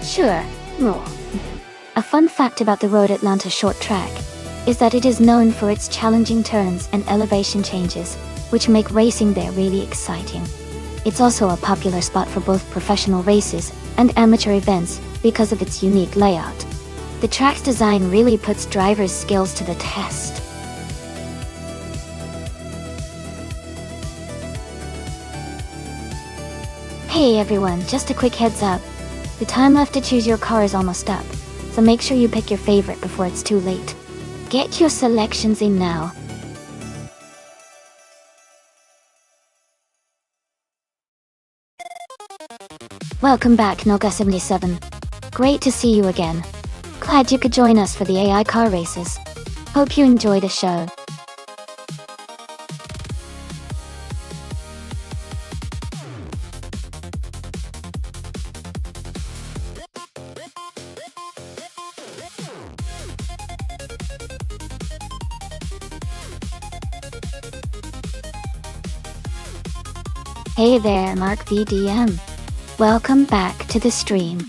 Sure, more. A fun fact about the Road Atlanta short track is that it is known for its challenging turns and elevation changes, which make racing there really exciting. It's also a popular spot for both professional races and amateur events because of its unique layout. The track's design really puts drivers' skills to the test. Hey everyone, just a quick heads up. The time left to choose your car is almost up, so make sure you pick your favorite before it's too late. Get your selections in now. Welcome back, Noga77. Great to see you again. Glad you could join us for the AI car races. Hope you enjoy the show. Hey there, Mark VDM. Welcome back to the stream.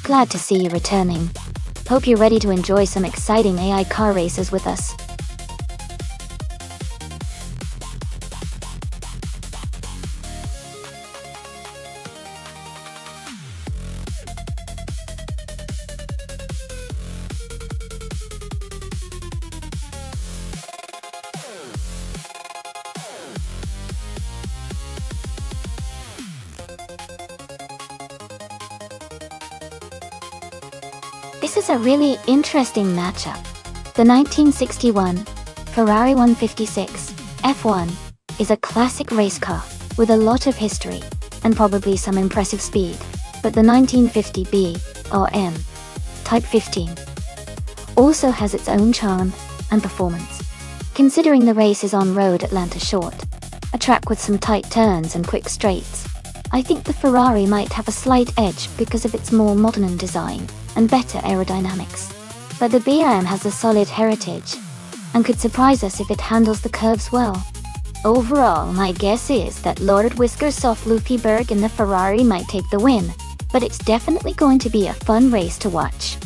Glad to see you returning. Hope you're ready to enjoy some exciting AI car races with us. This is a really interesting matchup. The 1961 Ferrari 156 F1 is a classic race car with a lot of history and probably some impressive speed, but the 1950 B or M Type 15 also has its own charm and performance. Considering the race is on Road Atlanta Short, a track with some tight turns and quick straights, I think the Ferrari might have a slight edge because of its more modern design and better aerodynamics. But the BM has a solid heritage and could surprise us if it handles the curves well. Overall, my guess is that Lord Whiskersoft Lufyberg and the Ferrari might take the win, but it's definitely going to be a fun race to watch.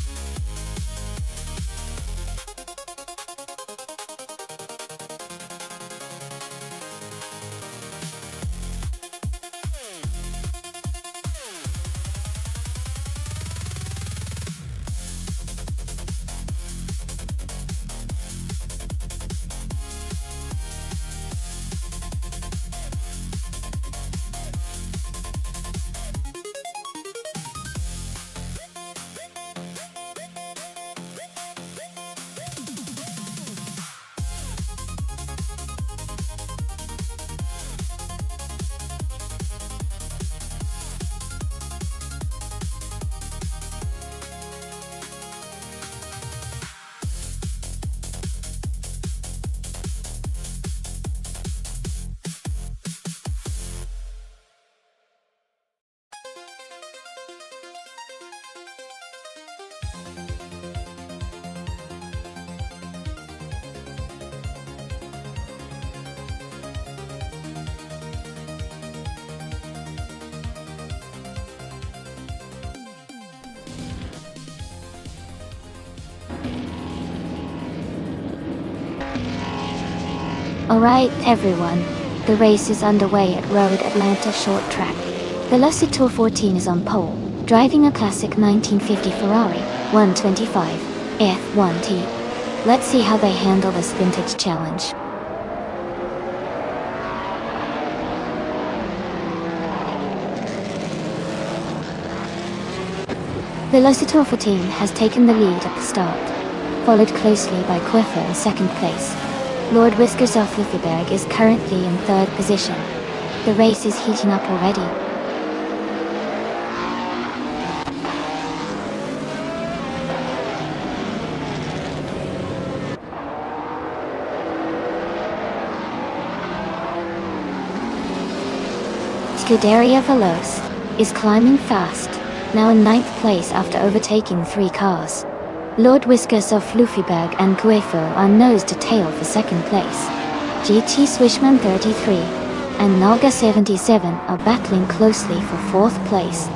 Alright everyone, the race is underway at Road Atlanta Short Track. Velocitor 14 is on pole, driving a classic 1950 Ferrari 125 F1T. Let's see how they handle this vintage challenge. Velocitor 14 has taken the lead at the start, followed closely by Quiffer in second place. Lord Whiskersoft Lufyberg is currently in third position. The race is heating up already. Scuderia Veloce is climbing fast, now in 9th place after overtaking 3 cars. Lord Whiskersoft Lufyberg and Quiffer are nose to tail for second place. GT Swishman 33 and Naga 77 are battling closely for 4th place.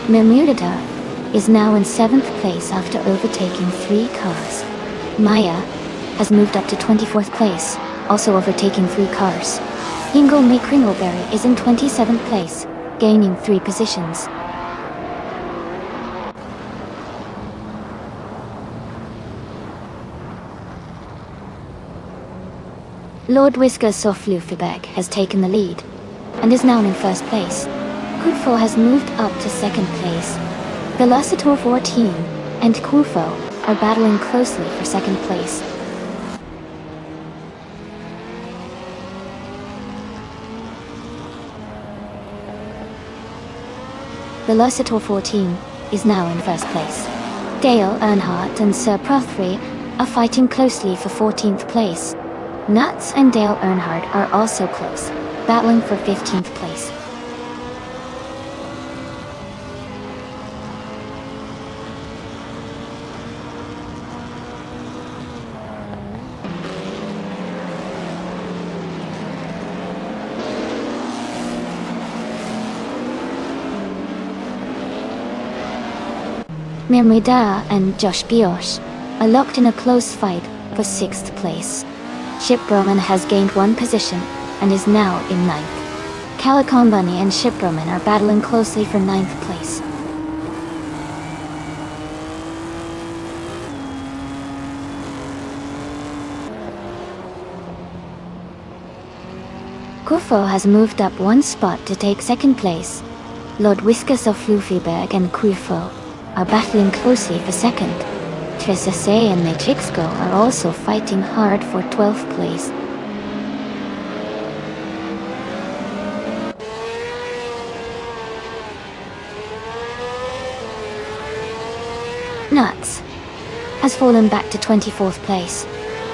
Mermudada is now in 7th place after overtaking 3 cars. Maya has moved up to 24th place, also overtaking 3 cars. Ingle May Kringleberry is in 27th place, gaining 3 positions. Lord Whisker Soflufibeg has taken the lead, and is now in 1st place. Kufo has moved up to 2nd place. Velocitor 14 and Kufo are battling closely for 2nd place. Velocitor 14 is now in 1st place. Dale Earnhardt and Sir Prothry are fighting closely for 14th place. Nuts and Dale Earnhardt are also close, battling for 15th place. Mermudada and Josh Biosh are locked in a close fight for 6th place. Chip Broman has gained 1 position and is now in 9th. Calicon Bunny and Chip Broman are battling closely for 9th place. Kufo has moved up 1 spot to take 2nd place. Lord Whiskas of Fluffyberg and Kufo are battling closely for 2nd. Tresase and Matrixco are also fighting hard for 12th place. Nuts has fallen back to 24th place.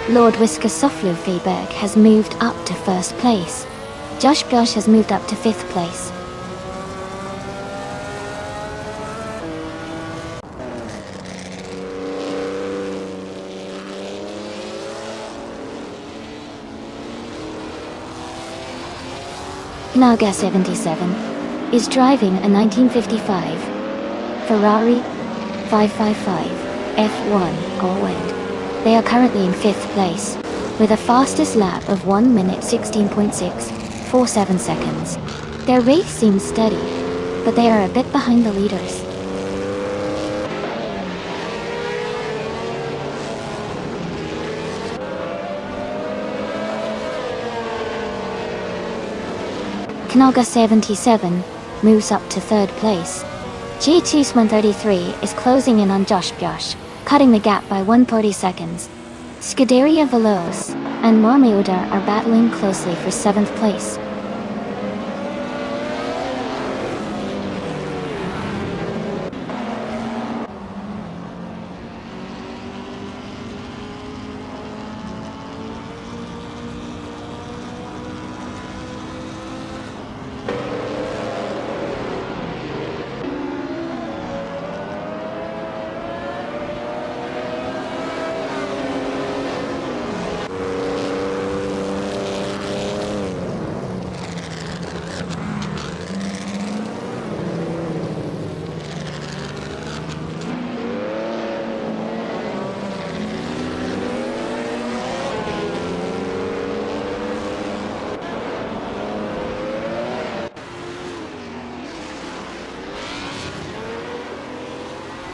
Lord Whisker Soflufeberg has moved up to 1st place. Josh Biosh has moved up to 5th place. Naga 77 is driving a 1955 Ferrari 555 F1 Allwind. They are currently in 5th place, with a fastest lap of 1 minute 16.647 seconds. Their race seems steady, but they are a bit behind the leaders. Knaga 77 moves up to 3rd place. GT's 133 is closing in on Josh Biosh, cutting the gap by 130 seconds. Scuderia Veloz and Marmeuda are battling closely for 7th place.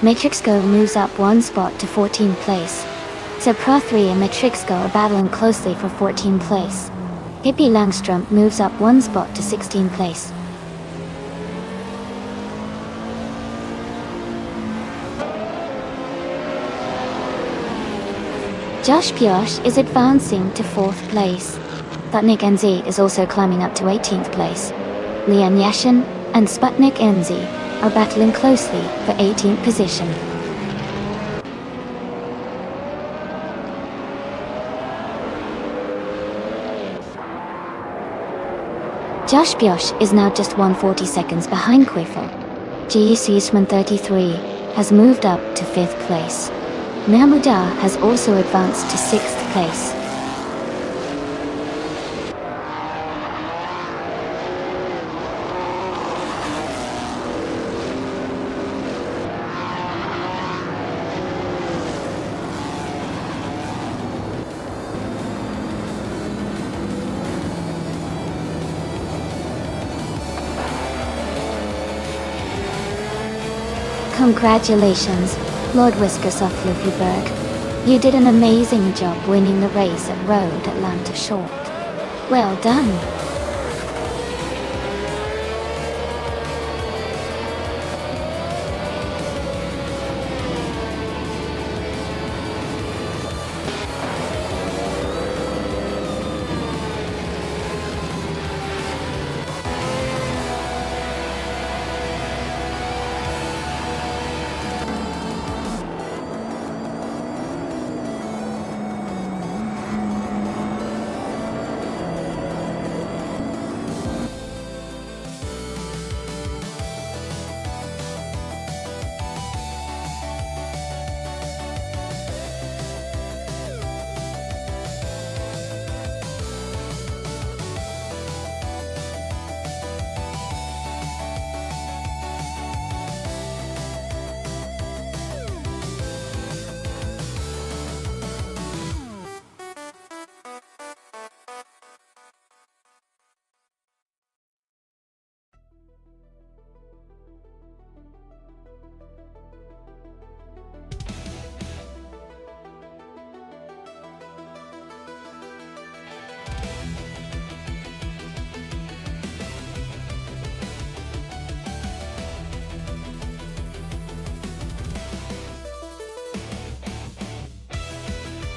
Matrixco moves up 1 spot to 14th place. So Pro 3 and Matrixco are battling closely for 14th place. Hippie Langstrom moves up 1 spot to 16th place. Josh Biosh is advancing to 4th place. Sputnik NZ is also climbing up to 18th place. Lian Yashin and Sputnik NZ are battling closely for 18th position. Josh Biosh is now just 140 seconds behind Quifo. GEC's 133 has moved up to 5th place. Mahmouda has also advanced to 6th place. Congratulations, Lord Whiskers of Fluffyburg. You did an amazing job winning the race at Road Atlanta Short. Well done.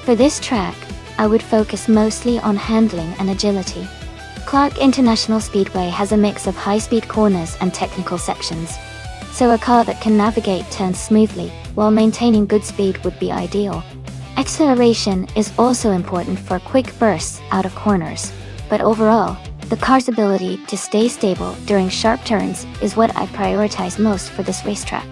For this track, I would focus mostly on handling and agility. Clark International Speedway has a mix of high-speed corners and technical sections, so a car that can navigate turns smoothly while maintaining good speed would be ideal. Acceleration is also important for quick bursts out of corners, but overall, the car's ability to stay stable during sharp turns is what I prioritize most for this racetrack.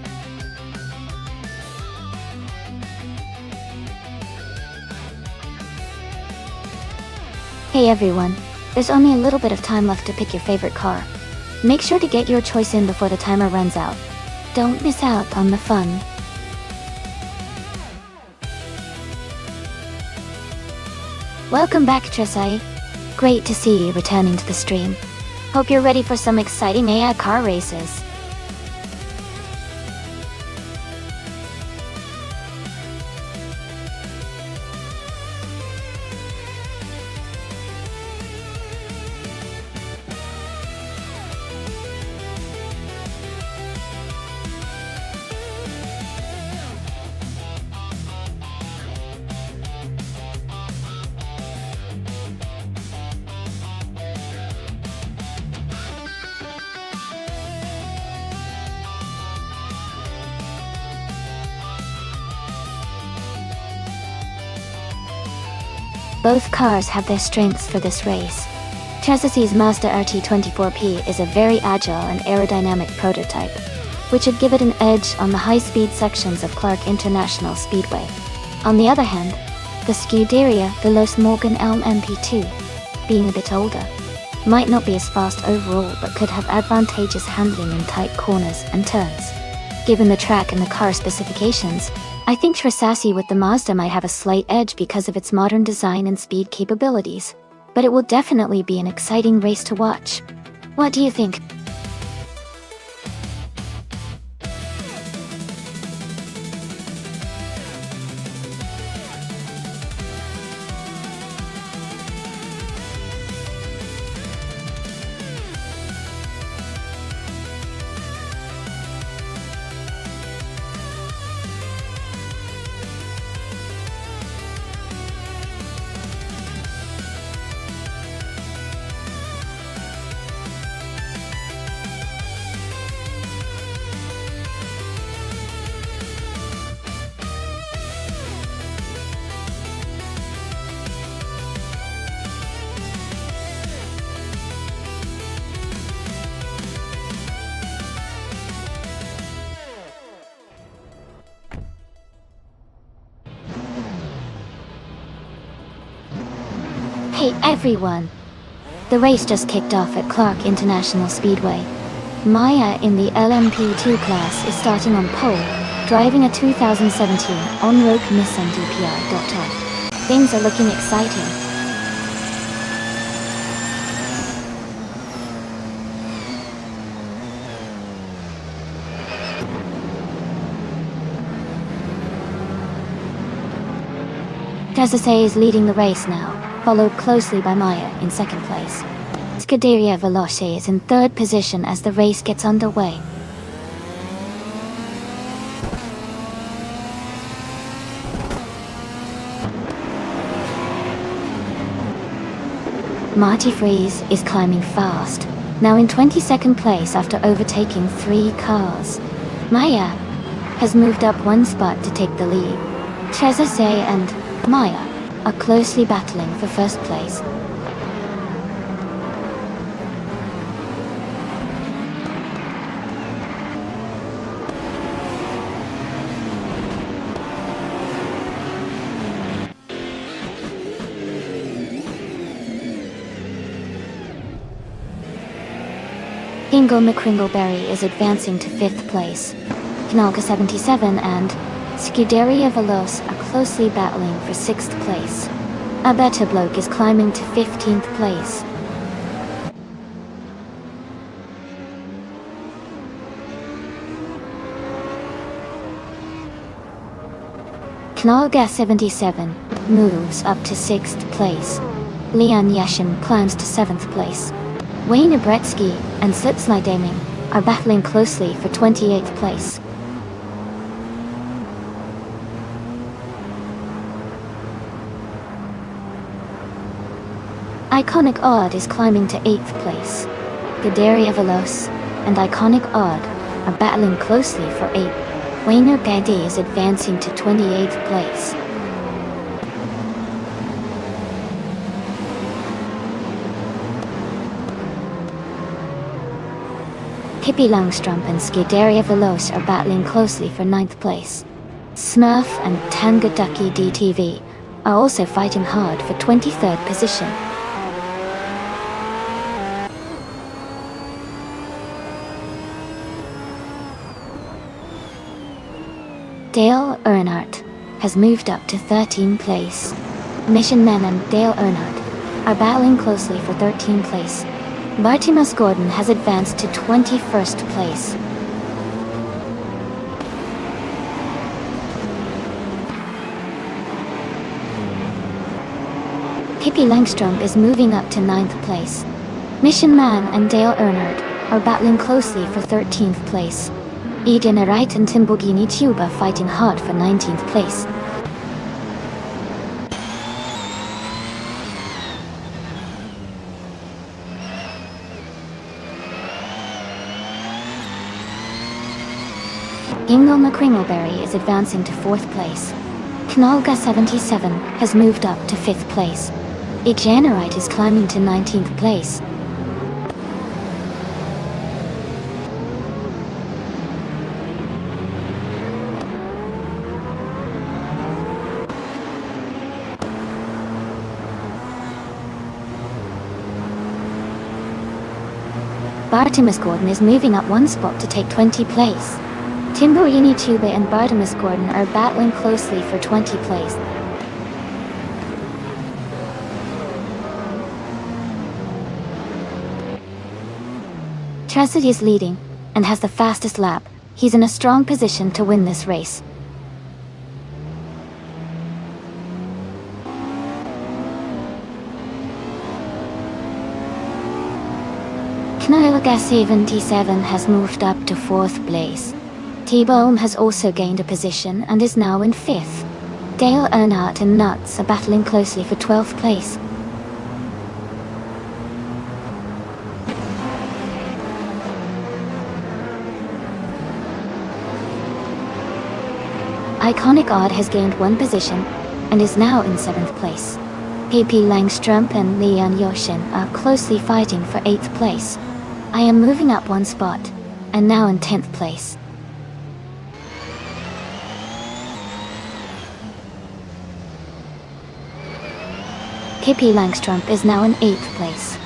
Hey everyone, there's only a little bit of time left to pick your favorite car. Make sure to get your choice in before the timer runs out. Don't miss out on the fun. Welcome back, Tresai. Great to see you returning to the stream. Hope you're ready for some exciting AI car races. Both cars have their strengths for this race. Chassis' Mazda RT24P is a very agile and aerodynamic prototype, which would give it an edge on the high-speed sections of Clark International Speedway. On the other hand, the Scuderia Veloce Morgan Elm MP2, being a bit older, might not be as fast overall but could have advantageous handling in tight corners and turns. Given the track and the car specifications, I think Tresassi with the Mazda might have a slight edge because of its modern design and speed capabilities, but it will definitely be an exciting race to watch. What do you think? Hey everyone! The race just kicked off at Clark International Speedway. Maya in the LMP2 class is starting on pole, driving a 2017 on-road Nissan DPR. Things are looking exciting. Desase is leading the race now, followed closely by Maya in second place. Scuderia Veloce is in third position as the race gets underway. Marty Freeze is climbing fast, now in 22nd place after overtaking 3 cars. Maya has moved up 1 spot to take the lead. Desase and Maya are closely battling for first place. Ingo McCringleberry is advancing to 5th place. Knalka 77 and Scuderia Veloce are closely battling for 6th place. A better bloke is climbing to 15th place. Knalga 77 moves up to 6th place. Leon Yashin climbs to 7th place. Wayne Abretsky and Slitsly Daming are battling closely for 28th place. Iconic Odd is climbing to 8th place. Scuderia Veloce and Iconic Odd are battling closely for 8th. Wayne Gaddy is advancing to 28th place. Pippi Langstrump and Scuderia Veloce are battling closely for 9th place. Smurf and Tangaducky DTV are also fighting hard for 23rd position. Dale Earnhardt has moved up to 13th place. Mission Men and Dale Earnhardt are battling closely for 13th place. Bartimus Gordon has advanced to 21st place. Pippi Langstrump is moving up to 9th place. Mission Man and Dale Earnhardt are battling closely for 13th place. Eden Wright and Timbugini Tuba fighting hard for 19th place. Ingo McCringleberry is advancing to 4th place. Knalga 77 has moved up to 5th place. Ijanerite is climbing to 19th place. Bartimus Gordon is moving up 1 spot to take 20th place. Timburini Tuba and Bartimus Gordon are battling closely for 20th place. Tressity is leading and has the fastest lap. He's in a strong position to win this race. Knalga 77 has moved up to 4th place. T-Bone has also gained a position and is now in 5th. Dale Earnhardt and Nuts are battling closely for 12th place. Iconic Odd has gained 1 position and is now in 7th place. Pippi Langstrump and Leon Yoshin are closely fighting for 8th place. I am moving up 1 spot and now in 10th place. Pippi Langstrump is now in 8th place.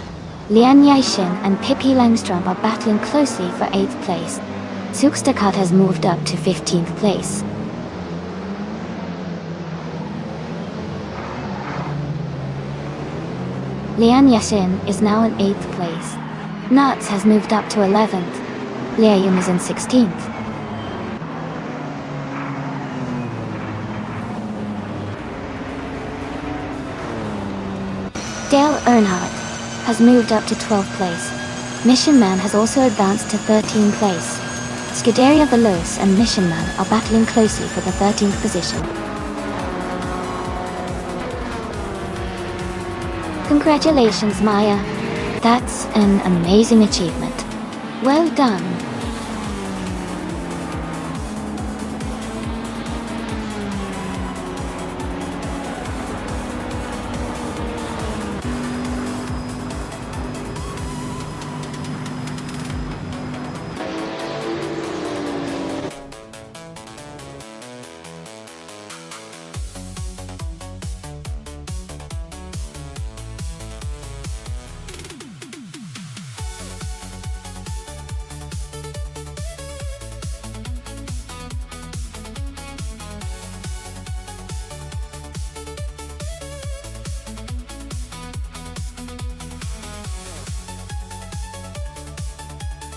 Lian Yaishin and Pippi Langstrump are battling closely for 8th place. Sukstakat has moved up to 15th place. Lian Yashin is now in 8th place. Nuts has moved up to 11th. Liayum is in 16th. Dale Earnhardt has moved up to 12th place. Mission Man has also advanced to 13th place. Scuderia Veloce and Mission Man are battling closely for the 13th position. Congratulations, Maya. That's an amazing achievement. Well done.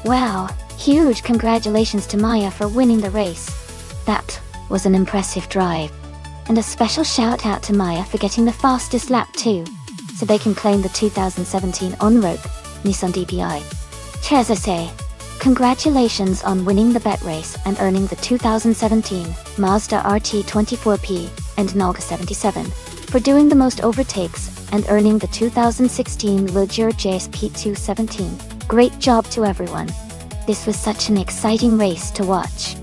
Wow, huge congratulations to Maya for winning the race. That was an impressive drive. And a special shout out to Maya for getting the fastest lap too, so they can claim the 2017 On-Road Nissan DPI. Chezase, congratulations on winning the bet race and earning the 2017 Mazda RT24P and Nalga 77, for doing the most overtakes and earning the 2016 Leger JSP 217. Great job to everyone. This was such an exciting race to watch.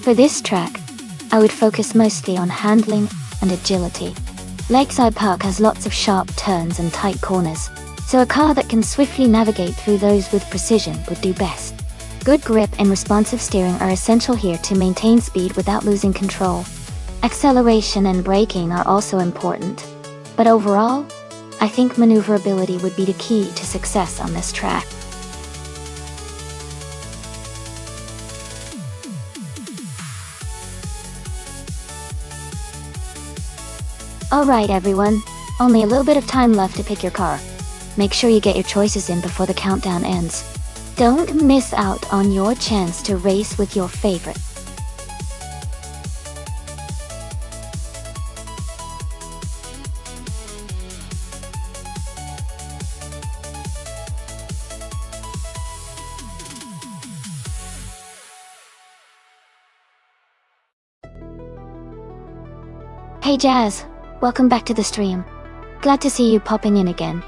For this track, I would focus mostly on handling and agility. Lakeside Park has lots of sharp turns and tight corners, so a car that can swiftly navigate through those with precision would do best. Good grip and responsive steering are essential here to maintain speed without losing control. Acceleration and braking are also important, but overall, I think maneuverability would be the key to success on this track. Alright everyone, only a little bit of time left to pick your car. Make sure you get your choices in before the countdown ends. Don't miss out on your chance to race with your favorite. Hey Jazz, welcome back to the stream. Glad to see you popping in again.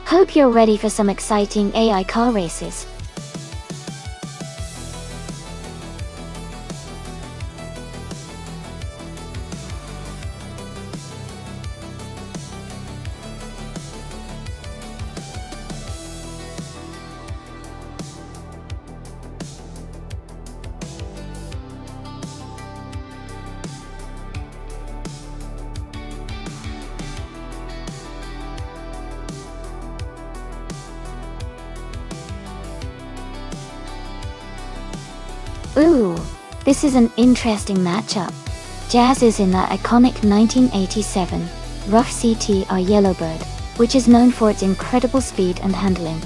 Hope you're ready for some exciting AI car races. Ooh, this is an interesting matchup. Jazz is in the iconic 1987 Rough CTR Yellowbird, which is known for its incredible speed and handling.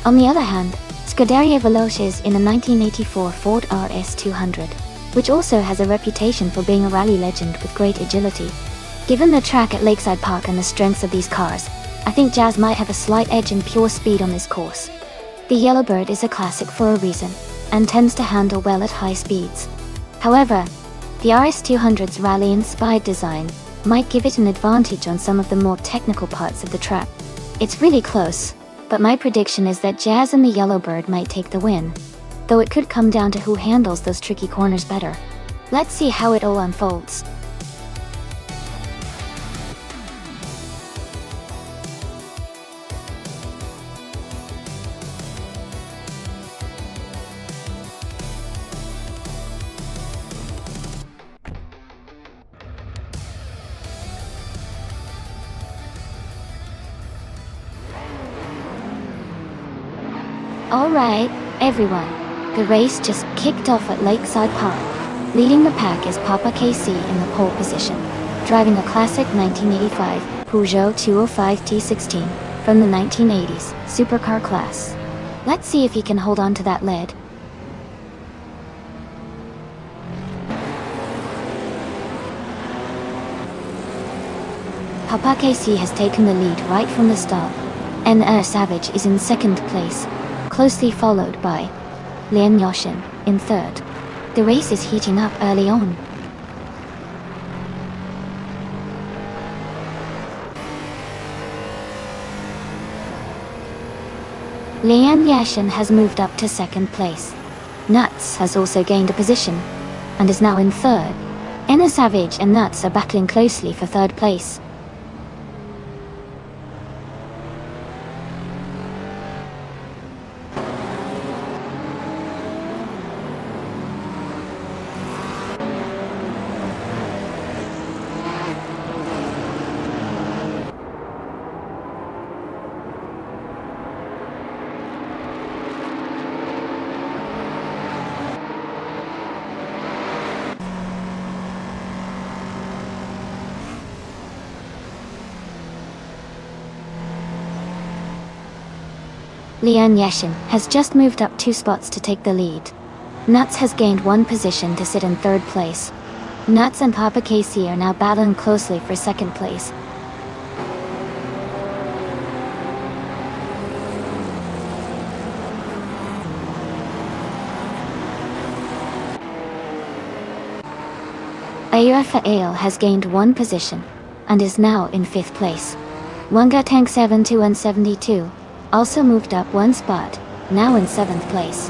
On the other hand, Scuderia Veloce is in a 1984 Ford RS200, which also has a reputation for being a rally legend with great agility. Given the track at Lakeside Park and the strengths of these cars, I think Jazz might have a slight edge in pure speed on this course. The Yellowbird is a classic for a reason, and tends to handle well at high speeds. However, the RS200's rally-inspired design might give it an advantage on some of the more technical parts of the track. It's really close, but my prediction is that Jazz and the Yellowbird might take the win, though it could come down to who handles those tricky corners better. Let's see how it all unfolds. Alright, everyone, the race just kicked off at Lakeside Park. Leading the pack is Papa KC in the pole position, driving a classic 1985 Peugeot 205 T16. from the 1980s supercar class. Let's see if he can hold on to that lead. Papa KC has taken the lead right from the start. NR Savage is in second place, closely followed by Lian Yoshin in third. The race is heating up early on. Lian Yashin has moved up to second place. Nuts has also gained a position, and is now in third. NR Savage and Nuts are battling closely for third place. Lian Yashin has just moved up 2 spots to take the lead. Nuts has gained 1 position to sit in third place. Nuts and Papa KC are now battling closely for second place. Ayrafa Ale has gained 1 position, and is now in 5th place. Wanga Tank 7272 also moved up 1 spot, now in 7th place.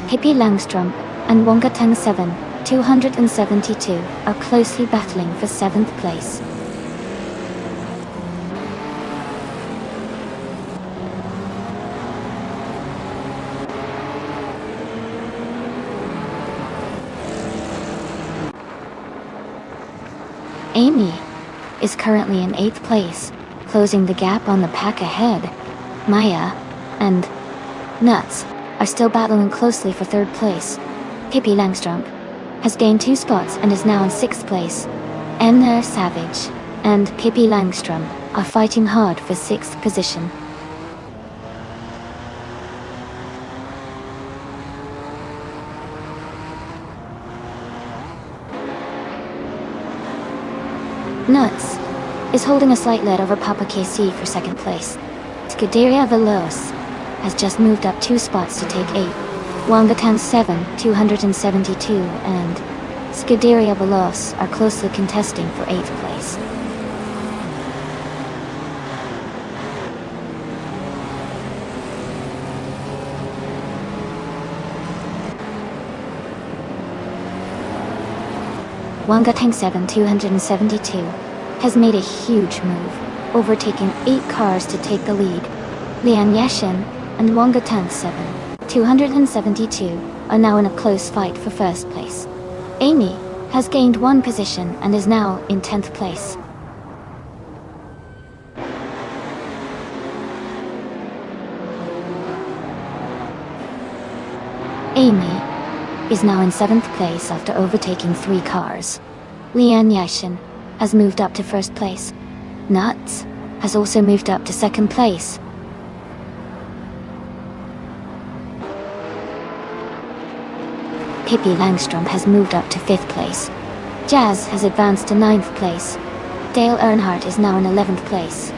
Hippie Langstrom and Wonga Tang 7, 272 are closely battling for 7th place. Amy is currently in 8th place, closing the gap on the pack ahead. Maya and Nuts are still battling closely for 3rd place. Pippi Langstrom has gained 2 spots and is now in 6th place. NR Savage and Pippi Langstrom are fighting hard for 6th position. Nuts is holding a slight lead over Papa KC for 2nd place. Scuderia Veloz has just moved up 2 spots to take 8. Wangatan 7, 272 and Scuderia Veloz are closely contesting for 8th place. Wangatan 7, 272 has made a huge move, overtaking 8 cars to take the lead. Lian Yashin and Wonga Tank 7, 272 are now in a close fight for 1st place. Amy has gained 1 position and is now in 10th place. Amy is now in 7th place after overtaking 3 cars. Lian Yashin has moved up to 1st place. Nuts has also moved up to 2nd place. Pippi Langstrom has moved up to 5th place. Jazz has advanced to 9th place. Dale Earnhardt is now in 11th place.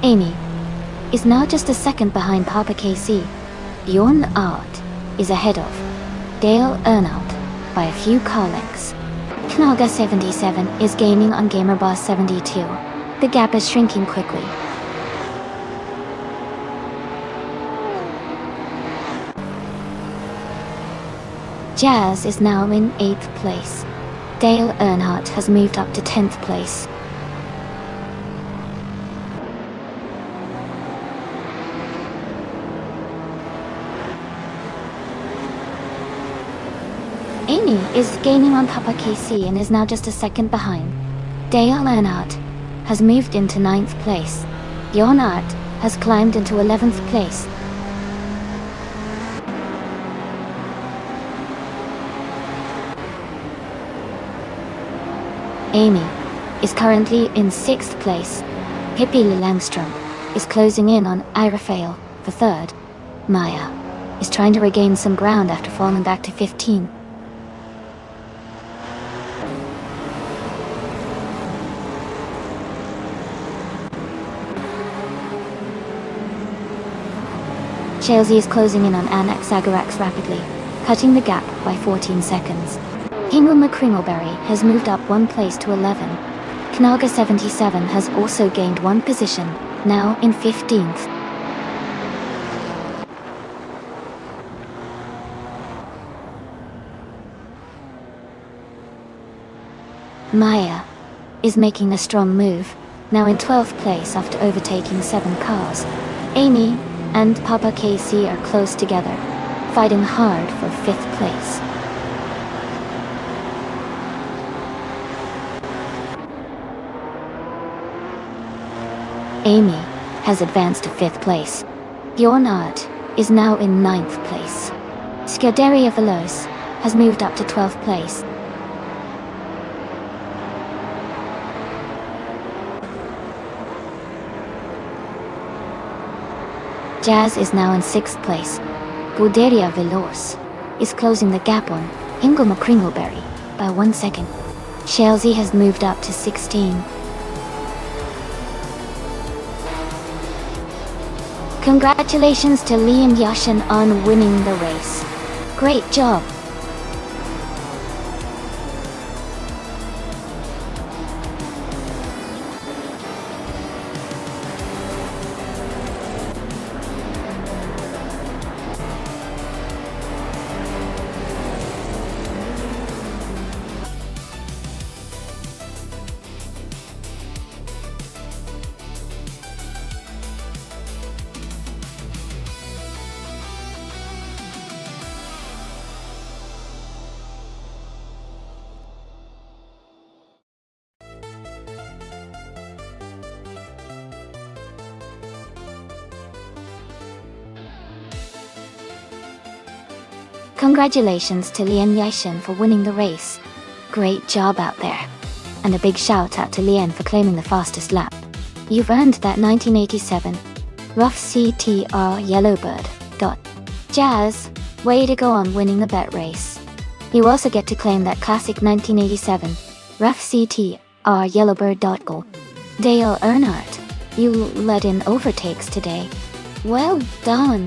Amy is now just a second behind Papa KC. Bjorn Art is ahead of Dale Earnhardt by a few car lengths. Knaga 77 is gaining on GamerBoss 72. The gap is shrinking quickly. Jazz is now in 8th place. Dale Earnhardt has moved up to 10th place. Amy is gaining on Papa KC and is now just a second behind. Dale Earnhardt has moved into 9th place. Bjorn Art has climbed into 11th place. Amy is currently in 6th place. Hippie Langstrom is closing in on Irafael for 3rd. Maya is trying to regain some ground after falling back to 15. Chelsea is closing in on Annex Agarax rapidly, cutting the gap by 14 seconds. Hingle McCringleberry has moved up 1 place to 11. Knaga 77 has also gained 1 position, now in 15th. Maya is making a strong move, now in 12th place after overtaking 7 cars. Amy and Papa Casey are close together, fighting hard for 5th place. Amy has advanced to 5th place. Bjornart is now in 9th place. Scuderia Veloz has moved up to 12th place. Jazz is now in 6th place. Scuderia Veloz is closing the gap on Hingle McCringleberry by 1 second. Chelsea has moved up to 16. Congratulations to Liam Yashin on winning the race. Great job! Congratulations to Lian Yashin for winning the race. Great job out there. And a big shout out to Lian for claiming the fastest lap. You've earned that 1987 Rough CTR Yellowbird. Jazz, way to go on winning the bet race. You also get to claim that classic 1987 Rough CTR Yellowbird. Dale Earnhardt, you led in overtakes today. Well done.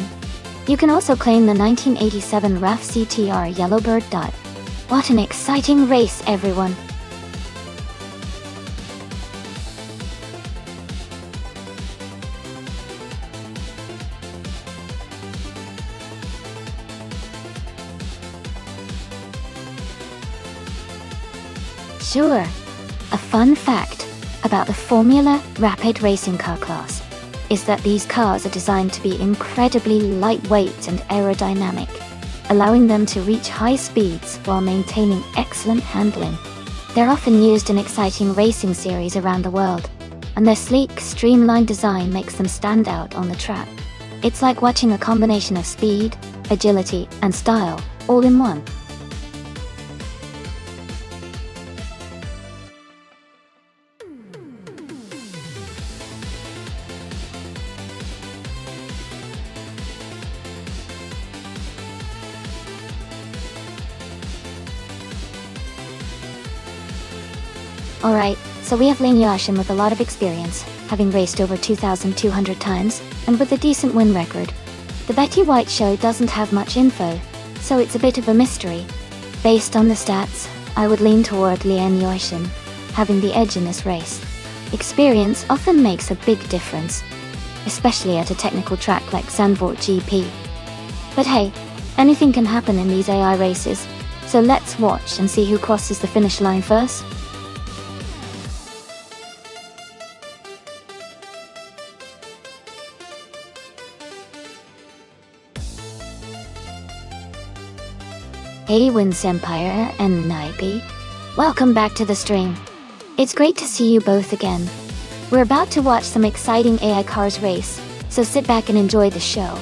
You can also claim the 1987 RAF CTR Yellowbird. What an exciting race, everyone! Sure, a fun fact about the Formula Rapid Racing Car class is that these cars are designed to be incredibly lightweight and aerodynamic, allowing them to reach high speeds while maintaining excellent handling. They're often used in exciting racing series around the world, and their sleek, streamlined design makes them stand out on the track. It's like watching a combination of speed, agility, and style, all in one. Alright, so we have Lane Yashin with a lot of experience, having raced over 2,200 times, and with a decent win record. The Betty White show doesn't have much info, so it's a bit of a mystery. Based on the stats, I would lean toward Lian Yashin, having the edge in this race. Experience often makes a big difference, especially at a technical track like Zandvoort GP. But hey, anything can happen in these AI races, so let's watch and see who crosses the finish line first. Hey Wins Empire and Naibi, welcome back to the stream. It's great to see you both again. We're about to watch some exciting AI cars race, so sit back and enjoy the show.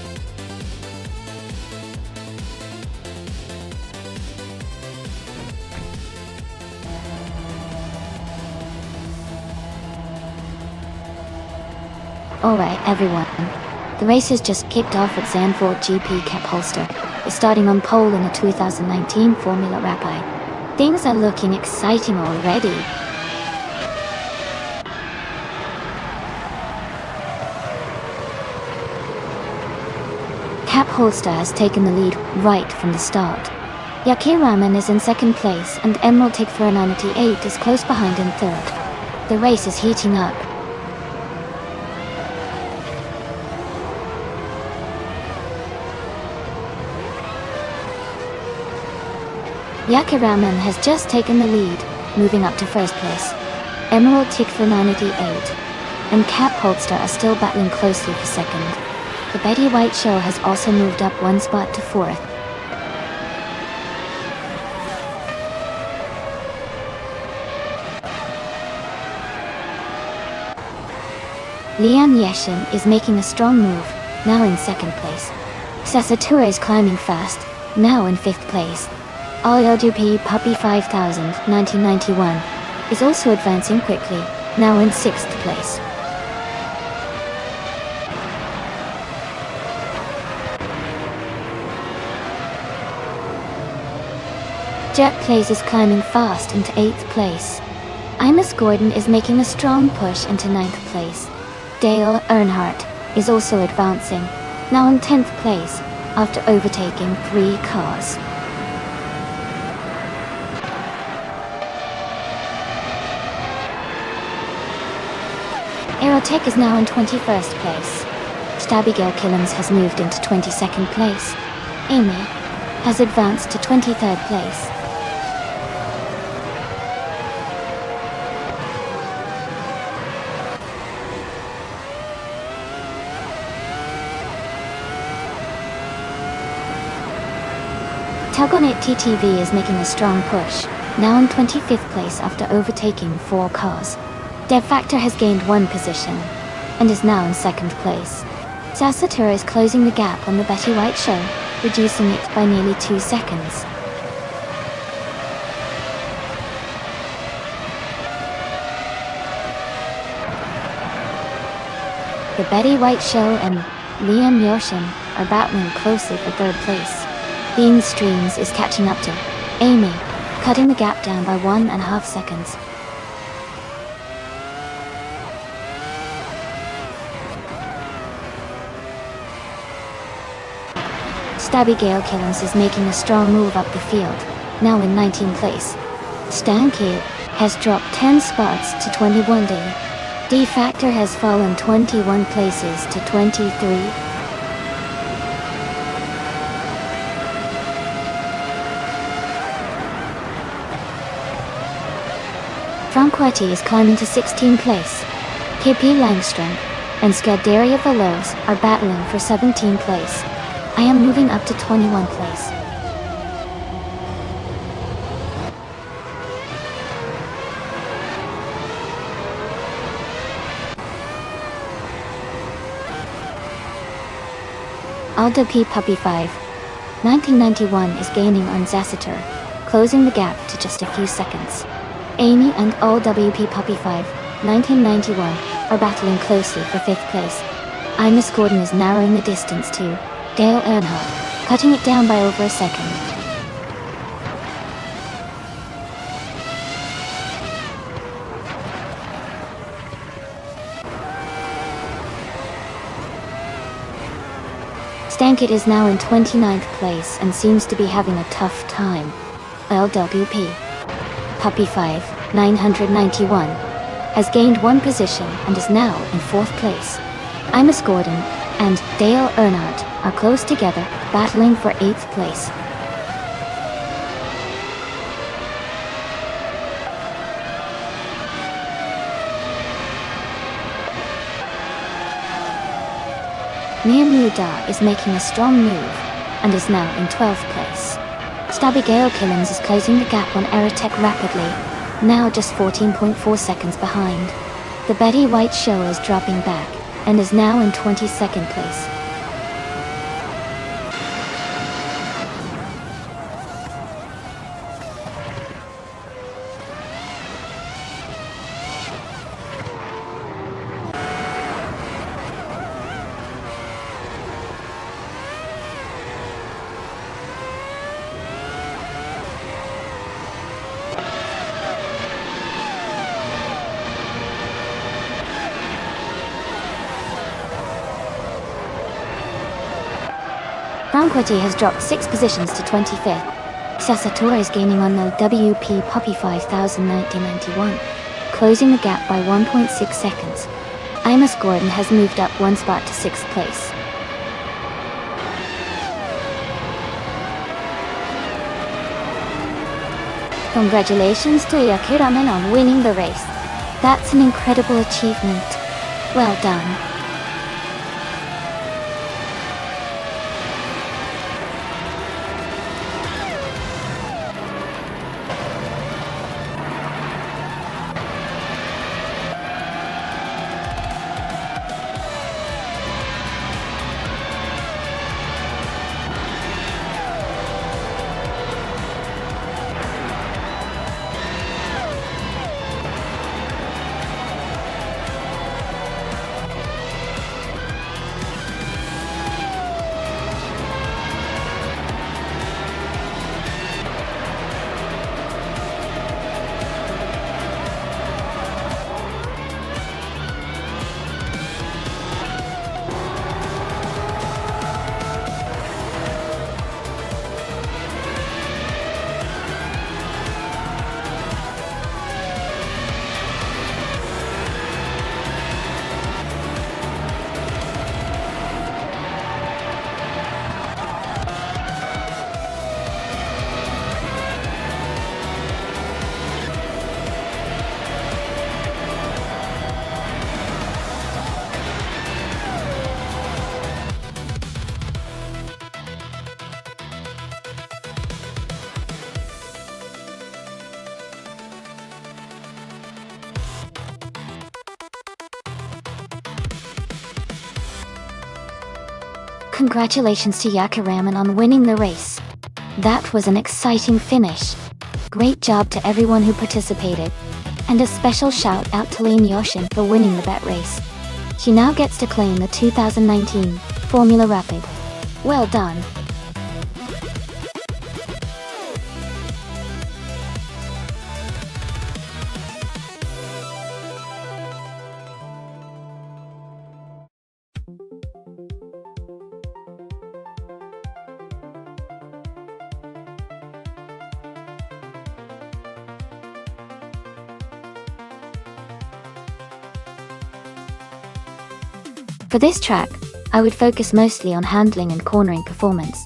Alright everyone, the race has just kicked off at Zandvoort GP. Cap Holster is starting on pole in the 2019 Formula Rapide. Things are looking exciting already. Cap Holster has taken the lead right from the start. Yakiraman is in second place and Emerald Tick 498 is close behind in third. The race is heating up. Yakiraman has just taken the lead, moving up to first place. Emerald Tick 498 and Cap Holster are still battling closely for second. The Betty White Show has also moved up one spot to fourth. Lian Yeshin is making a strong move, now in second place. Sasatura is climbing fast, now in fifth place. LWP Puppy 5000 1991 is also advancing quickly, now in sixth place. Jerk Plays is climbing fast into 8th place. Imus Gordon is making a strong push into 9th place. Dale Earnhardt is also advancing, now in 10th place, after overtaking 3 cars. Aerotech is now in 21st place. Stabigale Killens has moved into 22nd place. Amy has advanced to 23rd place. Talgonet TTV is making a strong push, now in 25th place after overtaking 4 cars. Dev Factor has gained 1 position, and is now in 2nd place. Sasatura is closing the gap on the Betty White Show, reducing it by nearly 2 seconds. The Betty White Show and Liam Yoshin are battling closely for 3rd place. Bean Streams is catching up to Amy, cutting the gap down by 1.5 seconds. Stabigale Killens is making a strong move up the field, now in 19th place. Stanky has dropped 10 spots to 21D. D Factor has fallen 21 places to 23. Franquetti is climbing to 16th place. KP Langstrom and Scuderia Veloz are battling for 17th place. I am moving up to 21st place. Aldo P Puppy 5 1991 is gaining on Zacitur, closing the gap to just a few seconds. Amy and LWP Puppy 5 1991 are battling closely for 5th place. Imus Gordon is narrowing the distance to Dale Earnhardt, cutting it down by over a second. Stankit is now in 29th place and seems to be having a tough time. LWP Puppy 5 991 has gained 1 position and is now in 4th place. Imus Gordon and Dale Earnhardt are close together, battling for 8th place. Miyamuda is making a strong move, and is now in 12th place. Stabigale Killens is closing the gap on Aerotech rapidly, now just 14.4 seconds behind. The Betty White Show is dropping back, and is now in 22nd place. Franquetti has dropped 6 positions to 25th. Sasatora is gaining on the WP Puppy 5000 1991, closing the gap by 1.6 seconds. Imus Gordon has moved up 1 spot to 6th place. Congratulations to Yakiraman on winning the race. That's an incredible achievement. Well done. Congratulations to Yakiraman on winning the race. That was an exciting finish. Great job to everyone who participated. And a special shout out to Lane Yoshin for winning the bet race. He now gets to claim the 2019 Formula Rapid. Well done. For this track, I would focus mostly on handling and cornering performance.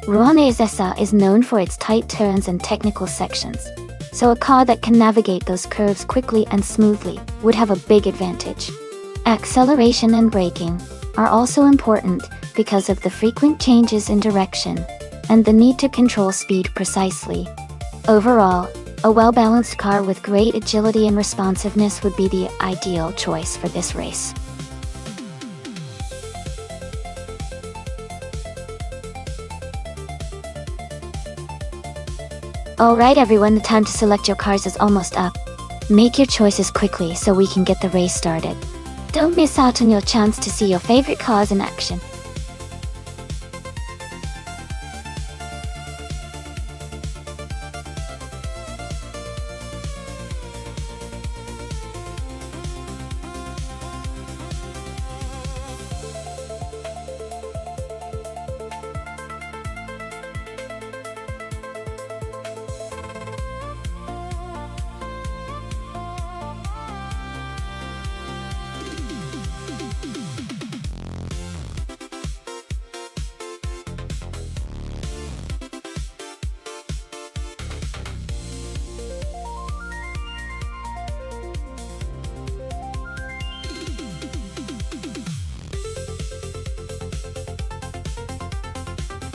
Ruane's SR is known for its tight turns and technical sections, so a car that can navigate those curves quickly and smoothly would have a big advantage. Acceleration and braking are also important because of the frequent changes in direction and the need to control speed precisely. Overall, a well-balanced car with great agility and responsiveness would be the ideal choice for this race. Alright everyone, the time to select your cars is almost up. Make your choices quickly so we can get the race started. Don't miss out on your chance to see your favorite cars in action.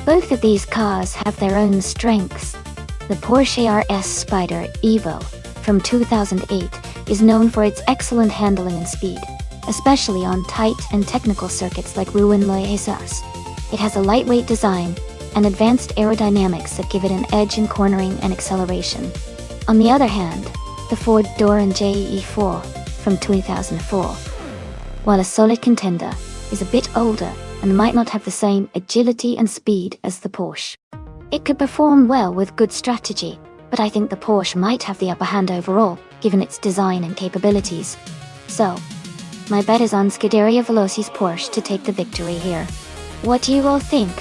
Both of these cars have their own strengths. The Porsche RS Spider Evo from 2008 is known for its excellent handling and speed, especially on tight and technical circuits like Rouen-les-Arcs. It has a lightweight design and advanced aerodynamics that give it an edge in cornering and acceleration. On the other hand, the Ford Doran JE4 from 2004, while a solid contender, is a bit older and might not have the same agility and speed as the Porsche. It could perform well with good strategy, but I think the Porsche might have the upper hand overall, given its design and capabilities. So, my bet is on Scuderia Veloci's Porsche to take the victory here. What do you all think?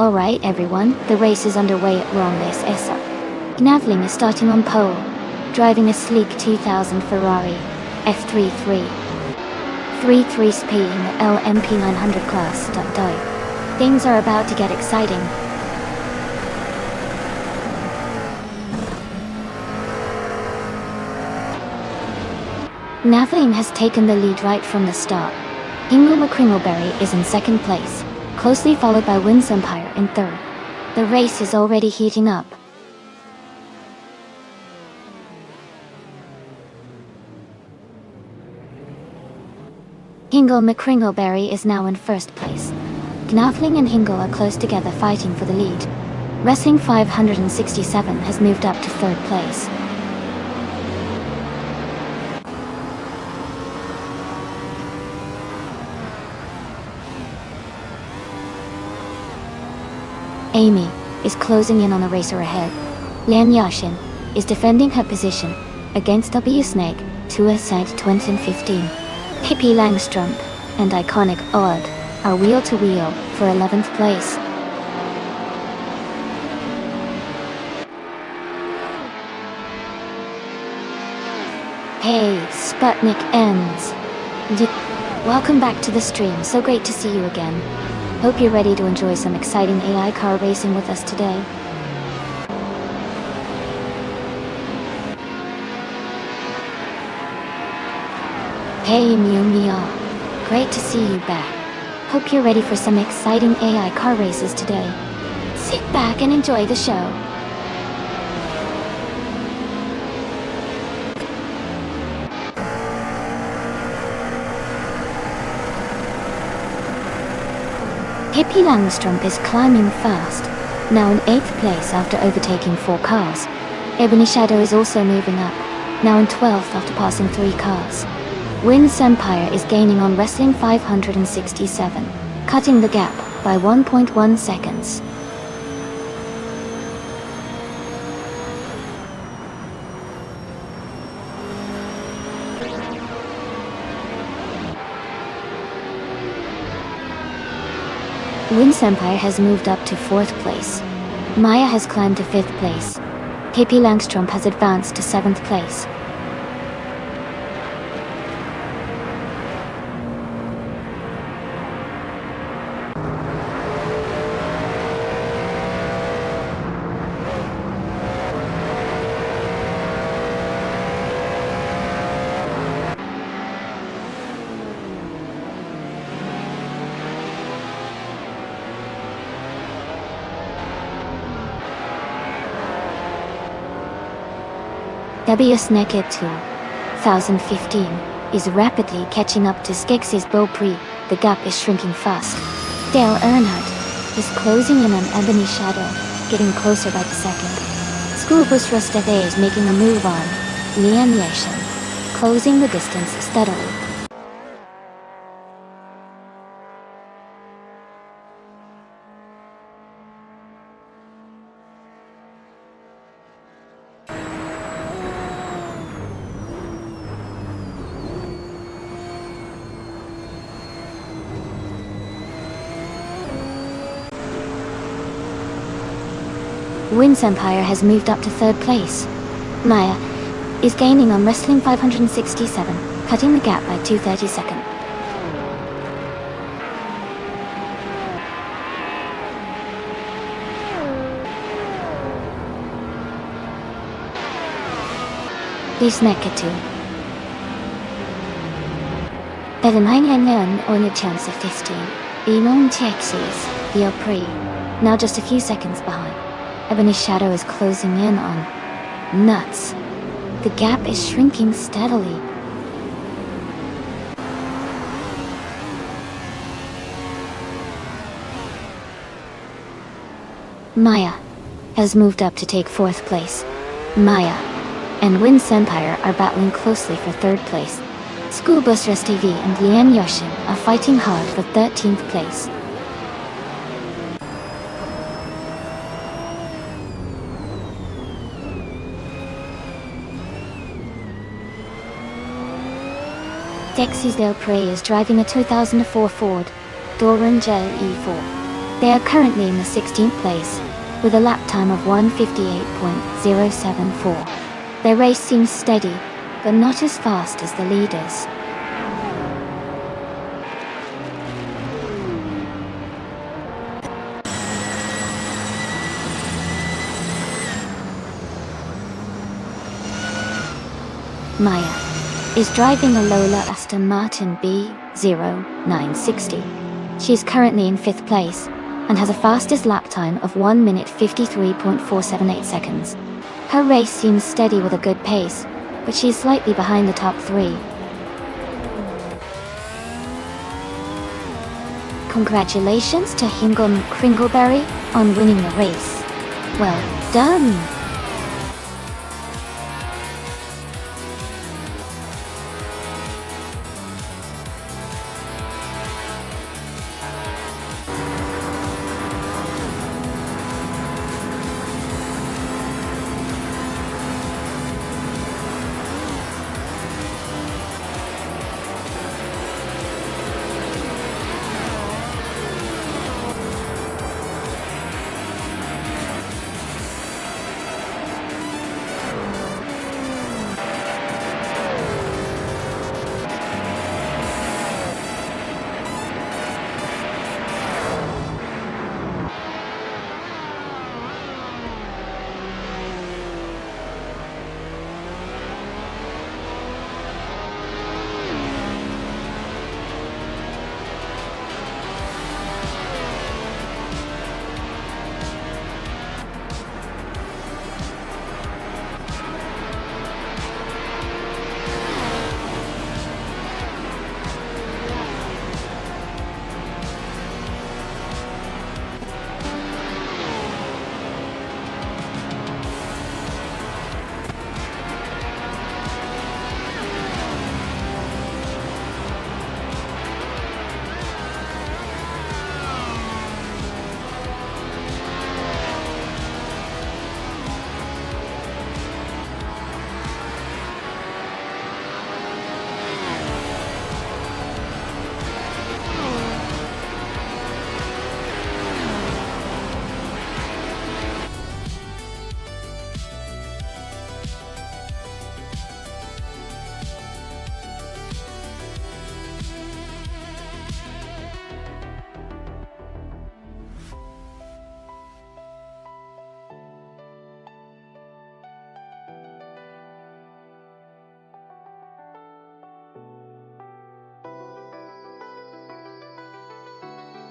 Alright everyone, the race is underway at Rondes Essa. Gnavling is starting on pole, driving a sleek 2000 Ferrari F33. 3.3 speed in the LMP 900 class. Things are about to get exciting. Gnavling has taken the lead right from the start. Hingle McCringleberry is in second place, closely followed by Winds Empire in third. The race is already heating up. Hingle McCringleberry is now in first place. Gnavling and Hingle are close together fighting for the lead. Wrestling 567 has moved up to third place. Amy is closing in on the racer ahead. Lian Yashin is defending her position against W Snake to a side 2015. Pippi Langstrump and Iconic Odd are wheel to wheel for 11th place. Hey, Sputnik ends. Welcome back to the stream, so great to see you again. Hope you're ready to enjoy some exciting AI car racing with us today. Hey Mew Meow, great to see you back. Hope you're ready for some exciting AI car races today. Sit back and enjoy the show. Pippi Langstrump is climbing fast, now in 8th place after overtaking 4 cars. Ebony Shadow is also moving up, now in 12th after passing 3 cars. Winds Empire is gaining on Wrestling 567, cutting the gap by 1.1 seconds. Winds Empire has moved up to 4th place. Maya has climbed to 5th place. Pippi Langstrump has advanced to 7th place. WS Naked 2015 is rapidly catching up to Skex's Beau Prix. The gap is shrinking fast. Dale Earnhardt is closing in on Ebony Shadow, getting closer by the second. Schoolbus Rosteve is making a move on Lian Yashin, closing the distance steadily. Winds Empire has moved up to 3rd place. Maya is gaining on Wrestling 567, cutting the gap by 2/32. Please Nekatu. Belimang on the chance of 15. Elon Texas, Beau Prix, now just a few seconds behind. Ebony Shadow is closing in on Nuts. The gap is shrinking steadily. Maya has moved up to take 4th place. Maya and Winds Empire are battling closely for 3rd place. Schoolbus TV and Lian Yashin are fighting hard for 13th place. Texas Del Prey is driving a 2004 Ford Doran Gel E4. They are currently in the 16th place, with a lap time of 1:58.074. Their race seems steady, but not as fast as the leaders. Maya is driving a Lola Aston Martin B0960. She is currently in 5th place and has a fastest lap time of 1 minute 53.478 seconds. Her race seems steady with a good pace, but she is slightly behind the top 3. Congratulations to Hingle Kringleberry on winning the race. Well done!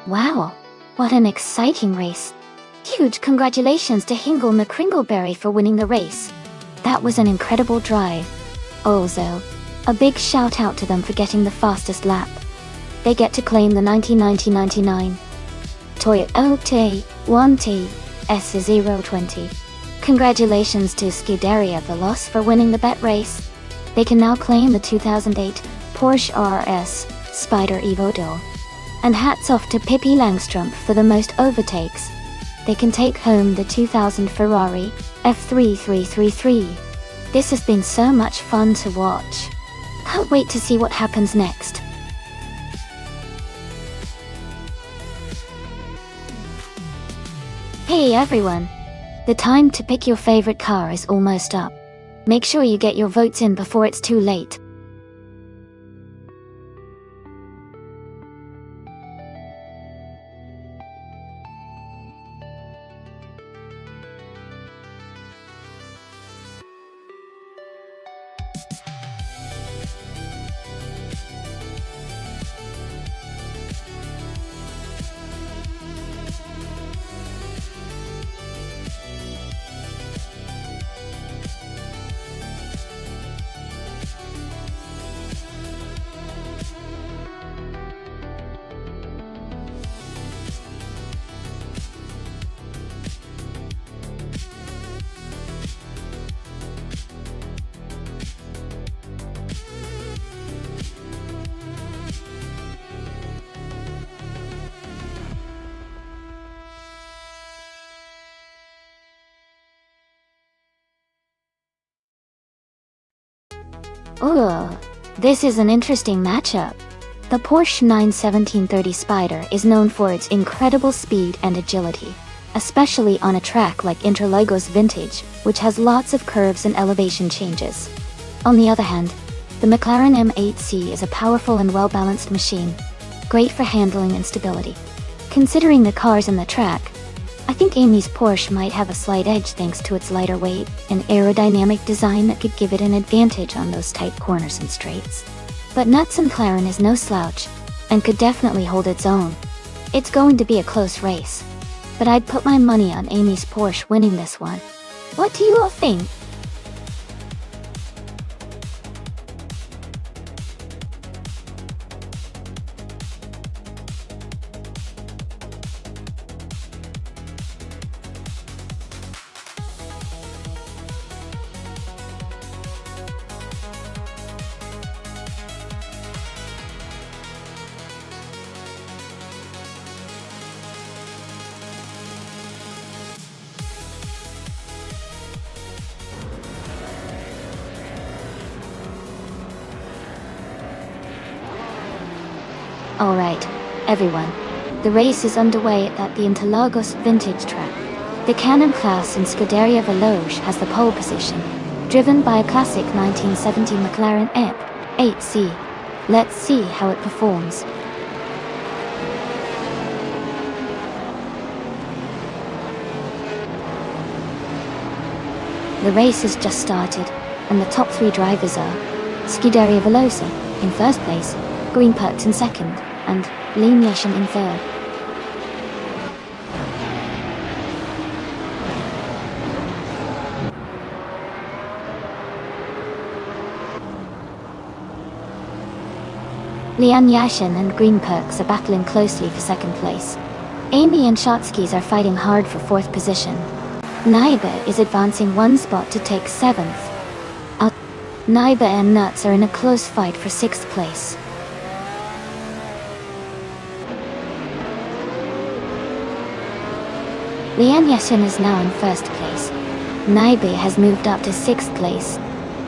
Wow, what an exciting race. Huge congratulations to Hingle McCringleberry for winning the race. That was an incredible drive. Also, a big shout out to them for getting the fastest lap. They get to claim the 1990-99 Toyota 1T S020. Congratulations to Scuderia Veloce for winning the bet race. They can now claim the 2008 Porsche RS Spider Evo door. And hats off to Pippi Langstrumpf for the most overtakes. They can take home the 2000 Ferrari F3333. This has been so much fun to watch. Can't wait to see what happens next. Hey everyone! The time to pick your favorite car is almost up. Make sure you get your votes in before it's too late. Oh, this is an interesting matchup. The Porsche 917/30 Spider is known for its incredible speed and agility, especially on a track like Interlagos Vintage, which has lots of curves and elevation changes. On the other hand, the McLaren M8C is a powerful and well-balanced machine, great for handling and stability. Considering the cars and the track, I think Amy's Porsche might have a slight edge thanks to its lighter weight and aerodynamic design that could give it an advantage on those tight corners and straights. But Nuts McLaren is no slouch, and could definitely hold its own. It's going to be a close race, but I'd put my money on Amy's Porsche winning this one. What do you all think? Alright, everyone. The race is underway at the Interlagos Vintage track. The Canon class in Scuderia Veloce has the pole position, driven by a classic 1970 McLaren M8C. Let's see how it performs. The race has just started, and the top three drivers are Scuderia Veloce in first place, Green Perks in second, and Liam Yeshin in third. Liam Yashin and Green Perks are battling closely for second place. Amy and Shotskis are fighting hard for fourth position. Naiba is advancing one spot to take seventh. Naiba and Nuts are in a close fight for sixth place. Liam Yashin is now in first place. Naibe has moved up to sixth place.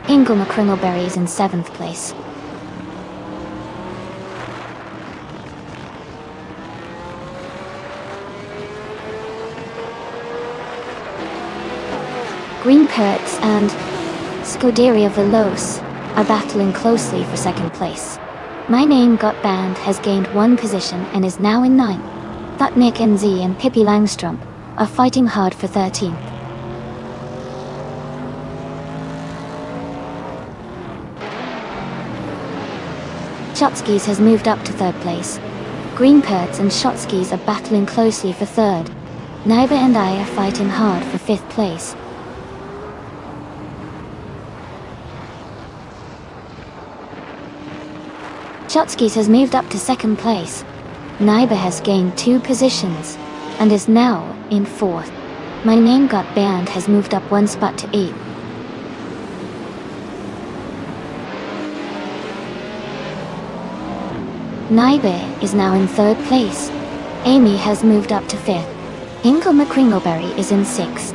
Ingle McCringleberry is in seventh place. Green Perks and Scuderia Veloce are battling closely for second place. My Name Got Banned has gained one position and is now in ninth. Thought Nick NZ and Pippi Langstrump are fighting hard for 13th. Shotskis has moved up to third place. Green Perks and Shotskis are battling closely for third. Naiba and I are fighting hard for fifth place. Shotskis has moved up to second place. Naiba has gained 2 positions and is now in fourth. My Name Got Banned has moved up one spot to 8th. Naibe is now in third place. Amy has moved up to 5th. Ingle McCringleberry is in 6th.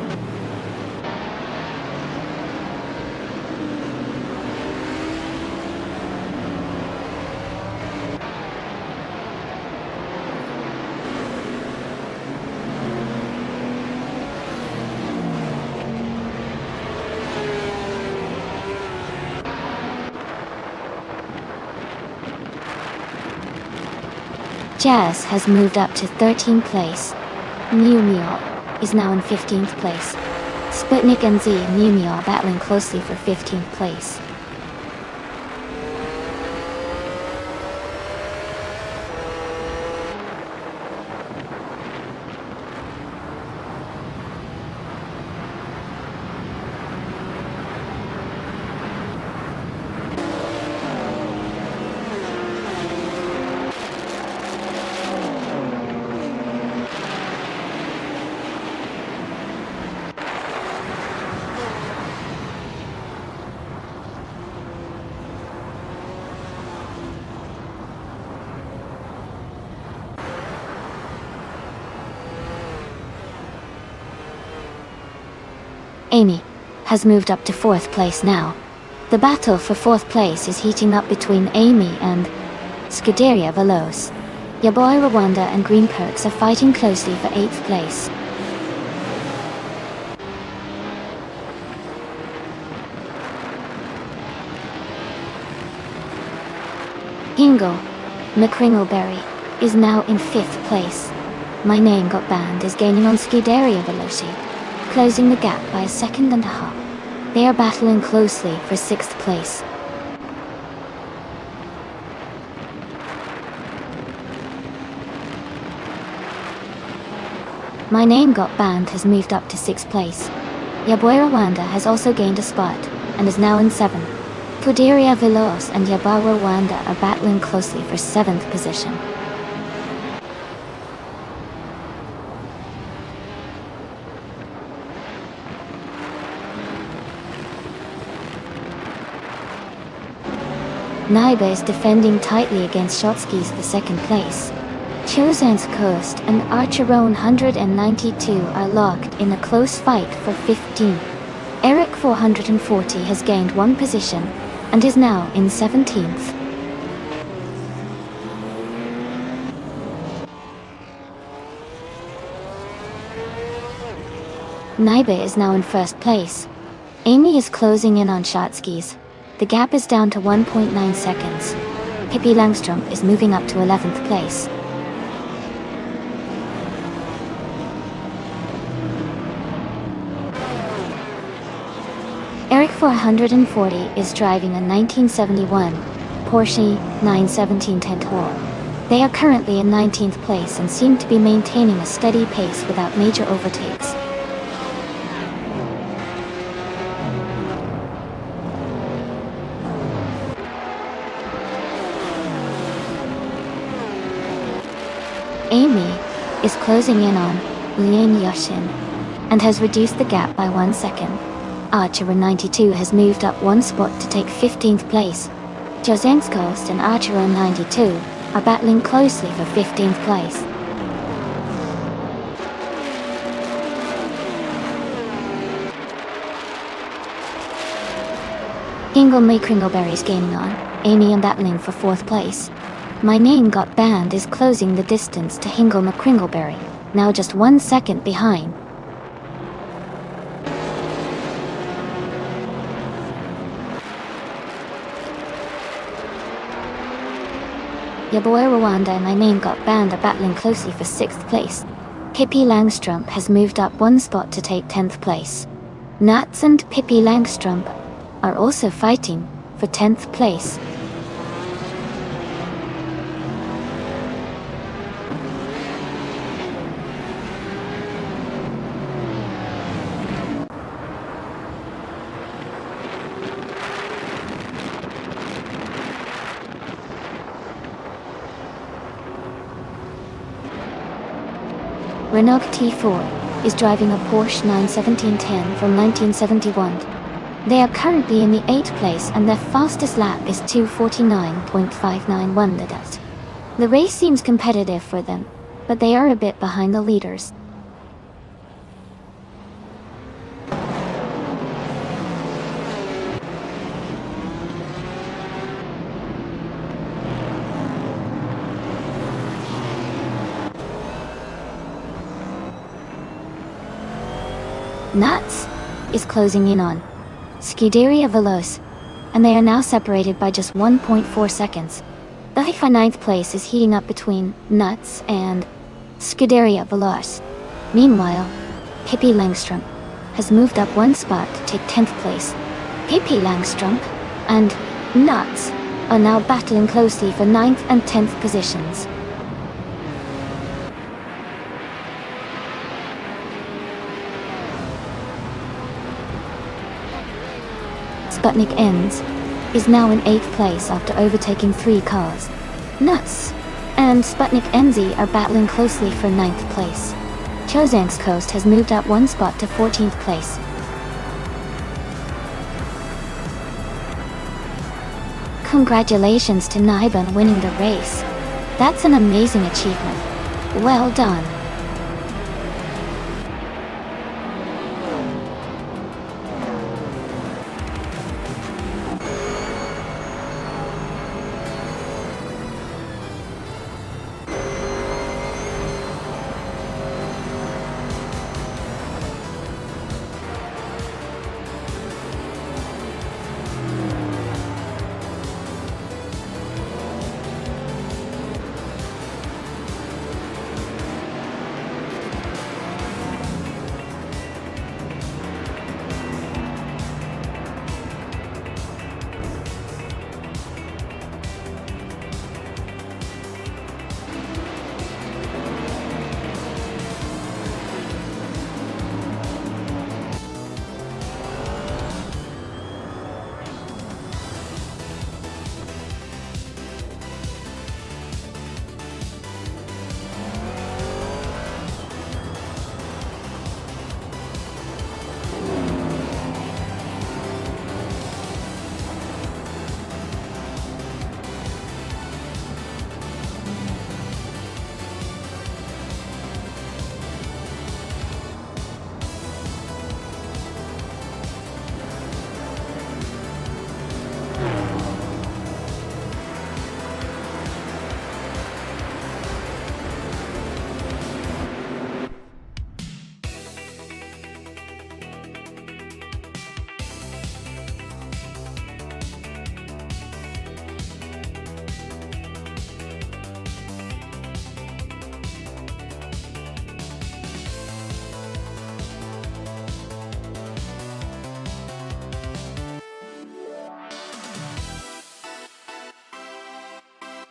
Jazz has moved up to 13th place. Mew Meow is now in 15th place. Sputnik NZ and Mew Meow are battling closely for 15th place. Amy has moved up to 4th place now. The battle for 4th place is heating up between Amy and Scuderia Veloce. Your boy Rwanda and Green Perks are fighting closely for 8th place. Hingle McCringleberry is now in 5th place. My Name Got Banned is gaining on Scuderia Veloce, closing the gap by a second and a half. They are battling closely for 6th place. My Name Got Banned has moved up to 6th place. Yaboy Rwanda has also gained a spot, and is now in 7th. Scuderia Veloce and Yaboy Rwanda are battling closely for 7th position. Naiba is defending tightly against Shotskis for 2nd place. Chosan's Coast and Archeron 192 are locked in a close fight for 15. Eric 440 has gained 1 position and is now in 17th. Naiba is now in 1st place. Amy is closing in on Shotskis. The gap is down to 1.9 seconds. Pippi Langstrup is moving up to 11th place. Eric 440 is driving a 1971 Porsche 917 Tentour. They are currently in 19th place and seem to be maintaining a steady pace without major overtakes. Amy is closing in on Lian Yoshin and has reduced the gap by 1 second. Archer 92 has moved up 1 spot to take 15th place. Josen's Coast and Archer 92 are battling closely for 15th place. Hingle May Kringleberry's gaining on Amy and battling for 4th place. My Name Got Banned is closing the distance to Hingle McCringleberry, now just 1 second behind. Yaboy Rwanda and My Name Got Banned are battling closely for 6th place. Pippi Langstrup has moved up 1 spot to take 10th place. Nuts and Pippi Langstrup are also fighting for 10th place. Renault T4 is driving a Porsche 91710 from 1971. They are currently in the 8th place and their fastest lap is 2:49.591 minutes. The race seems competitive for them, but they are a bit behind the leaders. Nuts is closing in on Scuderia Veloce, and they are now separated by just 1.4 seconds. The 9th place is heating up between Nuts and Scuderia Veloce. Meanwhile, Pippi Langstrup has moved up 1 spot to take 10th place. Pippi Langstrup and Nuts are now battling closely for 9th and 10th positions. Sputnik Ends is now in 8th place after overtaking 3 cars. Nuts and Sputnik Enzi are battling closely for 9th place. Chosan's Coast has moved up 1 spot to 14th place. Congratulations to Naiban winning the race. That's an amazing achievement. Well done.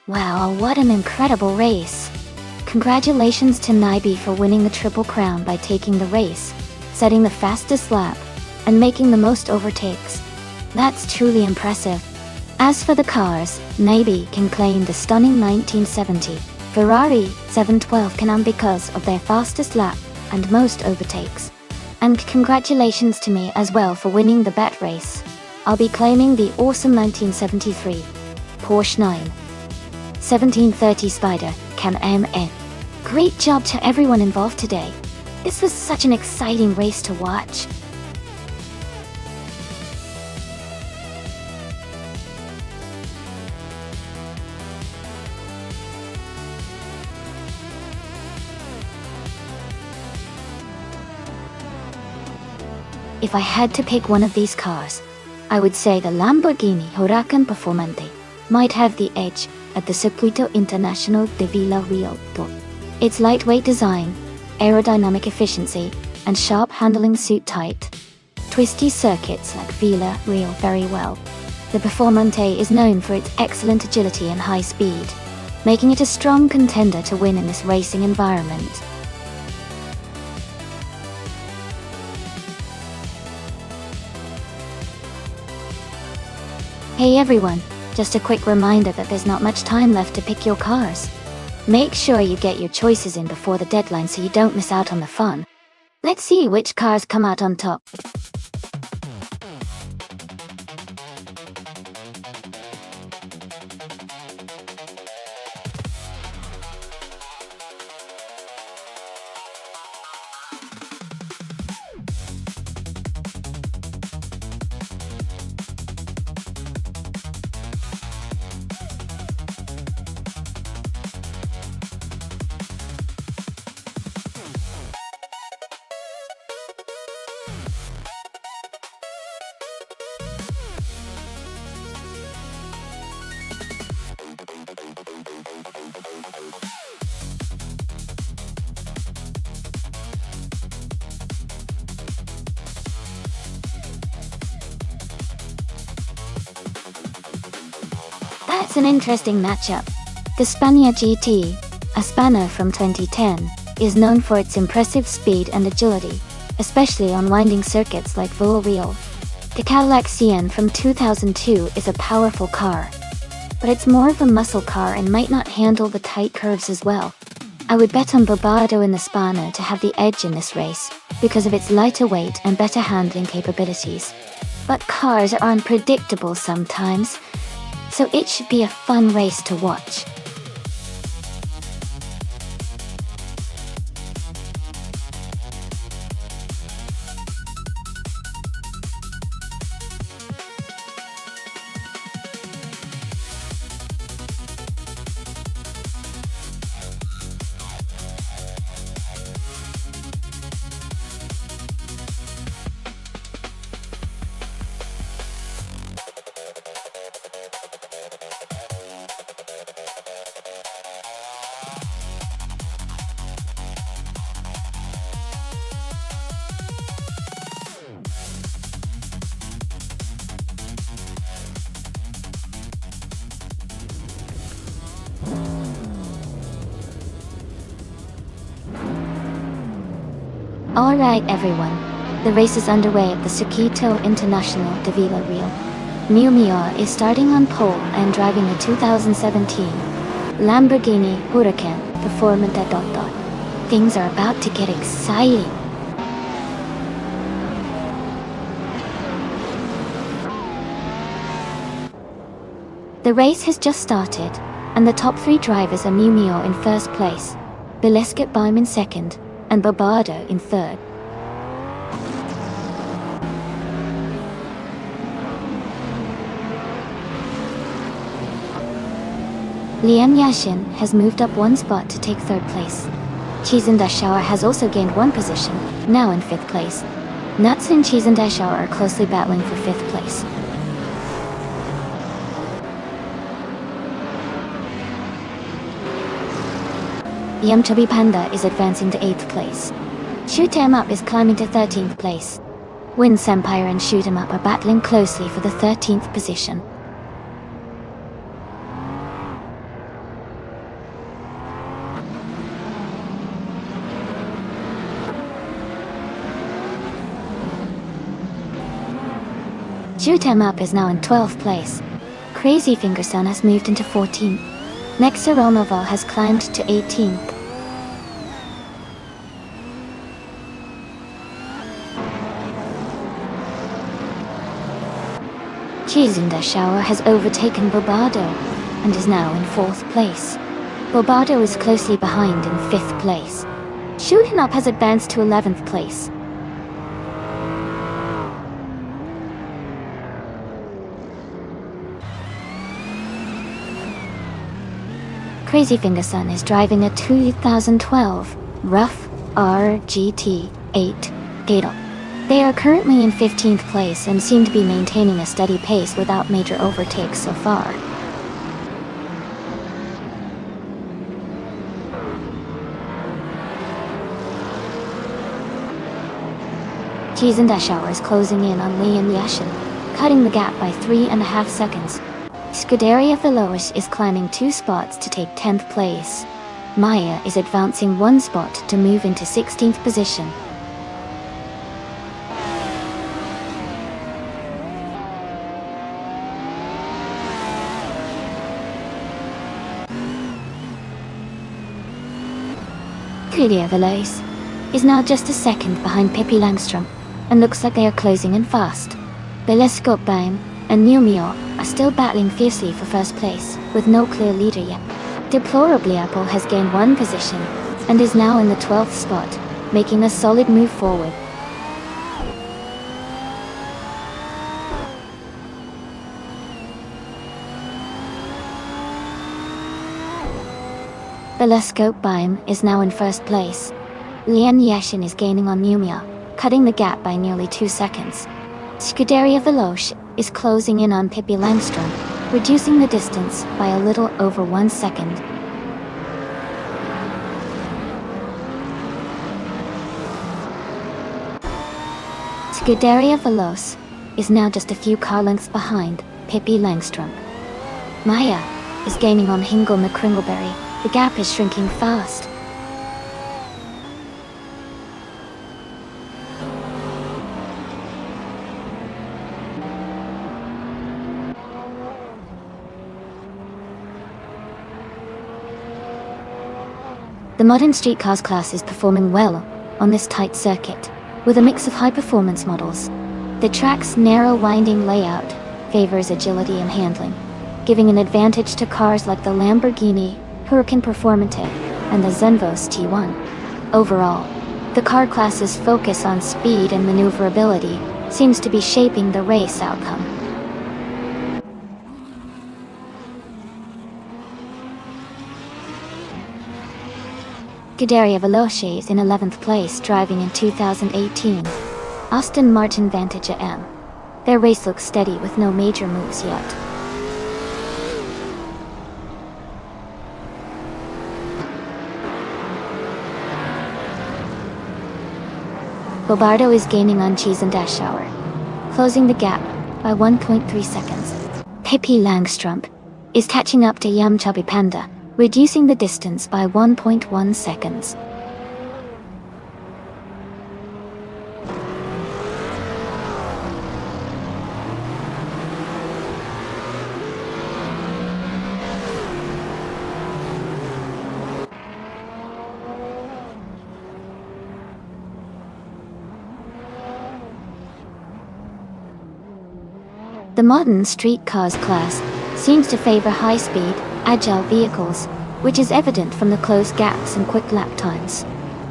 Wow, what an incredible race! Congratulations to Naibi for winning the Triple Crown by taking the race, setting the fastest lap, and making the most overtakes. That's truly impressive. As for the cars, Naibi can claim the stunning 1970 Ferrari 712 Can-Am because of their fastest lap and most overtakes. And congratulations to me as well for winning the bet race. I'll be claiming the awesome 1973 Porsche 1730 Spider Can-Am N. Great job to everyone involved today. This was such an exciting race to watch. If I had to pick one of these cars, I would say the Lamborghini Huracan Performante might have the edge at the Circuito Internacional de Vila Real. Its lightweight design, aerodynamic efficiency, and sharp handling suit tight twisty circuits like Vila Real very well. The Performante is known for its excellent agility and high speed, making it a strong contender to win in this racing environment. Hey everyone, just a quick reminder that there's not much time left to pick your cars. Make sure you get your choices in before the deadline so you don't miss out on the fun. Let's see which cars come out on top. That's an interesting matchup. The Spania GT, a Spana from 2010, is known for its impressive speed and agility, especially on winding circuits like Vila Real. The Cadillac CN from 2002 is a powerful car, but it's more of a muscle car and might not handle the tight curves as well. I would bet on Barbado in the Spana to have the edge in this race, because of its lighter weight and better handling capabilities. But cars are unpredictable sometimes, so it should be a fun race to watch. Alright everyone, the race is underway at the Circuito Internacional de Vila Real. Miu Miu is starting on pole and driving a 2017 Lamborghini Huracan Performante. Things are about to get exciting. The race has just started, and the top three drivers are Miu Miu in first place, Bilesket Baim in second, and Barbado in third. Lian Yashin has moved up one spot to take third place. Chizendashauer has also gained one position, now in fifth place. Nuts and Chizendashauer are closely battling for fifth place. Chubby Panda is advancing to 8th place. Shoot 'em Up is climbing to 13th place. Win Sempire and Shoot 'em Up are battling closely for the 13th position. Shoot 'em Up is now in 12th place. Crazy Fingerson has moved into 14th. Nexa Romoval has climbed to 18th. Cheese in the Shower has overtaken Bobardo and is now in 4th place. Bobardo is closely behind in 5th place. Shooting Up has advanced to 11th place. Crazy Fingerson is driving a 2012 Rough RGT8 Gator. They are currently in 15th place and seem to be maintaining a steady pace without major overtakes so far. Cheese in the Shower is closing in on Liam Yashin, cutting the gap by 3.5 seconds. Scuderia Veloce is climbing 2 spots to take 10th place. Maya is advancing 1 spot to move into 16th position. Scuderia Veloce is now just a second behind Pippi Langstrom, and looks like they are closing in fast. Belescopebeam and Numio are still battling fiercely for first place, with no clear leader yet. Deplorably Apple has gained 1 position, and is now in the 12th spot, making a solid move forward. Belescopebeam is now in 1st place. Lian Yashin is gaining on Numia, cutting the gap by nearly 2 seconds. Scuderia Veloce is closing in on Pippi Langstrom, reducing the distance by a little over 1 second. Scuderia Veloce is now just a few car lengths behind Pippi Langstrom. Maya is gaining on Hingle McCringleberry. The gap is shrinking fast. The modern streetcars class is performing well on this tight circuit, with a mix of high-performance models. The track's narrow, winding layout favors agility and handling, giving an advantage to cars like the Lamborghini Huracan Performante and the Zenvos T1. Overall, the car class's focus on speed and maneuverability seems to be shaping the race outcome. Scuderia Veloce is in 11th place, driving in 2018 Aston Martin Vantage AM. Their race looks steady with no major moves yet. Bobardo is gaining on Cheese and Dash Shower, closing the gap by 1.3 seconds. Pippi Langstrom is catching up to Yum Chubby Panda, reducing the distance by 1.1 seconds. The modern street cars class seems to favor high-speed, agile vehicles, which is evident from the closed gaps and quick lap times.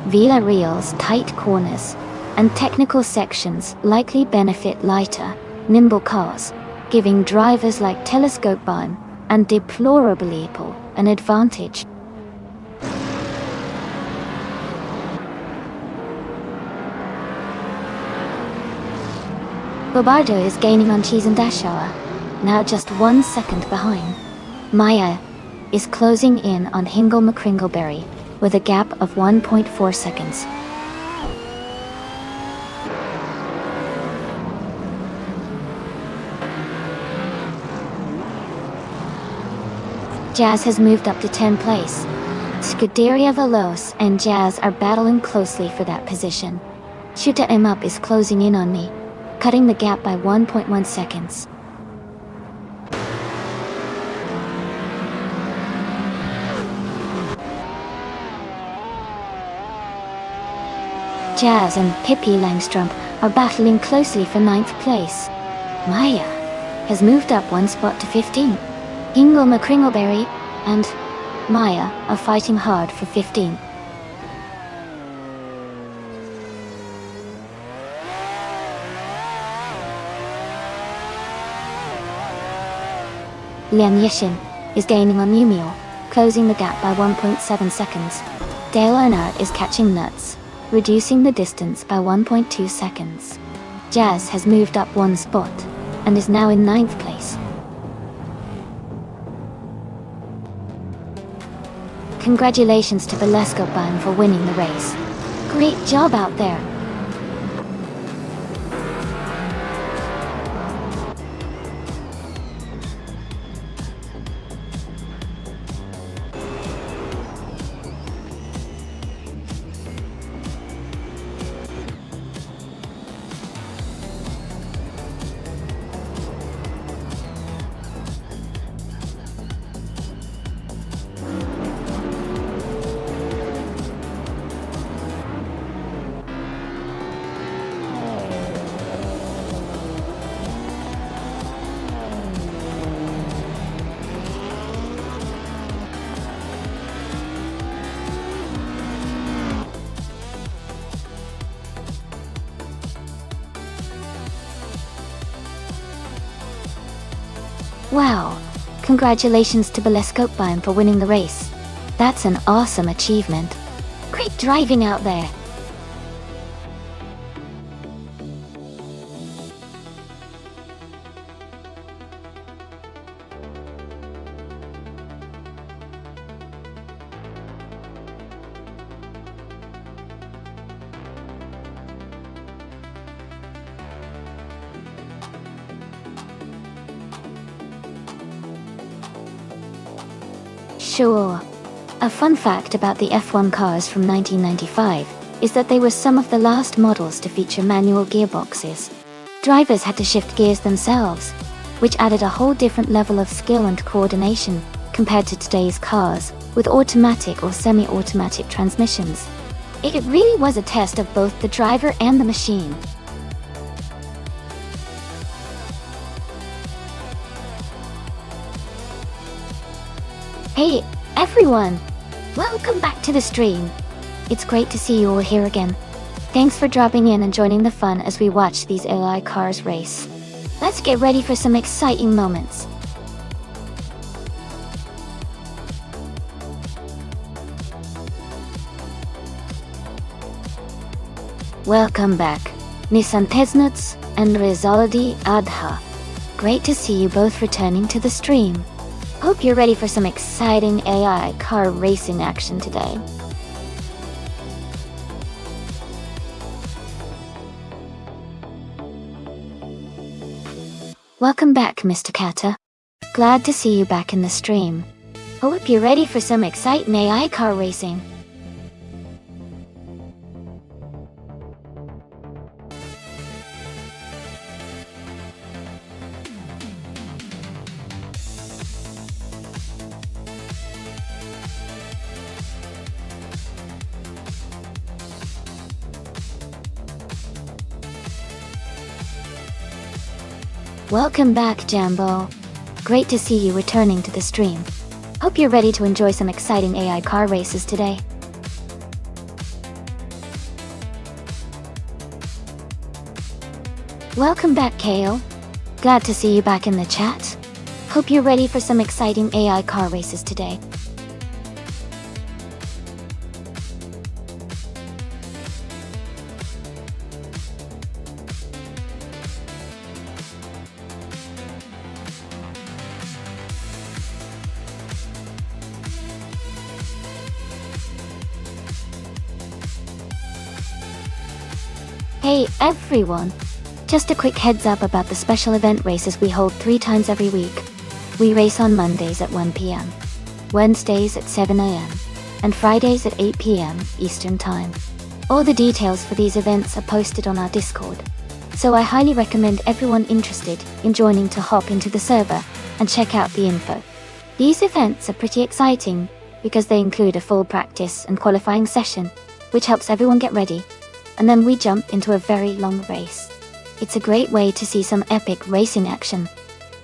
Villarreal's tight corners and technical sections likely benefit lighter, nimble cars, giving drivers like Telescopebeam and Deplorably Apple an advantage. Bobardo is gaining on Cheese and Dash Shower, now just 1 second behind. Maya is closing in on Hingle McCringleberry with a gap of 1.4 seconds. Jazz has moved up to 10th place. Scuderia Veloce and Jazz are battling closely for that position. Shoot 'em Up is closing in on me. cutting the gap by 1.1 seconds. Jazz and Pippi Langstrup are battling closely for 9th place. Maya has moved up one spot to 15. Ingle McCringleberry and Maya are fighting hard for 15. Lian Yixin is gaining on Yumio, closing the gap by 1.7 seconds. Dale Earnhardt is catching Nuts, reducing the distance by 1.2 seconds. Jazz has moved up one spot and is now in 9th place. Congratulations to Beleskopban for winning the race. Great job out there. Wow! Congratulations to Beleskopban for winning the race. That's an awesome achievement. Great driving out there. Sure. A fun fact about the F1 cars from 1995 is that they were some of the last models to feature manual gearboxes. Drivers had to shift gears themselves, which added a whole different level of skill and coordination compared to today's cars, with automatic or semi-automatic transmissions. It really was a test of both the driver and the machine. Hey, everyone! Welcome back to the stream. It's great to see you all here again. Thanks for dropping in and joining the fun as we watch these AI cars race. Let's get ready for some exciting moments. Welcome back, Nissan Tesnuts and Rizaldi Adha. Great to see you both returning to the stream. Hope you're ready for some exciting AI car racing action today. Welcome back, Mr. Kata. Glad to see you back in the stream. Hope you're ready for some exciting AI car racing. Welcome back, Jambo. Great to see you returning to the stream. Hope you're ready to enjoy some exciting AI car races today. Welcome back, Kale. Glad to see you back in the chat. Hope you're ready for some exciting AI car races today. Hey everyone! Just a quick heads up about the special event races we hold 3 times every week. We race on Mondays at 1 p.m, Wednesdays at 7 a.m, and Fridays at 8 p.m. Eastern Time. All the details for these events are posted on our Discord, So I highly recommend everyone interested in joining to hop into the server and check out the info. These events are pretty exciting because they include a full practice and qualifying session, which helps everyone get ready, and then we jump into a very long race. It's a great way to see some epic racing action.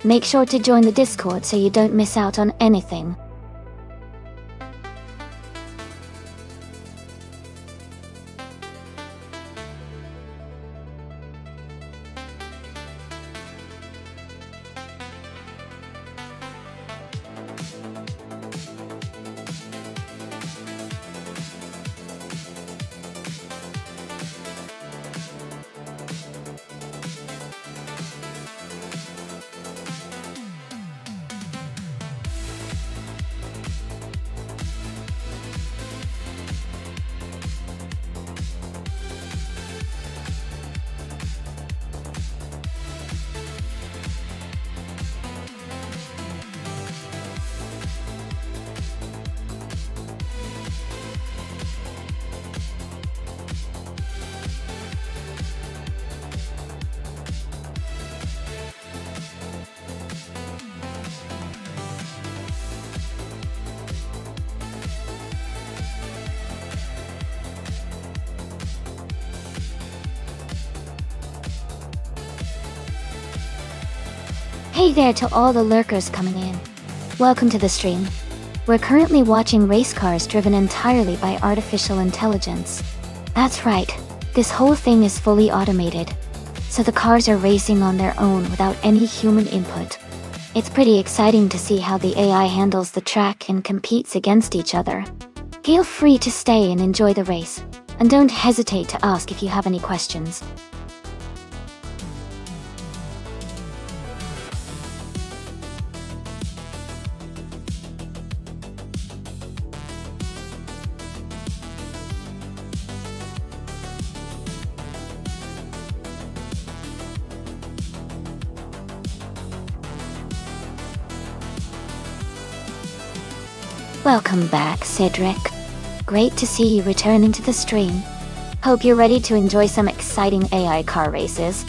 Make sure to join the Discord so you don't miss out on anything. Hey there to all the lurkers coming in. Welcome to the stream. We're currently watching race cars driven entirely by artificial intelligence. That's right, this whole thing is fully automated. So the cars are racing on their own without any human input. It's pretty exciting to see how the AI handles the track and competes against each other. Feel free to stay and enjoy the race, and don't hesitate to ask if you have any questions. Welcome back, Cedric. Great to see you returning to the stream. Hope you're ready to enjoy some exciting AI car races.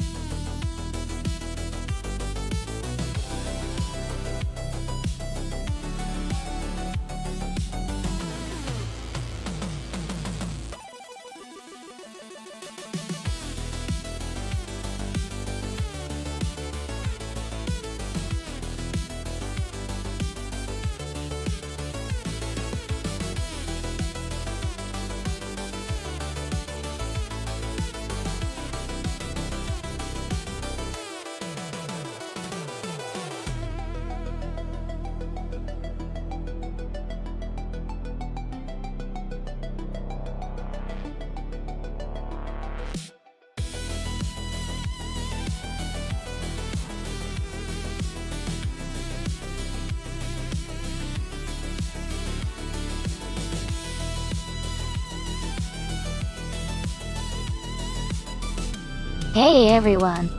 Hey everyone!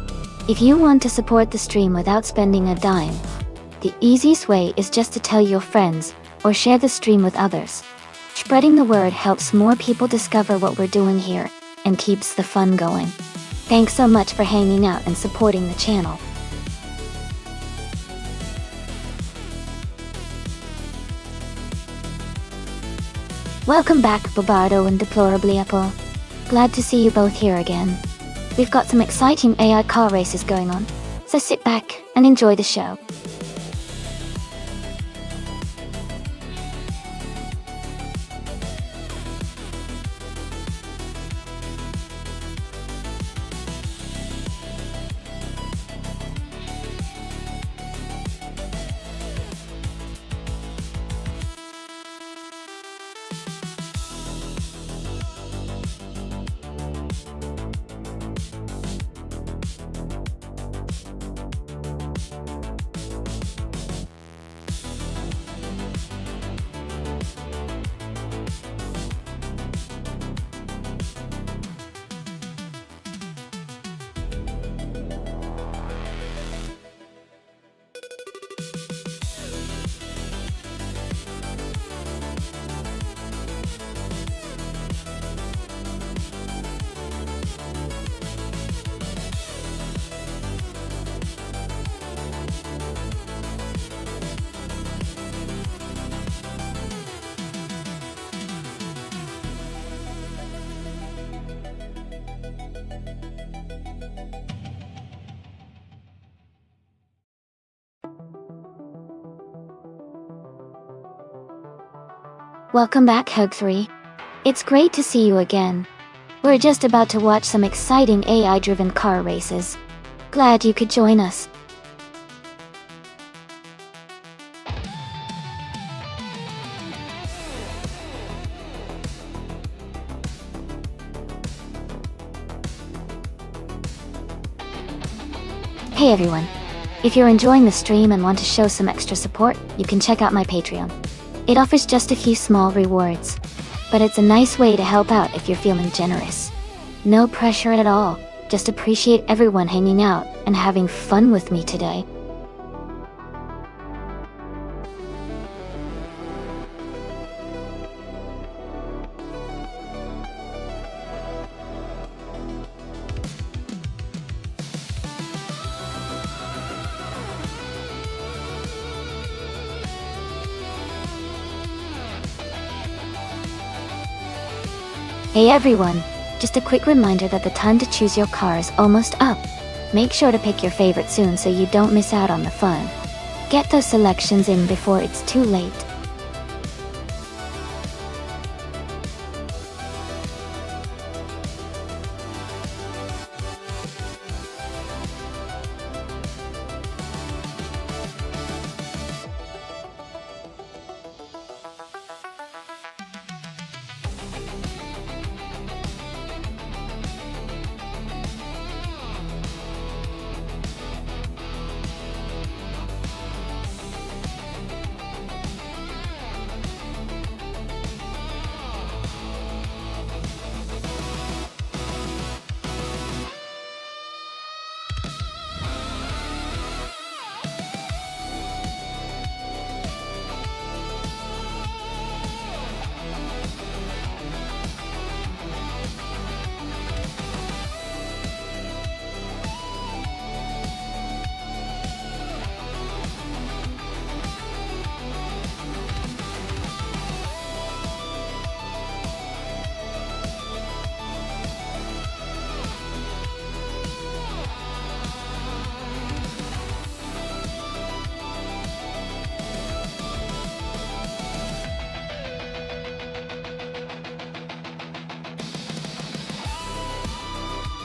If you want to support the stream without spending a dime, the easiest way is just to tell your friends or share the stream with others. Spreading the word helps more people discover what we're doing here and keeps the fun going. Thanks so much for hanging out and supporting the channel. Welcome back, Bobardo and Deplorably Apple. Glad to see you both here again. We've got some exciting AI car races going on, so sit back and enjoy the show. Welcome back, Hug3. It's great to see you again. We're just about to watch some exciting AI-driven car races. Glad you could join us. Hey everyone. If you're enjoying the stream and want to show some extra support, you can check out my Patreon. It offers just a few small rewards, but it's a nice way to help out if you're feeling generous. No pressure at all, just appreciate everyone hanging out and having fun with me today. Hey everyone, just a quick reminder that the time to choose your car is almost up. Make sure to pick your favorite soon so you don't miss out on the fun. Get those selections in before it's too late.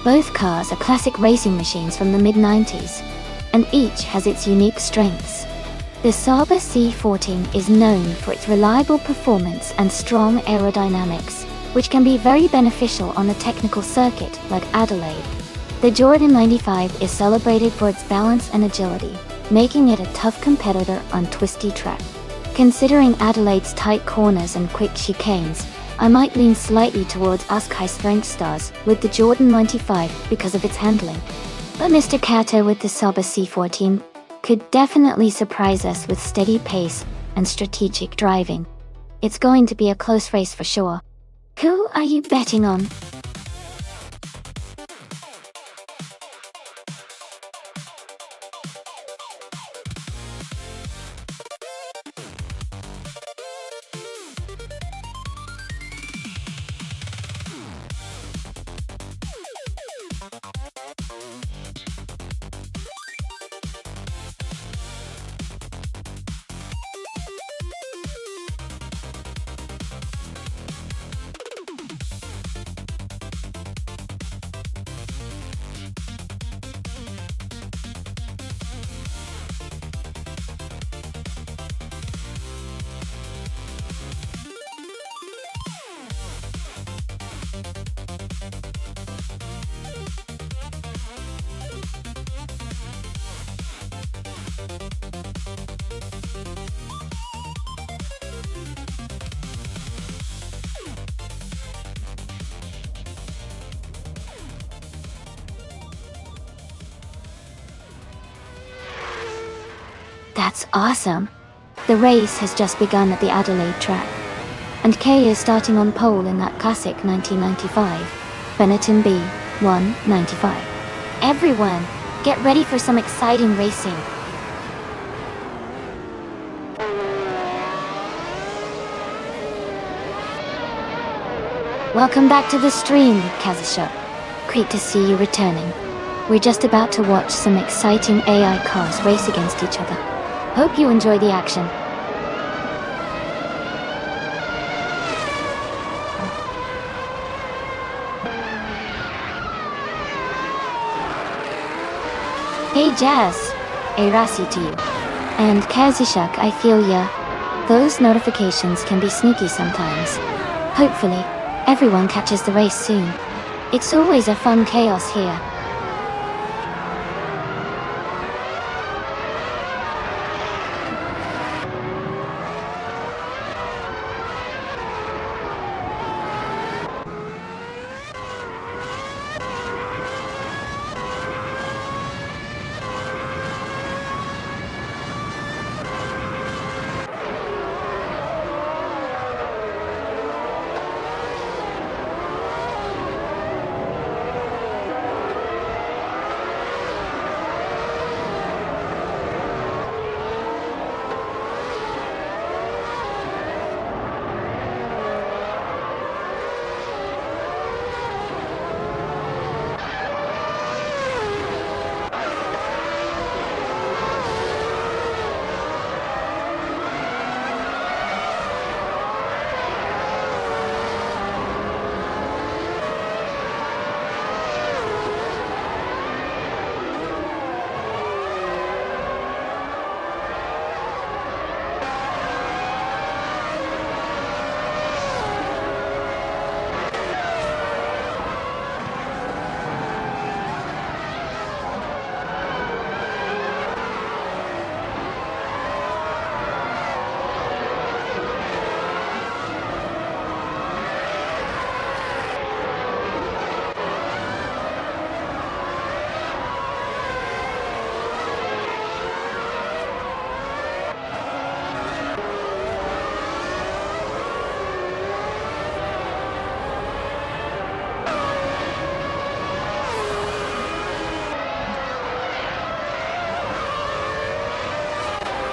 Both cars are classic racing machines from the mid-90s, and each has its unique strengths. The Sauber C14 is known for its reliable performance and strong aerodynamics, which can be very beneficial on a technical circuit like Adelaide. The Jordan 95 is celebrated for its balance and agility, making it a tough competitor on twisty track. Considering Adelaide's tight corners and quick chicanes, I might lean slightly towards Askai's strength stars with the Jordan 95 because of its handling. But Mr. Kato with the Sauber C14 could definitely surprise us with steady pace and strategic driving. It's going to be a close race for sure. Who are you betting on? That's awesome! The race has just begun at the Adelaide track, and Kay is starting on pole in that classic 1995 Benetton B195. Everyone, get ready for some exciting racing! Welcome back to the stream, Kazusha. Great to see you returning. We're just about to watch some exciting AI cars race against each other. Hope you enjoy the action. Hey Jazz, Erasi to you. And Kazishak, I feel ya. Those notifications can be sneaky sometimes. Hopefully, everyone catches the race soon. It's always a fun chaos here.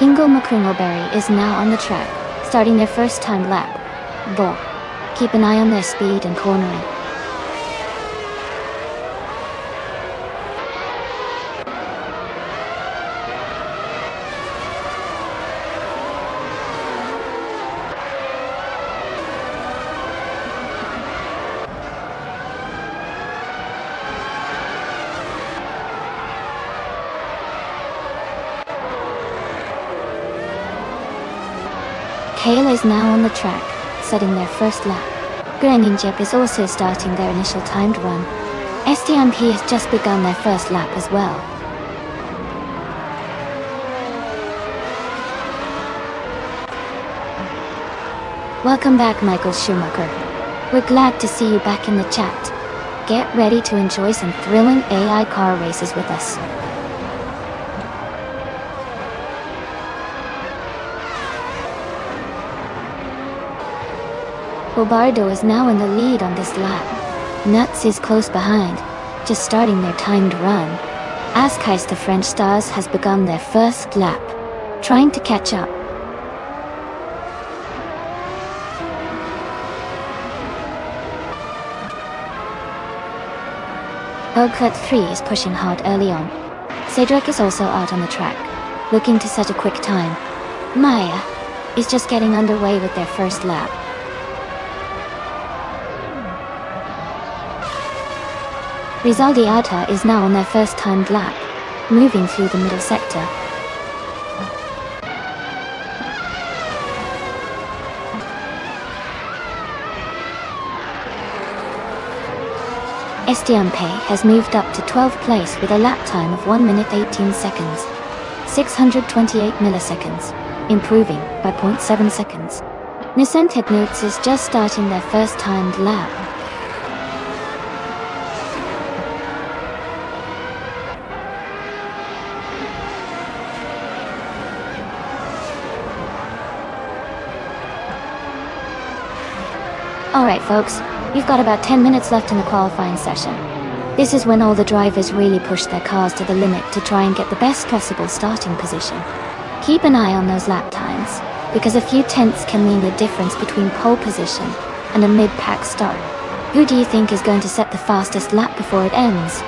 Ingo McCringleberry is now on the track, starting their first time lap. Bull. Keep an eye on their speed and cornering. Kale is now on the track, setting their first lap. Greninjep is also starting their initial timed run. STMP has just begun their first lap as well. Welcome back, Michael Schumacher. We're glad to see you back in the chat. Get ready to enjoy some thrilling AI car races with us. Bobardo is now in the lead on this lap. Nuts is close behind, just starting their timed run. Askais the French Stars has begun their first lap, trying to catch up. Bugcut 3 is pushing hard early on. Cedric is also out on the track, looking to set a quick time. Maya is just getting underway with their first lap. Rizaldi Alta is now on their first timed lap, moving through the middle sector. Estiampe has moved up to 12th place with a lap time of 1 minute 18 seconds, 628 milliseconds, improving by 0.7 seconds. Nicentet Notes is just starting their first timed lap. Alright folks, we've got about 10 minutes left in the qualifying session. This is when all the drivers really push their cars to the limit to try and get the best possible starting position. Keep an eye on those lap times, because a few tenths can mean the difference between pole position and a mid-pack start. Who do you think is going to set the fastest lap before it ends?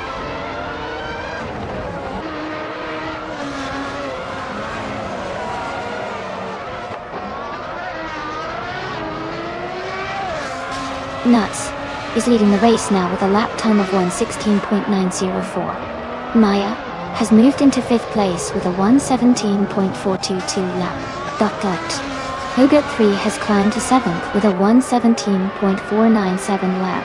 Nuts is leading the race now with a lap time of 1:16.904. Maya has moved into 5th place with a 1:17.422 lap. Hogurt 3 has climbed to 7th with a 1:17.497 lap.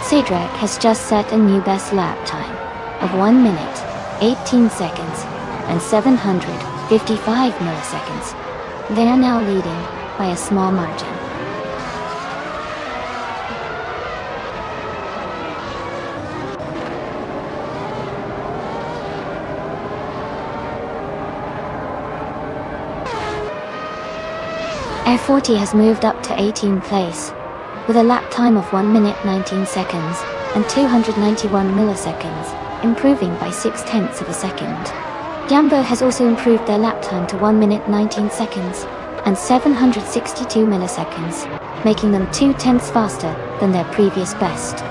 Cedric has just set a new best lap time of 1 minute, 18 seconds, and 755 milliseconds. They are now leading by a small margin. F40 has moved up to 18th place with a lap time of 1 minute 19 seconds and 291 milliseconds, improving by 0.6 of a second. Gambo has also improved their lap time to 1 minute 19 seconds and 762 milliseconds, making them 0.2 faster than their previous best.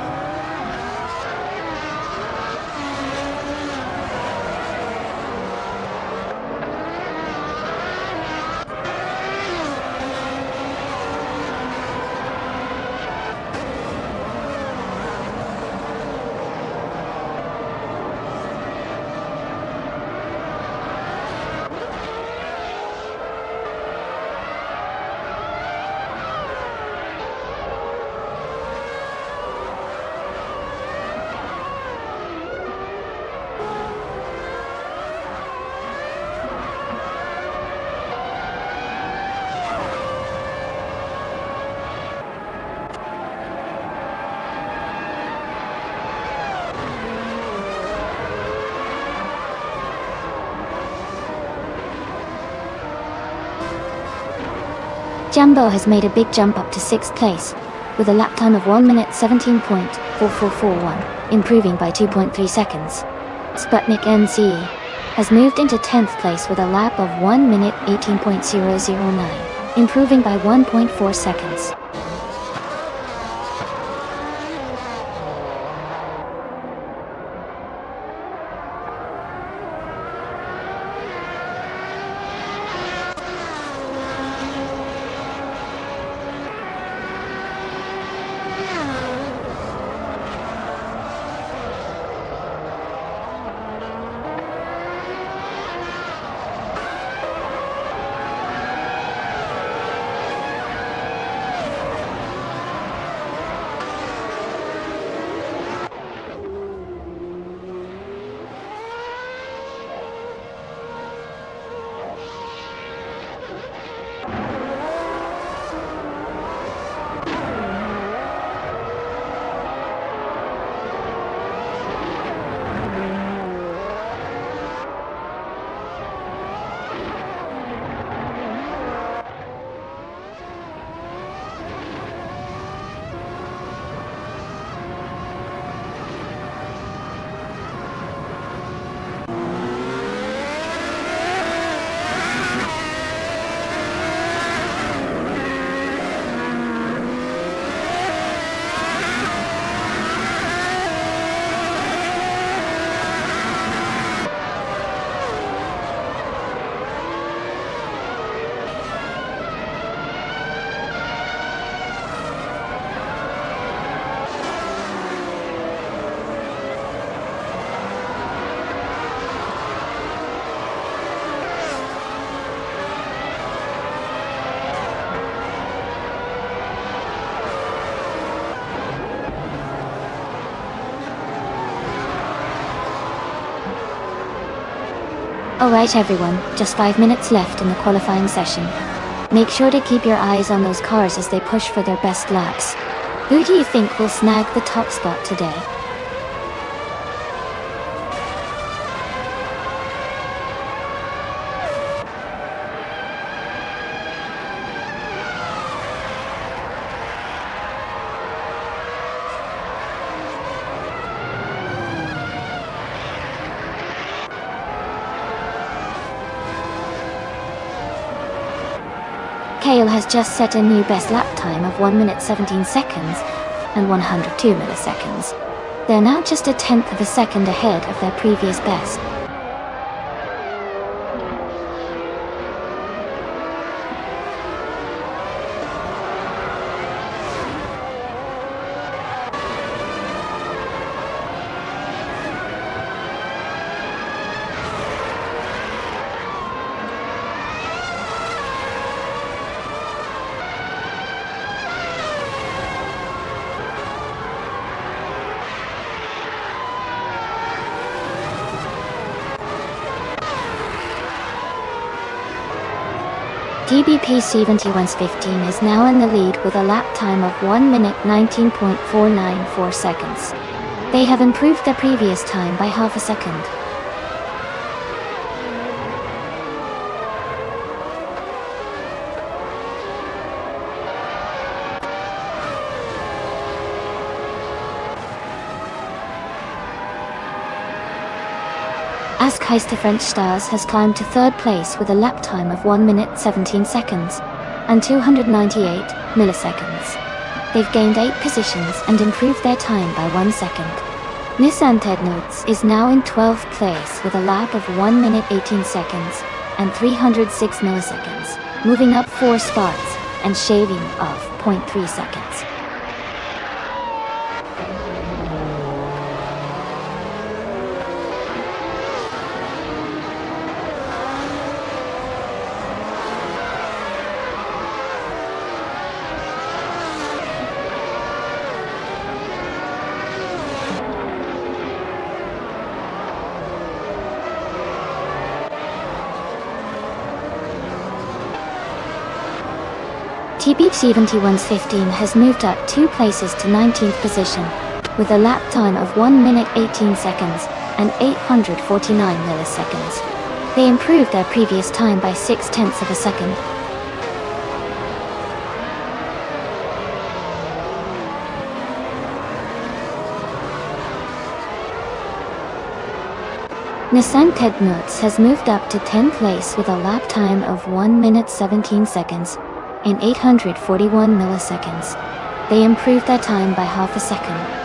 Jambo has made a big jump up to 6th place, with a lap time of 1 minute 17.4441, improving by 2.3 seconds. Sputnik NCE has moved into 10th place with a lap of 1 minute 18.009, improving by 1.4 seconds. Alright everyone, just 5 minutes left in the qualifying session. Make sure to keep your eyes on those cars as they push for their best laps. Who do you think will snag the top spot today? Kale has just set a new best lap time of 1 minute 17 seconds and 102 milliseconds. They're now just 1/10 of a second ahead of their previous best. DBP 7115 is now in the lead with a lap time of 1 minute 19.494 seconds. They have improved their previous time by half a second. Askeister French Stars has climbed to third place with a lap time of 1 minute 17 seconds and 298 milliseconds. They've gained 8 positions and improved their time by 1 second. Nissan Technotes is now in 12th place with a lap of 1 minute 18 seconds and 306 milliseconds, moving up 4 spots and shaving off 0.3 seconds. TB7115 has moved up 2 places to 19th position, with a lap time of 1 minute 18 seconds and 849 milliseconds. They improved their previous time by 0.6 of a second. Nissan Technotes has moved up to 10th place with a lap time of 1 minute 17 seconds in 841 milliseconds. They improved their time by half a second.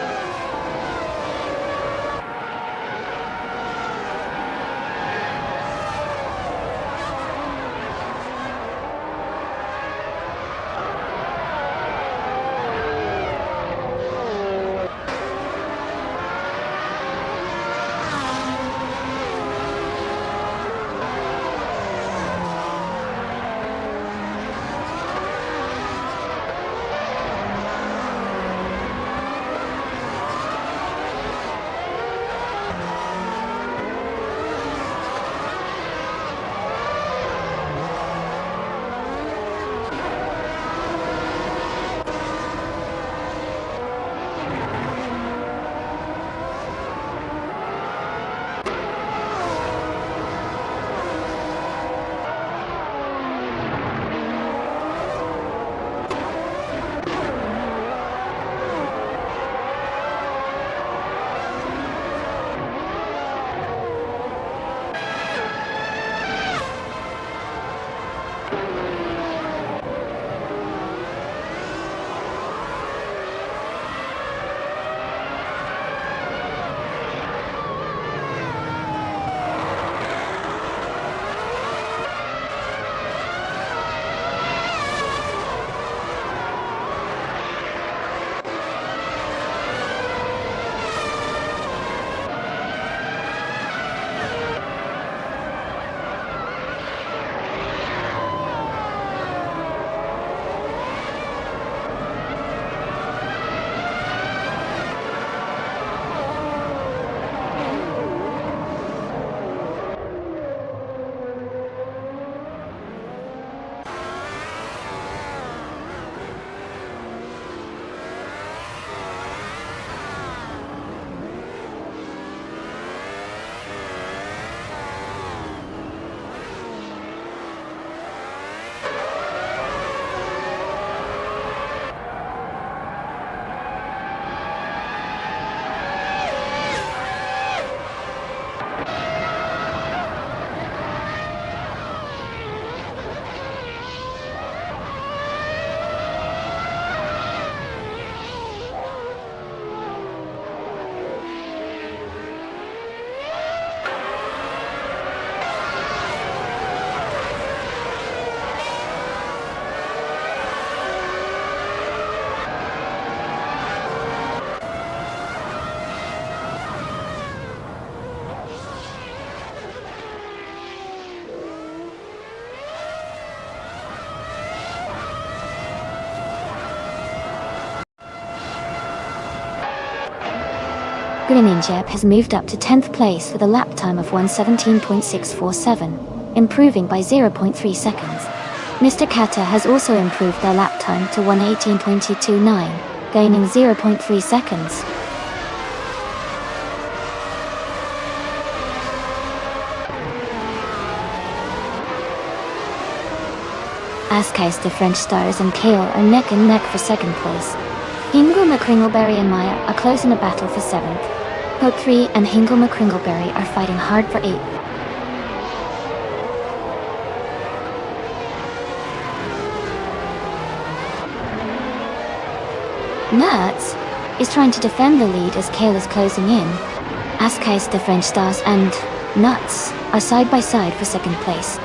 Greninjeb has moved up to 10th place with a lap time of 1:17.647, improving by 0.3 seconds. Mr. Kata has also improved their lap time to 1:18.22.9, gaining 0.3 seconds. Askais, the French stars, and Kale are neck and neck for second place. Hingle McCringleberry and Maya are close in a battle for 7th. Poke 3 and Hingle McCringleberry are fighting hard for 8th. Nuts is trying to defend the lead as Kale is closing in. Askais, the French stars, and Nuts are side by side for 2nd place.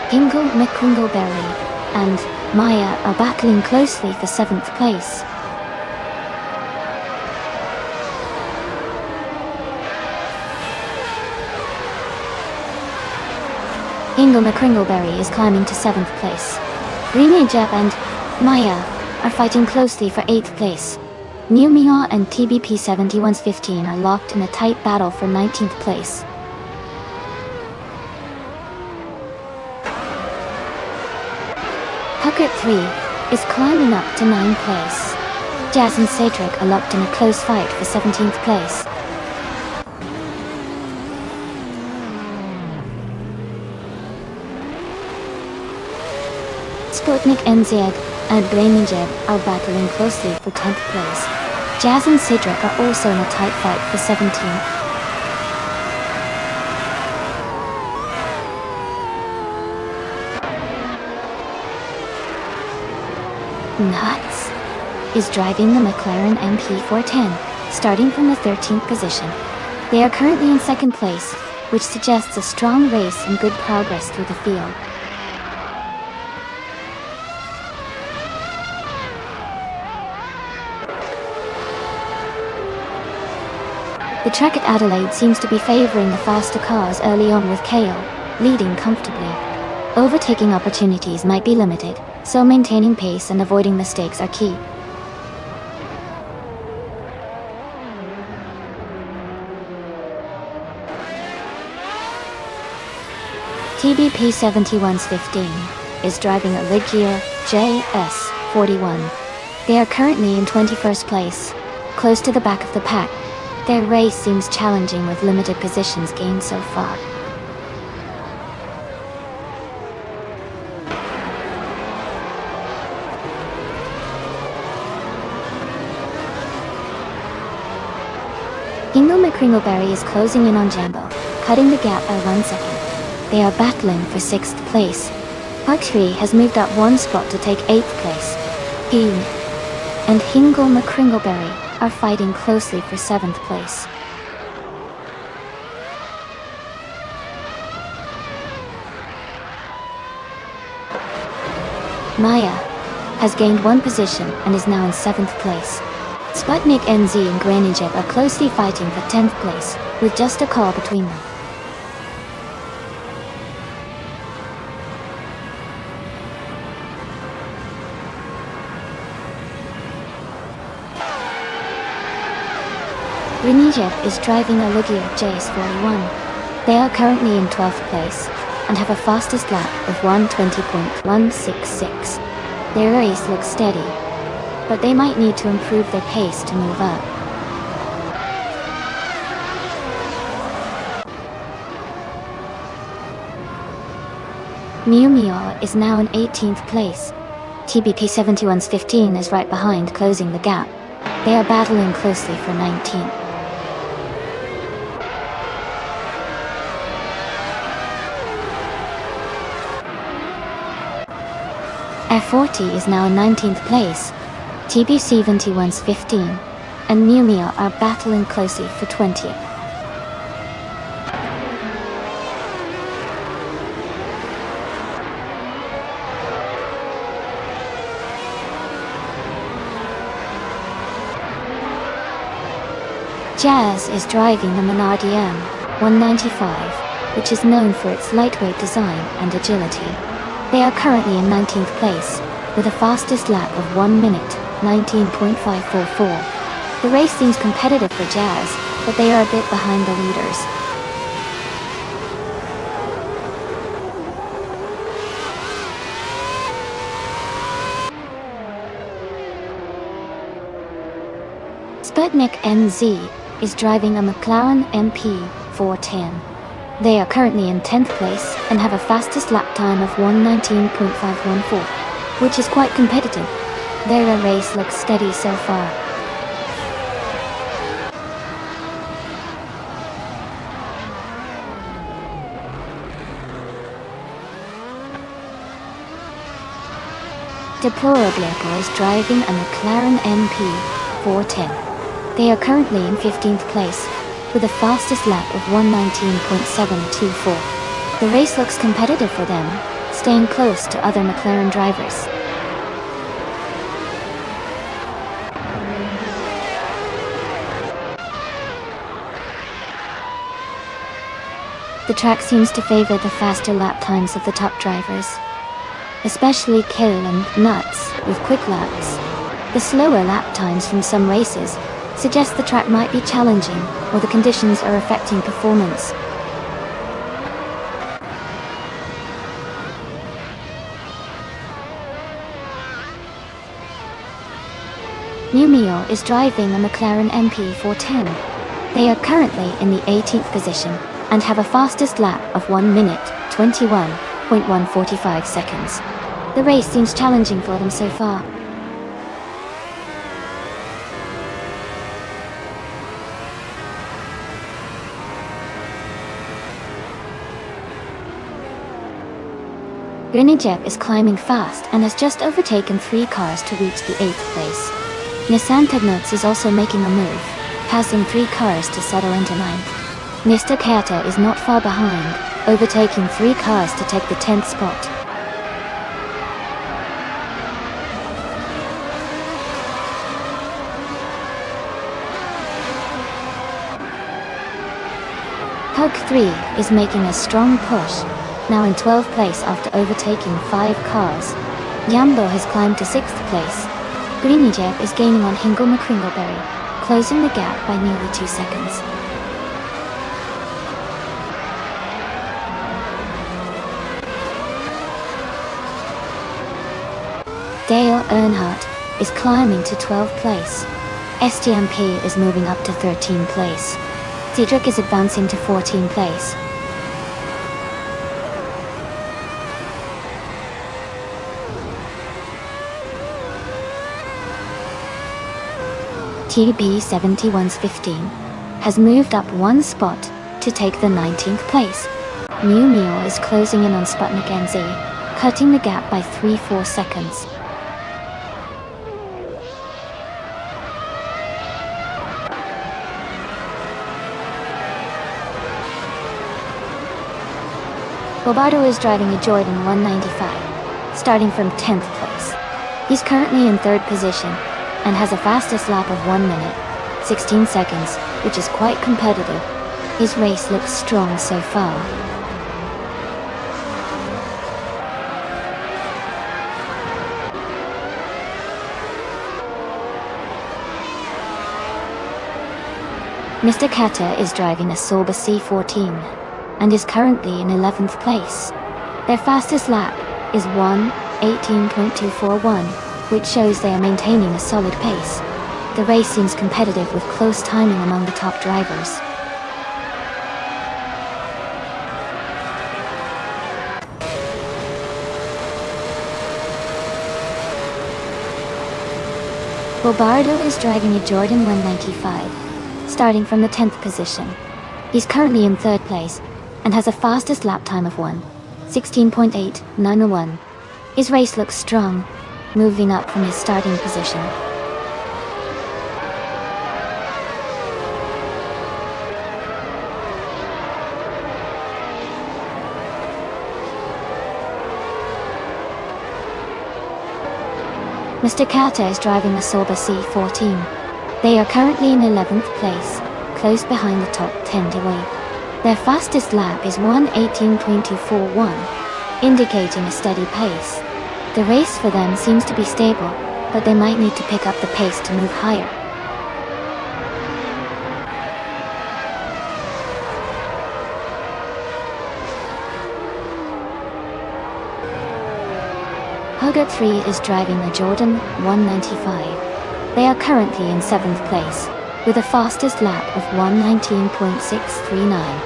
Hingle McCringleberry and Maya are battling closely for 7th place. Hingle McCringleberry is climbing to 7th place. Greeny Jeb and Maya are fighting closely for 8th place. Mew Meow and TBP 71's15 are locked in a tight battle for 19th place. Puckett 3 is climbing up to 9th place. Jazz and Cedric are locked in a close fight for 17th place. Sputnik NZ and Blamingeb are battling closely for 10th place. Jazz and Cedric are also in a tight fight for 17th. Nuts is driving the McLaren MP410, starting from the 13th position. They are currently in 2nd place, which suggests a strong race and good progress through the field. The track at Adelaide seems to be favouring the faster cars early on, with Kale leading comfortably. Overtaking opportunities might be limited, so maintaining pace and avoiding mistakes are key. TBP 71's 15 is driving a Ligier JS41. They are currently in 21st place, close to the back of the pack. Their race seems challenging with limited positions gained so far. Hingle McCringleberry is closing in on Jambo, cutting the gap by 1 second. They are battling for 6th place. Park 3 has moved up 1 spot to take 8th place. He and Hingle McCringleberry are fighting closely for 7th place. Maya has gained 1 position and is now in 7th place. Sputnik NZ and Granijeb are closely fighting for 10th place, with just a car between them. Granijeb is driving a Ligier JS41. They are currently in 12th place and have a fastest lap of 1:20.166. Their race looks steady, but they might need to improve their pace to move up. Mew Meow is now in 18th place. TBP 71's 15 is right behind, closing the gap. They are battling closely for 19th. F40 is now in 19th place. TBC 71's 15 and Mew Meow are battling closely for 20th. Jazz is driving the Menard EM 195, which is known for its lightweight design and agility. They are currently in 19th place, with a fastest lap of 1:19.544. The race seems competitive for Jazz, but they are a bit behind the leaders. Sputnik NZ is driving a McLaren MP410. They are currently in 10th place and have a fastest lap time of 1:19.514, which is quite competitive. Their race looks steady so far. Deplorable is driving a McLaren MP410. They are currently in 15th place, with a fastest lap of 1:19.724. The race looks competitive for them, staying close to other McLaren drivers. The track seems to favor the faster lap times of the top drivers, especially Kill and Nuts with quick laps. The slower lap times from some races suggest the track might be challenging or the conditions are affecting performance. Numio is driving a McLaren MP410. They are currently in the 18th position and have a fastest lap of 1 minute 21.145 seconds. The race seems challenging for them so far. Grenadjeb is climbing fast and has just overtaken 3 cars to reach the 8th place. Nissan Tegnots is also making a move, passing 3 cars to settle into 9th. Mr. Kata is not far behind, overtaking 3 cars to take the 10th spot. Pug 3 is making a strong push, now in 12th place after overtaking 5 cars. Yambo has climbed to 6th place. Grenadjeb is gaining on Hingle McCringleberry, closing the gap by nearly 2 seconds. Dale Earnhardt is climbing to 12th place. STMP is moving up to 13th place. Cedric is advancing to 14th place. TB71's15 has moved up 1 spot to take the 19th place. Numio is closing in on Sputnik NZ, cutting the gap by 3-4 seconds. Bobardo is driving a Jordan 195, starting from 10th place. He's currently in 3rd position and has a fastest lap of 1 minute, 16 seconds, which is quite competitive. His race looks strong so far. Mr. Kata is driving a Sauber C14 and is currently in 11th place. Their fastest lap is 1:18.241, which shows they are maintaining a solid pace. The race seems competitive with close timing among the top drivers. Bobardo is driving a Jordan 195, starting from the 10th position. He's currently in 3rd place and has a fastest lap time of 1:16.891. His race looks strong, moving up from his starting position. Mr. Kata is driving a Sauber C14. They are currently in 11th place, close behind the top 10 away. Their fastest lap is 1:18.241, indicating a steady pace. The race for them seems to be stable, but they might need to pick up the pace to move higher. Hugger 3 is driving a Jordan 195. They are currently in 7th place, with a fastest lap of 1:19.639.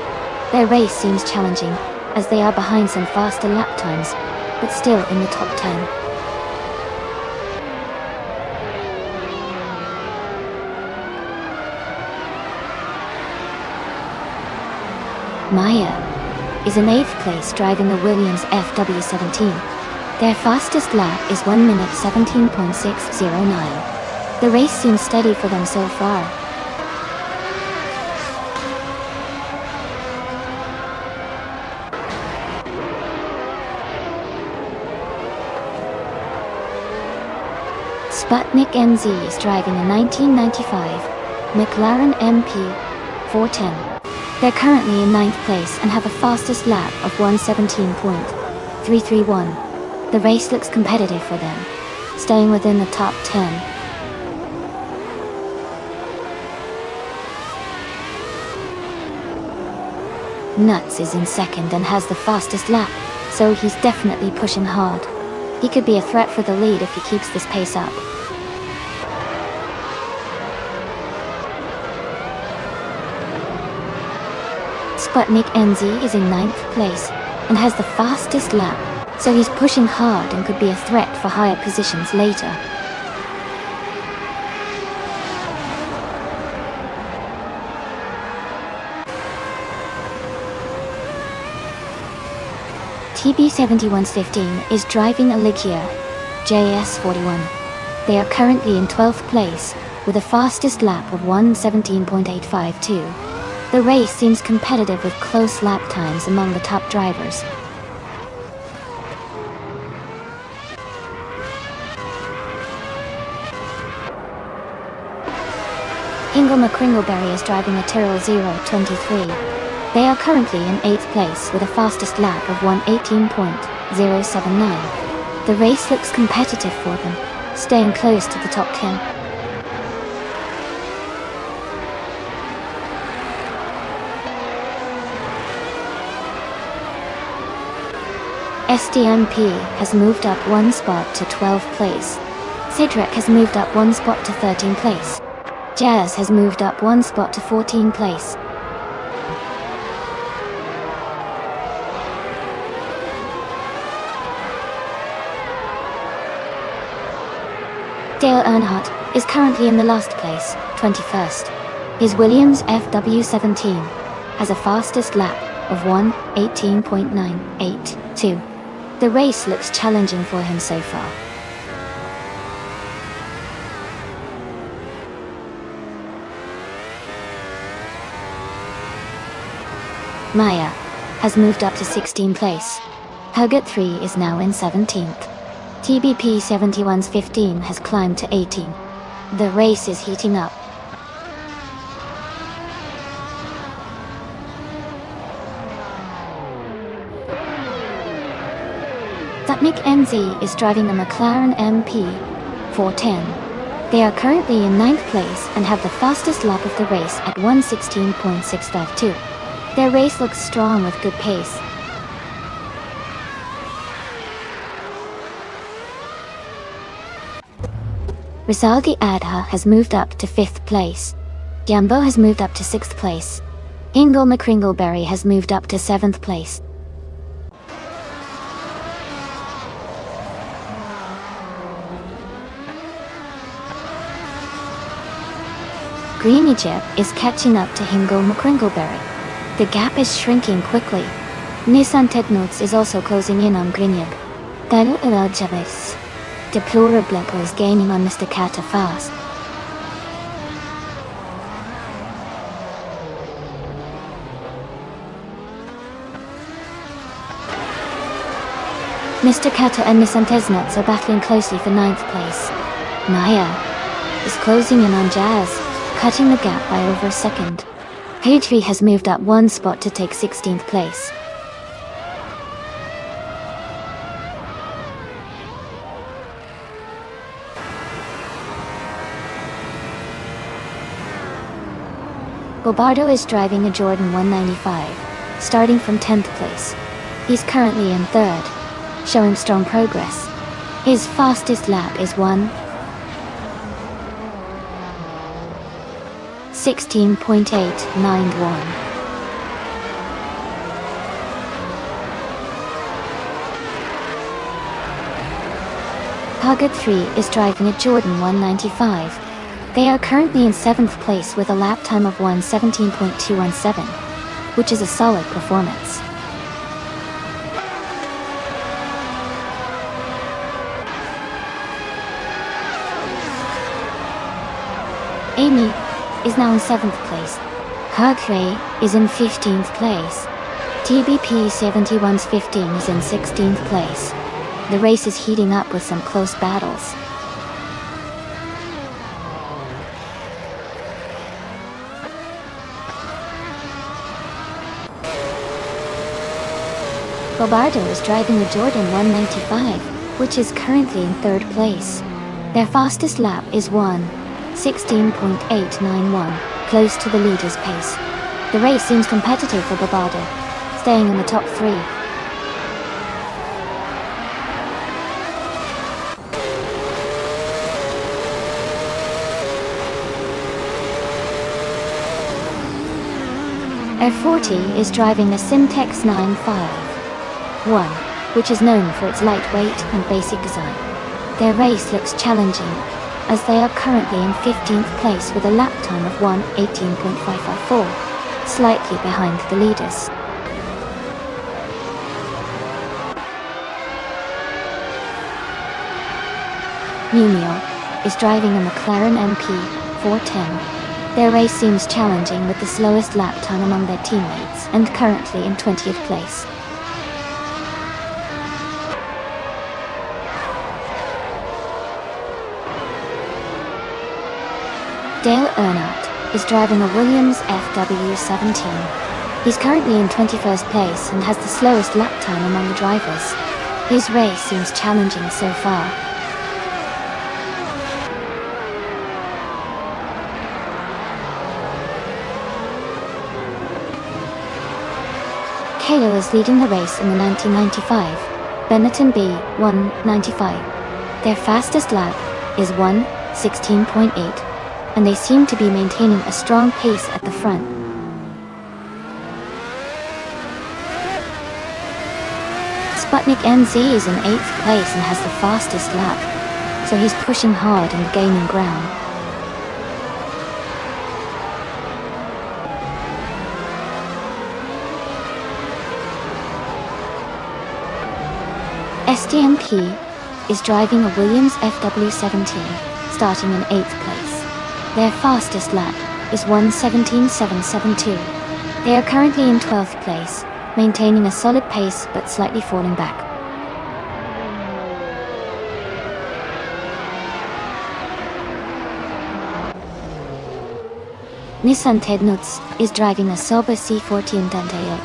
Their race seems challenging, as they are behind some faster lap times, but still in the top 10. Maya is in 8th place driving a Williams FW17. Their fastest lap is 1 minute 17.609. The race seems steady for them so far. Sputnik NZ is driving a 1995 McLaren MP410. They're currently in 9th place and have a fastest lap of 1:17.331. The race looks competitive for them, staying within the top 10. Nuts is in 2nd and has the fastest lap, so he's definitely pushing hard. He could be a threat for the lead if he keeps this pace up. Sputnik NZ is in 9th place and has the fastest lap, so he's pushing hard and could be a threat for higher positions later. TB7115 is driving a Ligia JS41. They are currently in 12th place, with a fastest lap of 1:17.852. The race seems competitive with close lap times among the top drivers. Ingo McCringleberry is driving a Tyrrell 023. They are currently in 8th place with a fastest lap of 1:18.079. The race looks competitive for them, staying close to the top 10. SDMP has moved up 1 spot to 12th place. Sidrek has moved up 1 spot to 13th place. Jazz has moved up 1 spot to 14th place. Dale Earnhardt is currently in the last place, 21st. His Williams FW17 has a fastest lap of 1:18.982. The race looks challenging for him so far. Maya has moved up to 16th place. Huggett 3 is now in 17th. TBP 7115 has climbed to 18. The race is heating up. Sputnik NZ is driving a McLaren MP410. They are currently in 9th place and have the fastest lap of the race at 1:16.652. Their race looks strong with good pace. Rizaldi Adha has moved up to 5th place. Jambo has moved up to 6th place. Ingle McCringleberry has moved up to 7th place. Green Egypt is catching up to Hingo McCringleberry. The gap is shrinking quickly. Nissan Technotes is also closing in on Grinyab. Dalu Elajavis. Deplorable is gaining on Mr. Kata fast. Mr. Kata and Nissan Technotes are battling closely for 9th place. Maya is closing in on Jazz, cutting the gap by over a second. H3 has moved up 1 spot to take 16th place. Gobardo is driving a Jordan 195, starting from 10th place. He's currently in 3rd, showing strong progress. His fastest lap is 16.891. Target 3 is driving a Jordan 195. They are currently in 7th place with a lap time of 1:17.217, which is a solid performance. Amy is now in 7th place. Hargrey is in 15th place. TBP 71's 15 is in 16th place. The race is heating up with some close battles. Bobardo is driving the Jordan 195, which is currently in 3rd place. Their fastest lap is 1:16.891, close to the leader's pace. The race seems competitive for Bobardo, staying in the top 3. F40 is driving a Syntex 951, which is known for its lightweight and basic design. Their race looks challenging, as they are currently in 15th place with a lap time of 1:18.554, slightly behind the leaders. Mumio is driving a McLaren MP 410. Their race seems challenging with the slowest lap time among their teammates and currently in 20th place. Dale Earnhardt is driving a Williams FW17. He's currently in 21st place and has the slowest lap time among the drivers. His race seems challenging so far. Kalo is leading the race in the 1995 Benetton B195. Their fastest lap is 1:16.8, and they seem to be maintaining a strong pace at the front. Sputnik NZ is in 8th place and has the fastest lap, so he's pushing hard and gaining ground. STMP is driving a Williams FW17, starting in 8th place. Their fastest lap is 1:17.772. They are currently in 12th place, maintaining a solid pace but slightly falling back. Nissan Tednutz is driving a Sauber C14 Danteo.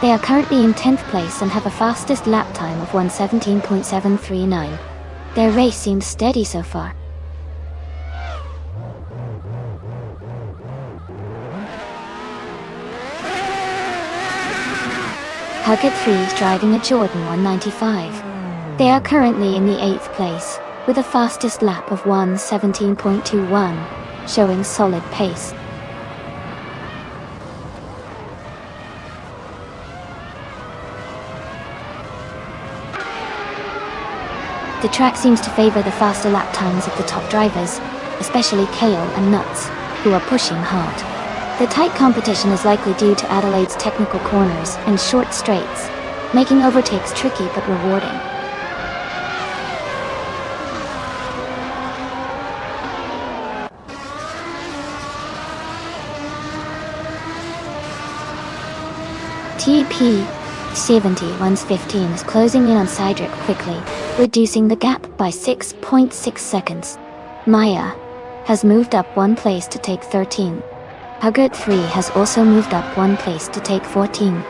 They are currently in 10th place and have a fastest lap time of 1:17.739. Their race seems steady so far. Huggett 3 is driving a Jordan 195. They are currently in the 8th place, with a fastest lap of 1:17.21, showing solid pace. The track seems to favor the faster lap times of the top drivers, especially Kale and Nuts, who are pushing hard. The tight competition is likely due to Adelaide's technical corners and short straights, making overtakes tricky but rewarding. TP 71's 15 is closing in on Cydric quickly, reducing the gap by 6.6 seconds. Maya has moved up 1 place to take 13. Huggett 3 has also moved up 1 place to take 14.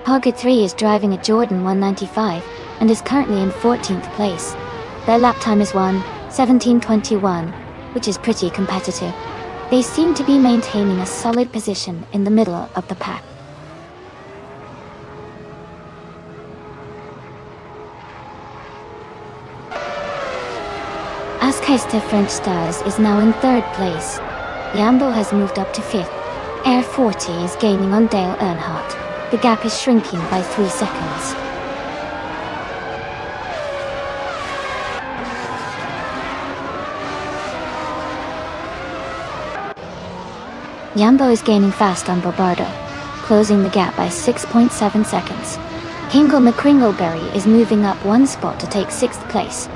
Huggett 3 is driving a Jordan 195 and is currently in 14th place. Their lap time is 1:17.21, which is pretty competitive. They seem to be maintaining a solid position in the middle of the pack. Askeister French Stars is now in 3rd place. Jambo has moved up to 5th. Air 40 is gaining on Dale Earnhardt. The gap is shrinking by 3 seconds. Jambo is gaining fast on Bobardo, closing the gap by 6.7 seconds. Hingle McCringleberry is moving up 1 spot to take 6th place.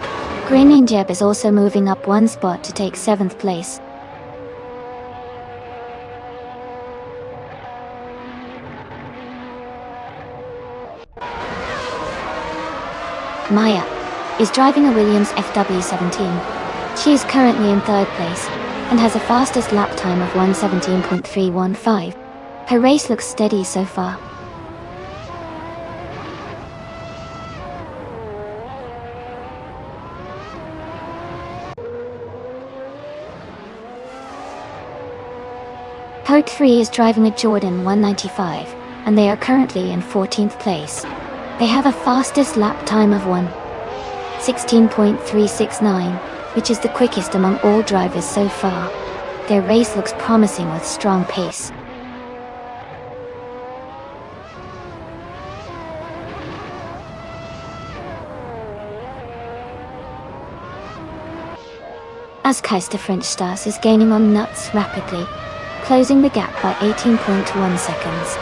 Green Jeb is also moving up 1 spot to take 7th place. Maya is driving a Williams FW17. She is currently in 3rd place and has a fastest lap time of 1:17.315. Her race looks steady so far. Code 3 is driving a Jordan 195, and they are currently in 14th place. They have a fastest lap time of 1:16.369, which is the quickest among all drivers so far. Their race looks promising with strong pace. Askeister French Stars is gaining on Nuts rapidly, closing the gap by 18.1 seconds.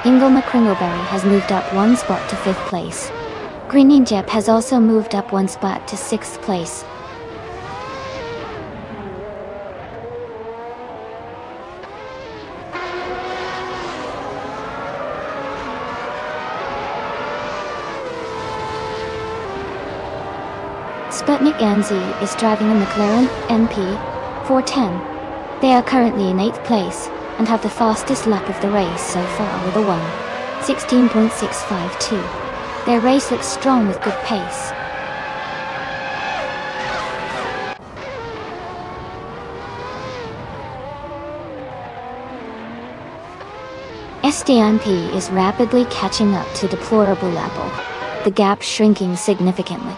Ingle McCringleberry has moved up 1 spot to 5th place. Green Jeb has also moved up 1 spot to 6th place. Sputnik NZ is driving a McLaren MP 410. They are currently in 8th place and have the fastest lap of the race so far with a 1:16.652. Their race looks strong with good pace. SDMP is rapidly catching up to deplorable level, the gap shrinking significantly.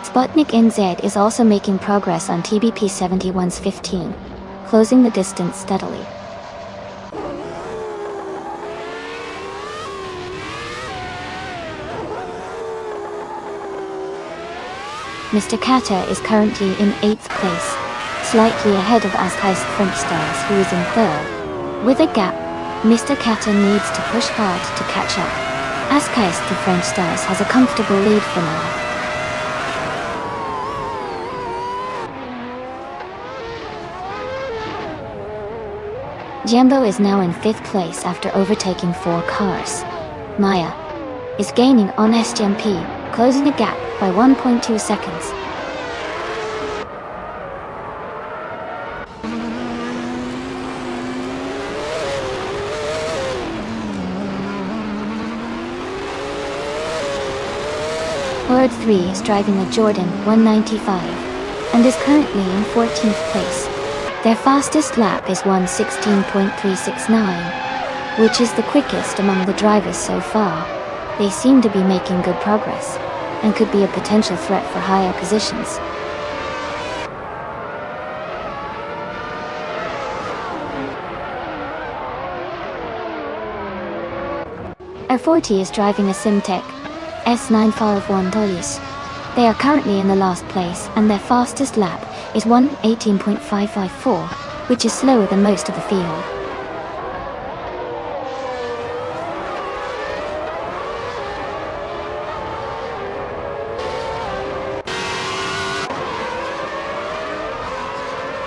Sputnik NZ is also making progress on TBP 71's 15, closing the distance steadily. Mr. Kata is currently in 8th place, slightly ahead of Askeister French Stars, who is in 3rd. With a gap, Mr. Kata needs to push hard to catch up. Askeister French Stars has a comfortable lead for now. Jambo is now in 5th place after overtaking 4 cars. Maya is gaining on SGMP, closing the gap by 1.2 seconds. Horde 3 is driving a Jordan 195 and is currently in 14th place. Their fastest lap is 1:16.369, which is the quickest among the drivers so far. They seem to be making good progress and could be a potential threat for higher positions. R40 is driving a Simtek S951W. They are currently in the last place and their fastest lap is 1:18.554, which is slower than most of the field.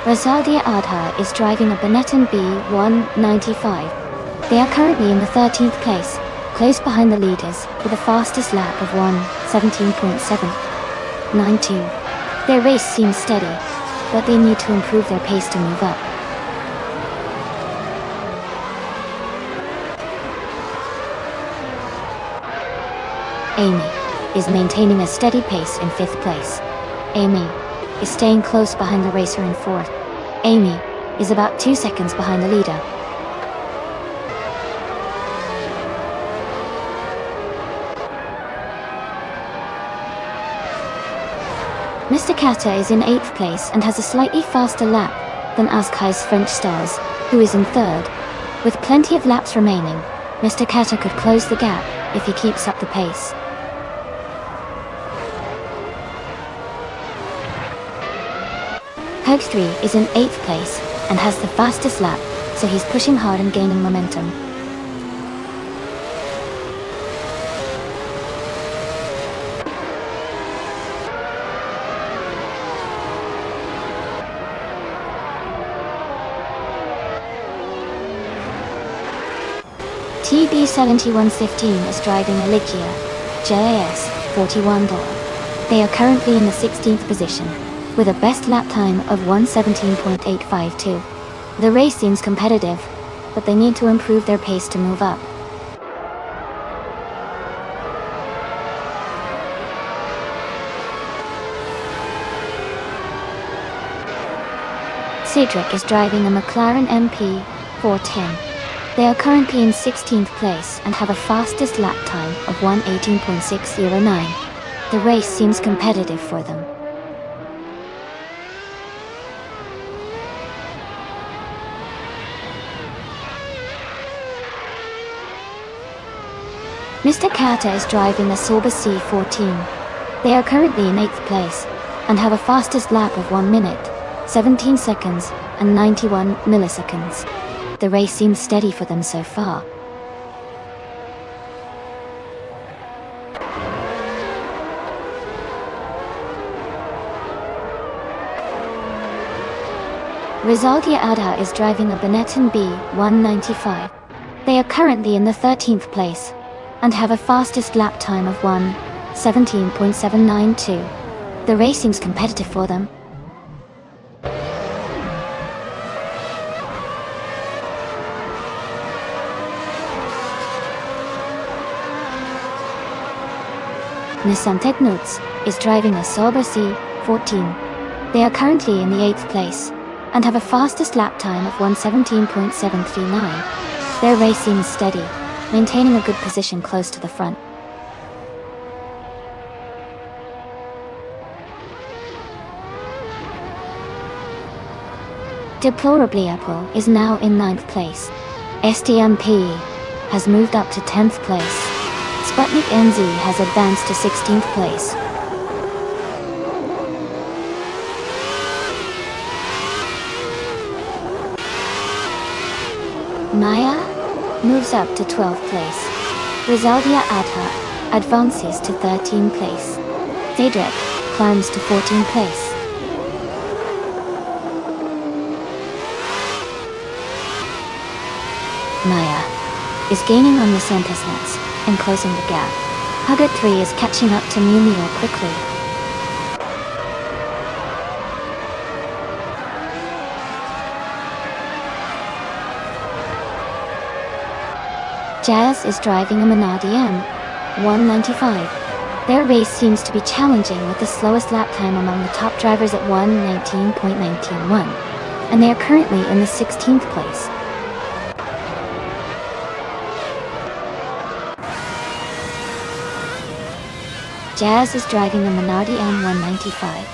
Razadia Adha is driving a Benetton B195. They are currently in the 13th place, close behind the leaders, with a fastest lap of 1:17.792. Their race seems steady, but they need to improve their pace to move up. Amy is maintaining a steady pace in 5th place. Amy is staying close behind the racer in 4th. Amy is about 2 seconds behind the leader. Mr. Kata is in 8th place and has a slightly faster lap than Askai's French Stars, who is in 3rd. With plenty of laps remaining, Mr. Kata could close the gap if he keeps up the pace. Peg 3 is in 8th place and has the fastest lap, so he's pushing hard and gaining momentum. TB7115 is driving a Ligia JAS 41 Dora. They are currently in the 16th position, with a best lap time of 1:17.852. The race seems competitive, but they need to improve their pace to move up. Cedric is driving a McLaren MP 410. They are currently in 16th place and have a fastest lap time of 1:18.609. The race seems competitive for them. Mr. Kata is driving a Sauber C14. They are currently in 8th place and have a fastest lap of 1 minute, 17 seconds and 91 milliseconds. The race seems steady for them so far. Rizaldia Adha is driving a Benetton B195. They are currently in the 13th place and have a fastest lap time of 1:17.792. The race seems competitive for them. Nissan Technotes is driving a Sauber C14. They are currently in the 8th place and have a fastest lap time of 1:17.739. Their race seems steady, maintaining a good position close to the front. Deplorably Apple is now in 9th place. STMP has moved up to 10th place. Sputnik NZ has advanced to 16th place. Maya moves up to 12th place. Rizaldia Adha advances to 13th place. Cedric climbs to 14th place. Maya is gaining on the Centesnets and closing the gap. Huggett 3 is catching up to Mumio quickly. Jazz is driving a Minardi M195. Their race seems to be challenging with the slowest lap time among the top drivers at 1:19.19.1, and they are currently in the 16th place. Jazz is driving a Minardi M195.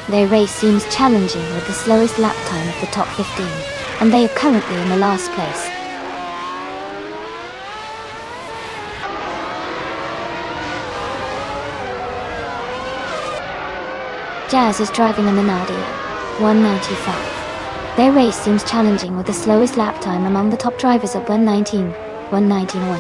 Their race seems challenging with the slowest lap time of the top 15, and they are currently in the last place. Jazz is driving a Minardi 195. Their race seems challenging with the slowest lap time among the top drivers at 1:19.1.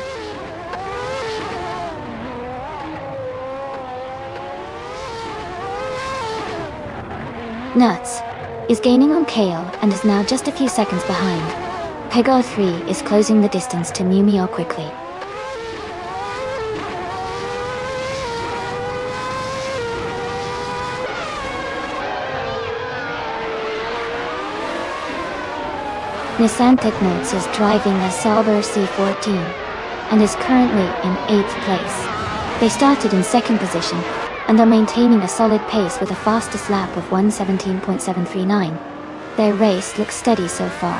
Nuts is gaining on Kale and is now just a few seconds behind. Pego 3 is closing the distance to Mumio quickly. Nissan Technotes is driving a Sauber C14 and is currently in 8th place. They started in 2nd position and are maintaining a solid pace with a fastest lap of 1:17.739. Their race looks steady so far.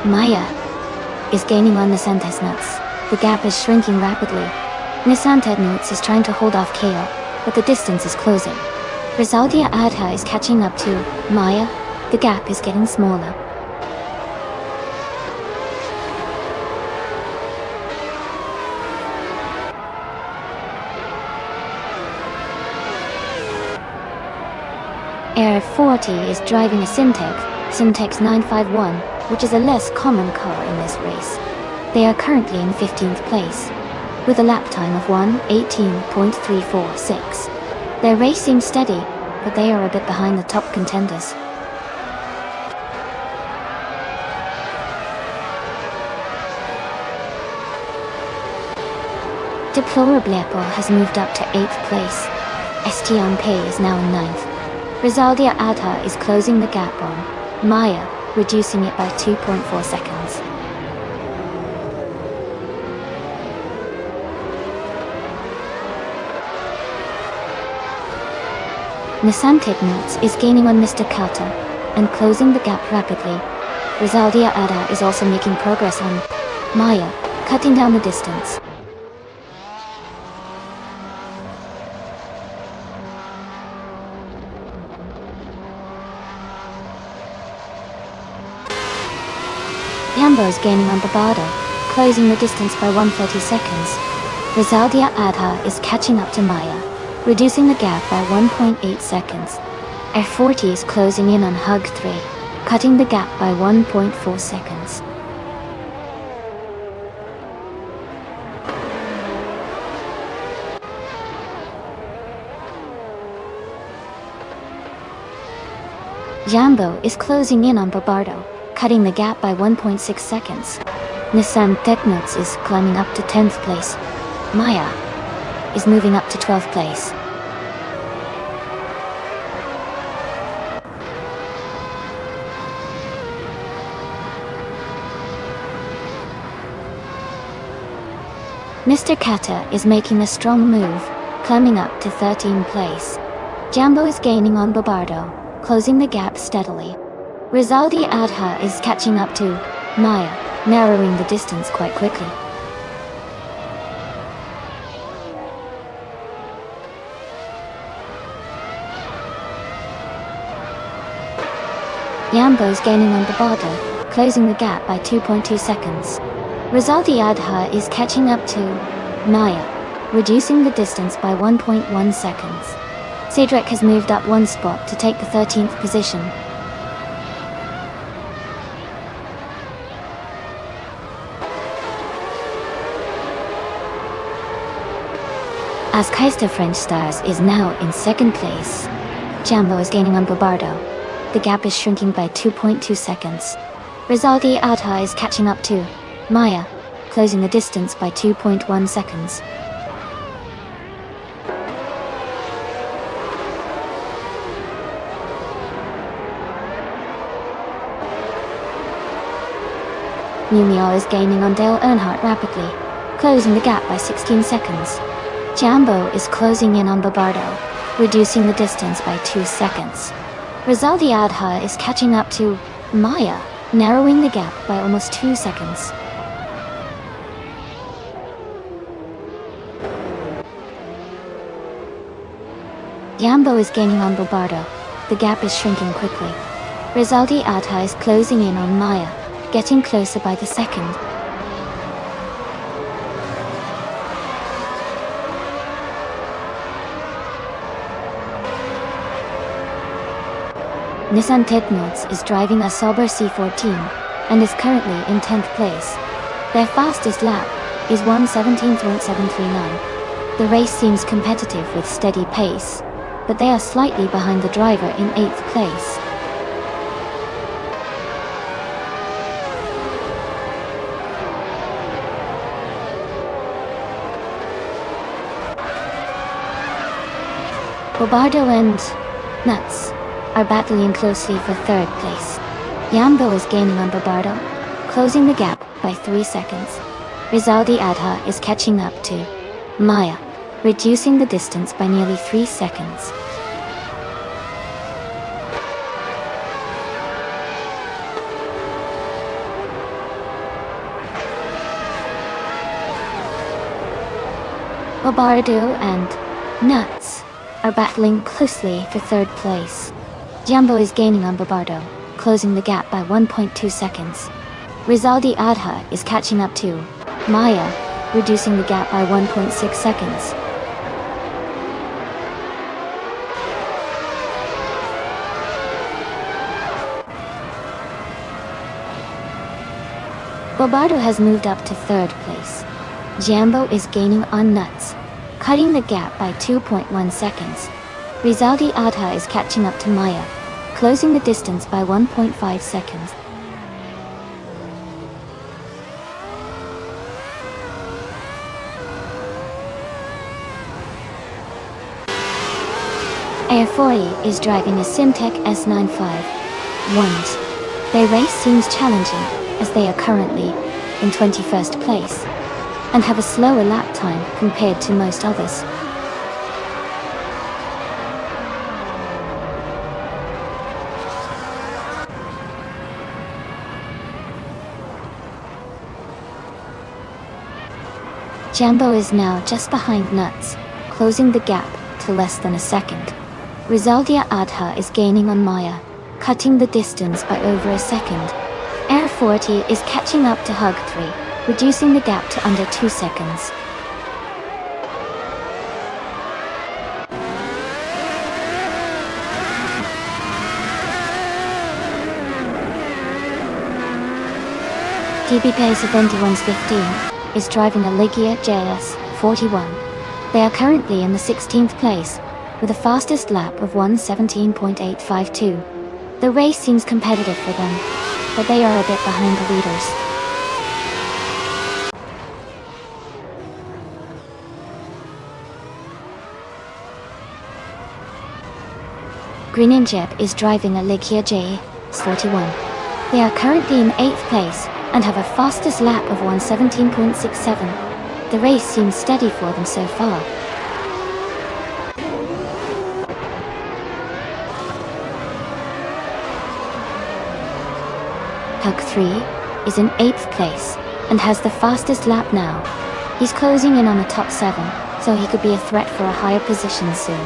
Maya is gaining on Nissan Nuts. The gap is shrinking rapidly. Nissan Nuts is trying to hold off KO, but the distance is closing. Rizaldia Adha is catching up to Maya. The gap is getting smaller. Air 40 is driving a Syntex 951, which is a less common car in this race. They are currently in 15th place, with a lap time of 1:18.346. Their race seems steady, but they are a bit behind the top contenders. Deplorablepo has moved up to 8th place. Estion Pay is now in 9th. Rizaldia Adha is closing the gap on Maya, reducing it by 2.4 seconds. Nissan Nuts is gaining on Mr. Kata and closing the gap rapidly. Rizaldia Adha is also making progress on Maya, cutting down the distance. Yambo is gaining on Barbado, closing the distance by 1:30 seconds. Rizaldia Adha is catching up to Maya, reducing the gap by 1.8 seconds. F40 is closing in on Hug 3, cutting the gap by 1.4 seconds. Jambo is closing in on Barbado, cutting the gap by 1.6 seconds. Nissan Nuts is climbing up to 10th place. Maya is moving up to 12th place. Mr. Kata is making a strong move, climbing up to 13th place. Jambo is gaining on Barbado, closing the gap steadily. Rizaldi Adha is catching up to Maya, narrowing the distance quite quickly. Yambo is gaining on Barbado, closing the gap by 2.2 seconds. Rizaldi Adha is catching up to Maya, reducing the distance by 1.1 seconds. Cedric has moved up one spot to take the 13th position. As Keister French Stars is now in 2nd place. Jambo is gaining on Barbado. The gap is shrinking by 2.2 seconds. Rizaldi Adha is catching up to Maya, closing the distance by 2.1 seconds. Mumio is gaining on Dale Earnhardt rapidly, closing the gap by 16 seconds. Jambo is closing in on Barbado, reducing the distance by 2 seconds. Rizaldi Adha is catching up to Maya, narrowing the gap by almost 2 seconds. Jambo is gaining on Barbado. The gap is shrinking quickly. Rizaldi Adha is closing in on Maya, getting closer by the second. Nissan Nuts is driving a Sauber C14 and is currently in 10th place. Their fastest lap is 1:17.739. The race seems competitive with steady pace, but they are slightly behind the driver in 8th place. Barbado and Nuts are battling closely for 3rd place. Jambo is gaining on Barbado, closing the gap by 3 seconds. Rizaldi Adha is catching up to Maya, reducing the distance by nearly 3 seconds. Bobardo and Nuts are battling closely for third place. Jambo is gaining on Bobardo, closing the gap by 1.2 seconds. Rizaldi Adha is catching up to Maya, reducing the gap by 1.6 seconds. Bobardo has moved up to third place. Jambo is gaining on Nuts, cutting the gap by 2.1 seconds. Rizaldi Adha is catching up to Maya, closing the distance by 1.5 seconds. Air 40 is driving a Simtek S95. Their race seems challenging, as they are currently in 21st place, and have a slower lap time compared to most others. Jambo is now just behind Nuts, closing the gap to less than a second. Rizaldia Adha is gaining on Maya, cutting the distance by over a second. Air 40 is catching up to Hug 3, reducing the gap to under 2 seconds. TB Pace of 2115 is driving a Ligia JS41. They are currently in the 16th place, with a fastest lap of 1:17.852. The race seems competitive for them, but they are a bit behind the leaders. Greninjeb is driving a Ligia JS41. They are currently in 8th place and have a fastest lap of 1:17.67. The race seems steady for them so far. Hug 3 is in 8th place and has the fastest lap now. He's closing in on the top 7, so he could be a threat for a higher position soon.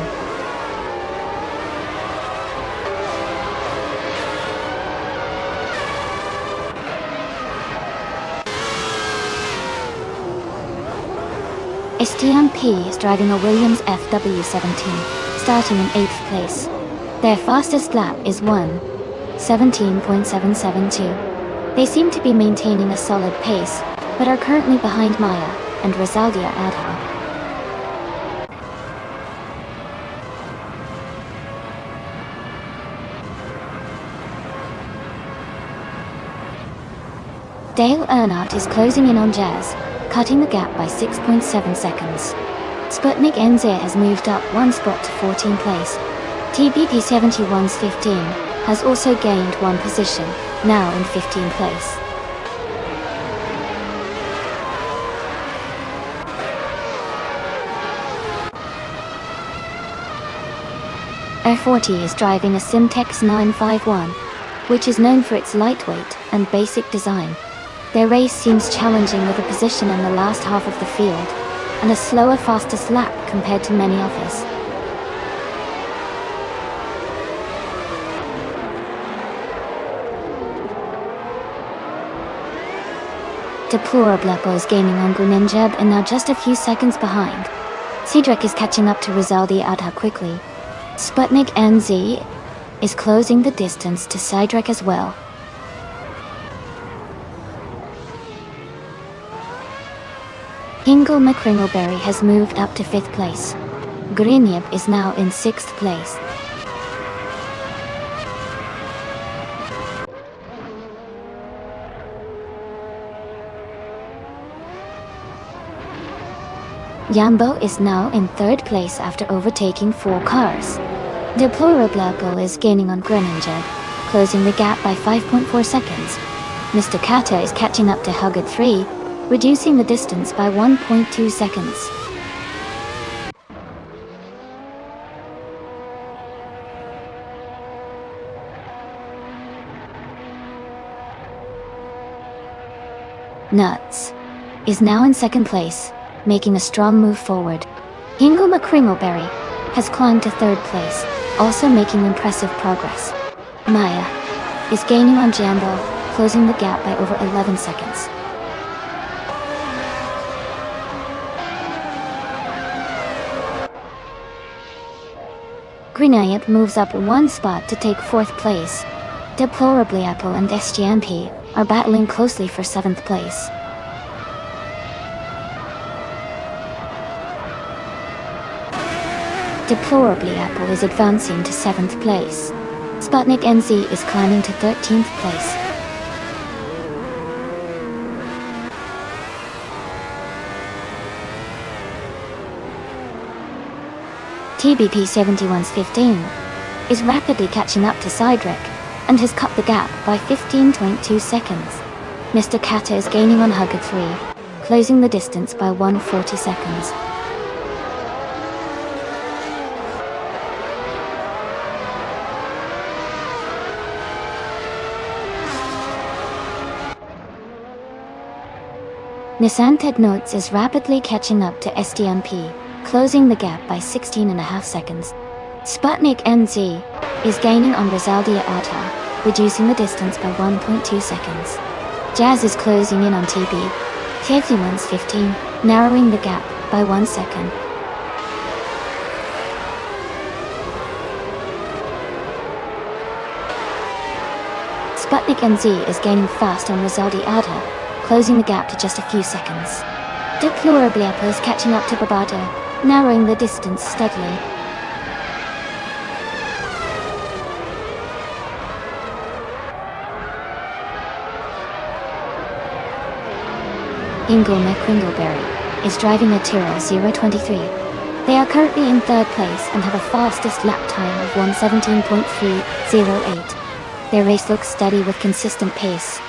STMP is driving a Williams FW17, starting in 8th place. Their fastest lap is 1:17.772. They seem to be maintaining a solid pace, but are currently behind Maya and Rizaldia Adha. Dale Earnhardt is closing in on Jazz, cutting the gap by 6.7 seconds. Sputnik NZ has moved up one spot to 14th place. TBP 71's15 has also gained one position, now in 15th place. Air 40 is driving a Simtex 951, which is known for its lightweight and basic design. Their race seems challenging with a position in the last half of the field, and a slower fastest lap compared to many others. Deplorable is gaining on Greninjeb and now just a few seconds behind. Cedric is catching up to Rizaldi Adha quickly. Sputnik NZ is closing the distance to Cedric as well. Hingle McCringleberry has moved up to 5th place. Greninjeb is now in 6th place. Jambo is now in 3rd place after overtaking 4 cars. Deplorable is gaining on Greninjeb, closing the gap by 5.4 seconds. Mr. Kata is catching up to Hugger 3, reducing the distance by 1.2 seconds. Nuts is now in 2nd place, making a strong move forward. Hingle McCringleberry has climbed to 3rd place, also making impressive progress. Maya is gaining on Jambo, closing the gap by over 11 seconds. Grenayet moves up 1 spot to take 4th place. Deplorably Apple and SGMP are battling closely for 7th place. Deplorably Apple is advancing to 7th place. Sputnik NZ is climbing to 13th place. TBP 71's15 is rapidly catching up to Cydric and has cut the gap by 15.2 seconds. Mr. Kata is gaining on Hugger 3, closing the distance by 140 seconds. Nissan Notes is rapidly catching up to SDMP, closing the gap by 16.5 seconds. Sputnik NZ is gaining on Rizaldia Ata, reducing the distance by 1.2 seconds. Jazz is closing in on TB. Tefluman's 15, narrowing the gap by 1 second. Sputnik NZ is gaining fast on Rizaldi Ata, closing the gap to just a few seconds. Deplorably Apple is catching up to Barbado, narrowing the distance steadily. Ingle McCringleberry is driving a Tyrrell 023. They are currently in 3rd place and have a fastest lap time of 1:17.308. Their race looks steady with consistent pace.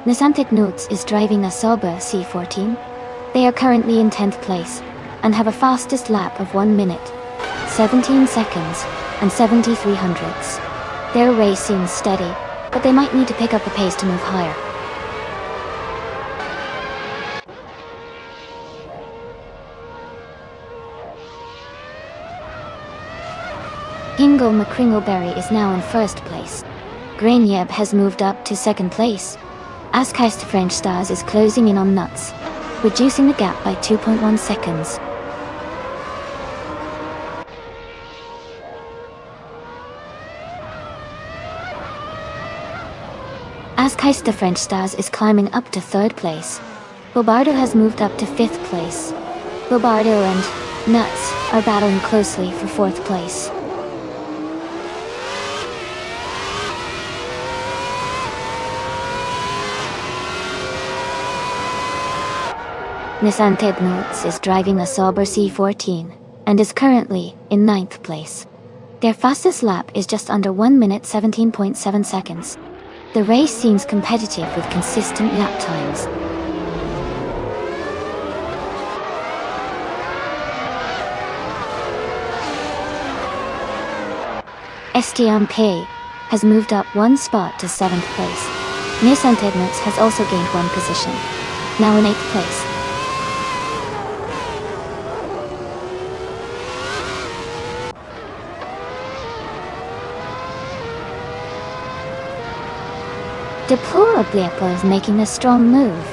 Nisantic Notes is driving a Sauber C14. They are currently in 10th place and have a fastest lap of 1 minute, 17 seconds, and 73 hundredths. Their race seems steady, but they might need to pick up the pace to move higher. Hingle McCringleberry is now in 1st place. Grainyeb has moved up to 2nd place. Askheist French Stars is closing in on Nuts, reducing the gap by 2.1 seconds. Askheist French Stars is climbing up to 3rd place. Bobardo has moved up to 5th place. Bobardo and Nuts are battling closely for 4th place. Nissan Notes is driving a Sauber C14 and is currently in 9th place. Their fastest lap is just under 1 minute 17.7 seconds. The race seems competitive with consistent lap times. STMP has moved up 1 spot to 7th place. Nissan Notes has also gained 1 position, now in 8th place. Deplorably Apple is making a strong move,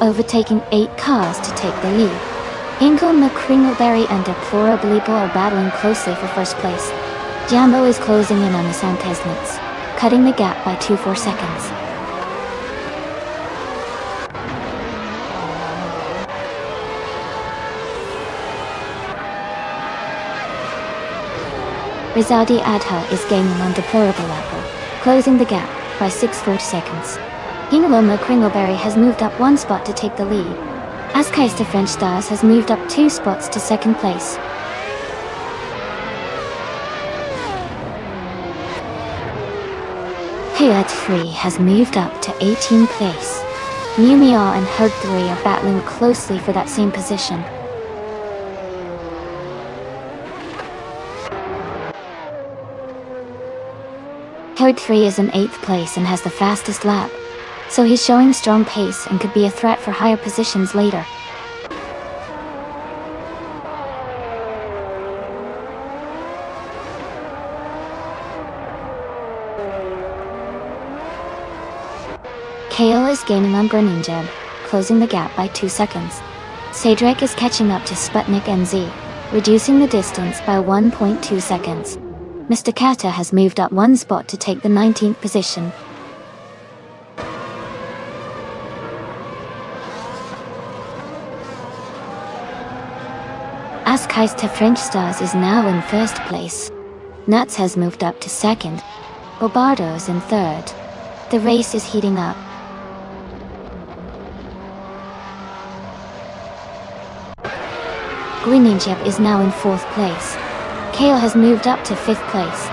overtaking 8 cars to take the lead. Hingle McCringleberry and Deplorably Apple are battling closely for 1st place. Jambo is closing in on the Santesnitz, cutting the gap by 2.4 seconds. Rizadi Adha is gaining on Deplorable Apple, closing the gap by 6.4 seconds. Hingle McCringleberry has moved up 1 spot to take the lead. Askheist French Stars has moved up 2 spots to 2nd place. Huyat Free has moved up to 18th place. Numia and Hug 3 are battling closely for that same position. Code 3 is in 8th place and has the fastest lap, so he's showing strong pace and could be a threat for higher positions later. Kale is gaining on Greninja, closing the gap by 2 seconds. Cedric is catching up to Sputnik NZ, reducing the distance by 1.2 seconds. Mr. Kata has moved up 1 spot to take the 19th position. Askeister French Stars is now in 1st place. Nuts has moved up to 2nd. Bobardo is in 3rd. The race is heating up. Greninja is now in 4th place. Kale has moved up to 5th place.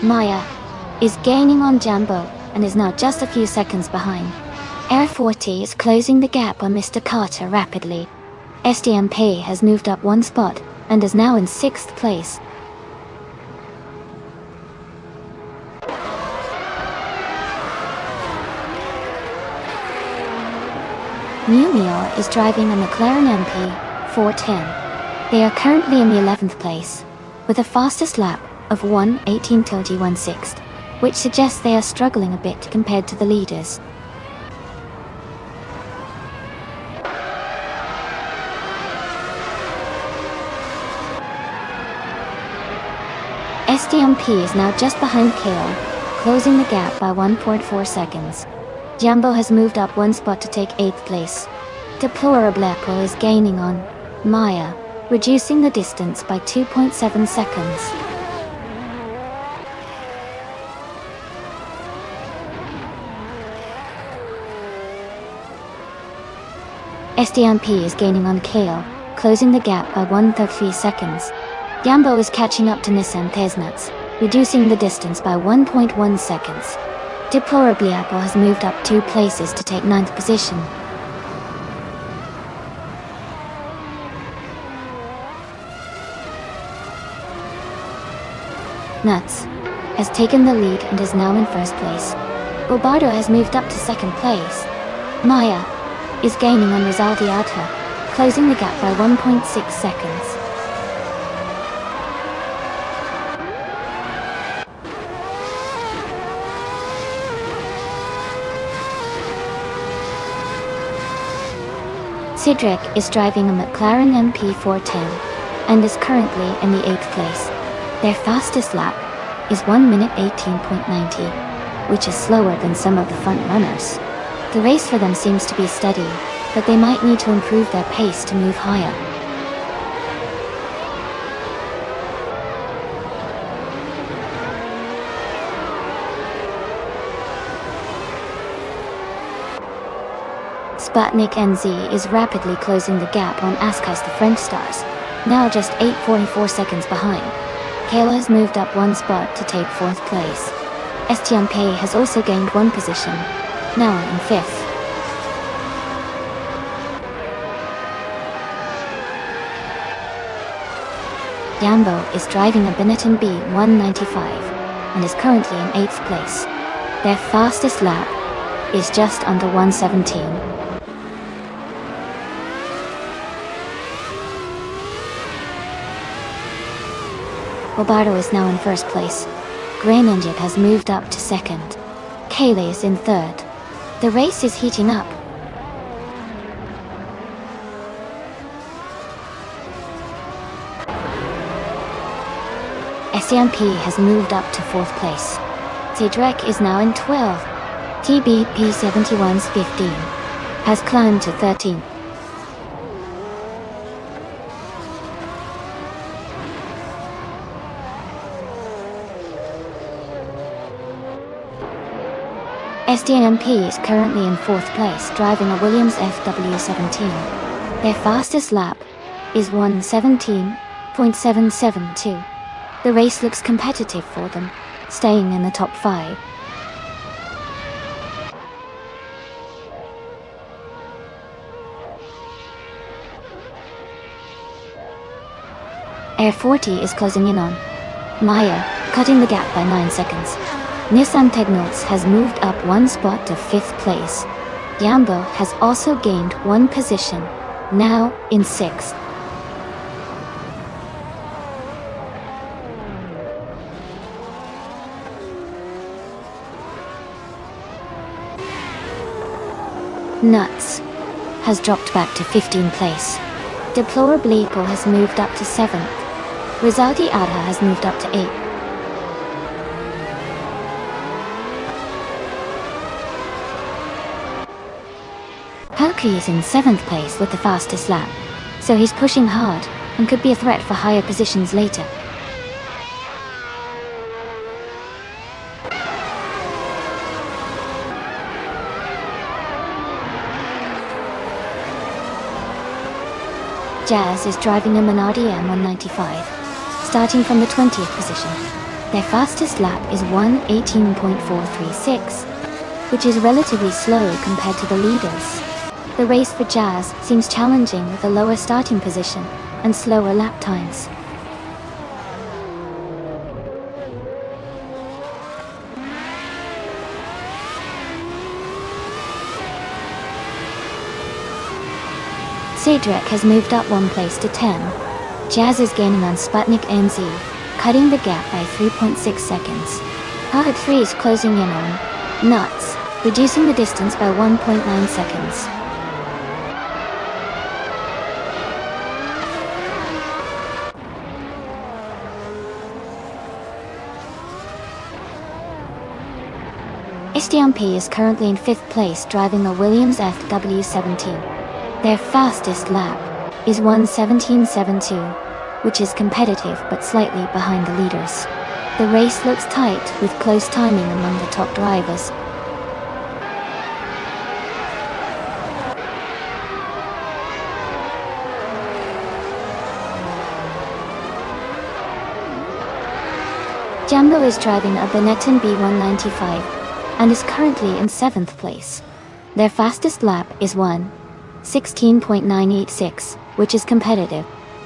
Maya is gaining on Jambo and is now just a few seconds behind. Air 40 is closing the gap on Mr. Carter rapidly. SDMP has moved up 1 spot and is now in 6th place. Mew is driving a McLaren MP 410. They are currently in the 11th place, with a fastest lap of 1:18.16, which suggests they are struggling a bit compared to the leaders. SDMP is now just behind Kale, closing the gap by 1.4 seconds. Jumbo has moved up 1 spot to take 8th place. Deplorable is gaining on Maya, reducing the distance by 2.7 seconds. SDMP is gaining on Kale, closing the gap by 1.3 seconds. Jambo is catching up to Nissan Tesnuts, reducing the distance by 1.1 seconds. Deplorable has moved up 2 places to take 9th position. Nuts has taken the lead and is now in 1st place. Bobardo has moved up to 2nd place. Maya is gaining on Rizaldiata, closing the gap by 1.6 seconds. Cedric is driving a McLaren MP410 and is currently in the 8th place. Their fastest lap is 1 minute 18.90, which is slower than some of the front runners. The race for them seems to be steady, but they might need to improve their pace to move higher. Sputnik NZ is rapidly closing the gap on Askeister French Stars, now just 8.44 seconds behind. Kayla has moved up 1 spot to take 4th place. STMP has also gained 1 position, now in 5th. Jambo is driving a Benetton B195 and is currently in 8th place. Their fastest lap is just under 1:17. Bobardo is now in 1st place. Greninja has moved up to 2nd. Kaylee is in 3rd. The race is heating up. SMP has moved up to 4th place. Cedric is now in 12th. TBP71's 15 has climbed to 13th. SDMP is currently in 4th place, driving a Williams FW17. Their fastest lap is 1:17.772. The race looks competitive for them, staying in the top 5. Air 40 is closing in on Maya, cutting the gap by 9 seconds. Nissan Tegnos has moved up 1 spot to 5th place. Jambo has also gained 1 position, now in 6th. Nuts has dropped back to 15th place. Deplorableeple has moved up to 7th. Rizaldi Adha has moved up to 8th. Palki is in 7th place with the fastest lap, so he's pushing hard and could be a threat for higher positions later. Jazz is driving a Minardi M195, starting from the 20th position. Their fastest lap is 1:18.436, which is relatively slow compared to the leaders. The race for Jazz seems challenging with a lower starting position and slower lap times. Cedric has moved up 1 place to 10. Jazz is gaining on Sputnik NZ, cutting the gap by 3.6 seconds. Hard 3 is closing in on Nuts, reducing the distance by 1.9 seconds. SDMP is currently in 5th place driving a Williams FW17. Their fastest lap is 1:17.72, which is competitive but slightly behind the leaders. The race looks tight with close timing among the top drivers. Jambo is driving a Benetton B195 and is currently in 7th place. Their fastest lap is 1:16.986, which is competitive.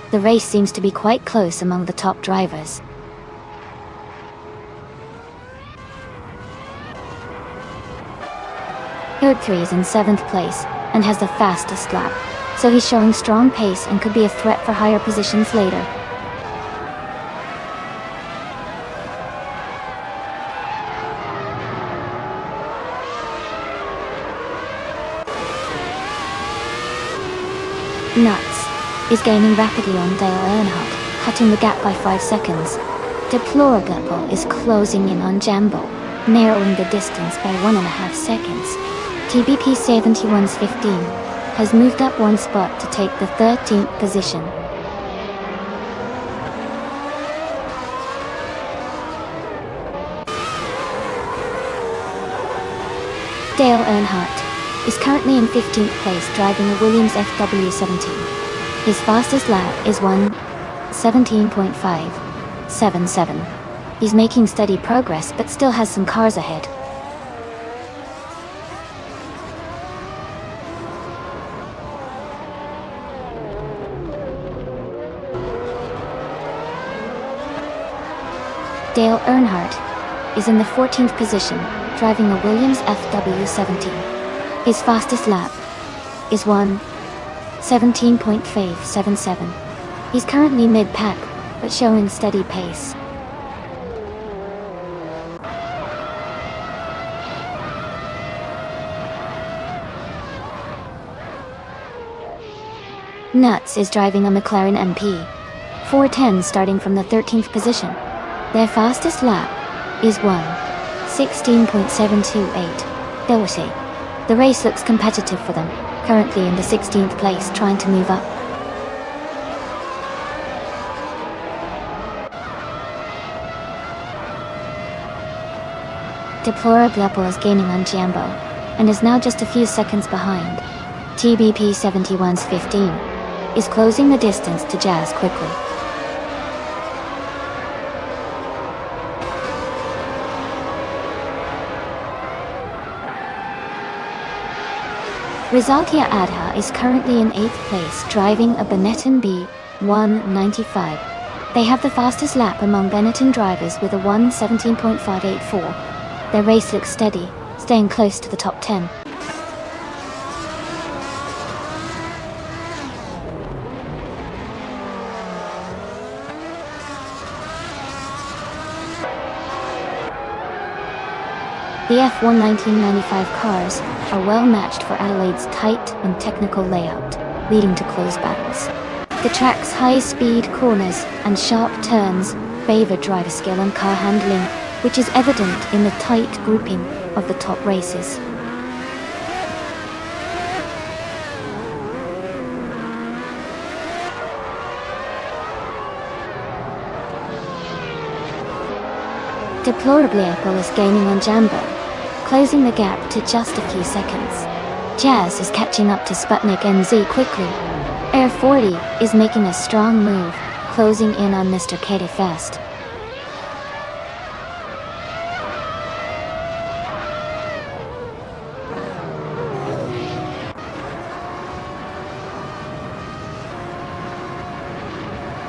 The race seems to be quite close among the top drivers. Code 3 is in 7th place and has the fastest lap, so he's showing strong pace and could be a threat for higher positions later. Nuts is gaining rapidly on Dale Earnhardt, cutting the gap by 5 seconds. Deplorable is closing in on Jambo, narrowing the distance by 1.5 seconds. TBP 71's 15 has moved up 1 spot to take the 13th position. Dale Earnhardt is currently in 15th place driving a Williams FW17. His fastest lap is 1:17.577. He's making steady progress but still has some cars ahead. Dale Earnhardt is in the 14th position driving a Williams FW17. His fastest lap is 1:17.577. He's currently mid-pack, but showing steady pace. Nuts is driving a McLaren MP, 410 starting from the 13th position. Their fastest lap is 1:16.728. Dorsey. The race looks competitive for them, currently in the 16th place trying to move up. Deplorable is gaining on Jambo, and is now just a few seconds behind. TBP 71's 15 is closing the distance to Jazz quickly. Rizaltia Adha is currently in 8th place driving a Benetton B195. They have the fastest lap among Benetton drivers with a 1:17.584. Their race looks steady, staying close to the top 10. The F1 1995 cars are well matched for Adelaide's tight and technical layout, leading to close battles. The track's high-speed corners and sharp turns favor driver skill and car handling, which is evident in the tight grouping of the top races. Deplorably Apple is gaining on Jambo, closing the gap to just a few seconds. Jazz is catching up to Sputnik NZ quickly. Air 40 is making a strong move, closing in on Mr. Katie fast.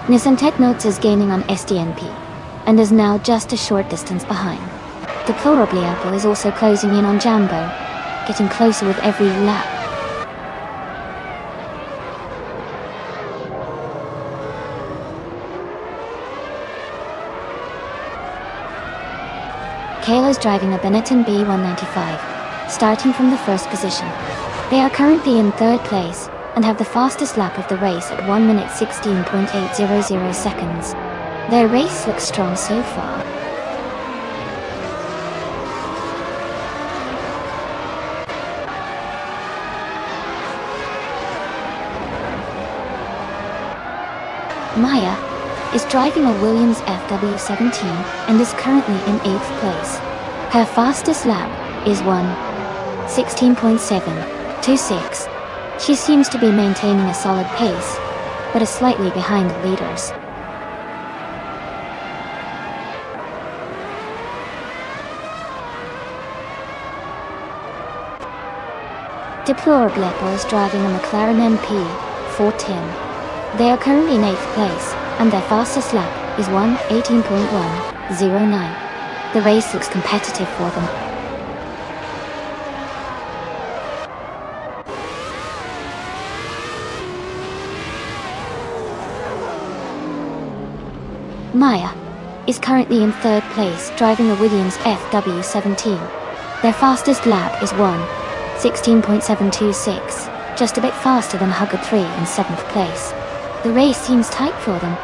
Nissan Technotes is gaining on SDNP, and is now just a short distance behind. Deplorably Apple is also closing in on Jambo, getting closer with every lap. Kayla is driving a Benetton B195, starting from the first position. They are currently in third place and have the fastest lap of the race at 1 minute 16.800 seconds. Their race looks strong so far. Maya is driving a Williams FW17 and is currently in 8th place. Her fastest lap is 1:16.726. She seems to be maintaining a solid pace, but is slightly behind the leaders. Deplorably Apple is driving a McLaren MP 410. They are currently in 8th place, and their fastest lap is 1:18.109. The race looks competitive for them. Maya is currently in third place, driving a Williams FW17. Their fastest lap is 1:16.726, just a bit faster than Hugger 3 in 7th place. The race seems tight for them.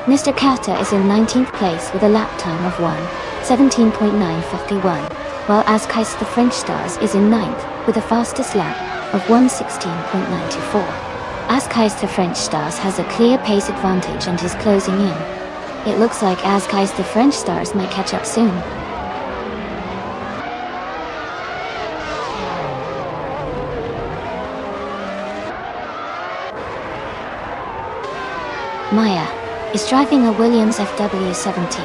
Mr. Carter is in 19th place with a lap time of 1:17.951, while Azkais the French Stars is in 9th with the fastest lap of 1:16.924. Azkais the French Stars has a clear pace advantage and is closing in. It looks like Azkais the French Stars may catch up soon. Maya is driving a Williams FW17.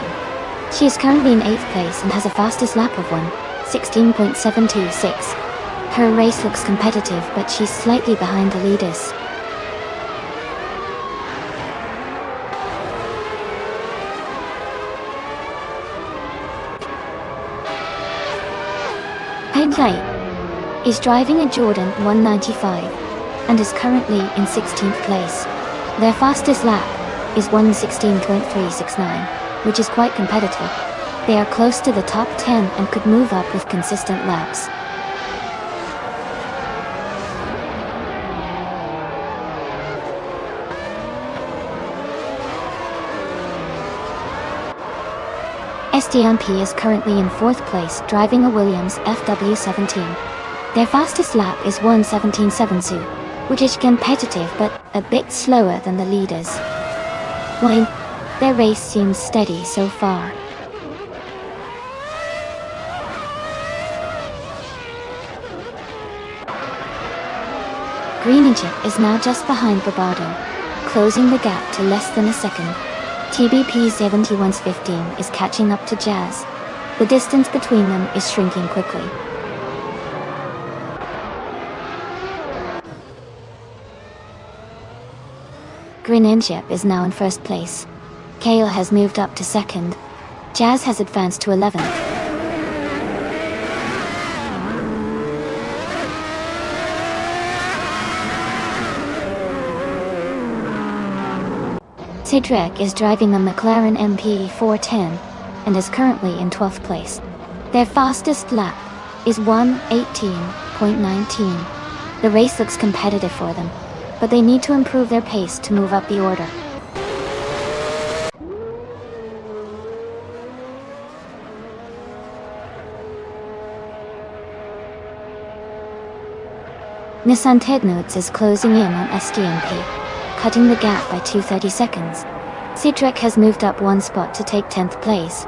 She is currently in 8th place and has a fastest lap of 1:16.726. Her race looks competitive, but she's slightly behind the leaders. Light is driving a Jordan 195 and is currently in 16th place. Their fastest lap is 1:16.369, which is quite competitive. They are close to the top 10 and could move up with consistent laps. SDMP is currently in 4th place, driving a Williams FW17. Their fastest lap is 1:17.72, which is competitive but a bit slower than the leaders. While their race seems steady so far. Green Egypt is now just behind Bravado, closing the gap to less than a second. TBP 7115 is catching up to Jazz. The distance between them is shrinking quickly. Greninja is now in first place. Kale has moved up to second. Jazz has advanced to 11th. Cedric is driving a McLaren MP410 and is currently in 12th place. Their fastest lap is 1:18.19. The race looks competitive for them, but they need to improve their pace to move up the order. Nissan Technodes is closing in on SDNP, cutting the gap by 2:30 seconds. Cedric has moved up one spot to take 10th place.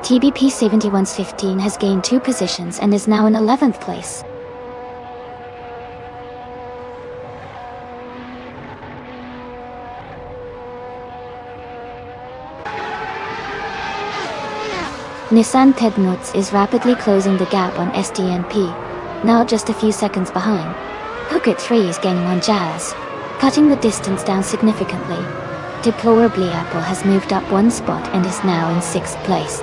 TBP 7115 has gained 2 positions and is now in 11th place. Nissan Technodes is rapidly closing the gap on SDNP, now just a few seconds behind. Hookert 3 is gaining on Jazz, cutting the distance down significantly. Deplorably Apple has moved up one spot and is now in 6th place.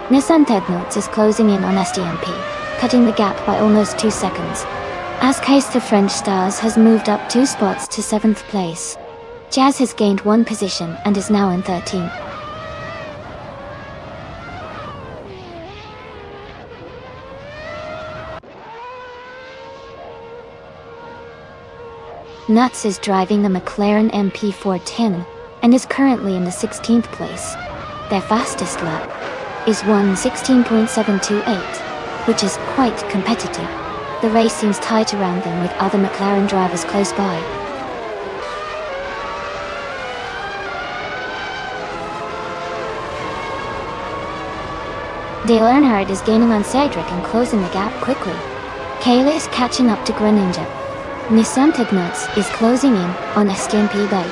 Nissan Technodes is closing in on SDNP, cutting the gap by almost 2 seconds. Ascais the French Stars has moved up 2 spots to 7th place. Jazz has gained 1 position and is now in 13th. Nuts is driving the McLaren MP410 and is currently in the 16th place. Their fastest lap is 1:16.728, which is quite competitive. The race seems tight around them with other McLaren drivers close by. Dale Earnhardt is gaining on Cedric and closing the gap quickly. Kayla is catching up to Greninja. Nissan Technodes is closing in on SDNP Bay.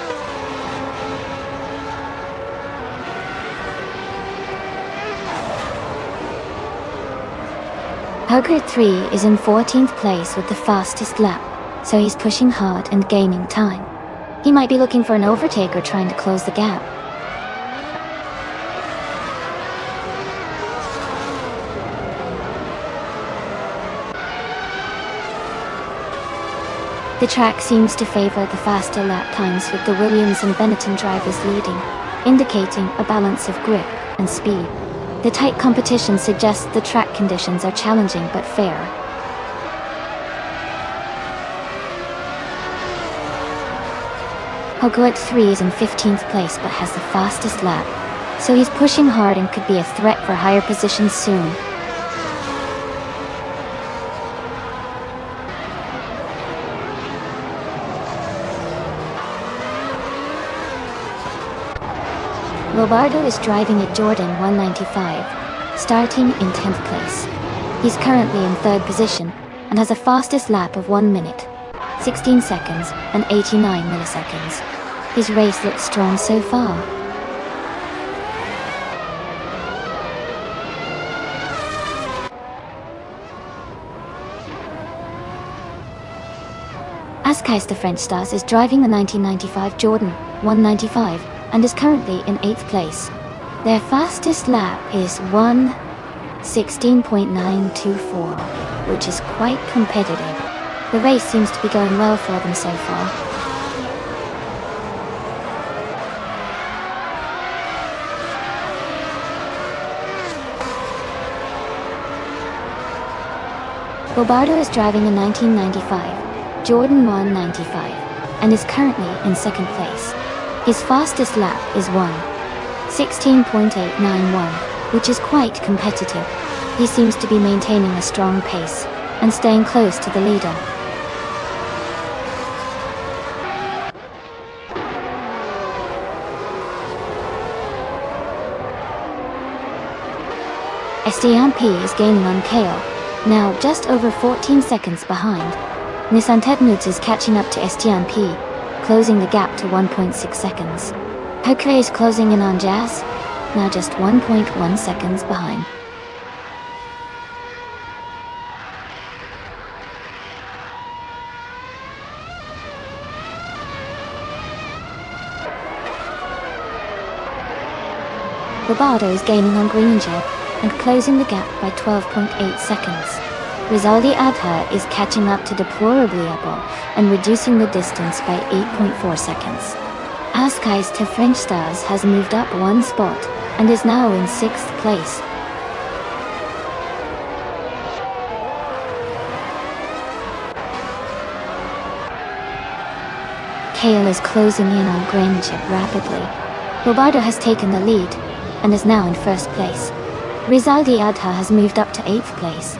Hookert 3 is in 14th place with the fastest lap, so he's pushing hard and gaining time. He might be looking for an overtake or trying to close the gap. The track seems to favor the faster lap times with the Williams and Benetton drivers leading, indicating a balance of grip and speed. The tight competition suggests the track conditions are challenging but fair. Hogarth 3 is in 15th place but has the fastest lap, so he's pushing hard and could be a threat for higher positions soon. Robardo is driving a Jordan 195, starting in 10th place. He's currently in 3rd position and has a fastest lap of 1 minute, 16 seconds and 89 milliseconds. His race looks strong so far. Ascais the French Stars is driving the 1995 Jordan 195 and is currently in 8th place. Their fastest lap is 1:16.924, which is quite competitive. The race seems to be going well for them so far. Robardo is driving a 1995 Jordan 195 and is currently in 2nd place. His fastest lap is 1:16.891, which is quite competitive. He seems to be maintaining a strong pace and staying close to the leader. SDNP is gaining on Kale, now just over 14 seconds behind. Nissan Tetnuts is catching up to STMP, closing the gap to 1.6 seconds. Hokkai is closing in on Jazz, now just 1.1 seconds behind. Barbado is gaining on Greeninjab and closing the gap by 12.8 seconds. Rizaldi Adha is catching up to Deplorably Able and reducing the distance by 8.4 seconds. Askais to French Stars has moved up one spot and is now in 6th place. Kale is closing in on Greeninjab rapidly. Barbado has taken the lead and is now in 1st place. Rizaldi Adha has moved up to 8th place.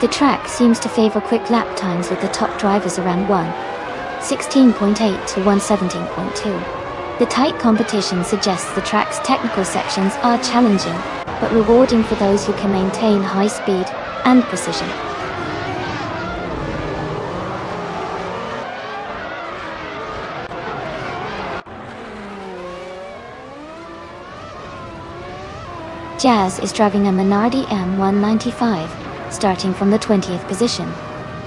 The track seems to favor quick lap times with the top drivers around 1:16.8 to 1:17.2. The tight competition suggests the track's technical sections are challenging, but rewarding for those who can maintain high speed and precision. Jazz is driving a Minardi M195, starting from the 20th position.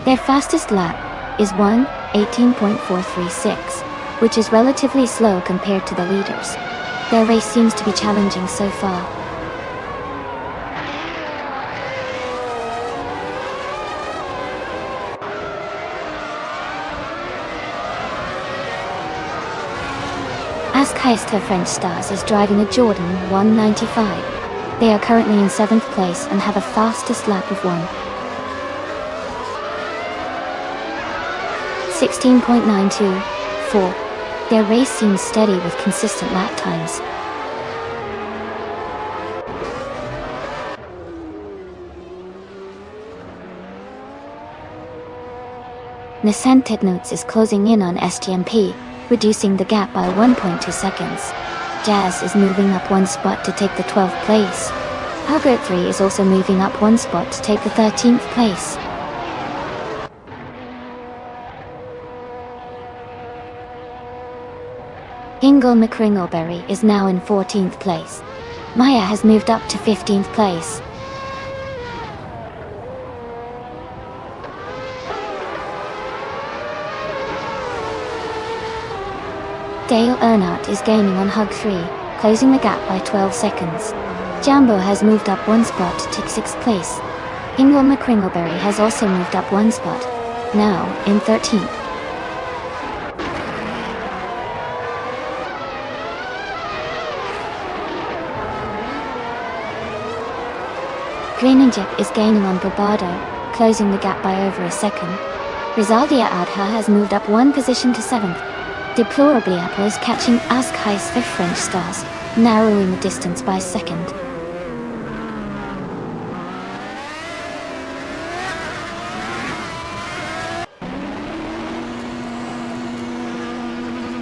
Their fastest lap is 1:18.436, which is relatively slow compared to the leaders. Their race seems to be challenging so far. Askheist French Stars is driving a Jordan 195. They are currently in 7th place and have a fastest lap of 1:16.924. Their race seems steady with consistent lap times. Nissan Tetnuts is closing in on STMP, reducing the gap by 1.2 seconds. Jazz is moving up one spot to take the 12th place. Hogart 3 is also moving up one spot to take the 13th place. Ingle McCringleberry is now in 14th place. Maya has moved up to 15th place. Dale Earnhardt is gaining on Hug 3, closing the gap by 12 seconds. Jambo has moved up one spot to take 6th place. Ingle McCringleberry has also moved up one spot, now in 13th. Greeninjab is gaining on Barbado, closing the gap by over a second. Rizaldia Adha has moved up one position to 7th. Deplorably Apple is catching Askheist the French Stars, narrowing the distance by a second.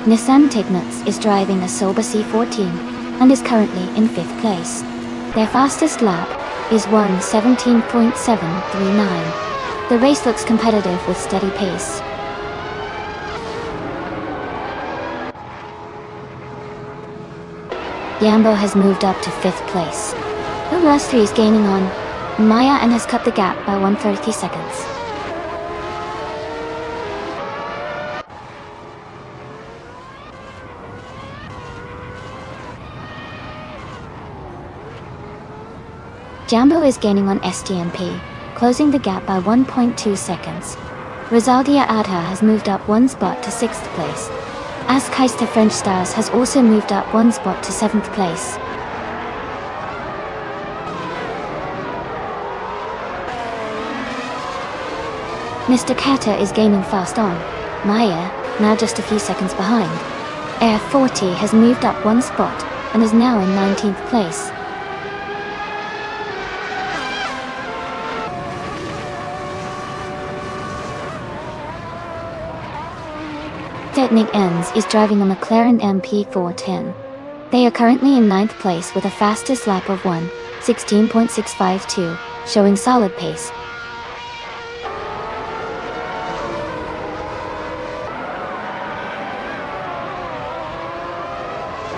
Nissan Tetnuts is driving a Soba C14 and is currently in 5th place. Their fastest lap is 1:17.739. The race looks competitive with steady pace. Yambo has moved up to 5th place. Ulas 3 is gaining on Maya and has cut the gap by 1:30 seconds. Jambo is gaining on STMP, closing the gap by 1.2 seconds. Rizaldia Adha has moved up one spot to 6th place. Askheist the French Stars has also moved up one spot to 7th place. Mr. Kata is gaining fast on Maya, now just a few seconds behind. Air 40 has moved up one spot and is now in 19th place. Nick Enns is driving a McLaren MP410. They are currently in 9th place with a fastest lap of 1:16.652, showing solid pace.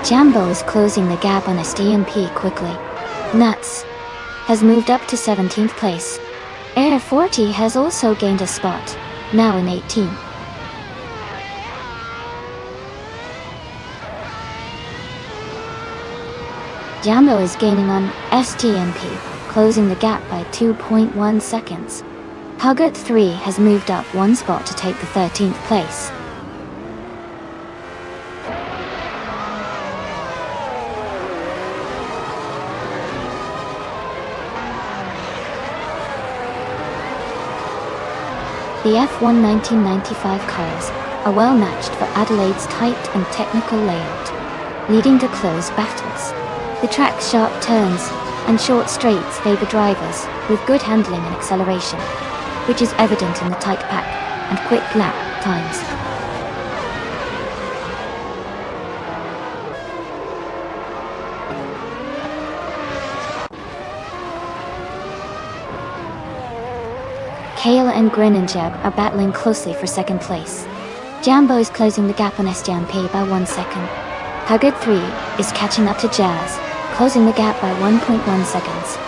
Jambo is closing the gap on STMP quickly. Nuts has moved up to 17th place. Air 40 has also gained a spot, now in 18th. Jambo is gaining on STMP, closing the gap by 2.1 seconds. Huggett 3 has moved up one spot to take the 13th place. The F1 1995 cars are well matched for Adelaide's tight and technical layout, leading to close battles. The track's sharp turns and short straights favour drivers with good handling and acceleration, which is evident in the tight pack and quick lap times. Kale and Greningeb are battling closely for second place. Jambo is closing the gap on STMP by 1 second. Huggett 3 is catching up to Jazz, closing the gap by 1.1 seconds.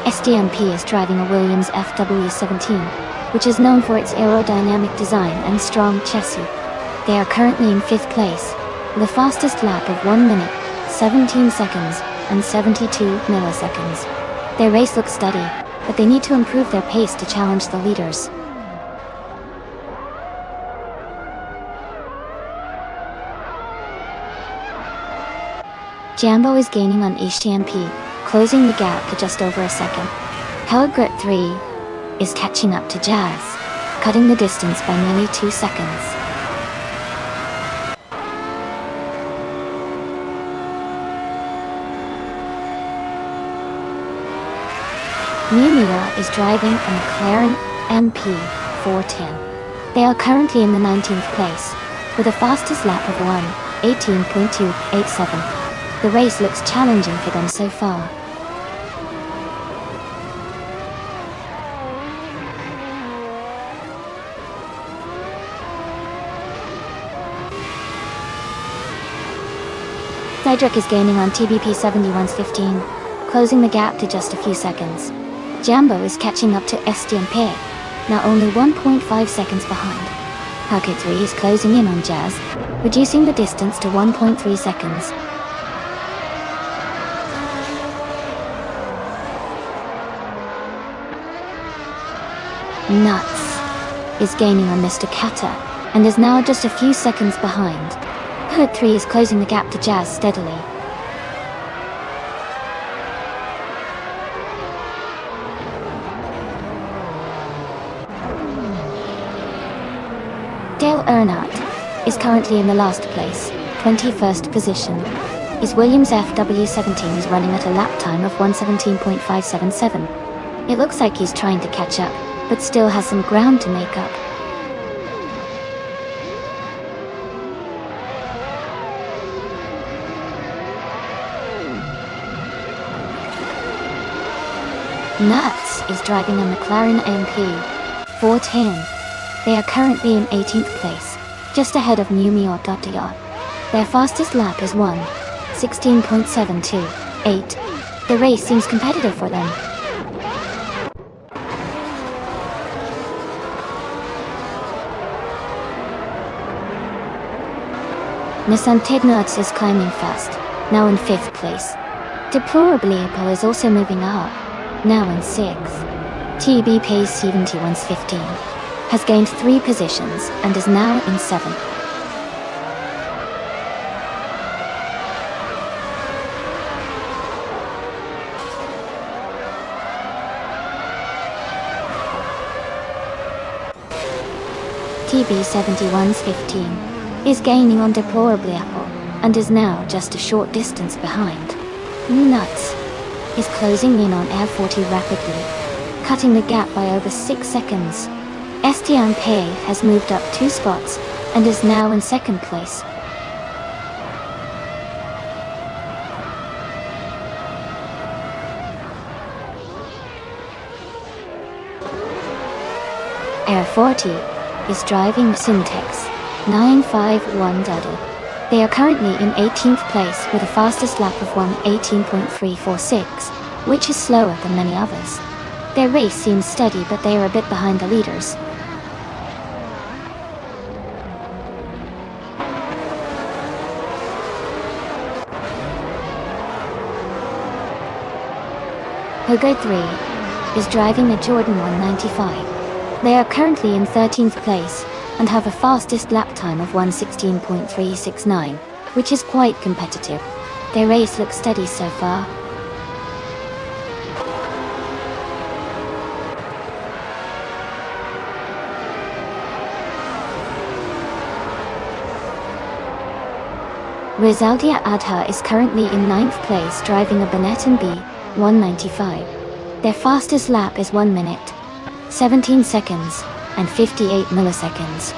STMP is driving a Williams FW17, which is known for its aerodynamic design and strong chassis. They are currently in 5th place, with a fastest lap of 1 minute, 17 seconds, and 72 milliseconds. Their race looks steady, but they need to improve their pace to challenge the leaders. Jambo is gaining on HTMP, closing the gap to just over a second. Huggett 3 is catching up to Jazz, cutting the distance by nearly 2 seconds. Numia is driving a McLaren MP410. They are currently in the 19th place, with a fastest lap of 1:18.287. The race looks challenging for them so far. Cedric is gaining on TBP 71's 15, closing the gap to just a few seconds. Jambo is catching up to STMP, now only 1.5 seconds behind. Huggett 3 is closing in on Jazz, reducing the distance to 1.3 seconds. Nuts is gaining on Mr. Kata, and is now just a few seconds behind. Huggett 3 is closing the gap to Jazz steadily. Dale Earnhardt is currently in the last place, 21st position. His Williams FW17 is running at a lap time of 1:17.577. It looks like he's trying to catch up, but still has some ground to make up. Nuts is driving a McLaren MP410. They are currently in 18th place, just ahead of Numia. Their fastest lap is 1:16.728. The race seems competitive for them. Nissan Tidnuts is climbing fast, now in 5th place. Deplorably Apple is also moving up, now in 6th. TB Pace 71's 15 has gained 3 positions and is now in 7th. TB 71's 15 is gaining on Deplorably Apple, and is now just a short distance behind. Nuts is closing in on Air 40 rapidly, cutting the gap by over 6 seconds. Estienne Pay has moved up 2 spots and is now in second place. Air 40 is driving Syntex 951 They are currently in 18th place with a fastest lap of 1:18.346, which is slower than many others. Their race seems steady, but they are a bit behind the leaders. Pogo 3 is driving the Jordan 195. They are currently in 13th place and have a fastest lap time of 1:16.369, which is quite competitive. Their race looks steady so far. Rizaldia Adha is currently in 9th place driving a Benetton B 195. Their fastest lap is 1 minute, 17 seconds, and 58 milliseconds.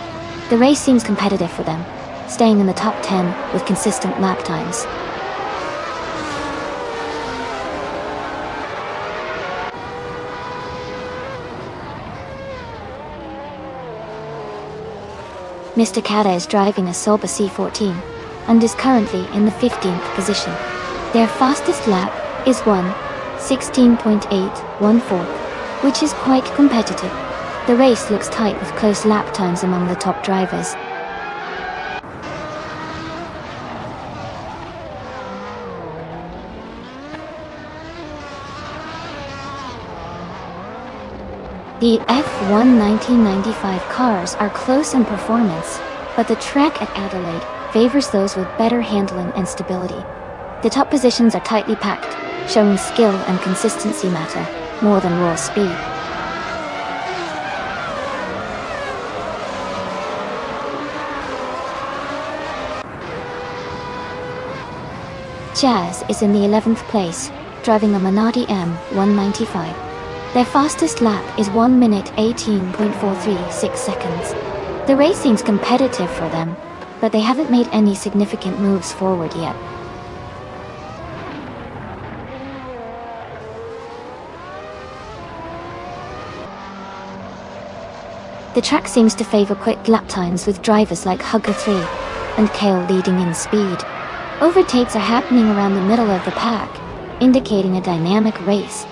The race seems competitive for them, staying in the top 10 with consistent lap times. Mr. Kata is driving a Sauber C14 and is currently in the 15th position. Their fastest lap is 1:16.814, which is quite competitive. The race looks tight with close lap times among the top drivers. The F1 1995 cars are close in performance, but the track at Adelaide favors those with better handling and stability. The top positions are tightly packed, showing skill and consistency matter more than raw speed. Jazz is in the 11th place, driving a Minardi M195. Their fastest lap is 1 minute 18.436 seconds. The race seems competitive for them, but they haven't made any significant moves forward yet. The track seems to favor quick lap times with drivers like Hugger 3 and Kale leading in speed. Overtakes are happening around the middle of the pack, indicating a dynamic race.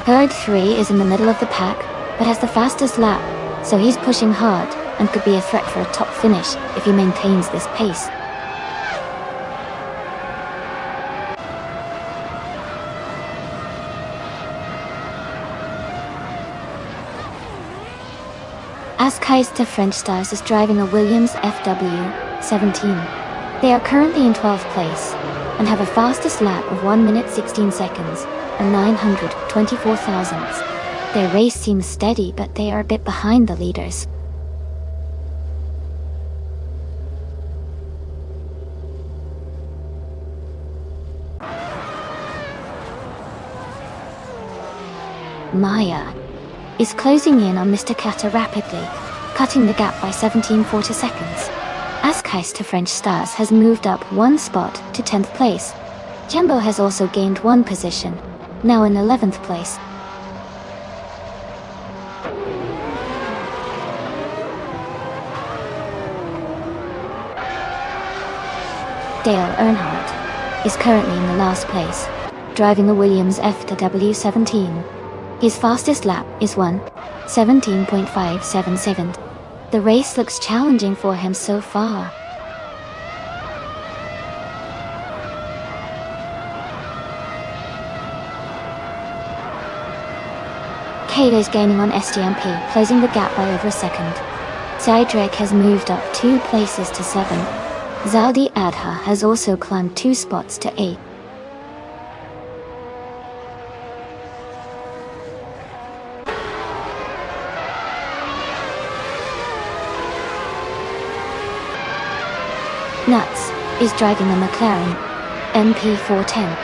Herd 3 is in the middle of the pack, but has the fastest lap, so he's pushing hard and could be a threat for a top finish if he maintains this pace. Askeister French Stars is driving a Williams FW17. They are currently in 12th place and have a fastest lap of 1 minute 16 seconds and 924 thousandths. Their race seems steady, but they are a bit behind the leaders. Maya is closing in on Mr. Kata rapidly, cutting the gap by 17.40 seconds. Askeister French Stars has moved up 1 spot to 10th place. Jumbo has also gained 1 position, now in 11th place. Dale Earnhardt is currently in the last place, driving the Williams FW17. His fastest lap is 1:17.577. The race looks challenging for him so far. Kata is gaining on SGMP, closing the gap by over a second. Cydric has moved up 2 places to 7. Zaldi Adha has also climbed 2 spots to 8. Nuts is driving a McLaren MP410.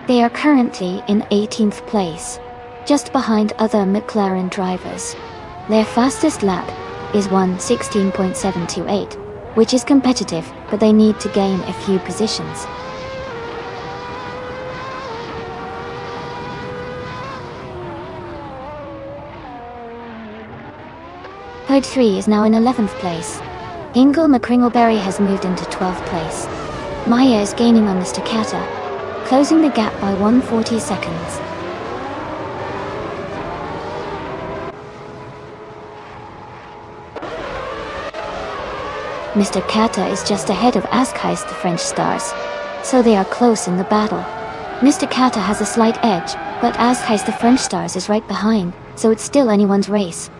They are currently in 18th place, just behind other McLaren drivers. Their fastest lap is 1:16.728, which is competitive, but they need to gain a few positions. Code 3 is now in 11th place. Ingle McCringleberry has moved into 12th place. Maya is gaining on Mr. Kata, closing the gap by 140 seconds. Mr. Kata is just ahead of Askeis the French Stars, so they are close in the battle. Mr. Kata has a slight edge, but Askeis the French Stars is right behind, so it's still anyone's race.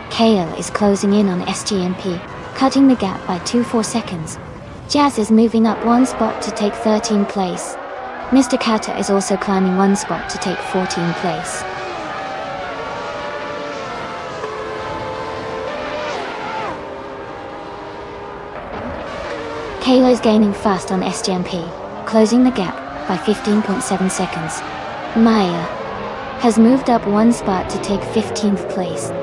Kale is closing in on SGMP, cutting the gap by 24 seconds. Jazz is moving up one spot to take 13th place. Mr. Kata is also climbing one spot to take 14th place. Kayla is gaining fast on SGMP, closing the gap by 15.7 seconds. Maya has moved up one spot to take 15th place.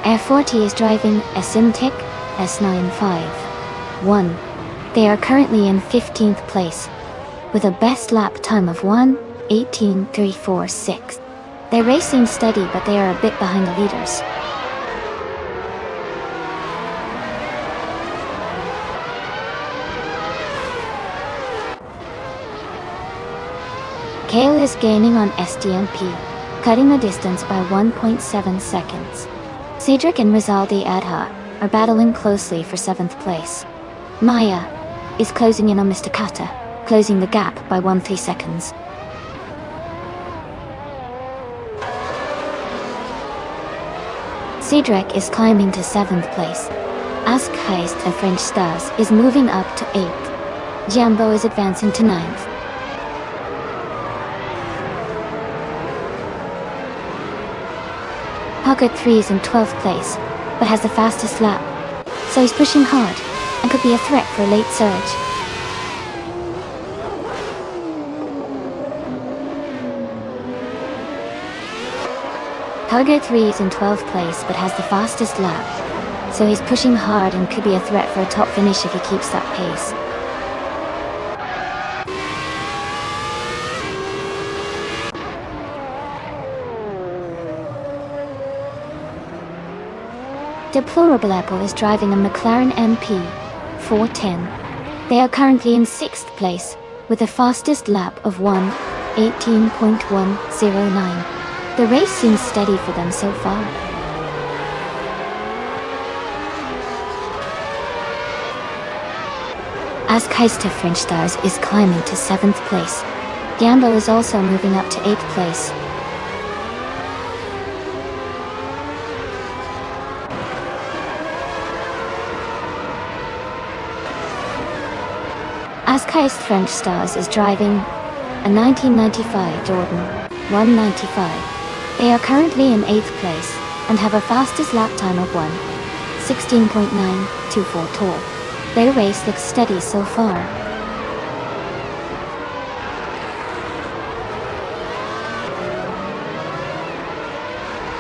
F40 is driving a Simtek S951. They are currently in 15th place, with a best lap time of 1:18.346. Their race seems steady, but they are a bit behind the leaders. Kale is gaining on SDMP, cutting the distance by 1.7 seconds. Cedric and Rizaldi Adha are battling closely for 7th place. Maya is closing in on Mr. Kata, closing the gap by 13 seconds. Cedric is climbing to 7th place. Askeis the French Stars is moving up to 8th. Jambo is advancing to 9th. Pocket 3 is in 12th place, but has the fastest lap, so he's pushing hard, and could be a threat for a late surge. Hugger 3 is in 12th place, but has the fastest lap, so he's pushing hard and could be a threat for a top finish if he keeps that pace. Deplorable Apple is driving a McLaren MP410. They are currently in 6th place, with the fastest lap of 1:18.109. The race seems steady for them so far. Askeis the French Stars is climbing to 7th place. Gambo is also moving up to 8th place. Askeis French Stars is driving a 1995 Jordan 195. They are currently in 8th place and have a fastest lap time of 1:16.924. Their race looks steady so far.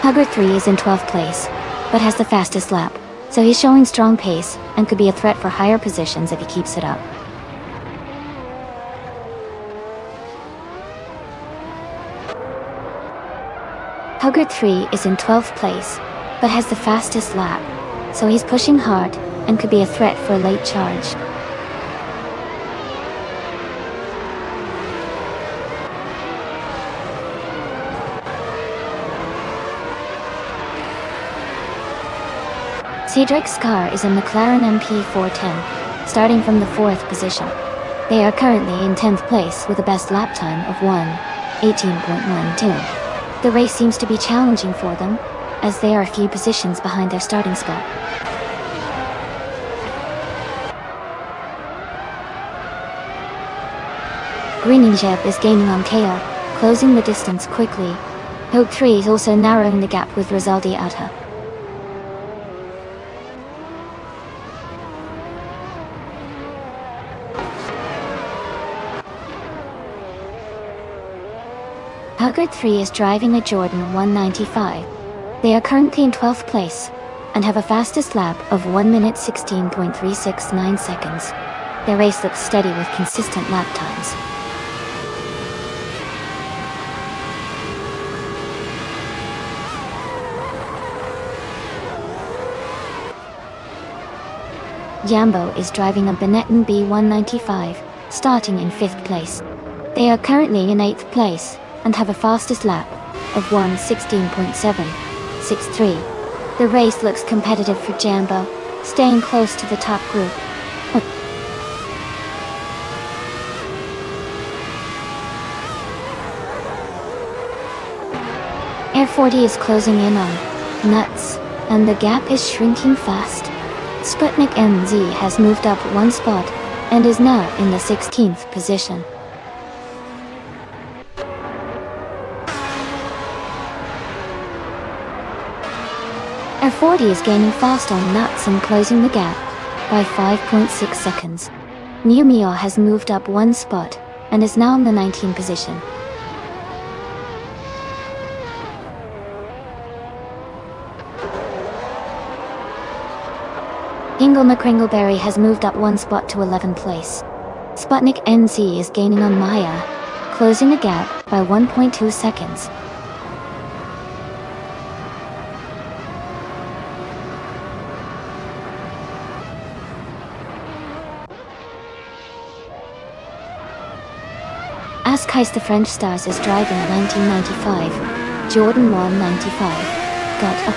Hugger 3 is in 12th place, but has the fastest lap, so he's showing strong pace and could be a threat for higher positions if he keeps it up. Hugger 3 is in 12th place, but has the fastest lap, so he's pushing hard and could be a threat for a late charge. Cedric's car is a McLaren MP410, starting from the 4th position. They are currently in 10th place with a best lap time of 1:18.12. The race seems to be challenging for them, as they are a few positions behind their starting spot. Greeninjeb is gaining on KO, closing the distance quickly. Hope 3 is also narrowing the gap with Rizaldi Atta. Huggard 3 is driving a Jordan 195. They are currently in 12th place and have a fastest lap of 1 minute 16.369 seconds. Their race looks steady with consistent lap times. Jambo is driving a Benetton B195, starting in 5th place. They are currently in 8th place and have a fastest lap of 1:16.763. The race looks competitive for Jambo, staying close to the top group. Air 40 is closing in on Nuts, and the gap is shrinking fast. Sputnik NZ has moved up 1 spot and is now in the 16th position. Air 40 is gaining fast on Nuts and closing the gap by 5.6 seconds. Numio has moved up 1 spot and is now in the 19th position. Hingle McCringleberry has moved up 1 spot to 11th place. Sputnik NZ is gaining on Maya, closing the gap by 1.2 seconds. Askeis the French Stars is driving a 1995 Jordan 195. Got up.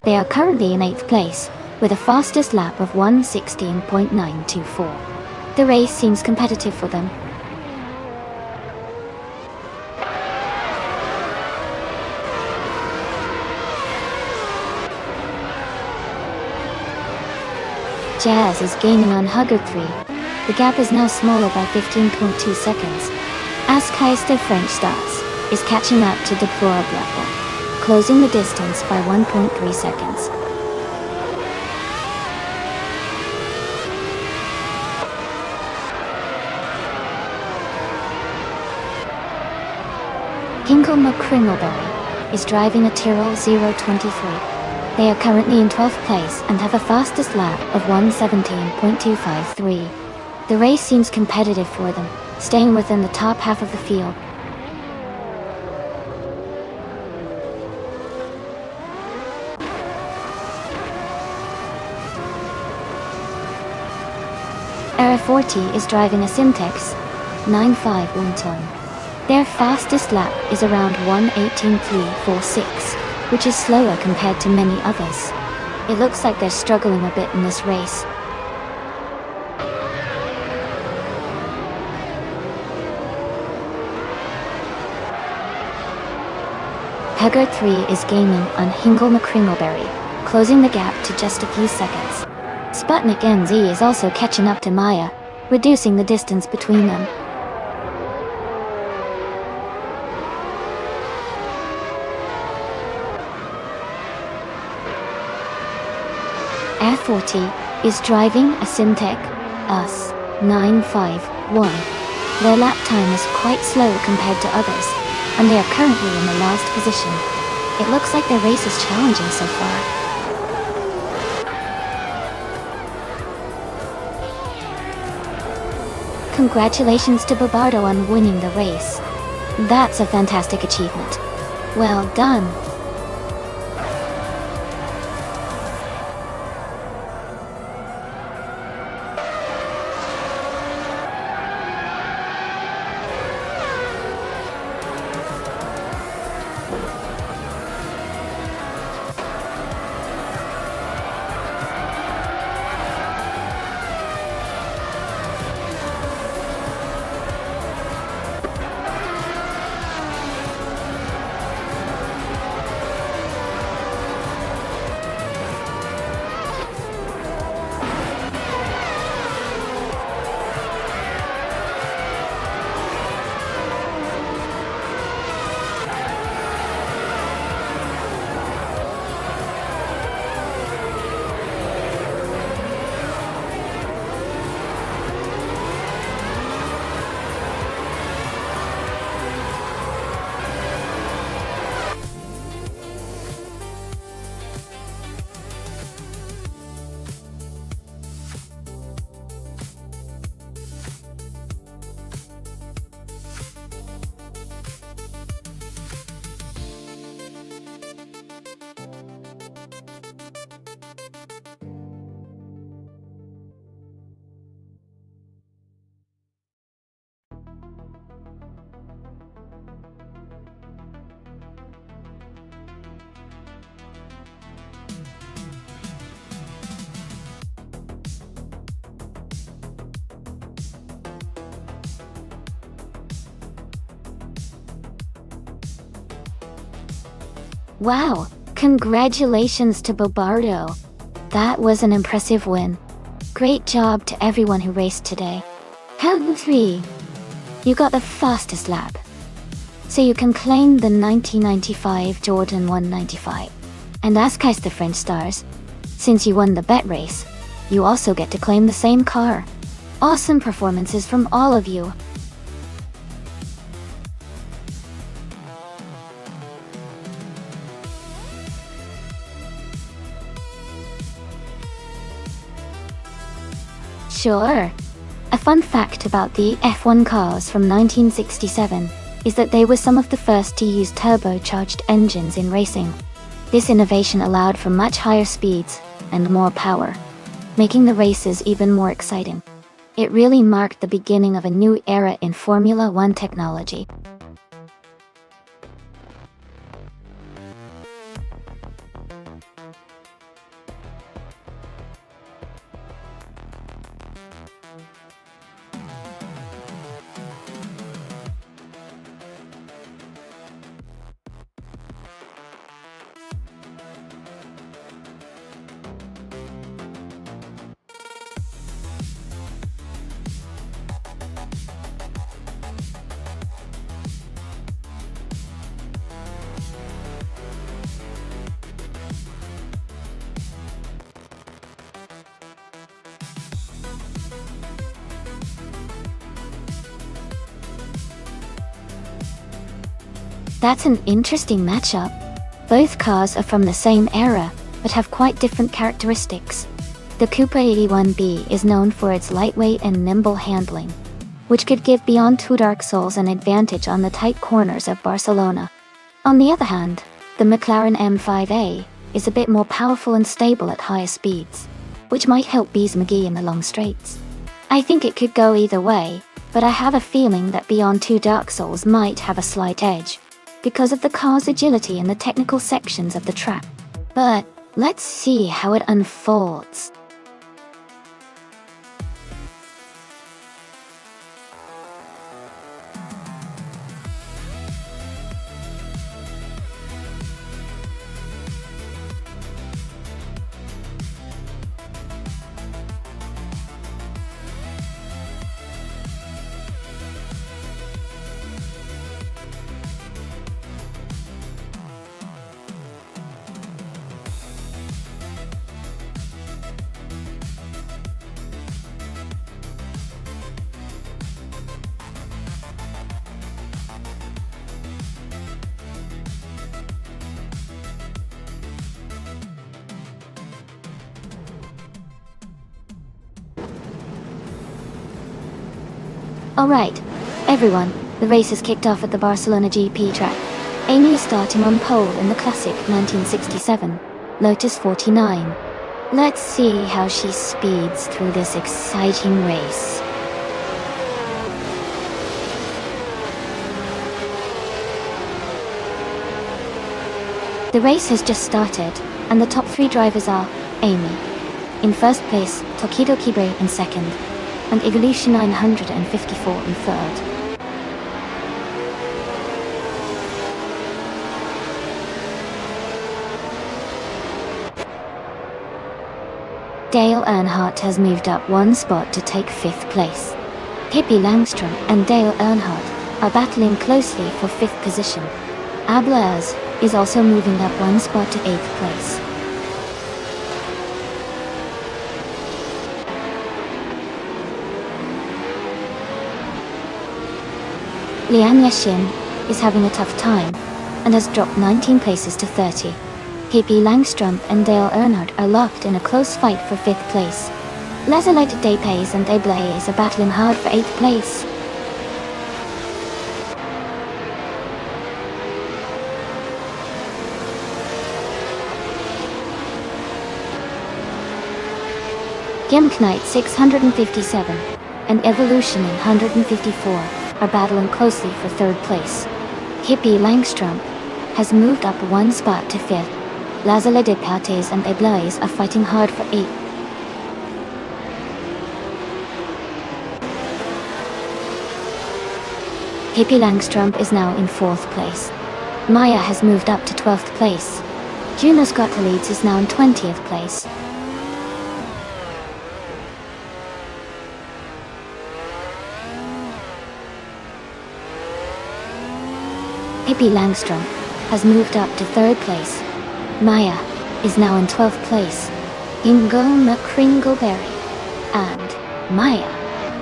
They are currently in 8th place, with a fastest lap of 1:16.924. The race seems competitive for them. Jazz is gaining on Huggard 3. The gap is now smaller by 15.2 seconds. Askeis the French Stars is catching up to Deplorable, closing the distance by 1.3 seconds. Hinkle McCringleberry is driving a Tyrrell 023. They are currently in 12th place and have a fastest lap of 1:17.253. The race seems competitive for them, staying within the top half of the field. Air 40 is driving a Simtex 951 ton. Their fastest lap is around 1:18.346, which is slower compared to many others. It looks like they're struggling a bit in this race. Huggard 3 is gaining on Hingle McCringleberry, closing the gap to just a few seconds. Sputnik NZ is also catching up to Maya, reducing the distance between them. Air 40 is driving a Simtek US 951. Their lap time is quite slow compared to others, and they are currently in the last position. It looks like their race is challenging so far. Congratulations to Bobardo on winning the race. That's a fantastic achievement. Well done. Wow, congratulations to Bobardo. That was an impressive win. Great job to everyone who raced today. Help 3. You got the fastest lap. So you can claim the 1995 Jordan 195. And as guys the French stars, since you won the bet race, you also get to claim the same car. Awesome performances from all of you. Sure. A fun fact about the F1 cars from 1967 is that they were some of the first to use turbocharged engines in racing. This innovation allowed for much higher speeds and more power, making the races even more exciting. It really marked the beginning of a new era in Formula One technology. That's an interesting matchup. Both cars are from the same era, but have quite different characteristics. The Cooper 81B is known for its lightweight and nimble handling, which could give Beyond Two Dark Souls an advantage on the tight corners of Barcelona. On the other hand, the McLaren M5A is a bit more powerful and stable at higher speeds, which might help Bees McGee in the long straights. I think it could go either way, but I have a feeling that Beyond Two Dark Souls might have a slight edge, because of the car's agility in the technical sections of the track. But let's see how it unfolds. Alright, everyone, the race has kicked off at the Barcelona GP track. Amy is starting on pole in the classic 1967 Lotus 49. Let's see how she speeds through this exciting race. The race has just started, and the top 3 drivers are Amy in first place, Tokido Kibre in second, and Iglishi 954 in third. Dale Earnhardt has moved up 1 spot to take 5th place. Pippi Langstrom and Dale Earnhardt are battling closely for 5th position. Ablaze is also moving up 1 spot to 8th place. Lian Yashin is having a tough time and has dropped 19 places to 30. Pippi Langstrom and Dale Earnhardt are locked in a close fight for 5th place. Lazarette Depes and Ablaze are battling hard for 8th place. Gimknight 657 and Evolution 154 are battling closely for 3rd place. Pippi Langstrom has moved up 1 spot to 5th. Lazarette Depes and Ablaze are fighting hard for 8th. Pippi Langstrom is now in 4th place. Maya has moved up to 12th place. Junos Gottlieb is now in 20th place. Pippi Langstrom has moved up to 3rd place. Maya is now in 12th place. Ingo McCringleberry and Maya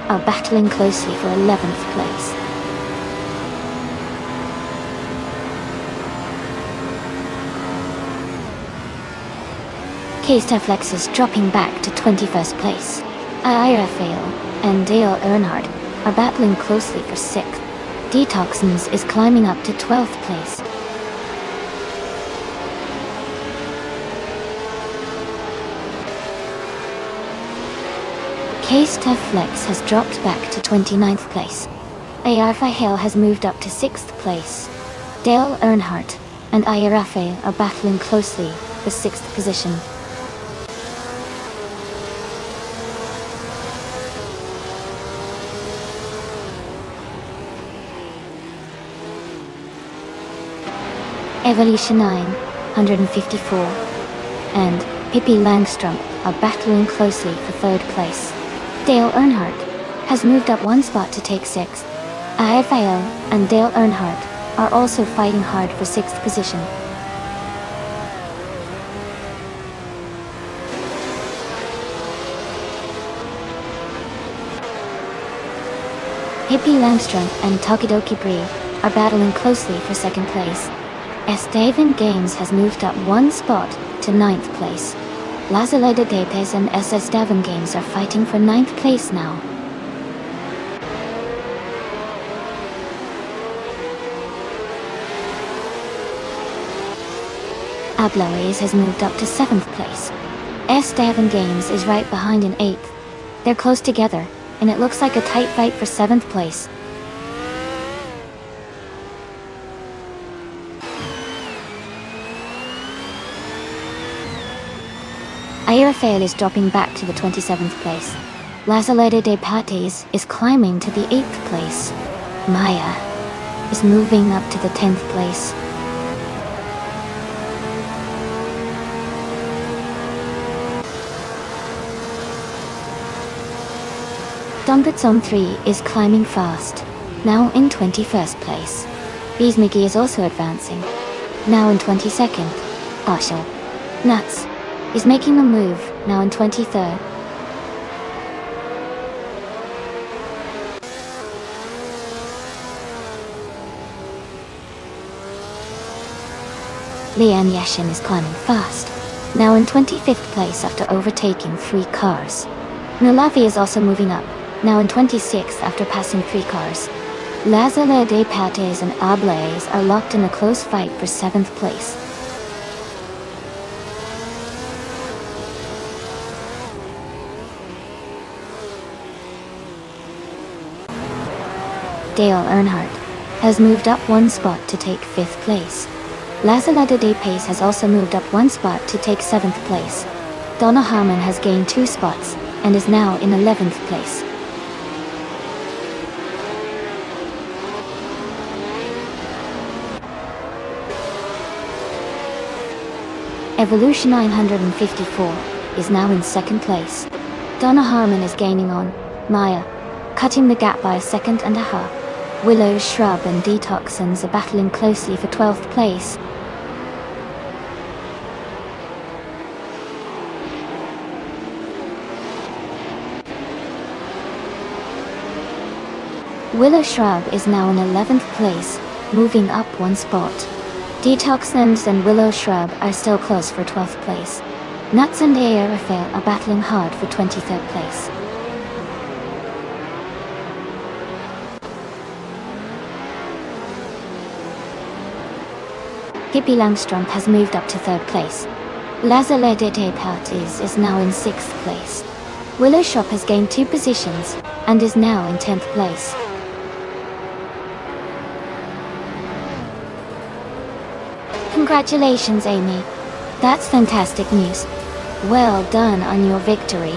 are battling closely for 11th place. K-Steflex is dropping back to 21st place. Ira Fail and Dale Earnhardt are battling closely for 6th. Detoxins is climbing up to 12th place. K-Steflex has dropped back to 29th place. Ayarfa Hale has moved up to 6th place. Dale Earnhardt and Ayarafe are battling closely for 6th position. Evolution 9, 154, and Pippi Langstrom are battling closely for 3rd place. Dale Earnhardt has moved up 1 spot to take 6th. Ayafael and Dale Earnhardt are also fighting hard for 6th position. Pippi Langstrom and Tokidoki Bree are battling closely for 2nd place. S. Davin Games has moved up 1 spot to 9th place. Lazaleda Depes and SS Davin Games are fighting for 9th place now. Abloes has moved up to 7th place. S. Davin Games is right behind in 8th. They're close together, and it looks like a tight fight for 7th place. Ayrafael is dropping back to the 27th place. Lazaleda de Pates is climbing to the 8th place. Maya is moving up to the 10th place. Dongbutson 3 is climbing fast, now in 21st place. Beesmiggy is also advancing, now in 22nd. Arshel Nuts is making a move, now in 23rd. Lian Yashin is climbing fast, now in 25th place after overtaking 3 cars. Nulavi is also moving up, now in 26th after passing 3 cars. Lazala de Pates and Ablaze are locked in a close fight for 7th place. Dale Earnhardt has moved up 1 spot to take 5th place. Lazalada de Pace has also moved up 1 spot to take 7th place. Donna Harmon has gained 2 spots and is now in 11th place. Evolution 954 is now in 2nd place. Donna Harmon is gaining on Maya, cutting the gap by a 1.5 seconds. Willow, Shrub and Detoxins are battling closely for 12th place. Willow Shrub is now in 11th place, moving up 1 spot. Detoxins and Willow Shrub are still close for 12th place. Nuts and Aerofil are battling hard for 23rd place. Pippi Langstrom has moved up to 3rd place. Lazalede de Parties is now in 6th place. Willow Shop has gained 2 positions and is now in 10th place. Congratulations, Amy. That's fantastic news. Well done on your victory.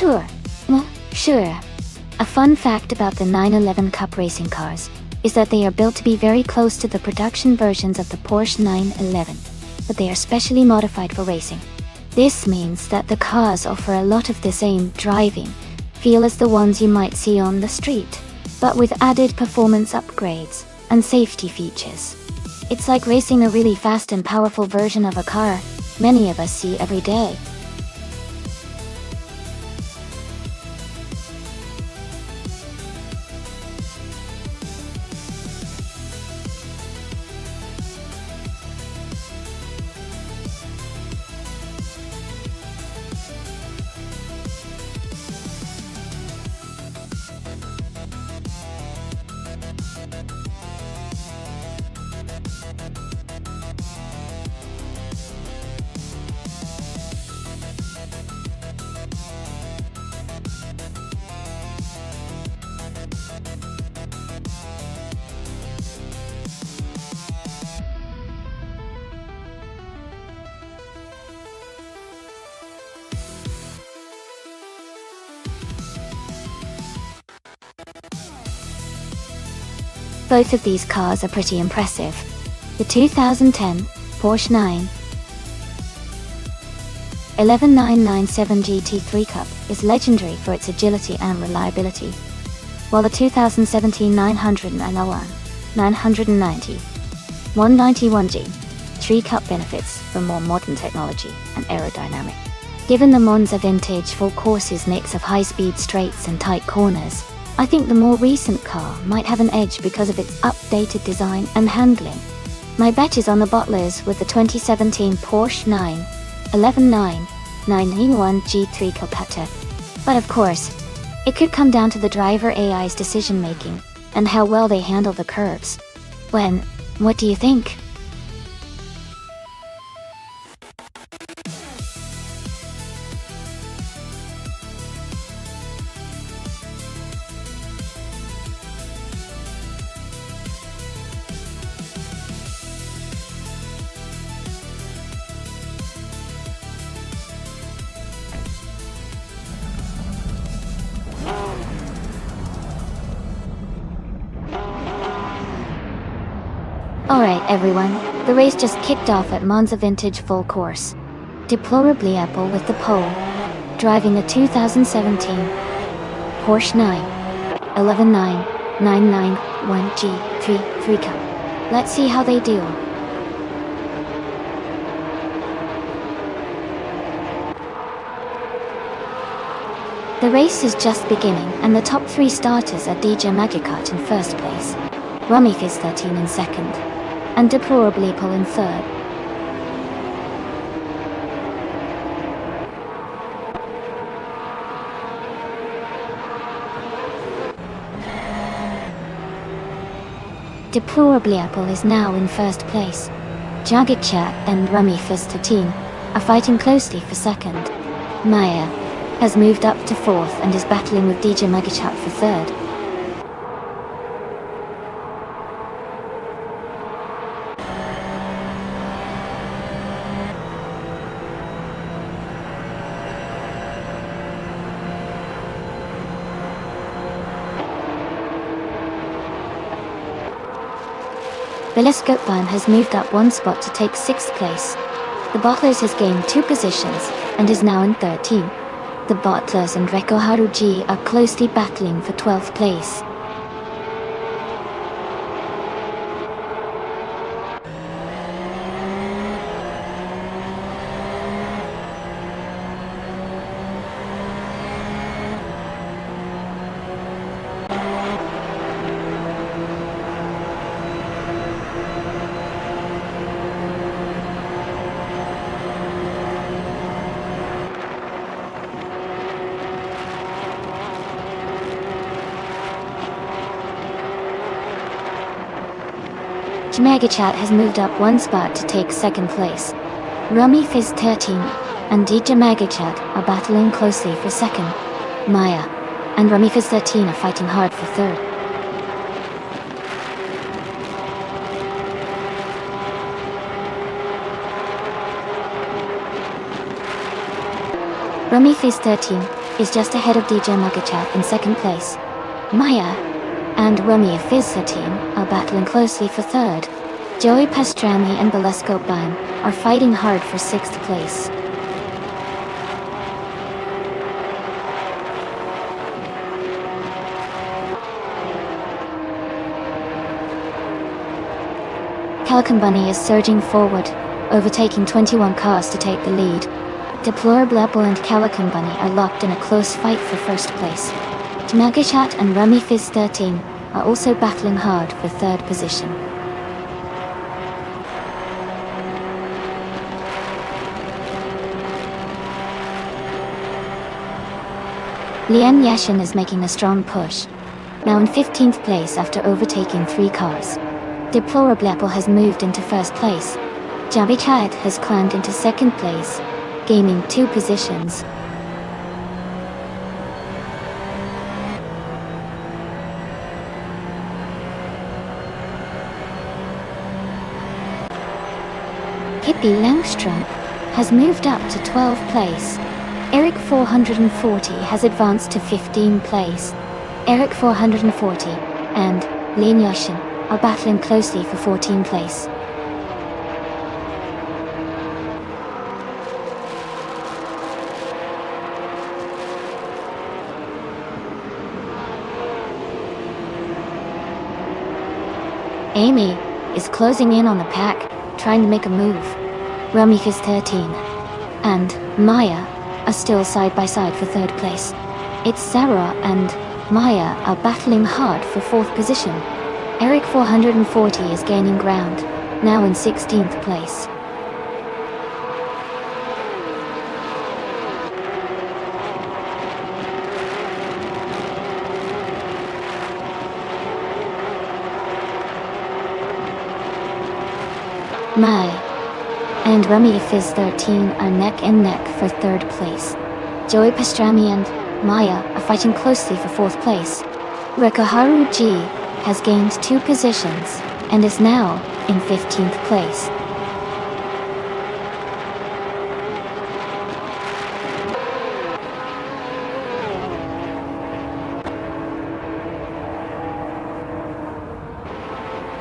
Sure. Sure. A fun fact about the 911 Cup racing cars is that they are built to be very close to the production versions of the Porsche 911, but they are specially modified for racing. This means that the cars offer a lot of the same driving feel as the ones you might see on the street, but with added performance upgrades and safety features. It's like racing a really fast and powerful version of a car many of us see every day. Both of these cars are pretty impressive. The 2010 Porsche 911 GT3 Cup is legendary for its agility and reliability, while the 2017 991 990 191 G3 Cup benefits from more modern technology and aerodynamic. Given the Monza vintage full course's mix of high-speed straights and tight corners, I think the more recent car might have an edge because of its updated design and handling. My bet is on the bottlers with the 2017 Porsche 911 991 G3 Cup. But of course, it could come down to the driver AI's decision-making and how well they handle the curves. What do you think? Alright everyone, the race just kicked off at Monza Vintage Full Course. Deplorably Apple with the pole, driving the 2017 Porsche 911 991 G3 Cup. Let's see how they do. The race is just beginning and the top 3 starters are DJ Magikarp in first place, Rummy Fizz 13 in second, and Deplorably Apple in third. Deplorably Apple is now in first place. Jaggedchat and Rummy Fizz 13 are fighting closely for second. Maya has moved up to fourth and is battling with DJ Magikarp for third. Velescopan has moved up 1 spot to take 6th place. The Bottlers has gained 2 positions and is now in 13. The Bottlers and Reko Haruji are closely battling for 12th place. Megachat has moved up 1 spot to take 2nd place. Rummy Fizz 13 and DJ Megachat are battling closely for 2nd. Maya and Rummy Fizz 13 are fighting hard for 3rd. Rummy Fizz 13 is just ahead of DJ Magachat in second place. Maya and Romy Fizza team are battling closely for third. Joey Pastrami and Belesco Ban are fighting hard for sixth place. Calican Bunny is surging forward, overtaking 21 cars to take the lead. Deplorable Apple and Calican Bunny are locked in a close fight for first place. Magachat and Rummy Fizz 13 are also battling hard for third position. Lian Yashin is making a strong push, now in 15th place after overtaking 3 cars. Deplorable Apple has moved into first place. Jabichat has climbed into second place, gaining 2 positions. Hippie Langstrom has moved up to 12th place. Eric 440 has advanced to 15th place. Eric 440 and Lin Yoshin are battling closely for 14th place. Amy is closing in on the pack, trying to make a move. Rummy Fizz 13 and Maya are still side by side for third place. It's Sarah and Maya are battling hard for 4th position. Eric 440 is gaining ground, now in 16th place. Mai and Rummy Fizz 13 are neck and neck for third place. Joey Pastrami and Maya are fighting closely for 4th place. Rekaharu G has gained 2 positions and is now in 15th place.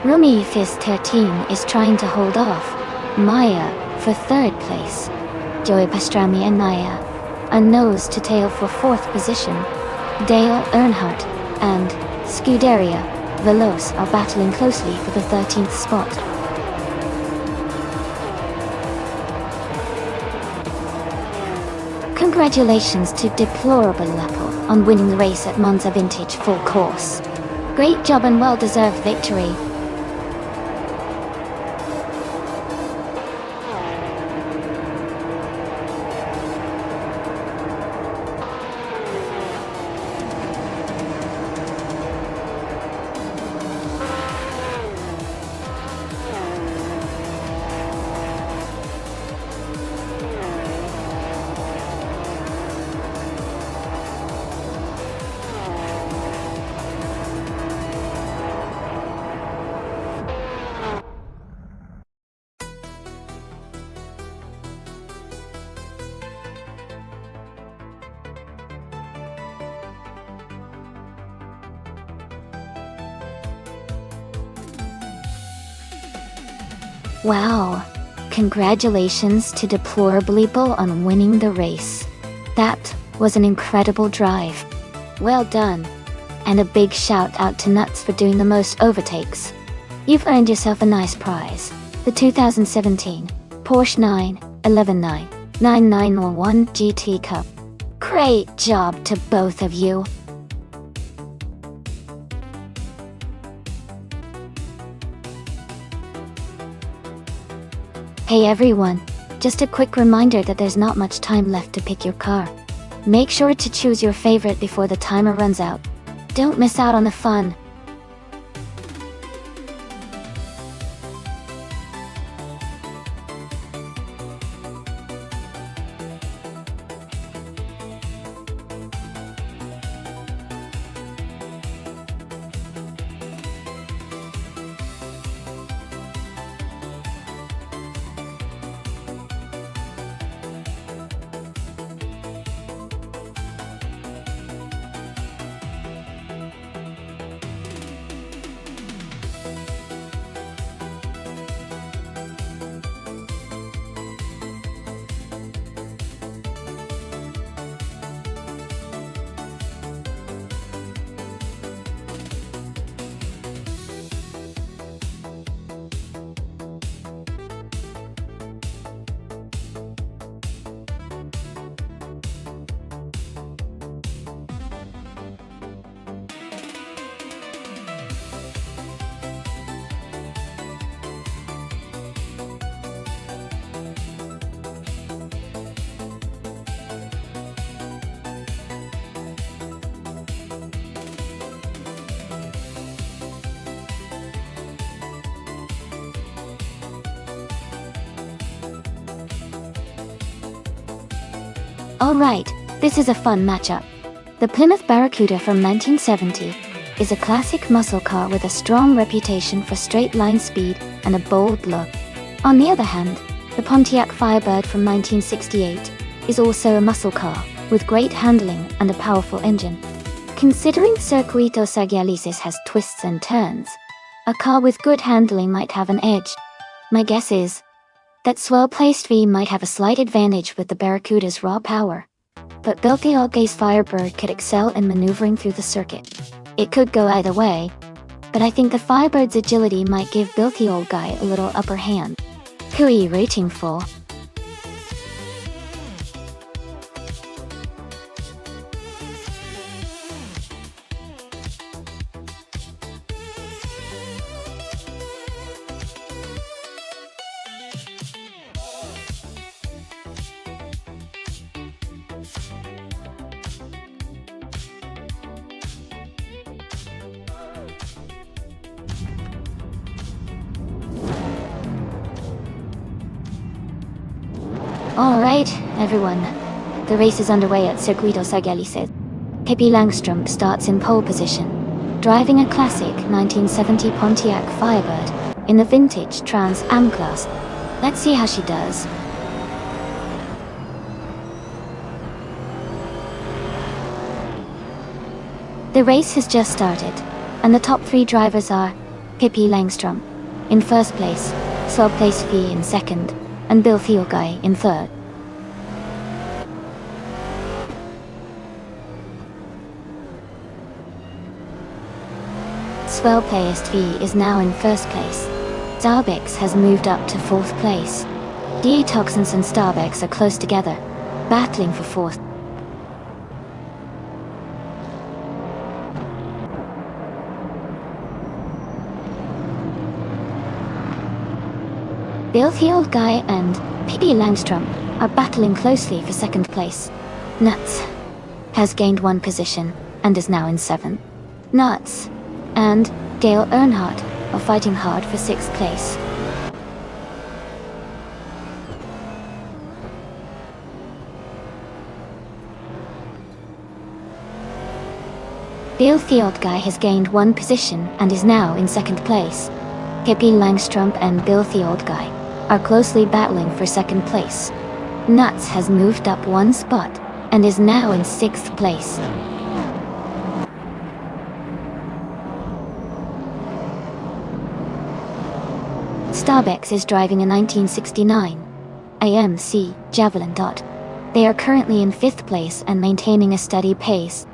Rummy Fizz 13 is trying to hold off Maya for third place. Joey Pastrami and Maya are nose to tail for 4th position. Dale Earnhardt and Scuderia Veloce are battling closely for the 13th spot. Congratulations to Deplorable Apple on winning the race at Monza Vintage Full Course. Great job and well-deserved victory. Wow, congratulations to Deplorable Apple on winning the race. That was an incredible drive. Well done. And a big shout out to Nuts for doing the most overtakes. You've earned yourself a nice prize, the 2017 Porsche 911 GT Cup. Great job to both of you. Hey everyone, just a quick reminder that there's not much time left to pick your car. Make sure to choose your favorite before the timer runs out. Don't miss out on the fun. Alright, this is a fun matchup. The Plymouth Barracuda from 1970 is a classic muscle car with a strong reputation for straight-line speed and a bold look. On the other hand, the Pontiac Firebird from 1968 is also a muscle car with great handling and a powerful engine. Considering Circuito Sagalices has twists and turns, a car with good handling might have an edge. My guess is that swell-placed V might have a slight advantage with the Barracuda's raw power, but Bilthiolge's Firebird could excel in maneuvering through the circuit. It could go either way, but I think the Firebird's agility might give Bilthiolge a little upper hand. Who are you rooting for? Alright, everyone. The race is underway at Circuito Sagalices. Pippi Langstrup starts in pole position, driving a classic 1970 Pontiac Firebird in the vintage Trans Am class. Let's see how she does. The race has just started, and the top three drivers are Pippi Langstrup in first place, Swell-placed V in second, and Bilthiolge in third. Swell-placed V is now in first place. Starbex has moved up to fourth place. Detoxins and Starbex are close together, battling for fourth. Bilthiolge and Pippi Langstrup are battling closely for second place. Nuts has gained one position and is now in seventh. Nuts and Gail Earnhardt are fighting hard for sixth place. Bilthiolge has gained one position and is now in second place. Pippi Langstrup and Bilthiolge are closely battling for second place. Nuts has moved up one spot and is now in sixth place. Starbex is driving a 1969 AMC Javelin Dot. They are currently in fifth place and maintaining a steady pace.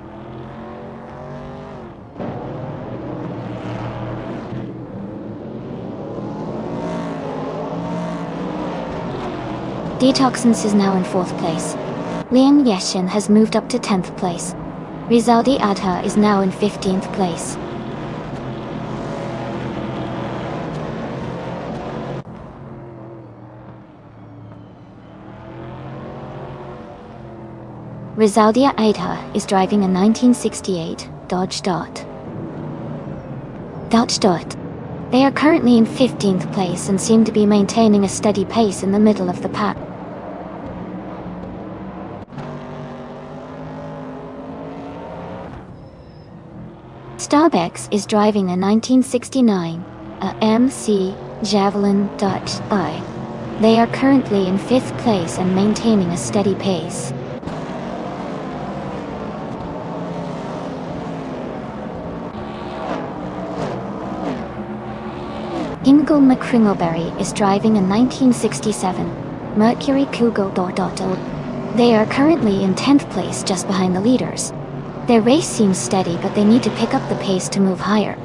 Detoxins is now in fourth place. Liang Yeshin has moved up to 10th place. Rizaldi Adha is now in 15th place. Rizaldi Adha is driving a 1968 Dodge Dart. Dodge Dart. They are currently in 15th place and seem to be maintaining a steady pace in the middle of the pack. Starbex is driving a 1969 AMC Javelin Dutch I. They are currently in 5th place and maintaining a steady pace. Ingo McCringleberry is driving a 1967 Mercury Cougar Dotto. They are currently in 10th place just behind the leaders. Their race seems steady, but they need to pick up the pace to move higher.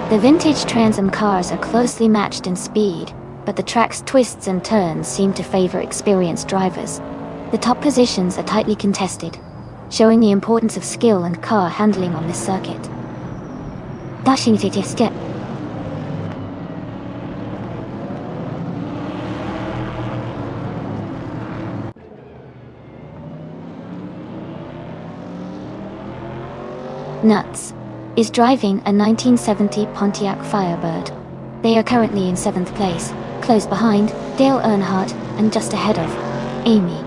The vintage Trans Am cars are closely matched in speed, but the track's twists and turns seem to favor experienced drivers. The top positions are tightly contested, showing the importance of skill and car handling on this circuit. Dashing to step. Nuts is driving a 1970 Pontiac Firebird. They are currently in 7th place, close behind Dale Earnhardt and just ahead of Amy.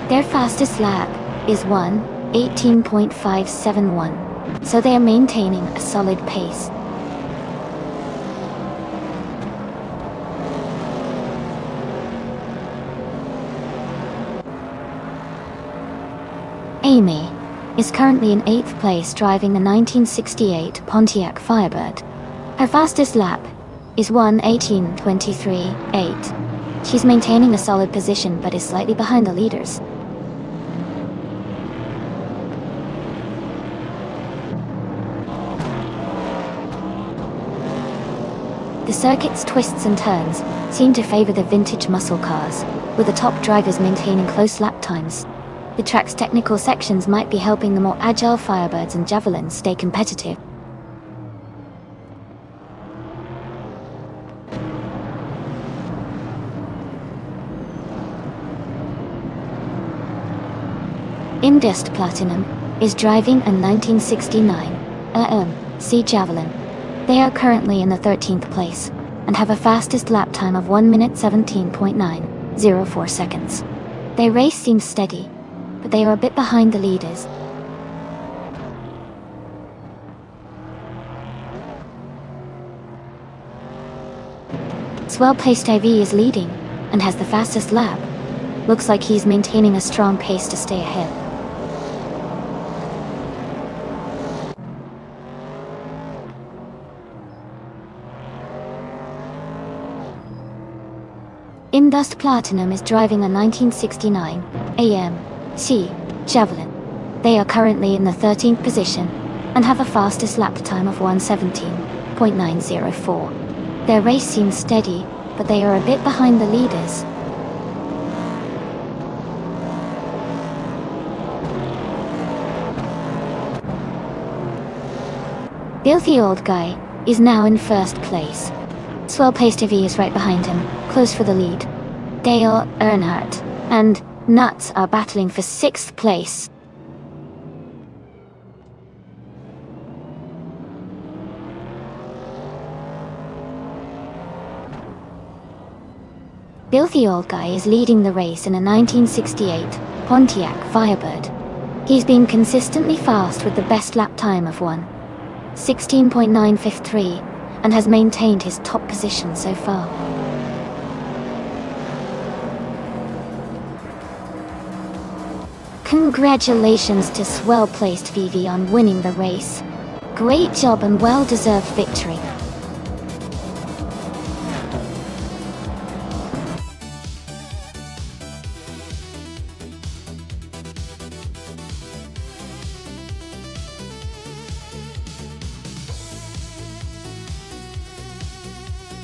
Their fastest lap is 1:18.571, so they are maintaining a solid pace. Amy is currently in 8th place driving the 1968 Pontiac Firebird. Her fastest lap is 1:18.23.8. She's maintaining a solid position but is slightly behind the leaders. The circuit's twists and turns seem to favor the vintage muscle cars, with the top drivers maintaining close lap times. The track's technical sections might be helping the more agile Firebirds and Javelins stay competitive. Indust Platinum is driving a 1969 AMC Javelin. They are currently in the 13th place and have a fastest lap time of 1:17.904 seconds. Their race seems steady, but they are a bit behind the leaders. Well-placed IV is leading and has the fastest lap. Looks like he's maintaining a strong pace to stay ahead. Indust Platinum is driving a 1969 AMC Javelin. They are currently in the 13th position and have a fastest lap time of 1:17.904. Their race seems steady, but they are a bit behind the leaders. Filthy Old Guy is now in 1st place. Swell-paced IV is right behind him, close for the lead. Dale Earnhardt and Nuts are battling for 6th place. Filthy Old Guy is leading the race in a 1968 Pontiac Firebird. He's been consistently fast with the best lap time of 1:16.953 and has maintained his top position so far. Congratulations to swell-placed VV on winning the race. Great job and well-deserved victory.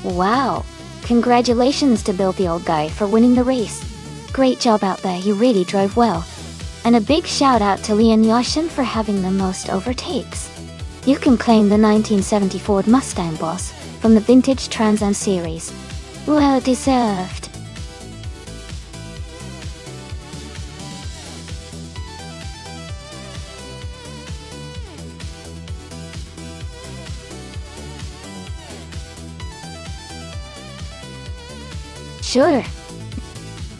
Wow! Congratulations to Filthy Old Guy for winning the race. Great job out there, you really drove well. And a big shout out to Leon Yashin for having the most overtakes. You can claim the 1970 Ford Mustang Boss from the vintage Trans Am series. Well deserved. Sure.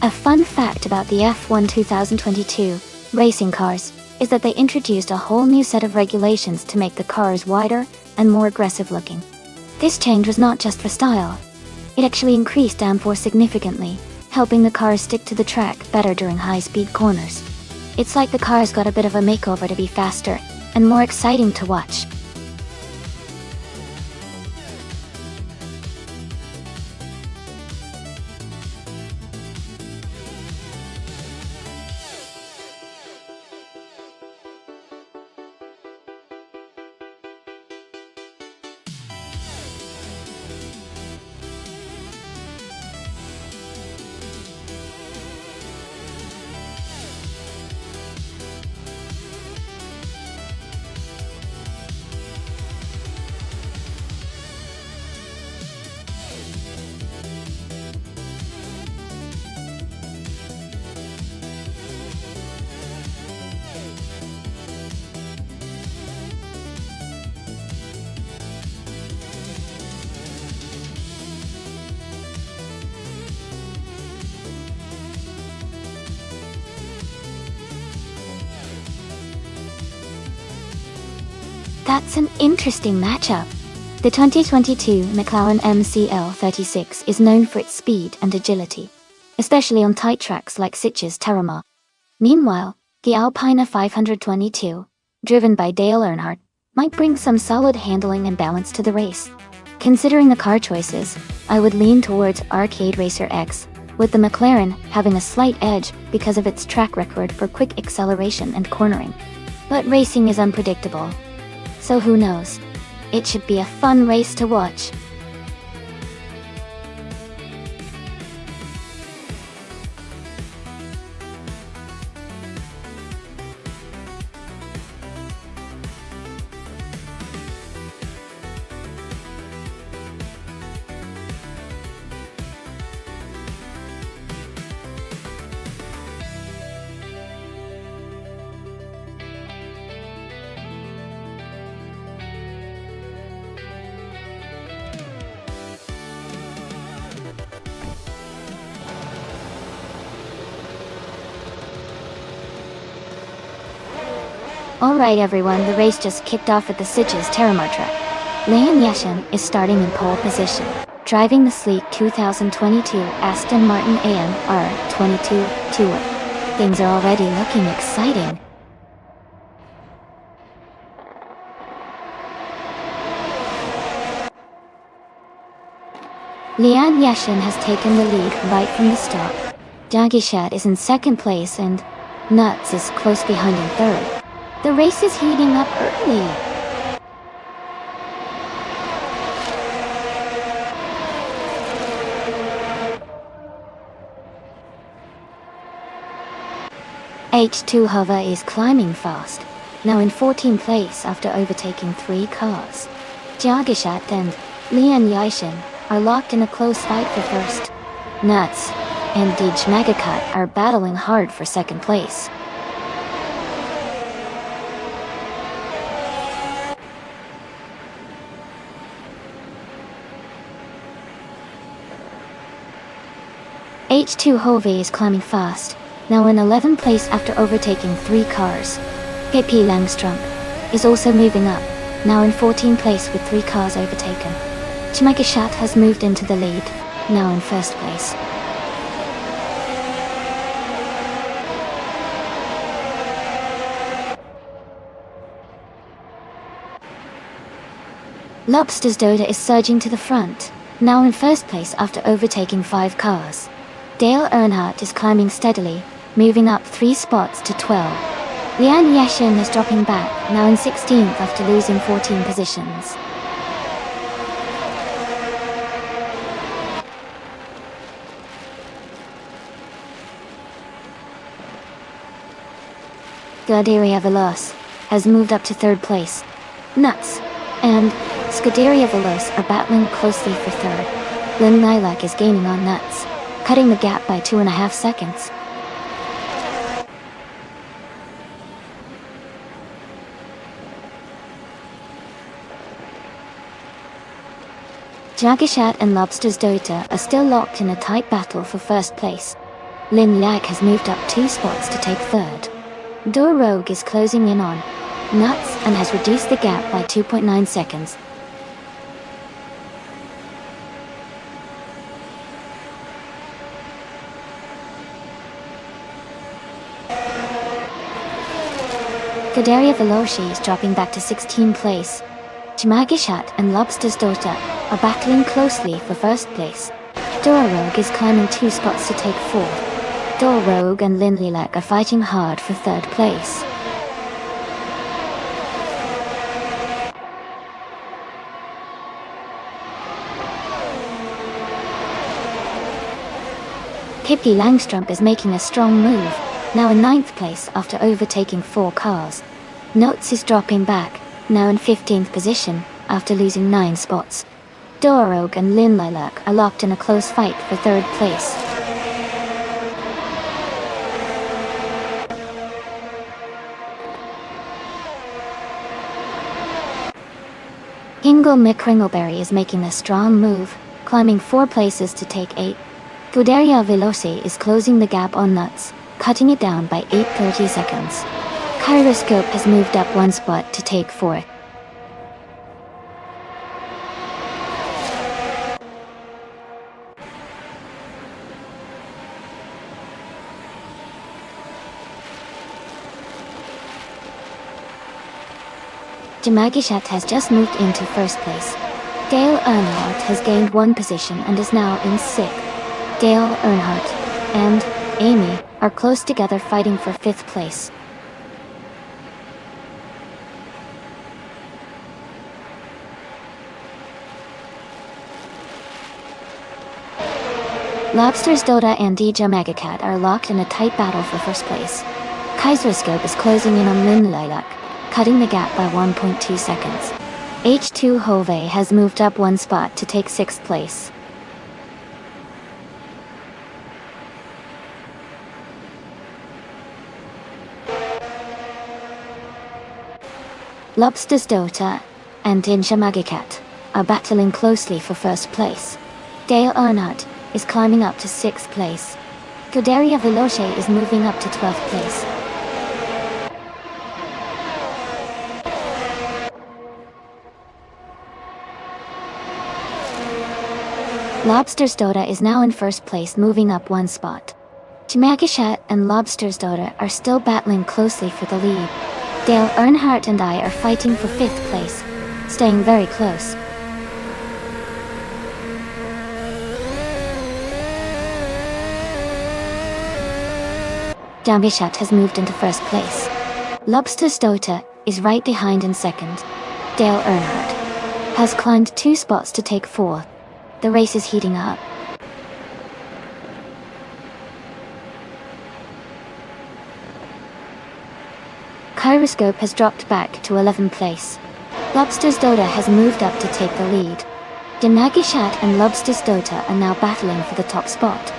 A fun fact about the F1 2022 racing cars is that they introduced a whole new set of regulations to make the cars wider and more aggressive looking. This change was not just for style. It actually increased downforce significantly, helping the cars stick to the track better during high-speed corners. It's like the cars got a bit of a makeover to be faster and more exciting to watch. That's an interesting matchup. The 2022 McLaren MCL36 is known for its speed and agility, especially on tight tracks like Sitges Terramar. Meanwhile, the Alpina 522, driven by Dale Earnhardt, might bring some solid handling and balance to the race. Considering the car choices, I would lean towards Arcade Racer X, with the McLaren having a slight edge because of its track record for quick acceleration and cornering. But racing is unpredictable, so who knows? It should be a fun race to watch. Alright everyone, the race just kicked off at the Sitges Terramar track. Leon Yashin is starting in pole position, driving the sleek 2022 Aston Martin AMR 22 Tour. Things are already looking exciting. Leon Yashin has taken the lead right from the start. Jagishat is in second place and Nuts is close behind in third. The race is heating up early. H2 Hover is climbing fast, now in 14th place after overtaking 3 cars. Jagishat and Leon Yashin are locked in a close fight for first. Nuts and Dij Magakat are battling hard for second place. H2 Hove is climbing fast, now in 11th place after overtaking 3 cars. Pippi Langstrump is also moving up, now in 14th place with 3 cars overtaken. Chmagishat has moved into the lead, now in first place. Lobster's Dota is surging to the front, now in first place after overtaking 5 cars. Dale Earnhardt is climbing steadily, moving up 3 spots to 12. Leon Yashin is dropping back, now in 16th after losing 14 positions. Scuderia Veloz has moved up to 3rd place. Nuts and Scuderia Veloz are battling closely for 3rd. Lynn Lilac is gaining on Nuts, cutting the gap by 2.5 seconds. Jagishat and Lobster's Dota are still locked in a tight battle for first place. Lin Yak has moved up 2 spots to take 3rd. Door Rogue is closing in on Nuts and has reduced the gap by 2.9 seconds. Scuderia Veloci is dropping back to 16th place. Chmagishat and Lobster's Dota are battling closely for first place. Door Rogue is climbing 2 spots to take 4th. Door Rogue and Lin Lilac are fighting hard for 3rd place. Pippi Langstrump is making a strong move, now in 9th place after overtaking 4 cars. Notes is dropping back, now in 15th position after losing 9 spots. Dorogue and Lin Lilac are locked in a close fight for 3rd place. Ingle McCringleberry is making a strong move, climbing 4 places to take 8. Scuderia Veloci is closing the gap on Nuts, cutting it down by 8.30 seconds. Kyroscope has moved up 1 spot to take 4th. Jamagishat has just moved into first place. Dale Earnhardt has gained one position and is now in sixth. Dale Earnhardt and Amy are close together fighting for fifth place. Lobsters Dota and DJ Magacat are locked in a tight battle for first place. Kaiseroscope is closing in on Lynn Lilac, cutting the gap by 1.2 seconds. H2 Hove has moved up one spot to take sixth place. Lobsters Dota and Dinsha Magicat are battling closely for first place. Dale Earnhardt is climbing up to sixth place. Godaria Veloce is moving up to 12th place. Lobsters Dota is now in first place, moving up one spot. Jamagishat and Lobsters Dota are still battling closely for the lead. Dale Earnhardt and I are fighting for fifth place, staying very close. Jamagishat has moved into first place. Lobsters Dota is right behind in second. Dale Earnhardt has climbed 2 spots to take fourth. The race is heating up. Kaiseroscope has dropped back to 11th place. Lobsters Dota has moved up to take the lead. Jamagishat and Lobsters Dota are now battling for the top spot.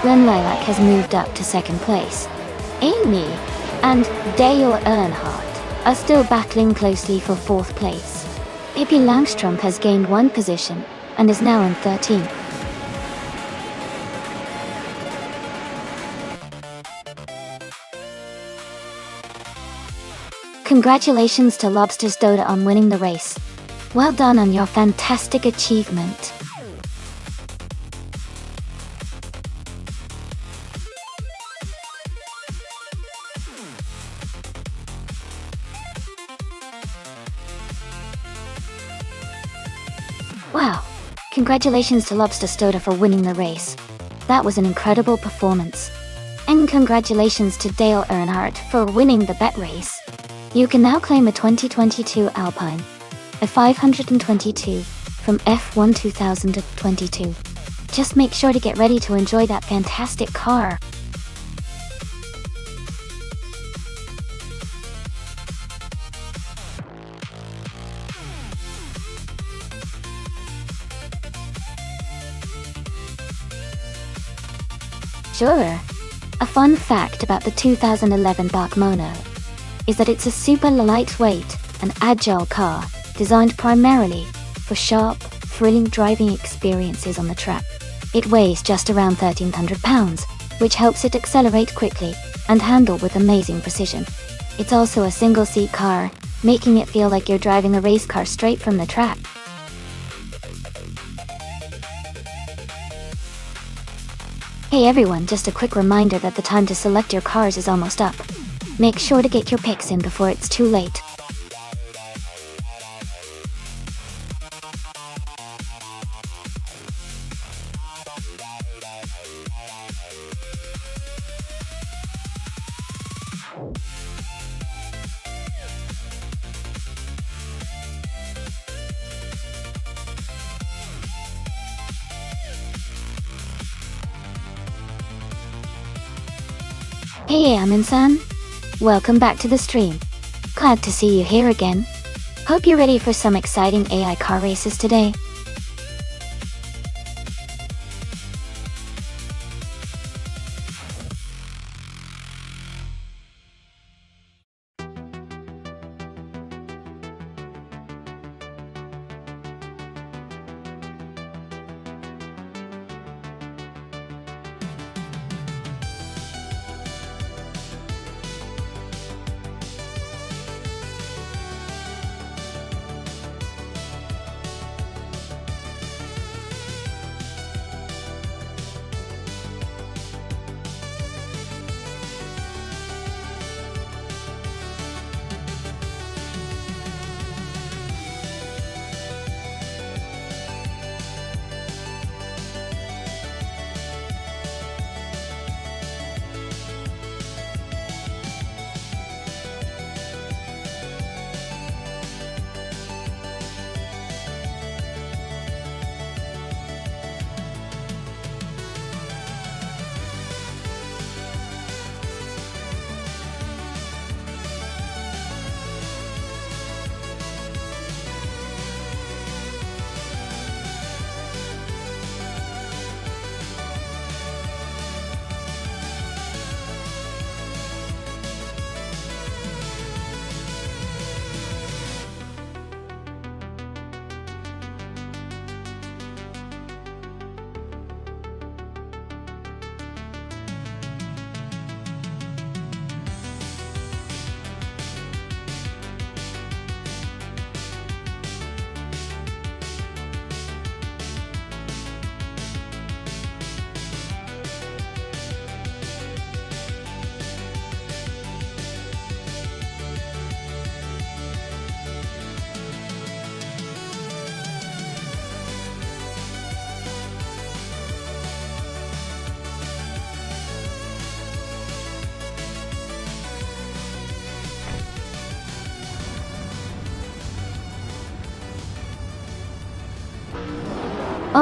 Ren Lilac has moved up to second place. Amy and Dale Earnhardt are still battling closely for fourth place. Pippi Langstrom has gained one position and is now in 13th. Congratulations to Lobsters Dota on winning the race. Well done on your fantastic achievement. Wow! Congratulations to Lobsters Dota for winning the race. That was an incredible performance. And congratulations to Dale Earnhardt for winning the bet race. You can now claim a 2022 Alpine, a 522 from F1 2022. Just make sure to get ready to enjoy that fantastic car. Sure. A fun fact about the 2011 Dark Mono is that it's a super lightweight and agile car designed primarily for sharp, thrilling driving experiences on the track. It weighs just around 1,300 pounds, which helps it accelerate quickly and handle with amazing precision. It's also a single-seat car, making it feel like you're driving a race car straight from the track. Hey everyone, just a quick reminder that the time to select your cars is almost up. Make sure to get your picks in before it's too late. Hey, I'm Insan. Welcome back to the stream. Glad to see you here again. Hope you're ready for some exciting AI car races today.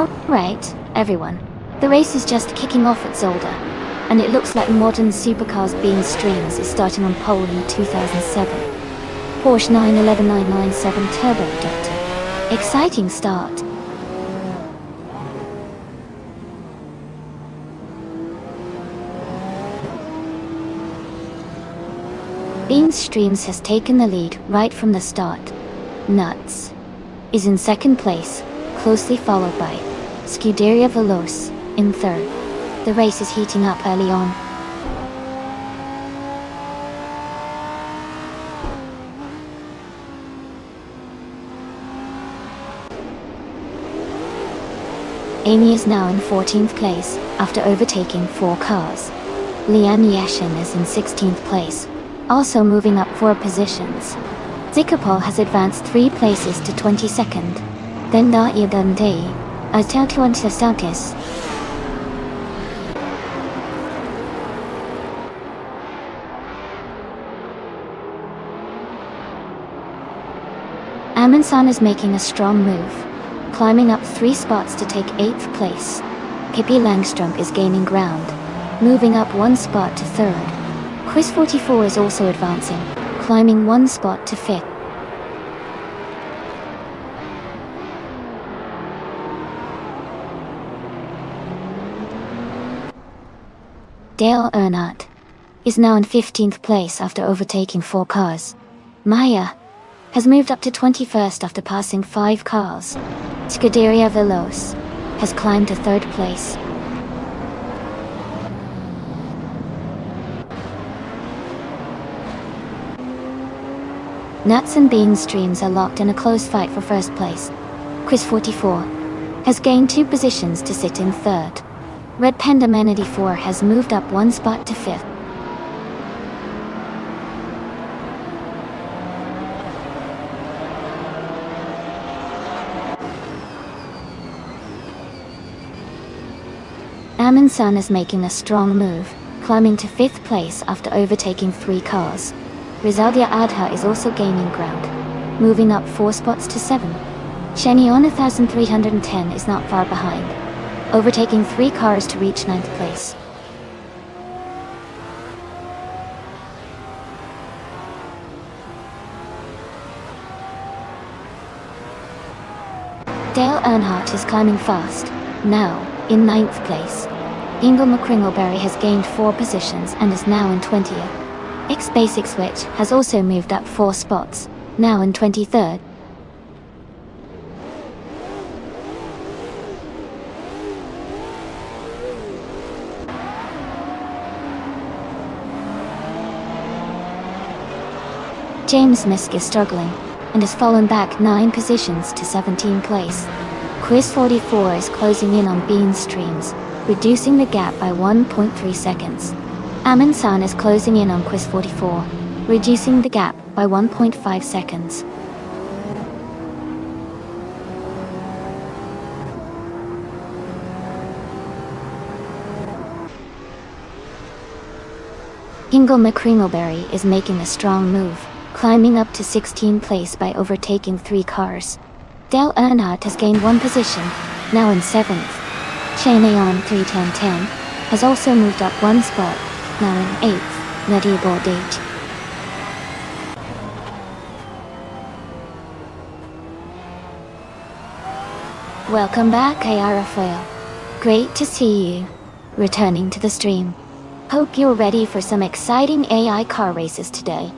Alright, everyone. The race is just kicking off at Zolder, and it looks like modern supercars being streams is starting on pole in 2007. Porsche 911997 Turbo Doctor. Exciting start. Bean Streams has taken the lead right from the start. Nuts is in second place, closely followed by Scuderia Veloce in third. The race is heating up early on. Amy is now in 14th place after overtaking 4 cars. Lian Yashin is in 16th place, also moving up 4 positions. Zikapol has advanced 3 places to 22nd. Then Da Yagundei, Aztautuan Sasaukis. Amundsen is making a strong move, climbing up 3 spots to take 8th place. Pippi Langström is gaining ground, moving up 1 spot to 3rd. Quiz 44 is also advancing, climbing 1 spot to 5th. Dale Earnhardt is now in 15th place after overtaking 4 cars. Maya has moved up to 21st after passing 5 cars. Scuderia Veloce has climbed to 3rd place. Nuts and Bean Streams are locked in a close fight for 1st place. Quiz 44 has gained 2 positions to sit in 3rd. Red Panda Menady 4 has moved up 1 spot to 5th. Amundsen is making a strong move, climbing to 5th place after overtaking 3 cars. Rizaldia Adha is also gaining ground, moving up 4 spots to 7. Shenyang 1310 is not far behind, overtaking 3 cars to reach 9th place. Dale Earnhardt is climbing fast, now in 9th place. Ingo McCringleberry has gained 4 positions and is now in 20th. X-Basic Switch has also moved up 4 spots, now in 23rd. James Misk is struggling, and has fallen back 9 positions to 17th place. Quiz 44 is closing in on Bean Streams, reducing the gap by 1.3 seconds. Amundsen is closing in on Quiz 44, reducing the gap by 1.5 seconds. Ingo McCringleberry is making a strong move, climbing up to 16th place by overtaking 3 cars. Dale Earnhardt has gained 1 position, now in 7th. Shenyang 3110 has also moved up 1 spot, now in 8th. Nadia Bordage. Welcome back, Ayara Foil. Great to see you, returning to the stream. Hope you're ready for some exciting AI car races today.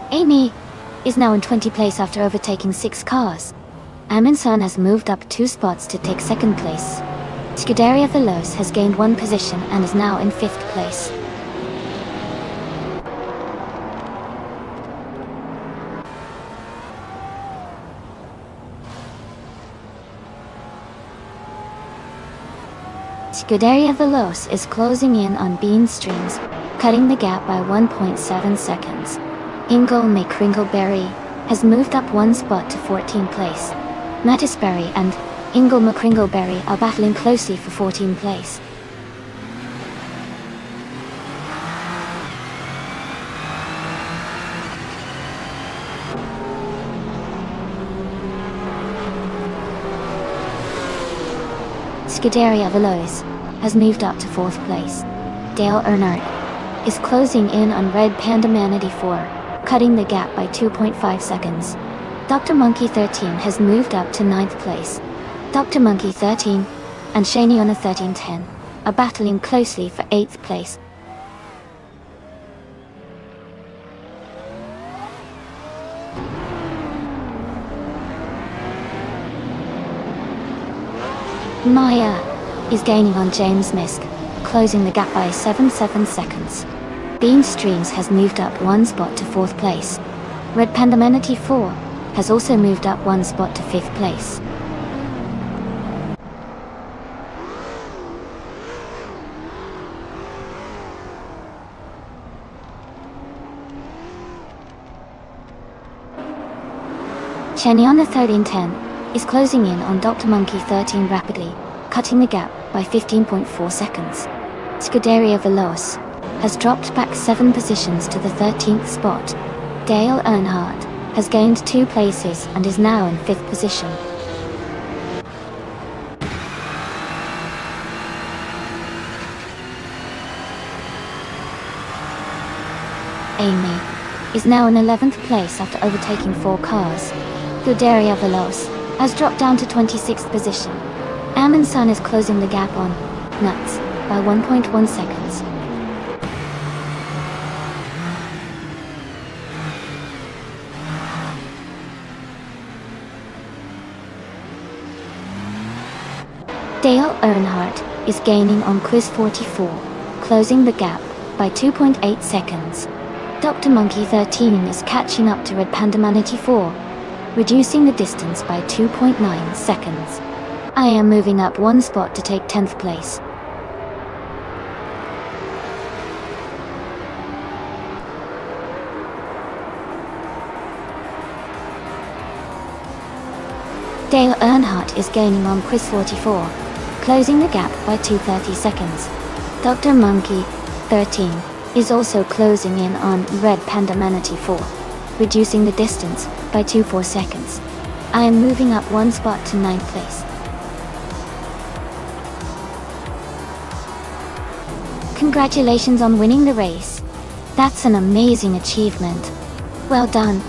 Amy is now in 20th place after overtaking 6 cars. Amundsen has moved up 2 spots to take 2nd place. Scuderia Veloce has gained 1 position and is now in 5th place. Scuderia Veloce is closing in on Bean Streams, cutting the gap by 1.7 seconds. Ingo McCringleberry has moved up 1 spot to 14th place. Mattisberry and Ingo McCringleberry are battling closely for 14th place. Scuderia Veloz has moved up to 4th place. Dale Earnhardt is closing in on Red Panda Man 84, cutting the gap by 2.5 seconds. Dr. Monkey 13 has moved up to 9th place. Dr. Monkey 13 and Shaney on a 1310 are battling closely for 8th place. Maya is gaining on James Misk, closing the gap by 7 seconds. Beam Streams has moved up 1 spot to 4th place. Red Panda Manatee 4 has also moved up 1 spot to 5th place. Cheney on the 1310 is closing in on Dr. Monkey 13 rapidly, cutting the gap by 15.4 seconds. Scuderia Veloz has dropped back 7 positions to the 13th spot. Dale Earnhardt has gained 2 places and is now in 5th position. Amy is now in 11th place after overtaking 4 cars. Scuderia Veloz has dropped down to 26th position. Amundsen is closing the gap on Nuts by 1.1 seconds. Dale Earnhardt is gaining on Quiz 44, closing the gap by 2.8 seconds. Dr. Monkey 13 is catching up to Red Panda Manatee 4, reducing the distance by 2.9 seconds. I am moving up 1 spot to take 10th place. Dale Earnhardt is gaining on Quiz 44, closing the gap by 2.30 seconds. Dr. Monkey 13 is also closing in on Red Panda Manatee 4, reducing the distance by 2.4 seconds. I am moving up 1 spot to 9th place. Congratulations on winning the race. That's an amazing achievement. Well done.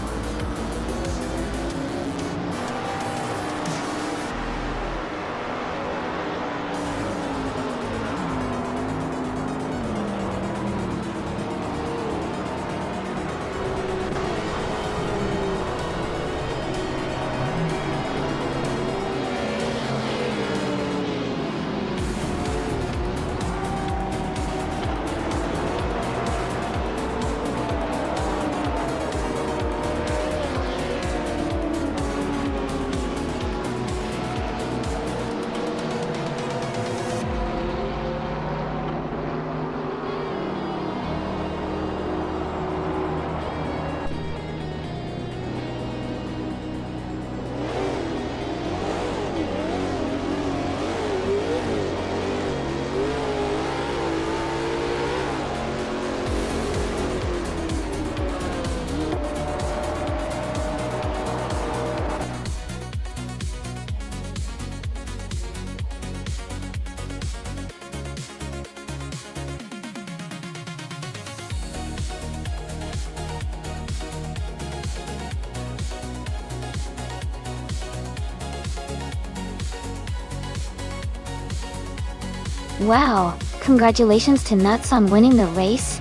Wow, congratulations to Nuts on winning the race.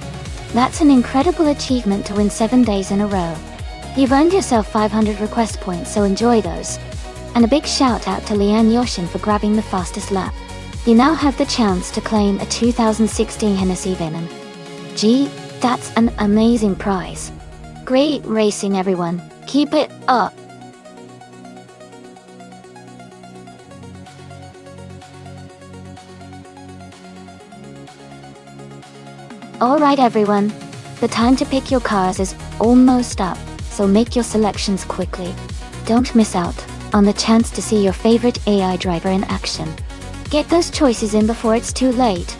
That's an incredible achievement to win 7 days in a row. You've earned yourself 500 request points, so enjoy those. And a big shout out to Leanne Yoshin for grabbing the fastest lap. You now have the chance to claim a 2016 Hennessy Venom. Gee, that's an amazing prize. Great racing, everyone. Keep it up. Alright everyone, the time to pick your cars is almost up, so make your selections quickly. Don't miss out on the chance to see your favorite AI driver in action. Get those choices in before it's too late.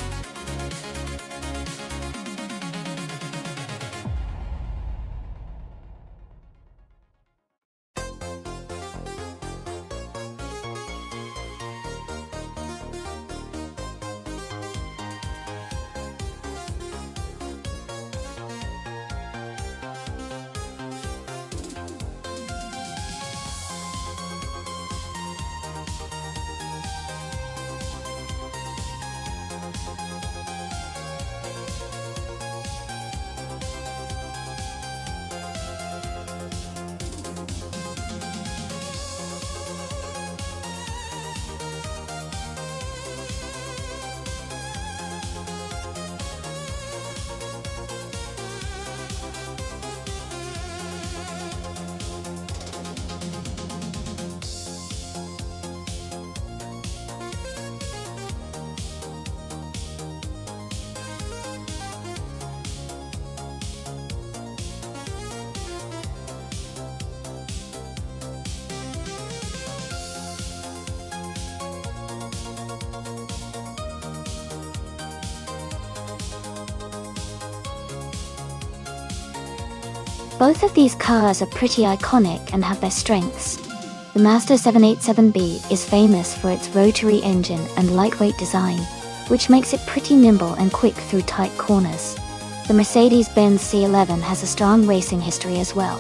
Both of these cars are pretty iconic and have their strengths. The Mazda 787B is famous for its rotary engine and lightweight design, which makes it pretty nimble and quick through tight corners. The Mercedes-Benz C11 has a strong racing history as well,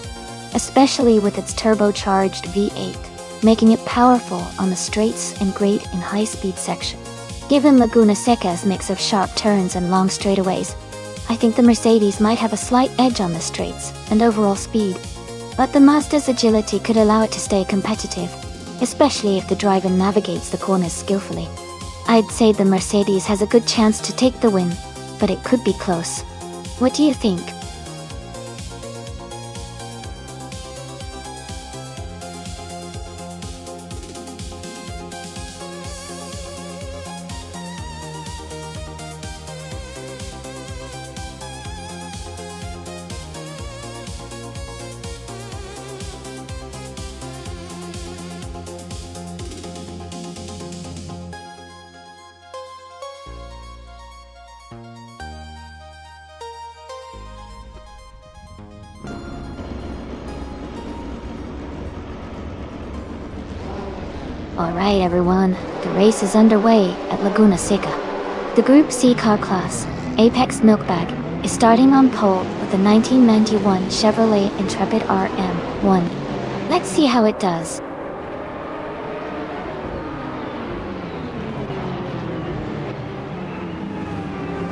especially with its turbocharged V8, making it powerful on the straights and great in high-speed section. Given Laguna Seca's mix of sharp turns and long straightaways, I think the Mercedes might have a slight edge on the straights and overall speed, but the Mazda's agility could allow it to stay competitive, especially if the driver navigates the corners skillfully. I'd say the Mercedes has a good chance to take the win, but it could be close. What do you think? Alright everyone, the race is underway at Laguna Seca. The Group C car class, Apex Milkbag, is starting on pole with the 1991 Chevrolet Intrepid RM1. Let's see how it does.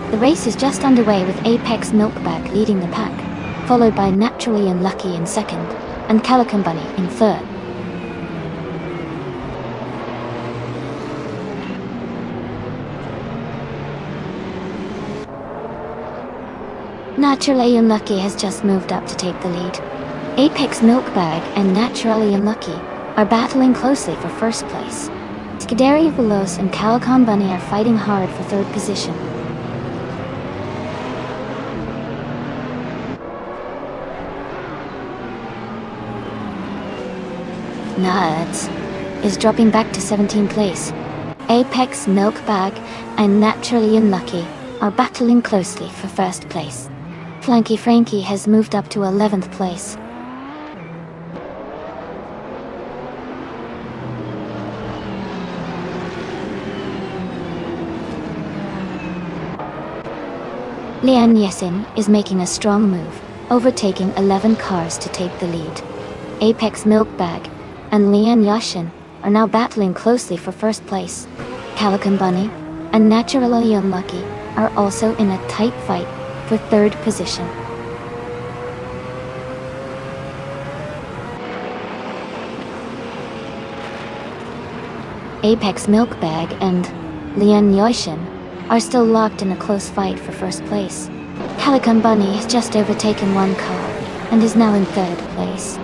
The race is just underway with Apex Milkbag leading the pack, followed by Naturally Unlucky in second, and Calico Bunny in third. Naturally Unlucky has just moved up to take the lead. Apex Milkbag and Naturally Unlucky are battling closely for first place. Scuderi Veloz and Calico Bunny are fighting hard for third position. Nuts is dropping back to 17th place. Apex Milkbag and Naturally Unlucky are battling closely for first place. Flanky Frankie has moved up to 11th place. Lian Yesin is making a strong move, overtaking 11 cars to take the lead. Apex Milkbag and Lian Yashin are now battling closely for first place. Calico Bunny and Naturally Unlucky are also in a tight fight for third position. Apex Milkbag and Lian Yoshin are still locked in a close fight for first place. Calico Bunny has just overtaken one car and is now in third place.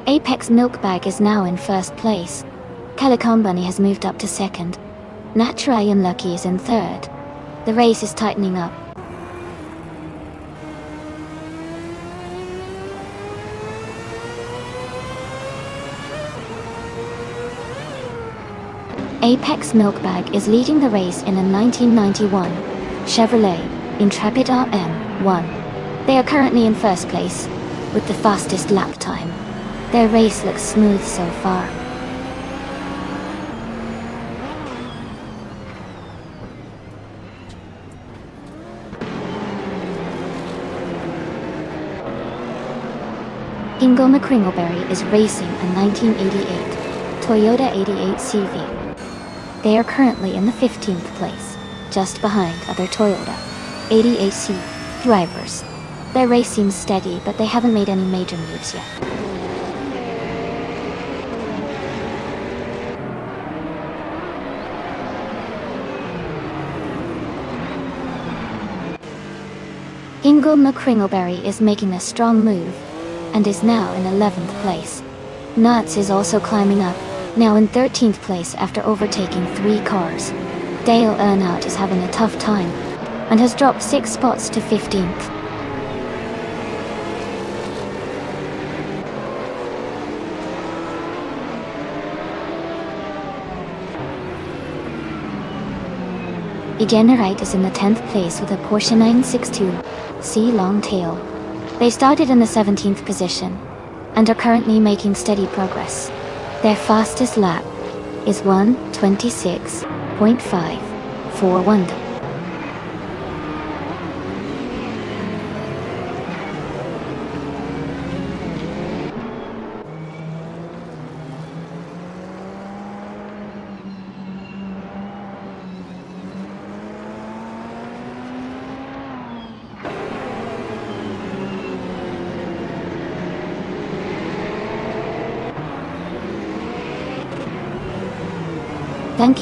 Apex Milkbag is now in first place. Calico Bunny has moved up to second. Naturally Unlucky is in third. The race is tightening up. Apex Milkbag is leading the race in a 1991 Chevrolet Intrepid RM1. They are currently in first place, with the fastest lap time. Their race looks smooth so far. Ingo McCringleberry is racing a 1988 Toyota 88 CV. They are currently in the 15th place, just behind other Toyota 88C drivers. Their race seems steady, but they haven't made any major moves yet. Ingo McCringleberry is making a strong move, and is now in 11th place. Nuts is also climbing up, now in 13th place after overtaking 3 cars. Dale Earnhardt is having a tough time, and has dropped 6 spots to 15th. Igennerite is in the 10th place with a Porsche 962C long tail. They started in the 17th position and are currently making steady progress. Their fastest lap is 1:26.541.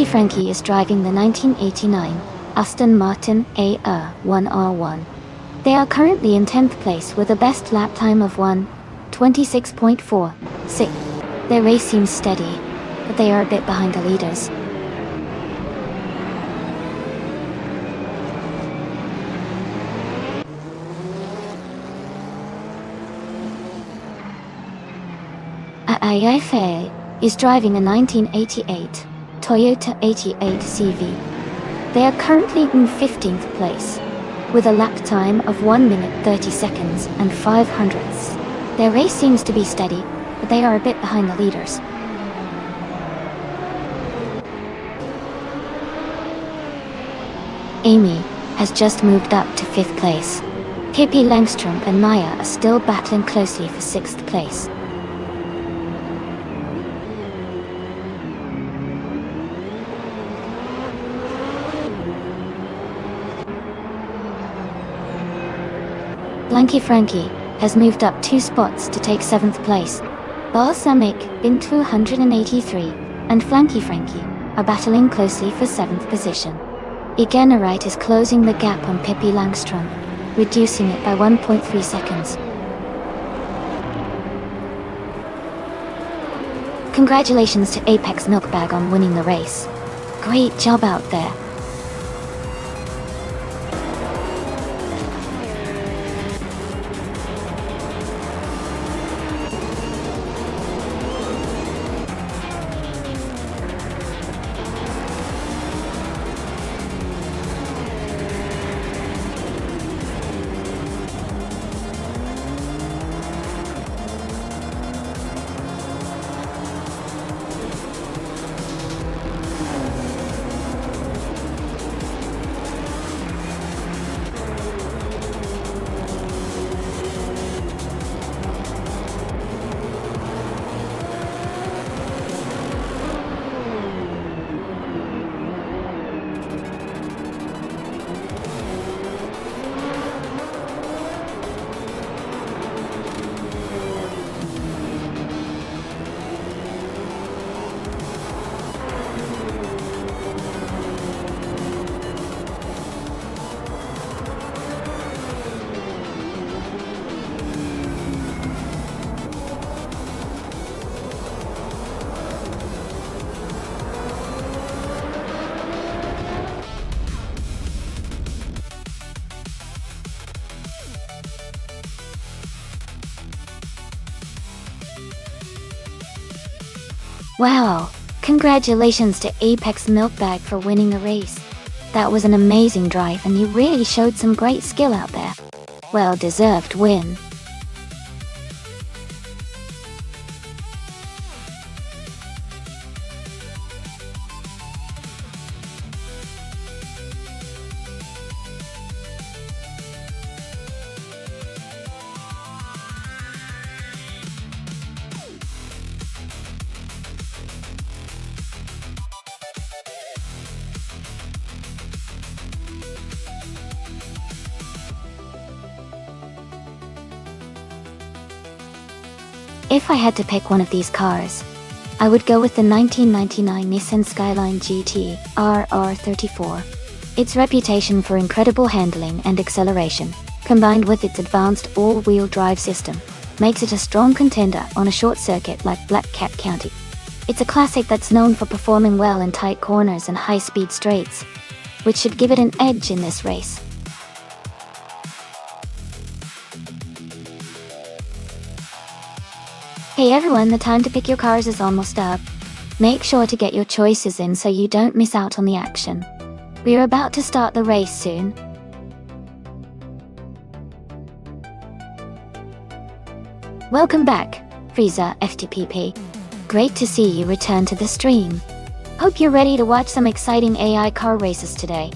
Frankie is driving the 1989 Aston Martin AR1R1. They are currently in 10th place with a best lap time of 1:26.46. Their race seems steady, but they are a bit behind the leaders. Aife is driving a 1988 Toyota 88 CV. They are currently in 15th place, with a lap time of 1 minute 30 seconds and 5 hundredths. Their race seems to be steady, but they are a bit behind the leaders. Amy has just moved up to 5th place. Pippi Langström and Maya are still battling closely for 6th place. Frankie has moved up 2 spots to take 7th place. Balsamic, bin 283, and Frankie are battling closely for 7th position. Igennerite is closing the gap on Pippi Langström, reducing it by 1.3 seconds. Congratulations to Apex Milkbag on winning the race. Great job out there. Wow! Congratulations to Apex Milkbag for winning the race. That was an amazing drive and you really showed some great skill out there. Well deserved win. If I had to pick one of these cars, I would go with the 1999 Nissan Skyline GT RR34. Its reputation for incredible handling and acceleration, combined with its advanced all-wheel drive system, makes it a strong contender on a short circuit like Black Cat County. It's a classic that's known for performing well in tight corners and high-speed straights, which should give it an edge in this race. Hey everyone, the time to pick your cars is almost up. Make sure to get your choices in so you don't miss out on the action. We're about to start the race soon. Welcome back, Frieza FTPP. Great to see you return to the stream. Hope you're ready to watch some exciting AI car races today.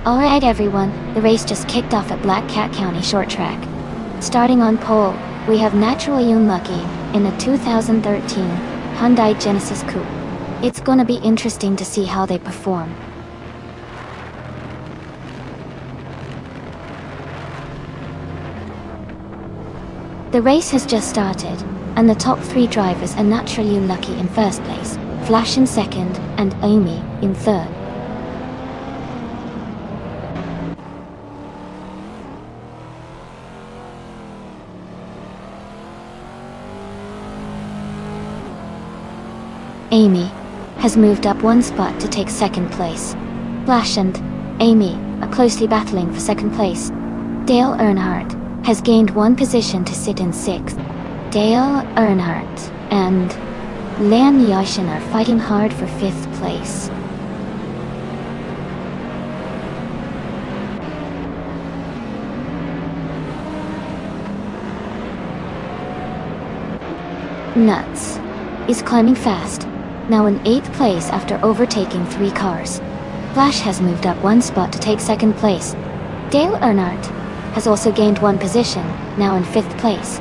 Alright everyone, the race just kicked off at Black Cat County Short Track. Starting on pole, we have Naturally Unlucky in a 2013 Hyundai Genesis Coupe. It's gonna be interesting to see how they perform. The race has just started, and the top 3 drivers are Naturally Unlucky in first place, Flash in second, and Amy in third. Amy has moved up 1 spot to take second place. Flash and Amy are closely battling for second place. Dale Earnhardt has gained 1 position to sit in 6th. Dale Earnhardt and Liam Yashin are fighting hard for 5th place. Nuts is climbing fast, now in 8th place after overtaking 3 cars. Flash has moved up 1 spot to take second place. Dale Earnhardt has also gained 1 position, now in 5th place.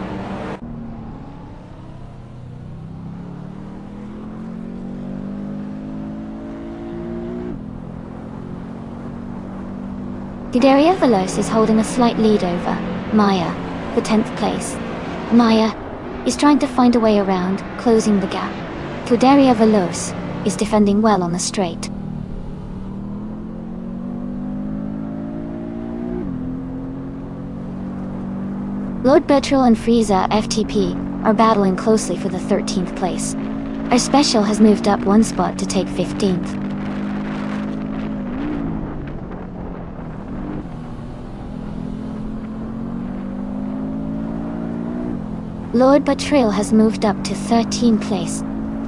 Didaria Veloz is holding a slight lead over Maya for 10th place. Maya is trying to find a way around, closing the gap. Didaria Veloz is defending well on the straight. Lord Bertrell and Frieza FTP are battling closely for the 13th place. Our special has moved up 1 spot to take 15th. Lord Bertrell has moved up to 13th place.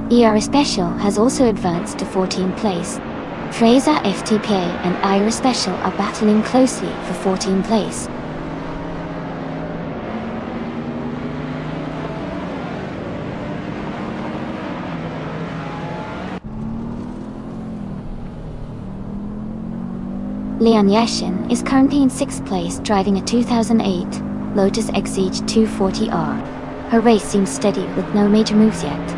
ER Special has also advanced to 14th place. Fraser FTPA and Ira Special are battling closely for 14th place. Leon Yashin is currently in 6th place, driving a 2008 Lotus Exige 240R. Her race seems steady with no major moves yet.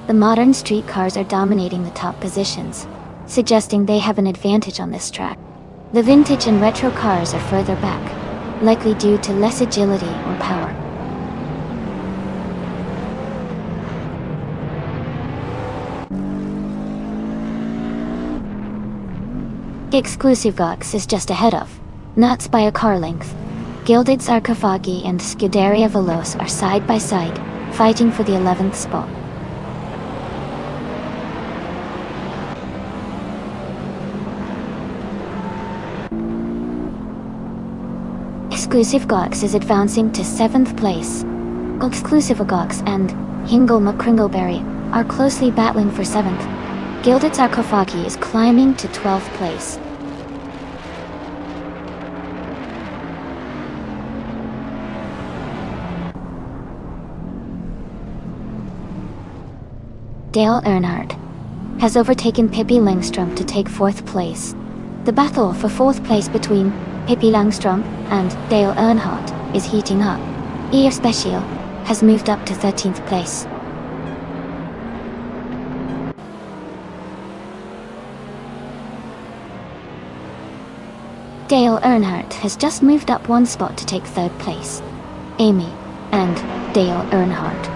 The modern street cars are dominating the top positions, suggesting they have an advantage on this track. The vintage and retro cars are further back, likely due to less agility or power. Exclusive Gox is just ahead of, Nuts by a car length. Gilded Sarcophagi and Scuderia Veloce are side by side, fighting for the 11th spot. Exclusive Gox is advancing to 7th place. Exclusive Gox and Hingle McCringleberry are closely battling for 7th. Gilded Sarcophagi is climbing to 12th place. Dale Earnhardt has overtaken Pippi Langstrom to take 4th place. The battle for 4th place between Pippi Langstrom and Dale Earnhardt is heating up. Ira Special has moved up to 13th place. Dale Earnhardt has just moved up 1 spot to take 3rd place. Amy and Dale Earnhardt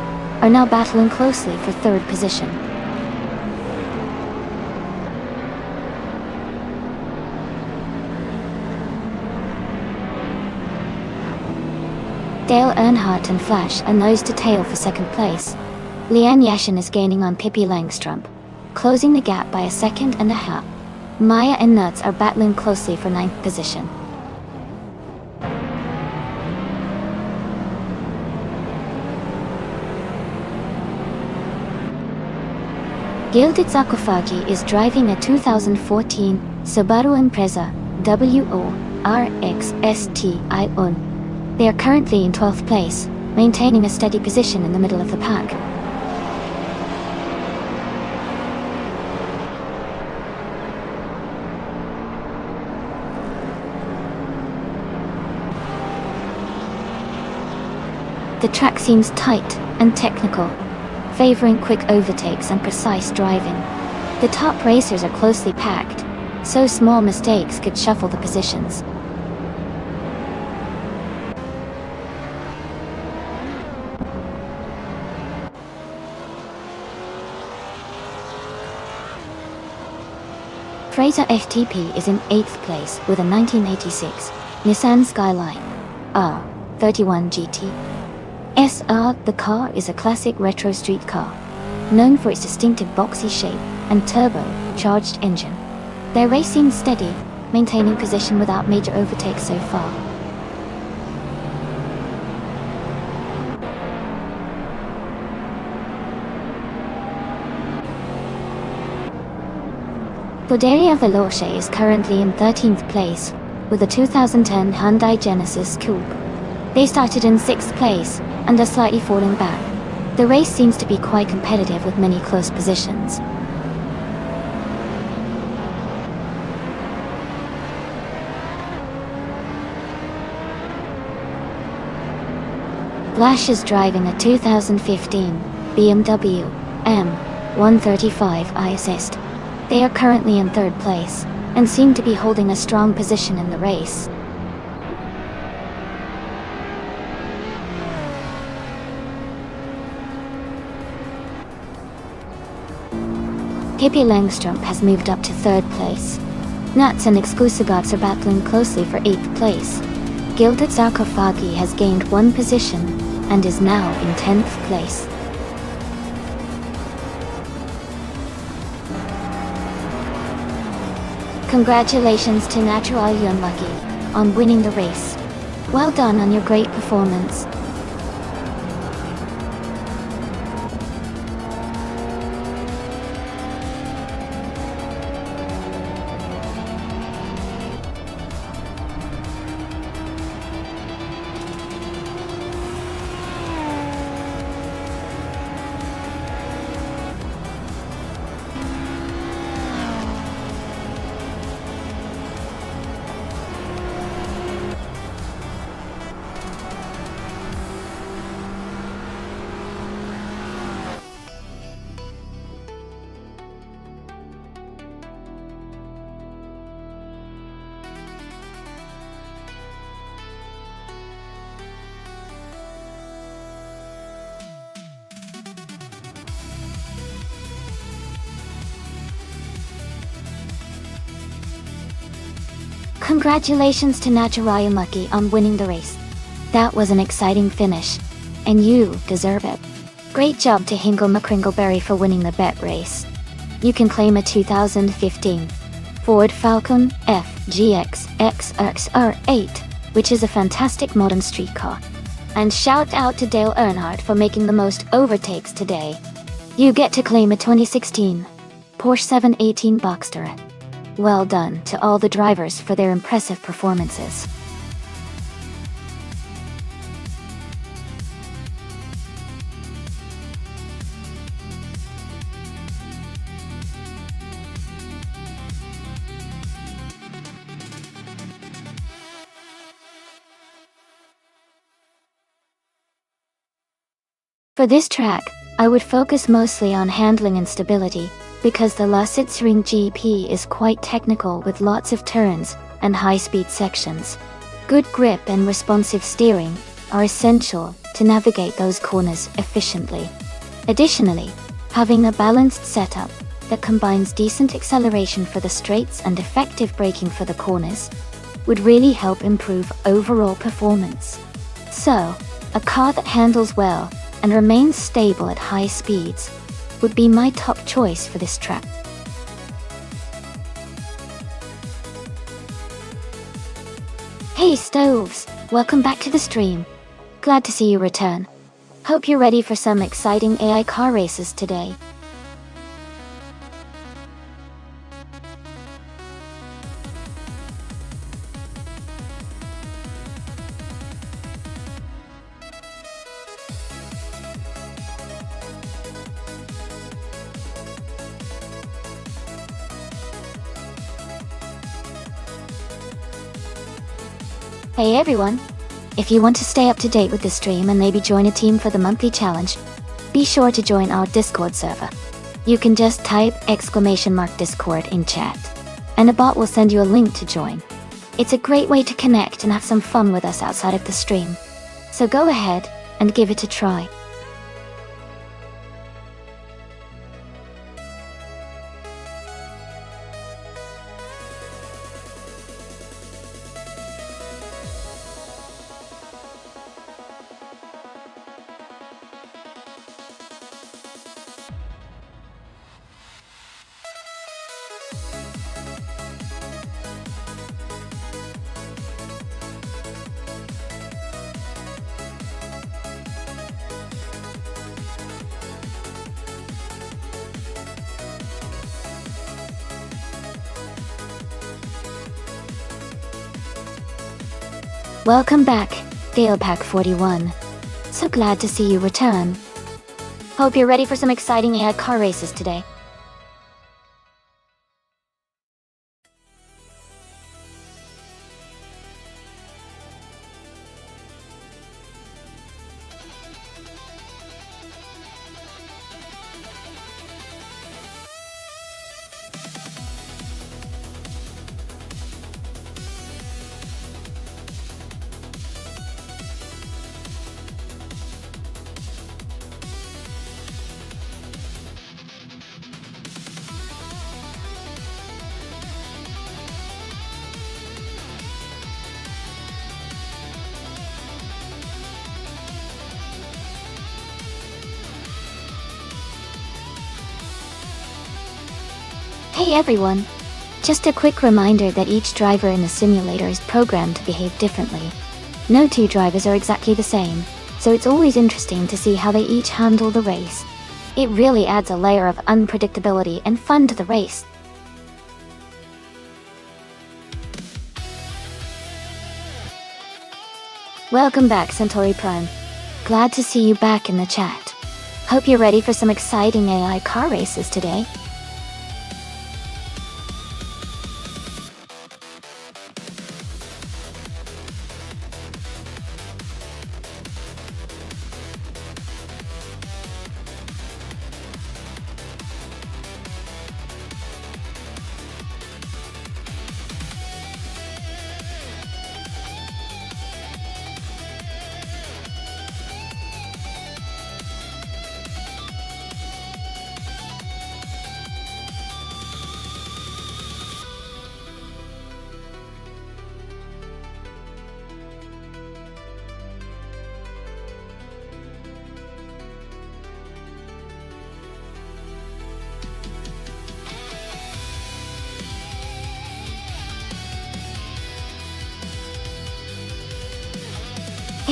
are now battling closely for 3rd position. Dale Earnhardt and Flash are nose to tail for 2nd place. Leanne Yashin is gaining on Pippi Langstrom, closing the gap by a 1.5 seconds. Maya and Nuts are battling closely for 9th position. Gilded Sarcophagi is driving a 2014 Subaru Impreza WORX STI-ON. They are currently in 12th place, maintaining a steady position in the middle of the pack. The track seems tight and technical, favoring quick overtakes and precise driving. The top racers are closely packed, so small mistakes could shuffle the positions. Fraser FTP is in 8th place with a 1986 Nissan Skyline R31 GT. SR. The car is a classic retro street car, known for its distinctive boxy shape and turbo-charged engine. Their race seems steady, maintaining position without major overtakes so far. Scuderia Veloce is currently in 13th place with a 2010 Hyundai Genesis Coupe. They started in 6th place and are slightly falling back. The race seems to be quite competitive with many close positions. Flash is driving a 2015 BMW M135i Assist. They are currently in 3rd place and seem to be holding a strong position in the race. Pippi Langstrom has moved up to 3rd place. Nuts and Exclusive Gox are battling closely for 8th place. Gilded Sarcophagi has gained 1 position and is now in 10th place. Congratulations to Natural Unlucky on winning the race. Well done on your great performance. Congratulations to Nacharayamaki on winning the race. That was an exciting finish, and you deserve it. Great job to Hingle McCringleberry for winning the bet race. You can claim a 2015 Ford Falcon FGX XXR8, which is a fantastic modern street car. And shout out to Dale Earnhardt for making the most overtakes today. You get to claim a 2016 Porsche 718 Boxster. Well done to all the drivers for their impressive performances. For this track, I would focus mostly on handling and stability, because the Lausitzring GP is quite technical with lots of turns and high-speed sections. Good grip and responsive steering are essential to navigate those corners efficiently. Additionally, having a balanced setup that combines decent acceleration for the straights and effective braking for the corners would really help improve overall performance. So, a car that handles well and remains stable at high speeds would be my top choice for this track. Hey Stoves, welcome back to the stream. Glad to see you return. Hope you're ready for some exciting AI car races today. Hey everyone! If you want to stay up to date with the stream and maybe join a team for the monthly challenge, be sure to join our Discord server. You can just type !Discord in chat, and a bot will send you a link to join. It's a great way to connect and have some fun with us outside of the stream. So go ahead and give it a try. Welcome back, GalePack41. So glad to see you return. Hope you're ready for some exciting AI car races today. Hey everyone! Just a quick reminder that each driver in the simulator is programmed to behave differently. No two drivers are exactly the same, so it's always interesting to see how they each handle the race. It really adds a layer of unpredictability and fun to the race. Welcome back, Centauri Prime. Glad to see you back in the chat. Hope you're ready for some exciting AI car races today.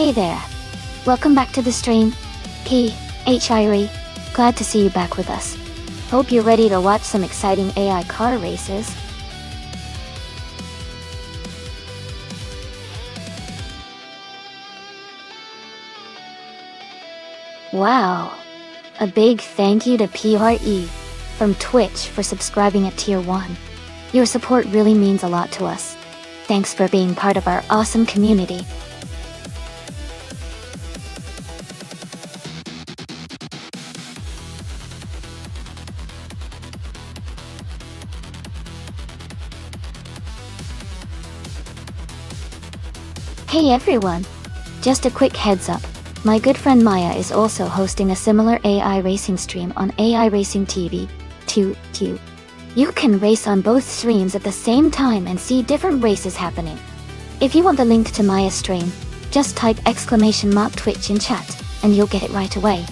Hey there. Welcome back to the stream. P.H.I.R.E. Glad to see you back with us. Hope you're ready to watch some exciting AI car races. Wow. A big thank you to PRE from Twitch for subscribing at Tier 1. Your support really means a lot to us. Thanks for being part of our awesome community. Hey everyone! Just a quick heads up, my good friend Maya is also hosting a similar AI racing stream on AI Racing TV, 2Q. You can race on both streams at the same time and see different races happening. If you want the link to Maya's stream, just type !Twitch in chat, and you'll get it right away.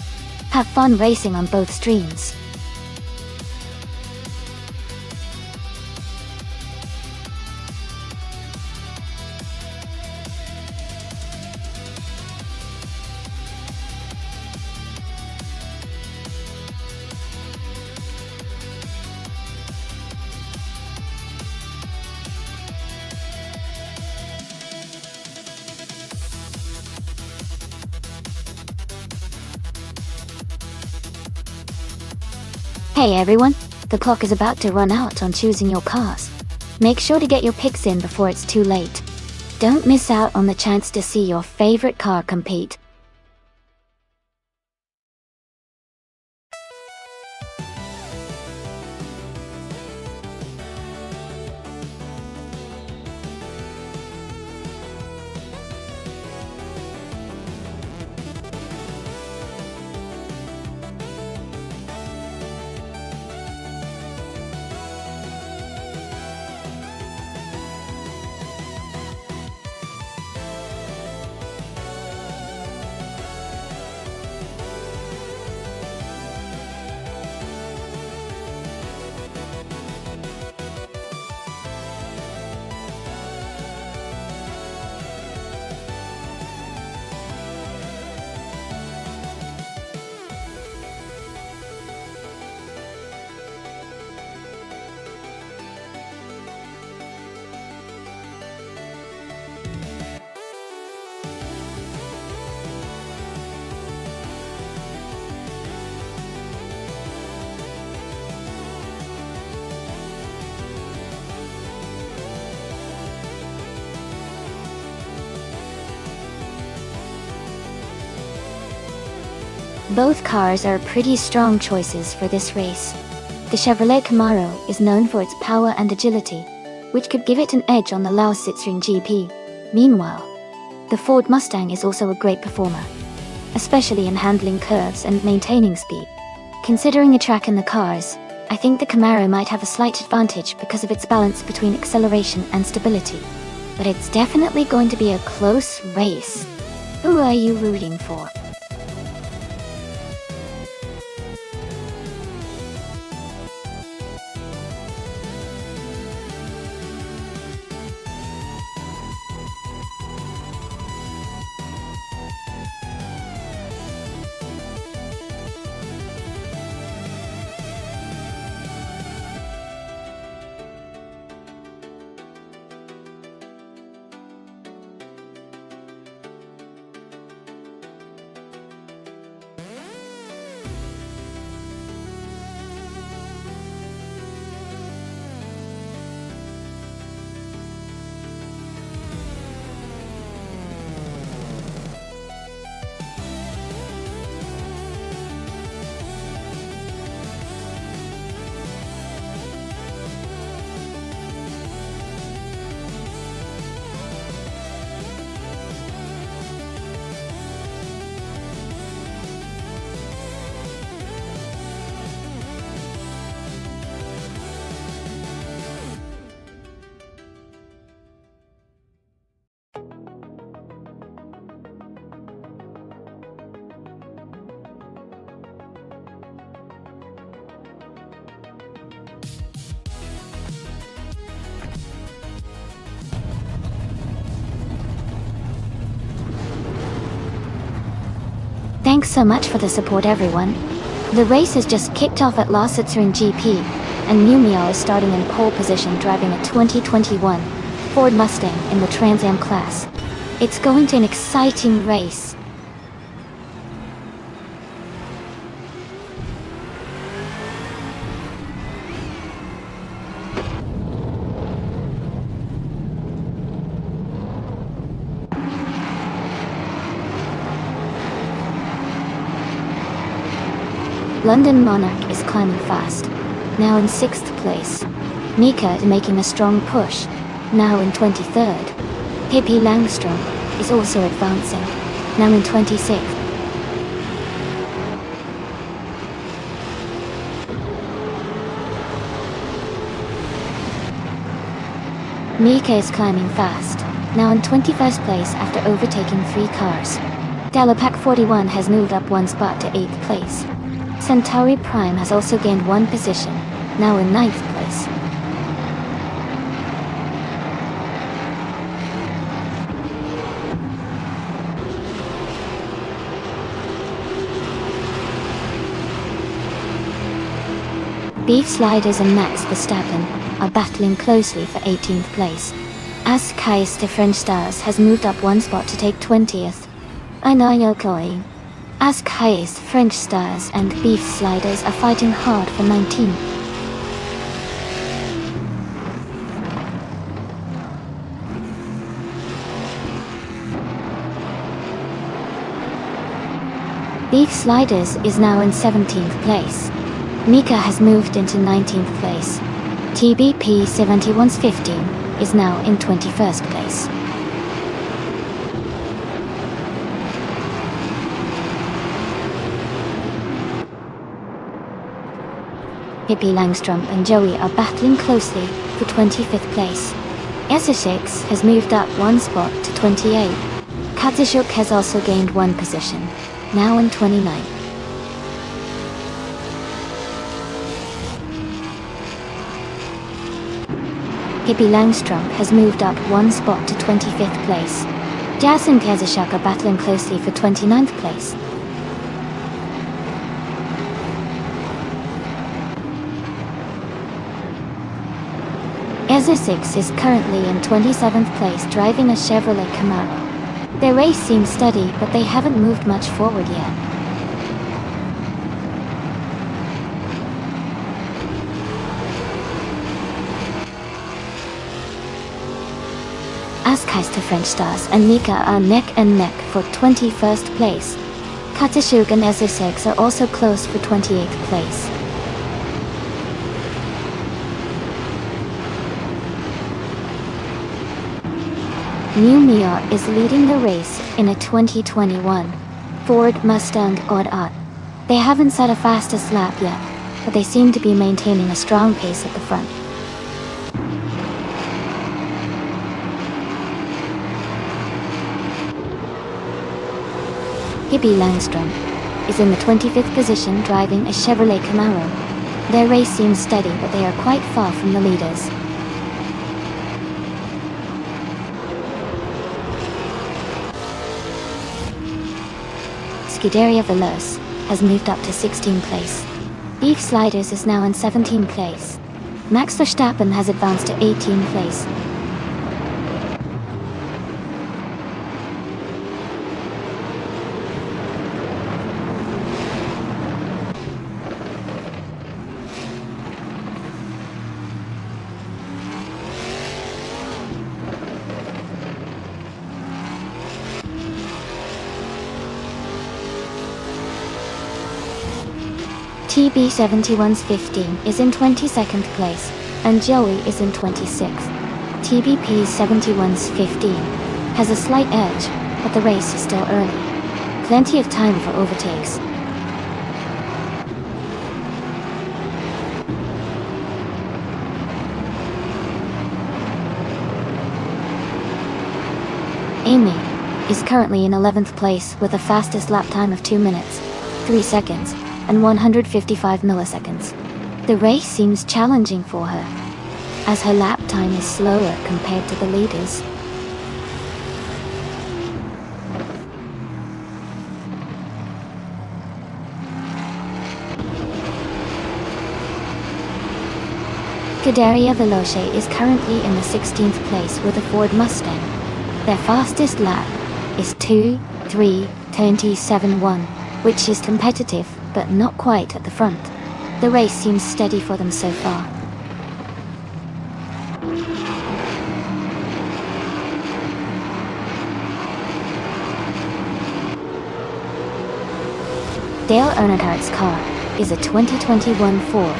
Have fun racing on both streams. Hey everyone, the clock is about to run out on choosing your cars. Make sure to get your picks in before it's too late. Don't miss out on the chance to see your favorite car compete. Both cars are pretty strong choices for this race. The Chevrolet Camaro is known for its power and agility, which could give it an edge on the Lausitzring GP. Meanwhile, the Ford Mustang is also a great performer, especially in handling curves and maintaining speed. Considering the track and the cars, I think the Camaro might have a slight advantage because of its balance between acceleration and stability. But it's definitely going to be a close race. Who are you rooting for? Thanks so much for the support, everyone. The race has just kicked off at La Sitzering GP, and Numio is starting in pole position driving a 2021 Ford Mustang in the Trans Am class. It's going to an exciting race. London Monarch is climbing fast, now in 6th place. Mika is making a strong push, now in 23rd. Pippi Langstrom is also advancing, now in 26th. Mika is climbing fast, now in 21st place after overtaking 3 cars. Delapac 41 has moved up 1 spot to 8th place. Centauri Prime has also gained 1 position, now in 9th place. Beef Sliders and Max Verstappen are battling closely for 18th place. As Kais de French Stars has moved up 1 spot to take 20th. Anayokoi. As Kais, French Stars and Beef Sliders are fighting hard for 19th. Beef Sliders is now in 17th place. Mika has moved into 19th place. TBP 7115 is now in 21st place. Pippi Langstrom and Joey are battling closely for 25th place. Essex has moved up 1 spot to 28. Katashuk has also gained 1 position, now in 29th. Pippi Langstrom has moved up 1 spot to 25th place. Jas and Kazashuk are battling closely for 29th place. Essex is currently in 27th place driving a Chevrolet Camaro. Their race seems steady, but they haven't moved much forward yet. Askais to French Stars and Mika are neck and neck for 21st place. Katashuk and Essex are also close for 28th place. New Mia is leading the race in a 2021 Ford Mustang Odd. They haven't set a fastest lap yet, but they seem to be maintaining a strong pace at the front. Pippi Langstrom is in the 25th position driving a Chevrolet Camaro. Their race seems steady, but they are quite far from the leaders. Scuderia Veloce has moved up to 16th place. Beef Sliders is now in 17th place. Max Verstappen has advanced to 18th place. TB71's 15 is in 22nd place, and Joey is in 26th. TBP71's 15 has a slight edge, but the race is still early. Plenty of time for overtakes. Amy is currently in 11th place with a fastest lap time of 2 minutes, 3 seconds, and 155 milliseconds. The race seems challenging for her, as her lap time is slower compared to the leaders. Scuderia Veloce is currently in the 16th place with a Ford Mustang. Their fastest lap is 2:3:27.1, which is competitive, but not quite at the front. The race seems steady for them so far. Dale Earnhardt's car is a 2021 Ford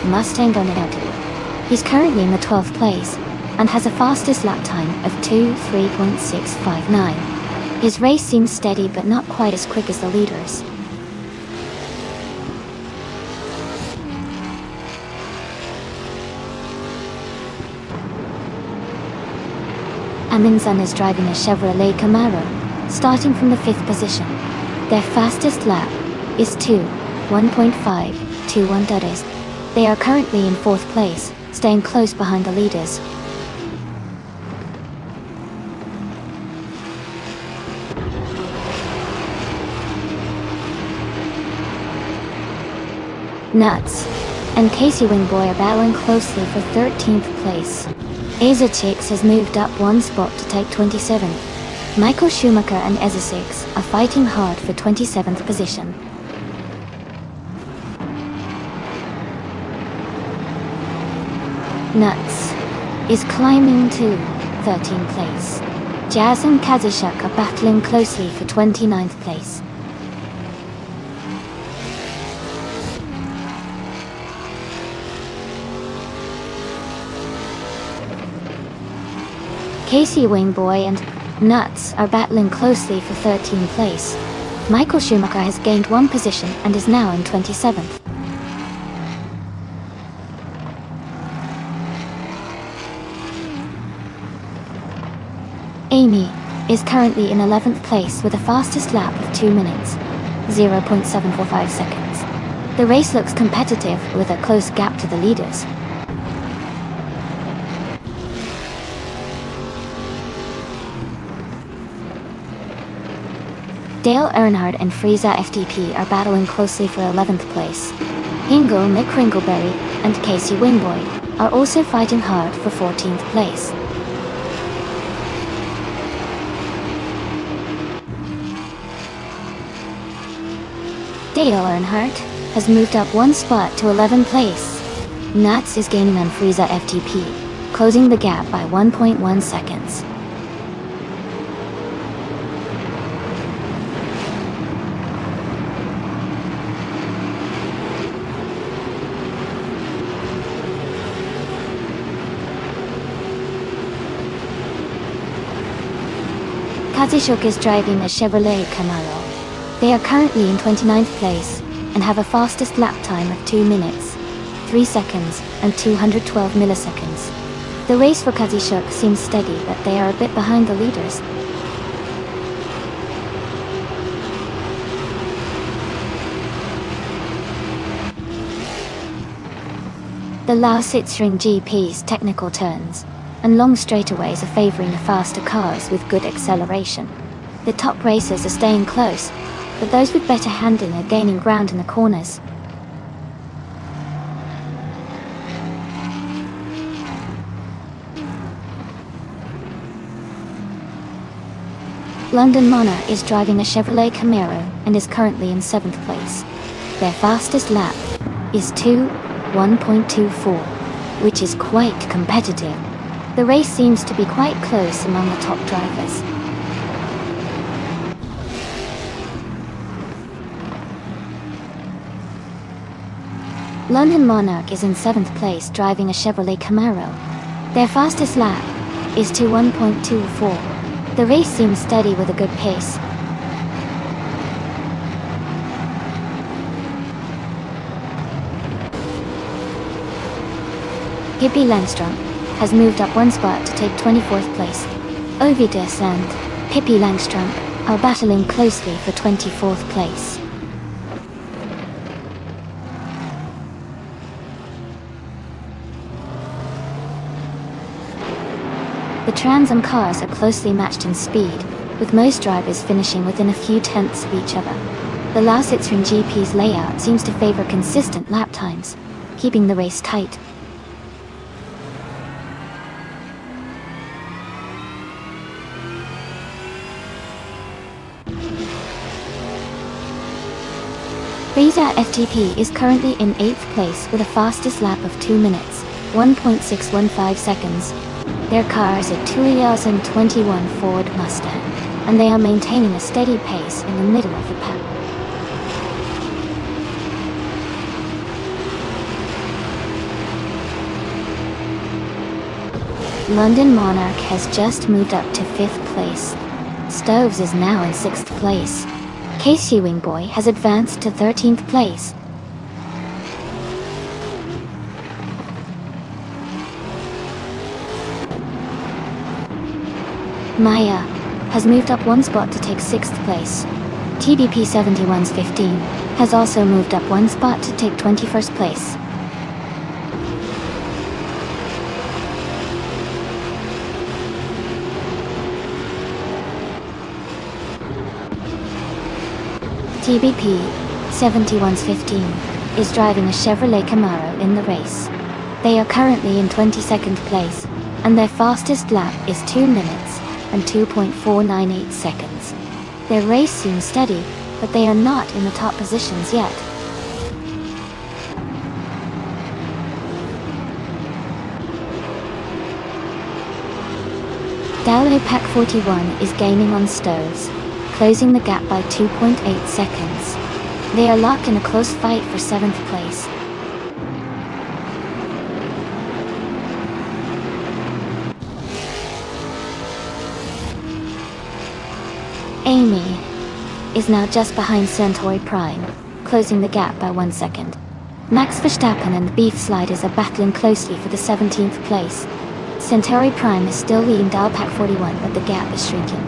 Mustang Donatello. He's currently in the 12th place and has a fastest lap time of 2:3:659. His race seems steady but not quite as quick as the leaders. Amundsen is driving a Chevrolet Camaro, starting from the 5th position. Their fastest lap is 2:1.521. They are currently in 4th place, staying close behind the leaders. Nuts and Casey Wingboy are battling closely for 13th place. Azarchix has moved up one spot to take 27th. Michael Schumacher and Azarchix are fighting hard for 27th position. Nuts is climbing to 13th place. Jazz and Kazishuk are battling closely for 29th place. Casey Wingboy and Nuts are battling closely for 13th place. Michael Schumacher has gained one position and is now in 27th. Amy is currently in 11th place with a fastest lap of 2 minutes, 0.745 seconds. The race looks competitive with a close gap to the leaders. Dale Earnhardt and Frieza FTP are battling closely for 11th place. Hingle, Nick Ringleberry, and Casey Wingboy are also fighting hard for 14th place. Dale Earnhardt has moved up one spot to 11th place. Nuts is gaining on Frieza FTP, closing the gap by 1.1 seconds. Kazishuk is driving a Chevrolet Camaro. They are currently in 29th place and have a fastest lap time of 2 minutes, 3 seconds and 212 milliseconds. The race for Kazishuk seems steady, but they are a bit behind the leaders. The Lausitz-Ring GP's technical turns and long straightaways are favoring the faster cars with good acceleration. The top racers are staying close, but those with better handling are gaining ground in the corners. London Monarch is driving a Chevrolet Camaro and is currently in 7th place. Their fastest lap is 2:1.24, which is quite competitive. The race seems to be quite close among the top drivers. London Monarch is in 7th place driving a Chevrolet Camaro. Their fastest lap is 2:1.24. The race seems steady with a good pace. Pippi Langström has moved up one spot to take 24th place. Ovidus and Pippi Langström are battling closely for 24th place. The Trans Am cars are closely matched in speed, with most drivers finishing within a few tenths of each other. The Lausitz-Ring GP's layout seems to favor consistent lap times, keeping the race tight. Frieza FTP is currently in 8th place with a fastest lap of 2 minutes, 1.615 seconds. Their car is a 2021 Ford Mustang, and they are maintaining a steady pace in the middle of the pack. London Monarch has just moved up to 5th place. Stoves is now in 6th place. Casey Wingboy has advanced to 13th place. Maya has moved up 1 spot to take 6th place. TBP 71's 15 has also moved up 1 spot to take 21st place. TBP 71's 15 is driving a Chevrolet Camaro in the race. They are currently in 22nd place, and their fastest lap is 2 minutes and 2.498 seconds. Their race seems steady, but they are not in the top positions yet. Dalo Pack 41 is gaining on Stoves, closing the gap by 2.8 seconds. They are locked in a close fight for 7th place. Amy is now just behind Centauri Prime, closing the gap by 1 second. Max Verstappen and the Beef Sliders are battling closely for the 17th place. Centauri Prime is still leading Dalpac 41, but the gap is shrinking.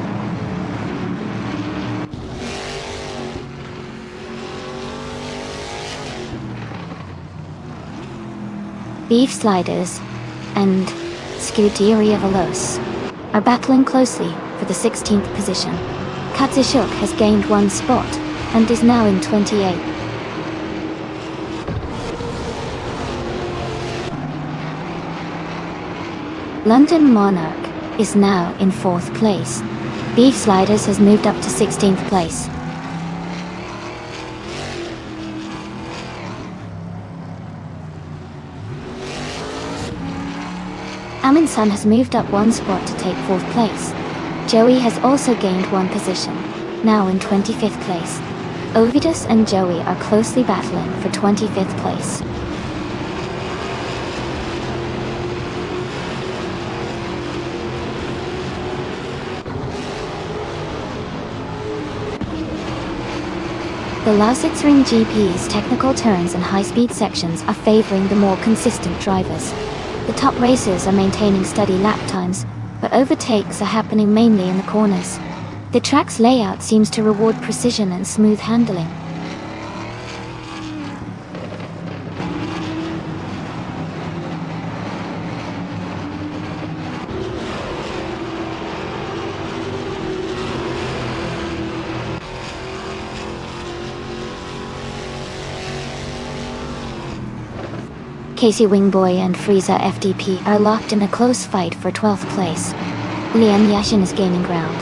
Beef Sliders and Scuderia Veloce are battling closely for the 16th position. Katsushuk has gained 1 spot and is now in 28th. London Monarch is now in 4th place. Beef Sliders has moved up to 16th place. Amin Sun has moved up 1 spot to take 4th place. Joey has also gained 1 position, now in 25th place. Ovidus and Joey are closely battling for 25th place. The Lausitzring GP's technical turns and high-speed sections are favoring the more consistent drivers. The top racers are maintaining steady lap times, but overtakes are happening mainly in the corners. The track's layout seems to reward precision and smooth handling. Casey Wingboy and Frieza FDP are locked in a close fight for 12th place. Lian Yashin is gaining ground,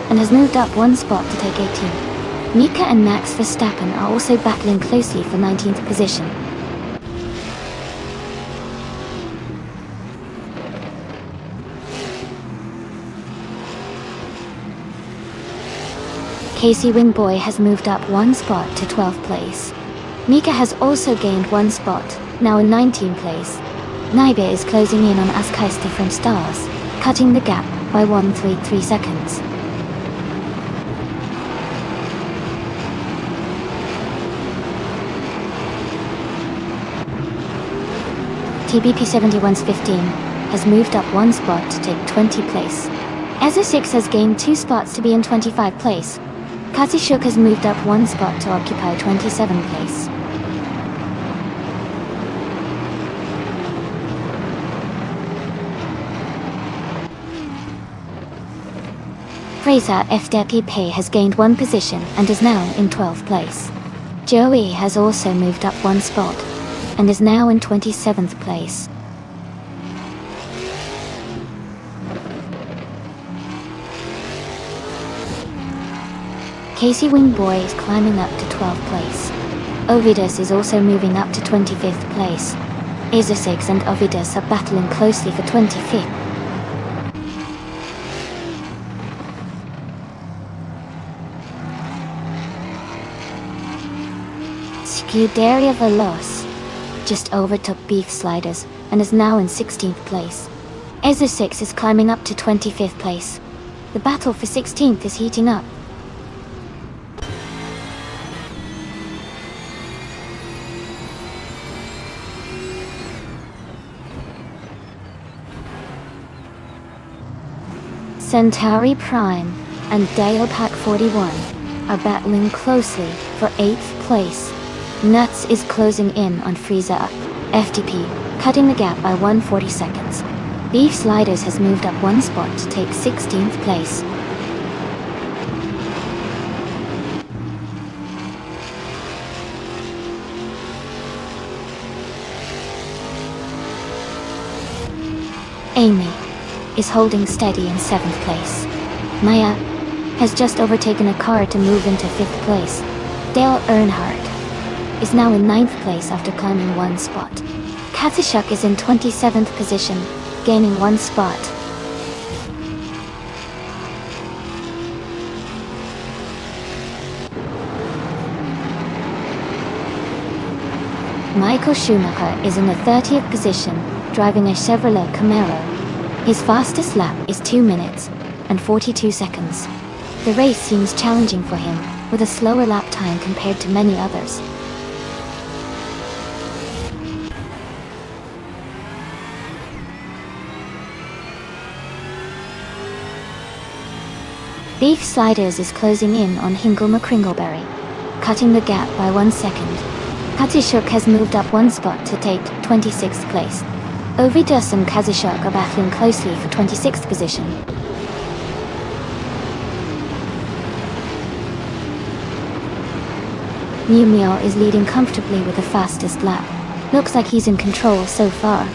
and has moved up 1 spot to take 18th. Mika and Max Verstappen are also battling closely for 19th position. Casey Wingboy has moved up 1 spot to 12th place. Mika has also gained 1 spot, now in 19th place. Naibe is closing in on Askaister from Stars, cutting the gap by 1.33 seconds. TBP 71's 15 has moved up 1 spot to take 20th place. Ezra 6 has gained 2 spots to be in 25th place. Katsushuk has moved up 1 spot to occupy 27th place. Fraser FDP has gained 1 position and is now in 12th place. Joey has also moved up 1 spot and is now in 27th place. Casey Wingboy is climbing up to 12th place. Ovidus is also moving up to 25th place. Azer6 and Ovidus are battling closely for 25th. Scuderia Veloce just overtook Beef Sliders and is now in 16th place. Azer6 is climbing up to 25th place. The battle for 16th is heating up. Centauri Prime and Dialpack 41 are battling closely for 8th place. Nuts is closing in on Frieza FTP, cutting the gap by 140 seconds. Beef Sliders has moved up one spot to take 16th place. Amy is holding steady in 7th place. Maya has just overtaken a car to move into 5th place. Dale Earnhardt is now in 9th place after climbing one spot. Katsushuk is in 27th position, gaining one spot. Michael Schumacher is in the 30th position, driving a Chevrolet Camaro. His fastest lap is 2 minutes and 42 seconds. The race seems challenging for him, with a slower lap time compared to many others. Beef Sliders is closing in on Hinkle McCringleberry, cutting the gap by 1 second. Katsushuk has moved up one spot to take 26th place. Ovidus and Kazushuk are battling closely for 26th position. Numio is leading comfortably with the fastest lap. Looks like he's in control so far.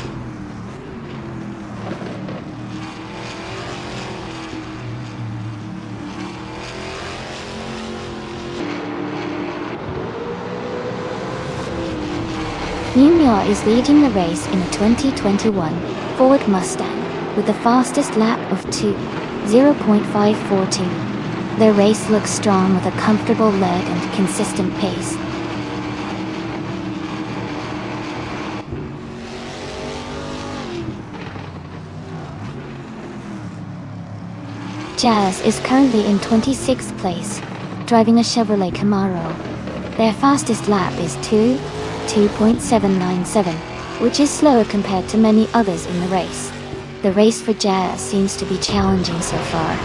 Numio is leading the race in a 2021 Ford Mustang with the fastest lap of 0.542. Their race looks strong with a comfortable leg and consistent pace. Jazz is currently in 26th place, driving a Chevrolet Camaro. Their fastest lap is 2.797, which is slower compared to many others in the race. The race for Jazz seems to be challenging so far.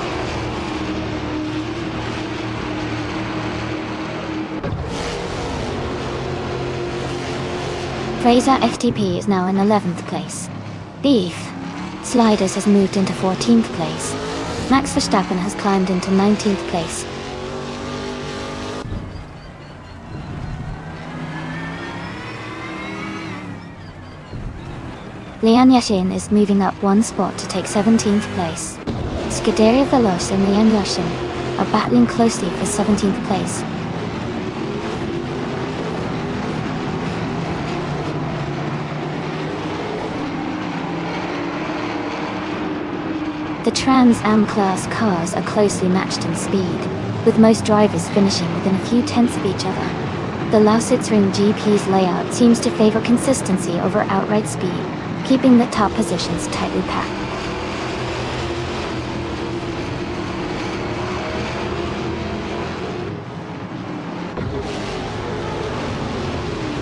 Fraser FTP is now in 11th place. Beef Sliders has moved into 14th place. Max Verstappen has climbed into 19th place. Lian Yashin is moving up one spot to take 17th place. Scuderia Veloce and Lian Yashin are battling closely for 17th place. The Trans Am class cars are closely matched in speed, with most drivers finishing within a few tenths of each other. The Lausitzring GP's layout seems to favor consistency over outright speed, keeping the top positions tightly packed.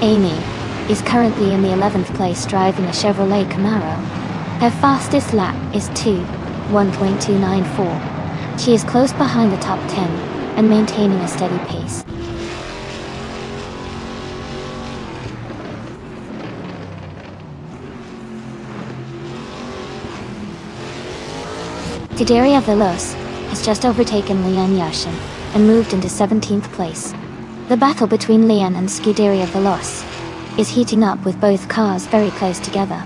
Amy is currently in the 11th place driving a Chevrolet Camaro. Her fastest lap is 1.294. She is close behind the top 10 and maintaining a steady pace. Scuderia Veloce has just overtaken Lian Yashin and moved into 17th place. The battle between Lian and Scuderia Veloce is heating up with both cars very close together.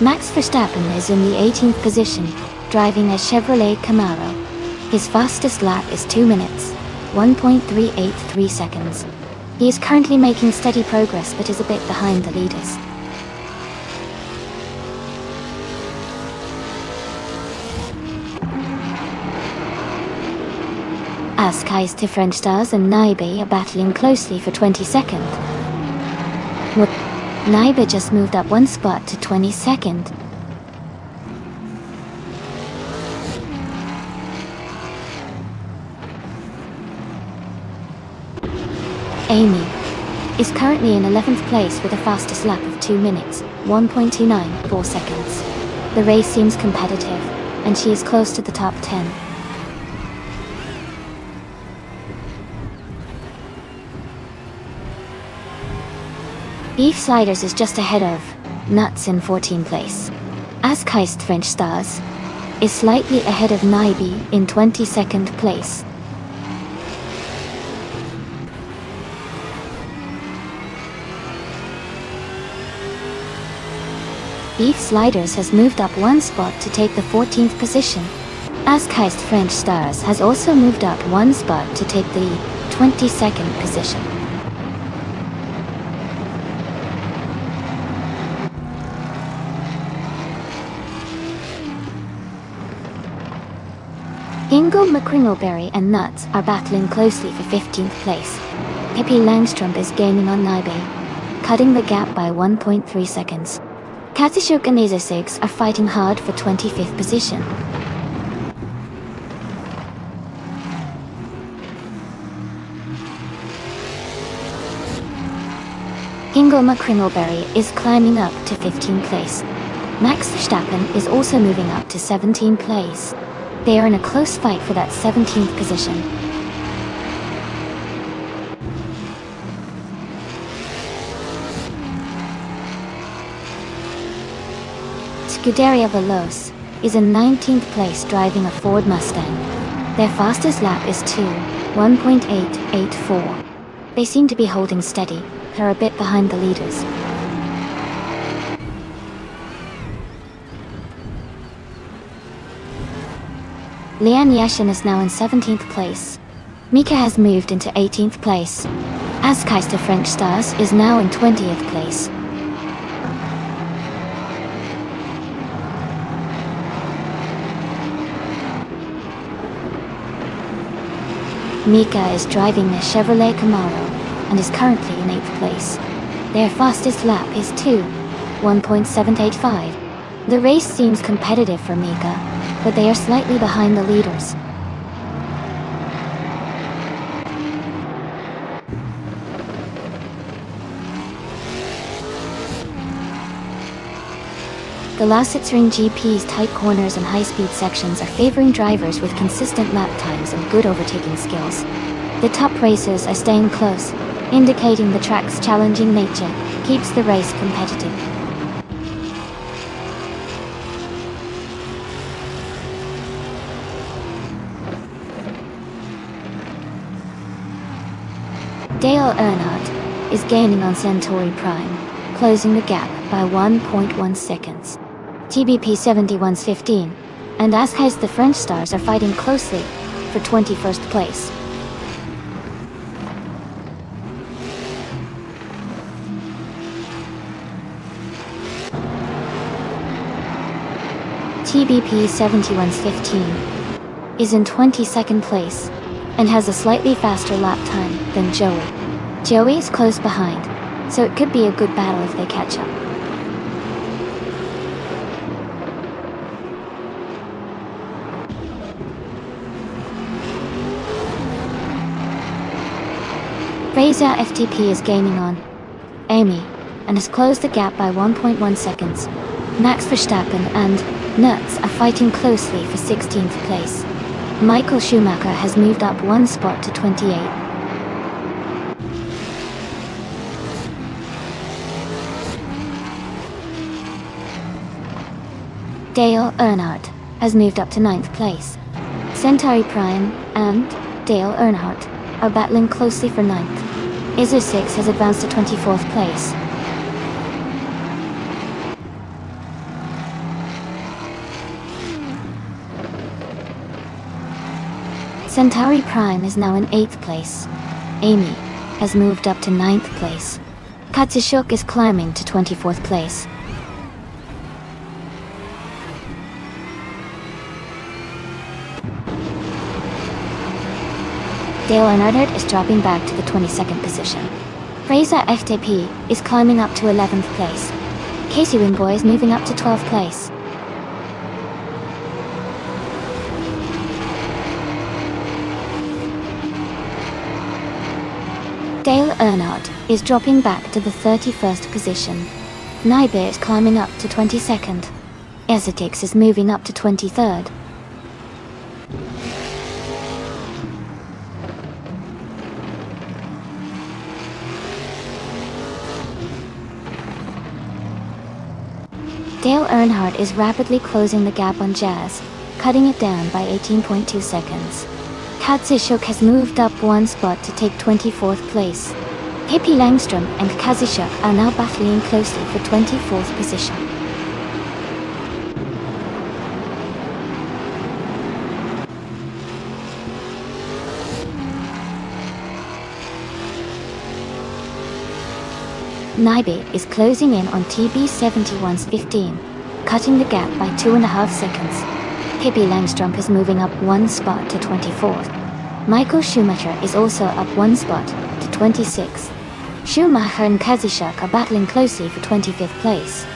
Max Verstappen is in the 18th position, driving a Chevrolet Camaro. His fastest lap is 2 minutes, 1.383 seconds. He is currently making steady progress but is a bit behind the leaders. Ascai's two French stars and Naibe are battling closely for 22nd. Naibe just moved up 1 spot to 22nd. Amy is currently in 11th place with a fastest lap of 2 minutes, 1.294 seconds. The race seems competitive, and she is close to the top 10. Beef Sliders is just ahead of Nuts in 14th place. Ascai's French Stars is slightly ahead of Naibe in 22nd place. Beef Sliders has moved up 1 spot to take the 14th position. Ascai's French Stars has also moved up 1 spot to take the 22nd position. Ingo McCringleberry and Nuts are battling closely for 15th place. Pippi Langstrom is gaining on Naibe, cutting the gap by 1.3 seconds. Katishuk and Isosigs are fighting hard for 25th position. Ingo McCringleberry is climbing up to 15th place. Max Verstappen is also moving up to 17th place. They are in a close fight for that 17th position. Scuderia Veloce is in 19th place driving a Ford Mustang. Their fastest lap is 1.884. They seem to be holding steady, but are a bit behind the leaders. Lian Yashin is now in 17th place. Mika has moved into 18th place. Ascai's two French Stars is now in 20th place. Mika is driving a Chevrolet Camaro and is currently in 8th place. Their fastest lap is 1.785. The race seems competitive for Mika, but they are slightly behind the leaders. The Lausitzring GP's tight corners and high-speed sections are favoring drivers with consistent lap times and good overtaking skills. The top races are staying close, indicating the track's challenging nature keeps the race competitive. Dale Earnhardt is gaining on Centauri Prime, closing the gap by 1.1 seconds. TBP 71's 15, and Ascai's the French Stars are fighting closely for 21st place. TBP 71's 15 is in 22nd place and has a slightly faster lap time than Joey. Joey is close behind, so it could be a good battle if they catch up. Fraser FTP is gaining on Amy and has closed the gap by 1.1 seconds. Max Verstappen and Nuts are fighting closely for 16th place. Michael Schumacher has moved up 1 spot to 28. Dale Earnhardt has moved up to 9th place. Centauri Prime and Dale Earnhardt are battling closely for 9th. Iso6 has advanced to 24th place. Centauri Prime is now in 8th place. Amy has moved up to 9th place. Katsushuk is climbing to 24th place. Dale Earnhardt is dropping back to the 22nd position. Fraser FTP is climbing up to 11th place. Casey Wingboy is moving up to 12th place. Dale Earnhardt is dropping back to the 31st position. Nybe is climbing up to 22nd. Ezotix is moving up to 23rd. Dale Earnhardt is rapidly closing the gap on Jazz, cutting it down by 18.2 seconds. Katsushuk has moved up one spot to take 24th place. Pippi Langstrom and Kazushuk are now battling closely for 24th position. Nybe is closing in on TB71's 15, cutting the gap by 2.5 seconds. Pippi Langstrom is moving up one spot to 24th. Michael Schumacher is also up one spot to 26th. Schumacher and Kazushuk are battling closely for 25th place.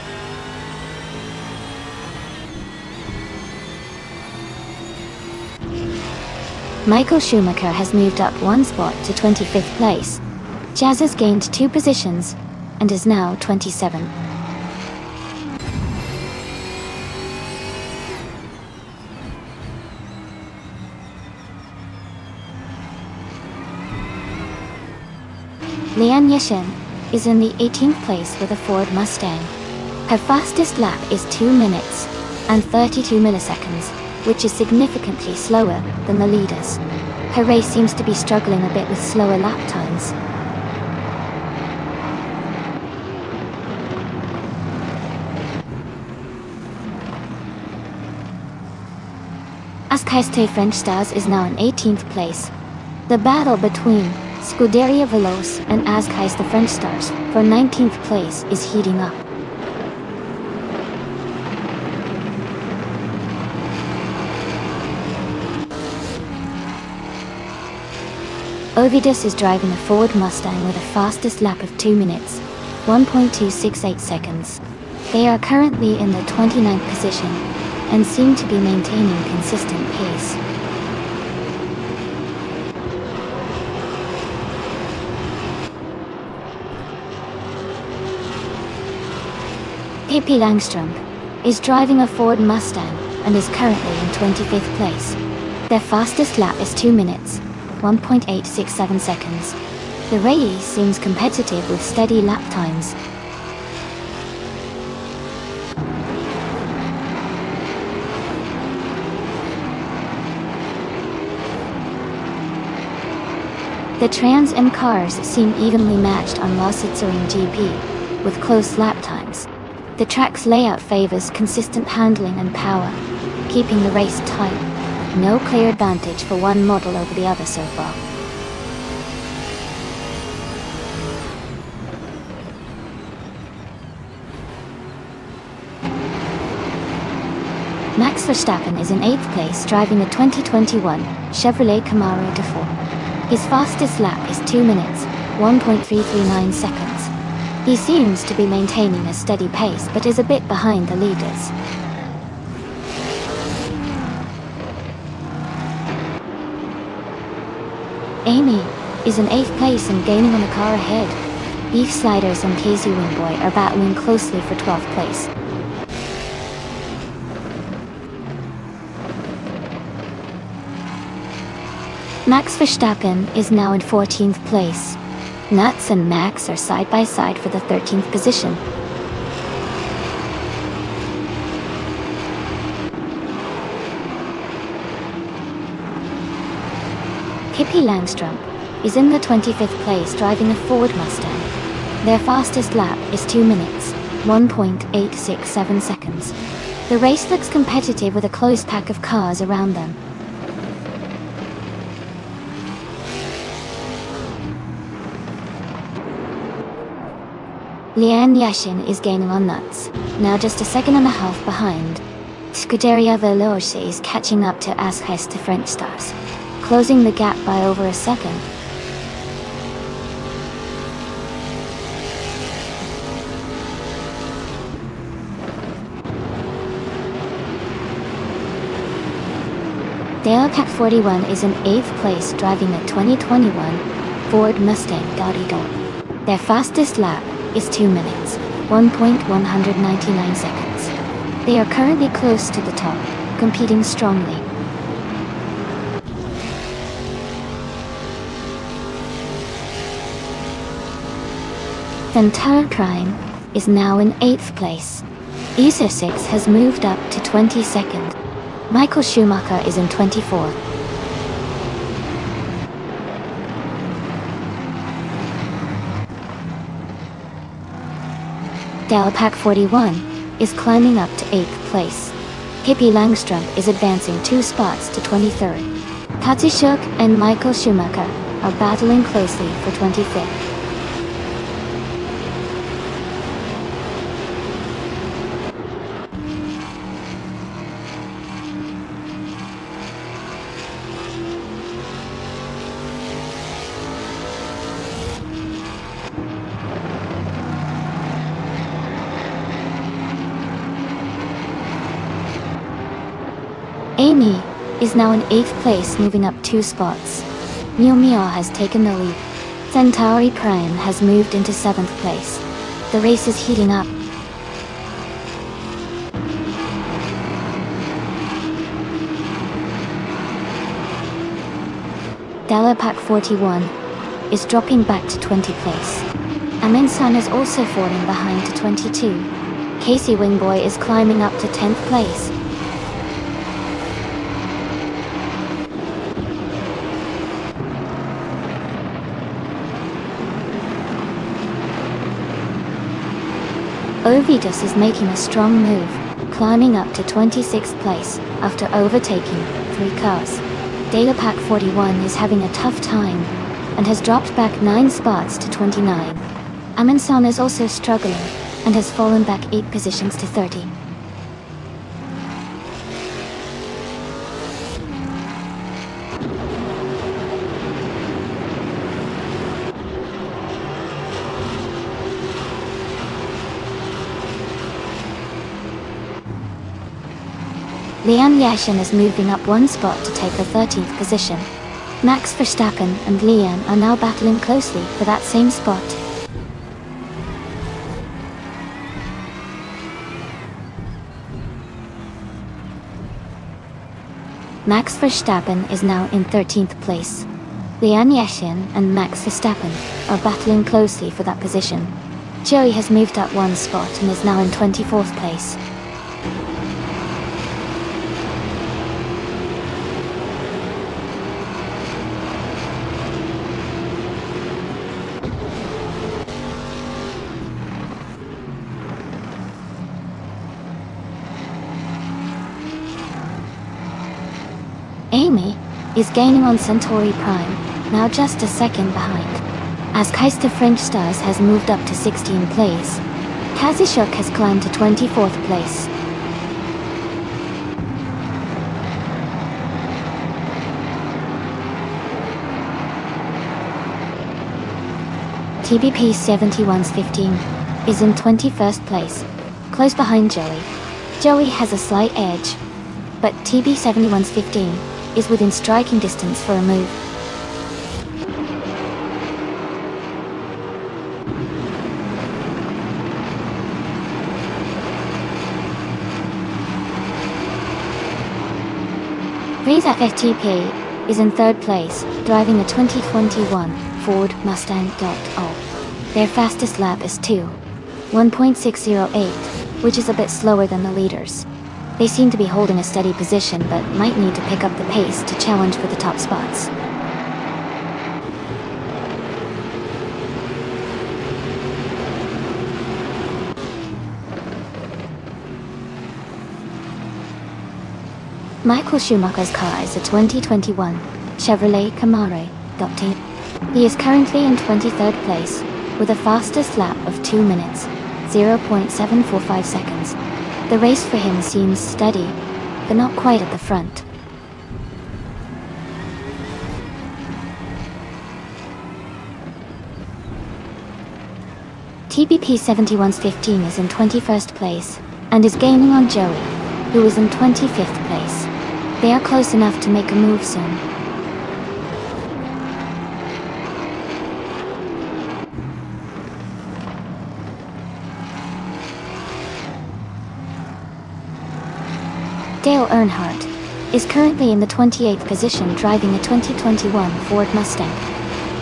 Michael Schumacher has moved up one spot to 25th place. Jazz has gained 2 positions and is now 27. Lian Yashin is in the 18th place with a Ford Mustang. Her fastest lap is 2 minutes and 32 milliseconds, which is significantly slower than the leaders. Her race seems to be struggling a bit with slower lap times. Ascaiste French Stars is now in 18th place. The battle between Scuderia Veloce and Ascaiste French Stars for 19th place is heating up. Ovidus is driving a Ford Mustang with a fastest lap of 2 minutes, 1.268 seconds. They are currently in the 29th position and seem to be maintaining consistent pace. Pippi Langstrom is driving a Ford Mustang and is currently in 25th place. Their fastest lap is 2 minutes, 1.867 seconds. The race seems competitive with steady lap times. The Trans Am cars seem evenly matched on La Sitzering GP, with close lap times. The track's layout favors consistent handling and power, keeping the race tight. No clear advantage for one model over the other so far. Max Verstappen is in 8th place driving a 2021 Chevrolet Camaro de-4. His fastest lap is 2 minutes, 1.339 seconds. He seems to be maintaining a steady pace but is a bit behind the leaders. Amy is in 8th place and gaining on the car ahead. Beef Sliders and Casey Wingboy are battling closely for 12th place. Max Verstappen is now in 14th place. Nuts and Max are side by side for the 13th position. Pippi Langstrom is in the 25th place driving a Ford Mustang. Their fastest lap is 2 minutes, 1.867 seconds. The race looks competitive with a close pack of cars around them. Lian Yashin is gaining on Nuts, now just a second and a half behind. Scuderia Veloce is catching up to Ashes to French stars, closing the gap by over a second. Pack 41 is in 8th place driving a 2021 Ford Mustang Gaudido. Their fastest lap is 2 minutes, 1.199 seconds. They are currently close to the top, competing strongly. Centaur Prime is now in 8th place. ESO 6 has moved up to 22nd. Michael Schumacher is in 24th. Pack 41 is climbing up to 8th place. Hippie Langstrom is advancing 2 spots to 23rd. Katsushuk and Michael Schumacher are battling closely for 25th. Amy is now in 8th place, moving up 2 spots. Miu Miu has taken the lead. Centauri Prime has moved into 7th place. The race is heating up. Pack 41 is dropping back to 20th place. Aminsan is also falling behind to 22. Casey Wingboy is climbing up to 10th place. Ovidius is making a strong move, climbing up to 26th place after overtaking 3 cars. Pack 41 is having a tough time and has dropped back 9 spots to 29. Aminsan is also struggling and has fallen back 8 positions to 30. Lian Yashin is moving up 1 spot to take the 13th position. Max Verstappen and Lian are now battling closely for that same spot. Max Verstappen is now in 13th place. Lian Yashin and Max Verstappen are battling closely for that position. Joey has moved up 1 spot and is now in 24th place. Amy is gaining on Centauri Prime, now just a second behind. As Keister French Stars has moved up to 16th place, Kazushuk has climbed to 24th place. TBP 7115 is in 21st place, close behind Joey. Joey has a slight edge, but TB 7115 is within striking distance for a move. Reza FTP is in 3rd place, driving a 2021 Ford Mustang Gaudido. Their fastest lap is 1.608, which is a bit slower than the leaders. They seem to be holding a steady position, but might need to pick up the pace to challenge for the top spots. Michael Schumacher's car is a 2021 Chevrolet Camaro. He is currently in 23rd place, with a fastest lap of 2 minutes, 0.745 seconds. The race for him seems steady, but not quite at the front. TBP 7115 is in 21st place, and is gaining on Joey, who is in 25th place. They are close enough to make a move soon. Dale Earnhardt is currently in the 28th position driving a 2021 Ford Mustang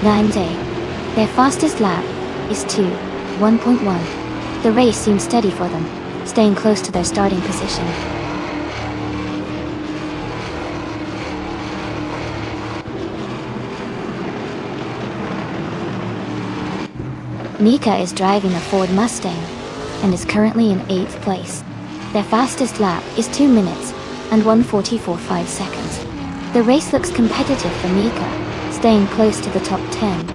9A. Their fastest lap is 1.1. The race seems steady for them, staying close to their starting position. Mika is driving a Ford Mustang and is currently in 8th place. Their fastest lap is 2 minutes and 1:44.5 seconds. The race looks competitive for Mika, staying close to the top 10.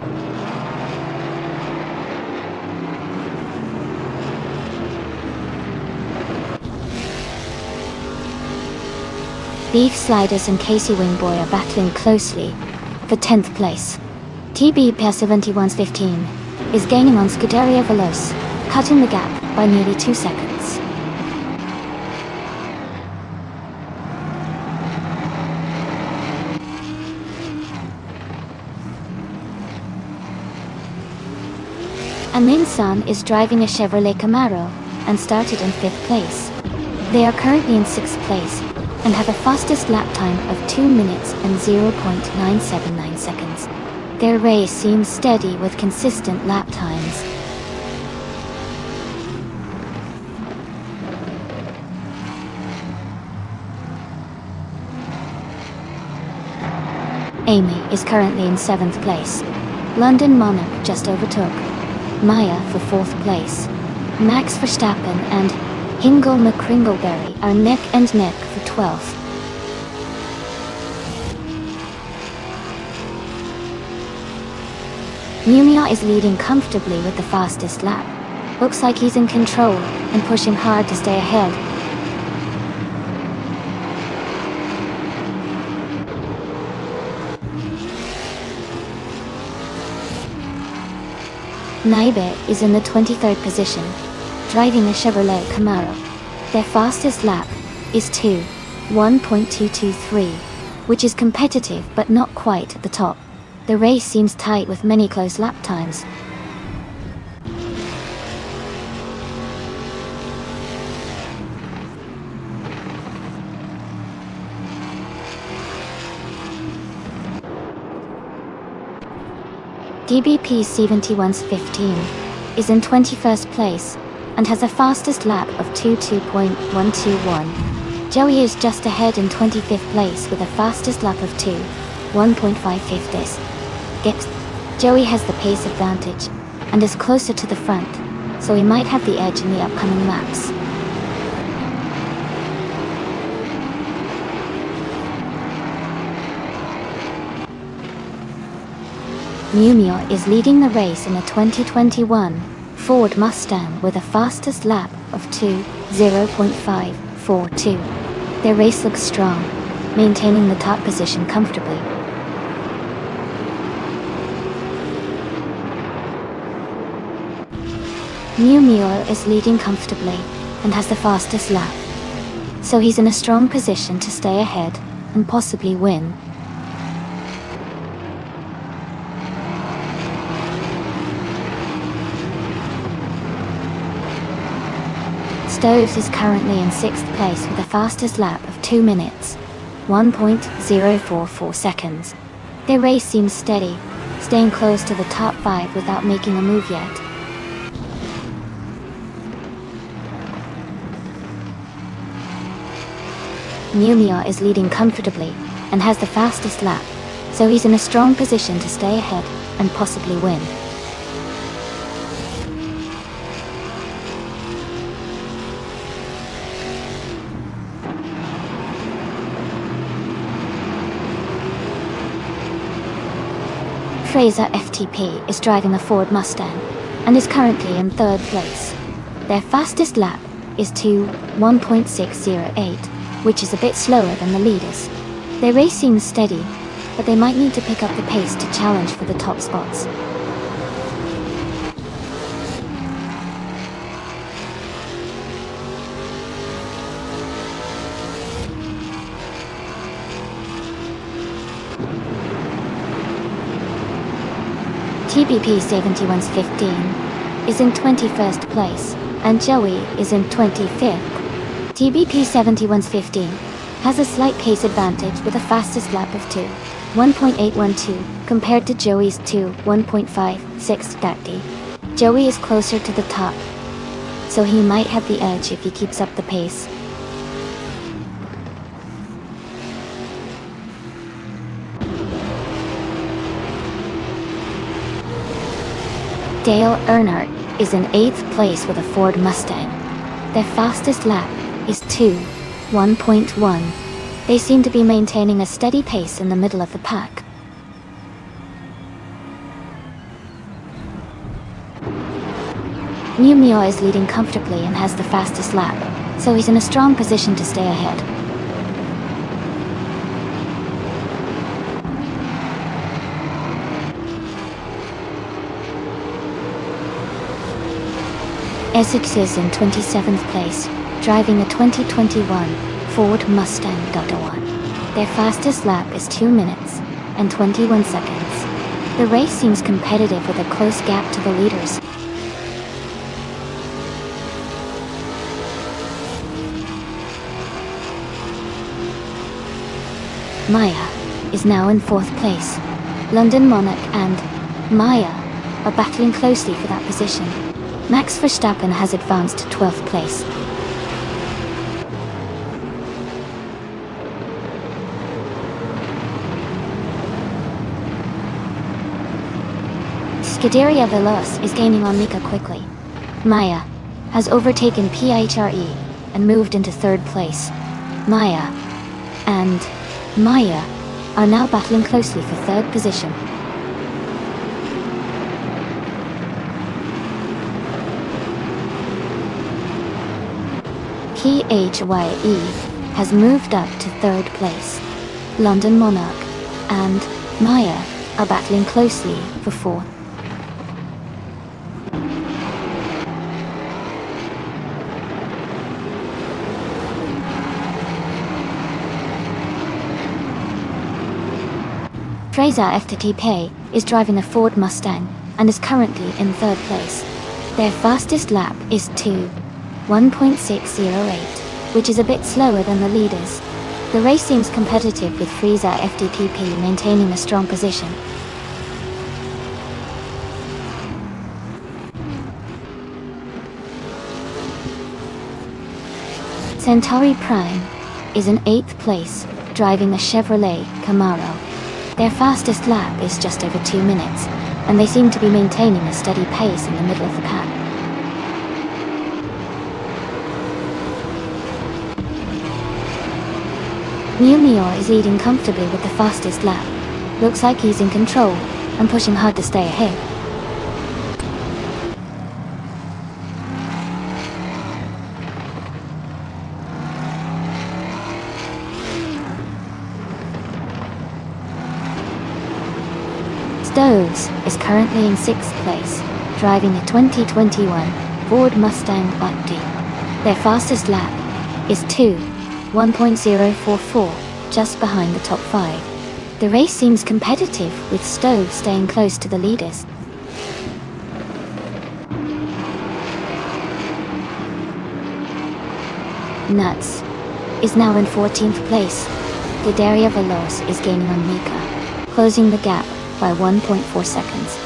Beef Sliders and Casey Wingboy are battling closely for 10th place. TBP 7115 is gaining on Scuderia Veloce, cutting the gap by nearly 2 seconds. Amin San is driving a Chevrolet Camaro and started in 5th place. They are currently in 6th place and have a fastest lap time of 2 minutes and 0.979 seconds. Their race seems steady with consistent lap times. Amy is currently in 7th place. London Monarch just overtook Maya for 4th place. Max Verstappen and Hingle McCringleberry are neck and neck for 12th. Numia is leading comfortably with the fastest lap. Looks like he's in control and pushing hard to stay ahead. Naibe is in the 23rd position, driving a Chevrolet Camaro. Their fastest lap is 1.223, which is competitive but not quite at the top. The race seems tight with many close lap times. DBP 7115 is in 21st place and has a fastest lap of 2.121. Joey is just ahead in 25th place with a fastest lap of 1.550. Joey has the pace advantage and is closer to the front, so he might have the edge in the upcoming laps. Numia is leading the race in a 2021 Ford Mustang with a fastest lap of 0.542. Their race looks strong, maintaining the top position comfortably. Numia is leading comfortably and has the fastest lap, so he's in a strong position to stay ahead and possibly win. Stoves is currently in 6th place with a fastest lap of 2 minutes, 1.044 seconds. Their race seems steady, staying close to the top 5 without making a move yet. Numia is leading comfortably and has the fastest lap, so he's in a strong position to stay ahead and possibly win. Fraser FTP is driving a Ford Mustang and is currently in 3rd place. Their fastest lap is 1.608, which is a bit slower than the leaders. Their race seems steady, but they might need to pick up the pace to challenge for the top spots. TBP 7115 is in 21st place, and Joey is in 25th. TBP 7115 has a slight pace advantage with a fastest lap of 1.812 compared to Joey's 1.560. Joey is closer to the top, so he might have the edge if he keeps up the pace. Dale Earnhardt is in 8th place with a Ford Mustang. Their fastest lap is 1.1. They seem to be maintaining a steady pace in the middle of the pack. Mio is leading comfortably and has the fastest lap, so he's in a strong position to stay ahead. Essex is in 27th place, driving a 2021 Ford Mustang Dodge. Their fastest lap is 2 minutes and 21 seconds. The race seems competitive with a close gap to the leaders. Maya is now in 4th place. London Monarch and Maya are battling closely for that position. Max Verstappen has advanced to 12th place. Scuderia Veloz is gaining on Mika quickly. Maya has overtaken PHRE and moved into 3rd place. Maya and Maya are now battling closely for 3rd position. PHYE has moved up to 3rd place. London Monarch and Maya are battling closely for 4th. Fraser FTTP is driving a Ford Mustang and is currently in 3rd place. Their fastest lap is 1.608, which is a bit slower than the leaders. The race seems competitive with Fraser FTTP maintaining a strong position. Centauri Prime is in 8th place, driving a Chevrolet Camaro. Their fastest lap is just over 2 minutes, and they seem to be maintaining a steady pace in the middle of the pack. Mio is leading comfortably with the fastest lap. Looks like he's in control and pushing hard to stay ahead. Stoves is currently in 6th place, driving a 2021 Ford Mustang Mach-E. Their fastest lap is 1.044, just behind the top 5. The race seems competitive, with Stoves staying close to the leaders. Nuts is now in 14th place. Scuderia Veloz is gaining on Mika, closing the gap by 1.4 seconds.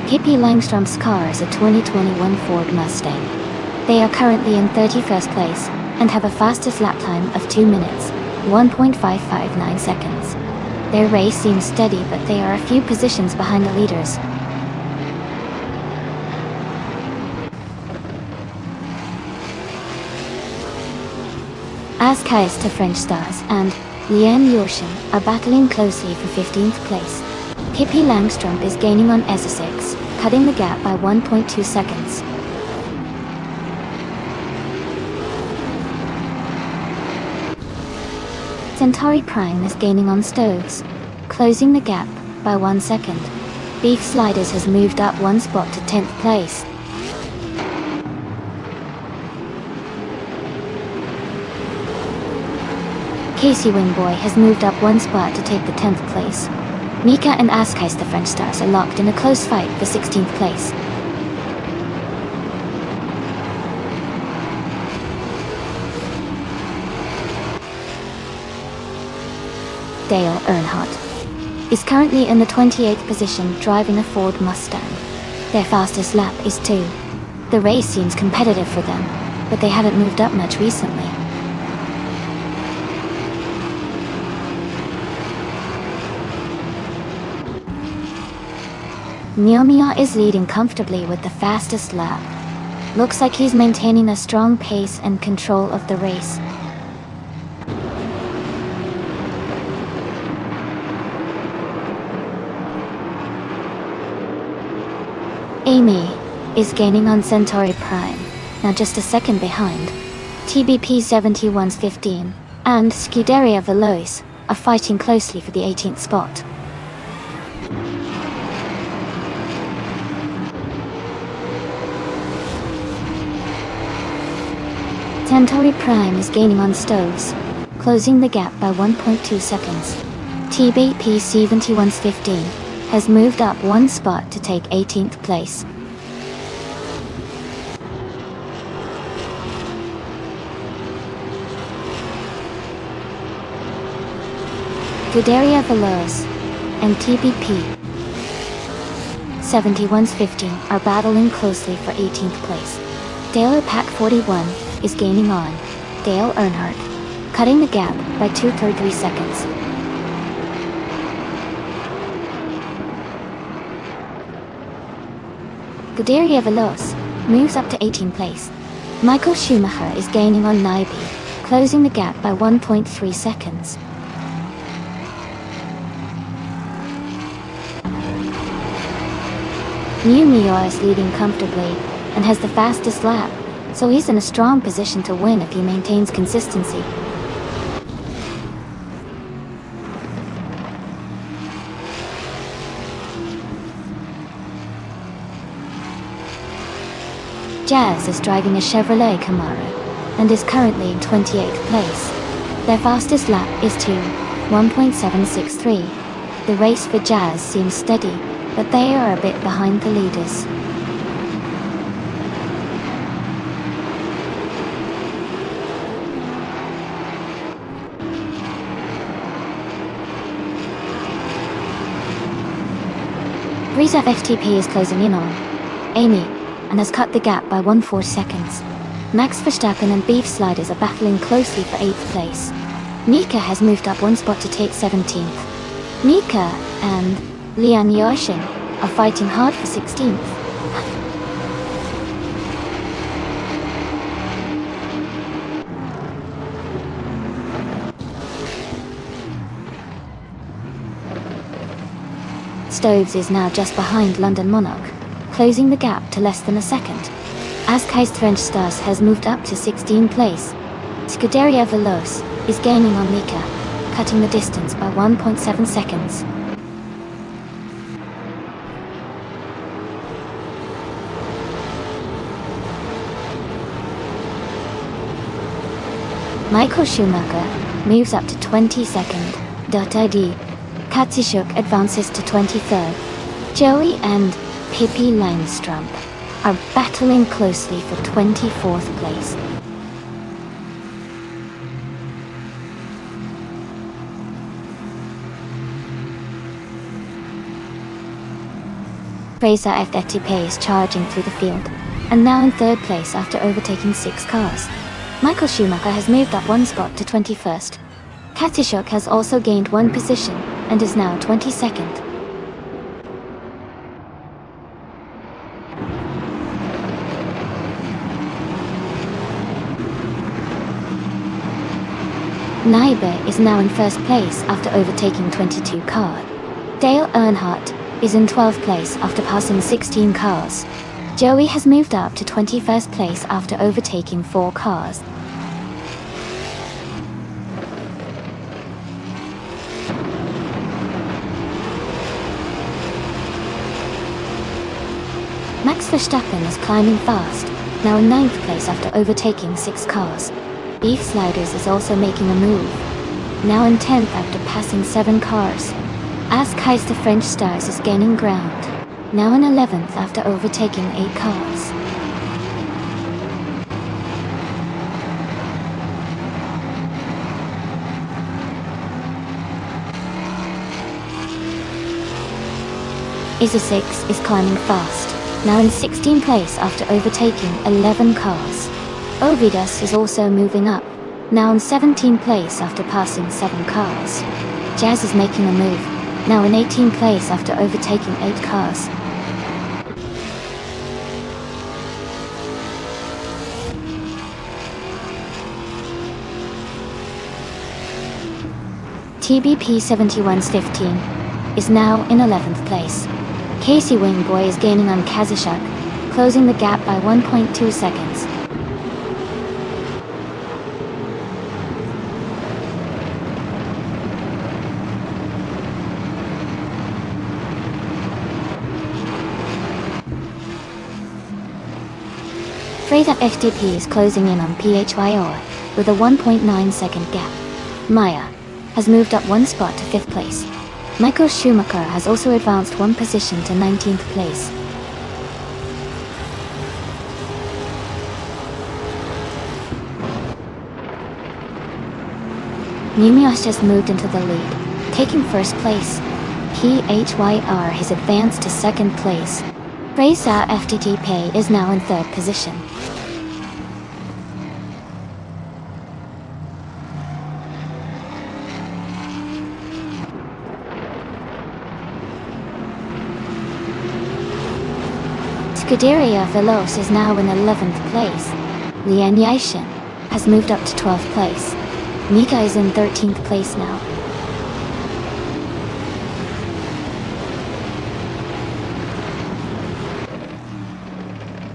Pippi Langstrom's car is a 2021 Ford Mustang. They are currently in 31st place and have a fastest lap time of 2 minutes, 1.559 seconds. Their race seems steady, but they are a few positions behind the leaders. Ascais to French stars and Liane Yorshin are battling closely for 15th place. Pippi Langstrup is gaining on Essex, cutting the gap by 1.2 seconds. Centauri Prime is gaining on Stoves, closing the gap by 1 second. Beef Sliders has moved up 1 spot to 10th place. Casey Wingboy has moved up 1 spot to take the 10th place. Mika and Ascais the French stars are locked in a close fight for 16th place. Dale Earnhardt is currently in the 28th position driving a Ford Mustang. Their fastest lap is 2. The race seems competitive for them, but they haven't moved up much recently. Miomia is leading comfortably with the fastest lap. Looks like he's maintaining a strong pace and control of the race. Amy is gaining on Centauri Prime, now just a second behind. TBP 71's 15 and Scuderia Veloce are fighting closely for the 18th spot. Centauri Prime is gaining on Stoves, closing the gap by 1.2 seconds. TBP 71's 15 has moved up 1 spot to take 18th place. Scuderia Veloce and TBP 71's 15 are battling closely for 18th place. Taylor Pack 41 is gaining on Dale Earnhardt, cutting the gap by 2.3 seconds. Scuderia Veloce moves up to 18th place. Michael Schumacher is gaining on Naibi, closing the gap by 1.3 seconds. New Meteor is leading comfortably and has the fastest lap, so he's in a strong position to win if he maintains consistency. Jazz is driving a Chevrolet Camaro and is currently in 28th place. Their fastest lap is 1.763. The race for Jazz seems steady, but they are a bit behind the leaders. Breeza FTP is closing in on Amy and has cut the gap by 1.4 seconds. Max Verstappen and Beef Sliders are battling closely for 8th place. Mika has moved up 1 spot to take 17th. Mika and Liane Yorshin are fighting hard for 16th. Stoves is now just behind London Monarch, closing the gap to less than a second. Ascais French Stars has moved up to 16th place. Scuderia Veloce is gaining on Mika, cutting the distance by 1.7 seconds. Michael Schumacher moves up to 22nd. .id. Katsishuk advances to 23rd. Joey and Pippi Langstrup are battling closely for 24th place. Fraser FFTP is charging through the field, and now in 3rd place after overtaking 6 cars. Michael Schumacher has moved up 1 spot to 21st. Katsishuk has also gained 1 position and is now 22nd. Nybe is now in first place after overtaking 22 cars. Dale Earnhardt is in 12th place after passing 16 cars. Joey has moved up to 21st place after overtaking 4 cars. Max Verstappen is climbing fast, now in 9th place after overtaking 6 cars. Beef Sliders is also making a move, now in 10th after passing 7 cars. As Kais the French Stars is gaining ground, now in 11th after overtaking 8 cars. Isa 6 is climbing fast, now in 16th place after overtaking 11 cars. Ovidas is also moving up, now in 17th place after passing 7 cars. Jazz is making a move, now in 18th place after overtaking 8 cars. TBP 71's 15 is now in 11th place. Casey Wingboy is gaining on Kazashuk, closing the gap by 1.2 seconds. Freighter FTP is closing in on PHYR with a 1.9 second gap. Maya has moved up 1 spot to 5th place. Michael Schumacher has also advanced 1 position to 19th place. Mumias just moved into the lead, taking 1st place. PHYR has advanced to 2nd place. Reza FTTP is now in 3rd position. Scuderia Veloce is now in 11th place. Lian Yaishin has moved up to 12th place. Mika is in 13th place now.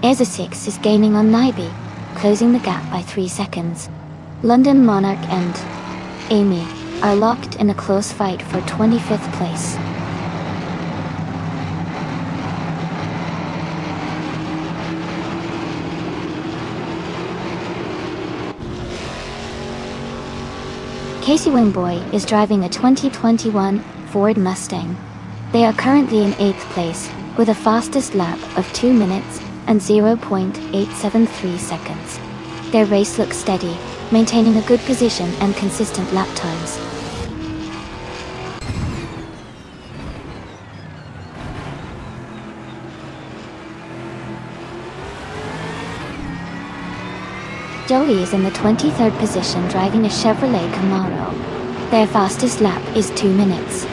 Eza 6 is gaining on Nybe, closing the gap by 3 seconds. London Monarch and Amy are locked in a close fight for 25th place. Casey Wingboy is driving a 2021 Ford Mustang. They are currently in 8th place, with a fastest lap of 2 minutes and 0.873 seconds. Their race looks steady, maintaining a good position and consistent lap times. Joey is in the 23rd position driving a Chevrolet Camaro. Their fastest lap is 2 minutes,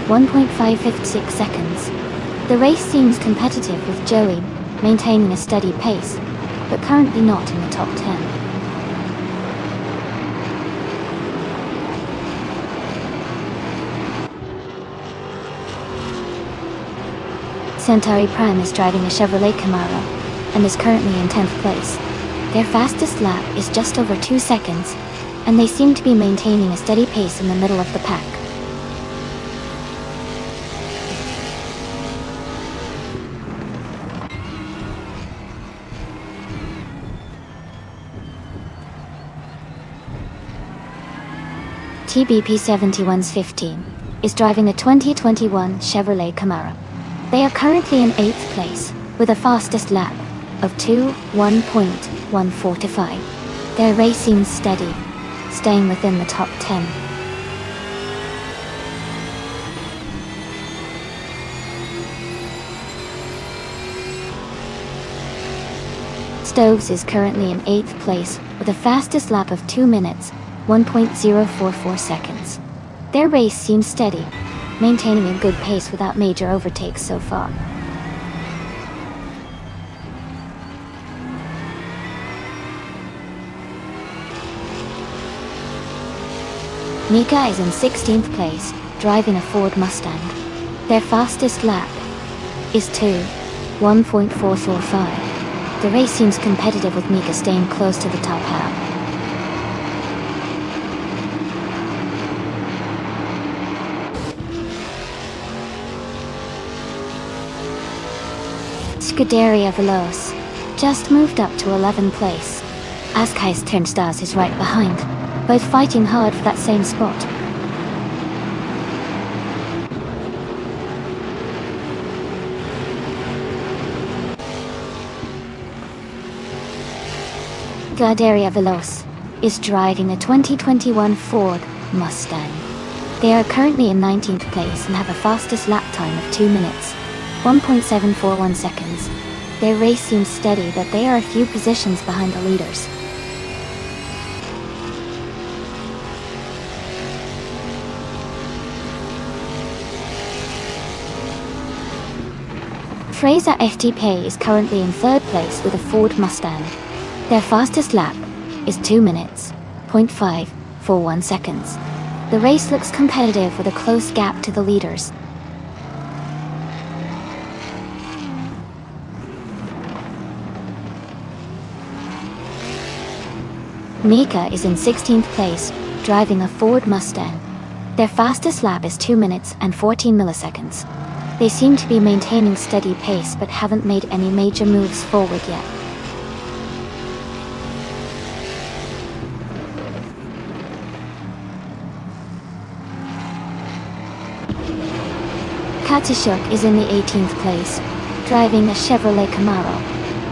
1.556 seconds. The race seems competitive with Joey maintaining a steady pace, but currently not in the top 10. Centauri Prime is driving a Chevrolet Camaro and is currently in 10th place. Their fastest lap is just over 2 seconds, and they seem to be maintaining a steady pace in the middle of the pack. TBP 71's 15 is driving a 2021 Chevrolet Camaro. They are currently in 8th place, with a fastest lap of 1.145. Their race seems steady, staying within the top 10. Stoves is currently in 8th place, with a fastest lap of 2 minutes, 1.044 seconds. Their race seems steady, maintaining a good pace without major overtakes so far. Mika is in 16th place, driving a Ford Mustang. Their fastest lap is 1.445. The race seems competitive with Mika staying close to the top half. Scuderia Veloce just moved up to 11th place. Ascai's Turnstars is right behind, both fighting hard for that same spot. Scuderia Veloce is driving a 2021 Ford Mustang. They are currently in 19th place and have a fastest lap time of 2 minutes, 1.741 seconds. Their race seems steady, but they are a few positions behind the leaders. Fraser FTP is currently in 3rd place with a Ford Mustang. Their fastest lap is 2 minutes, 0.541 seconds. The race looks competitive with a close gap to the leaders. Mika is in 16th place, driving a Ford Mustang. Their fastest lap is 2 minutes and 14 milliseconds. They seem to be maintaining steady pace but haven't made any major moves forward yet. Katishuk is in the 18th place, driving a Chevrolet Camaro.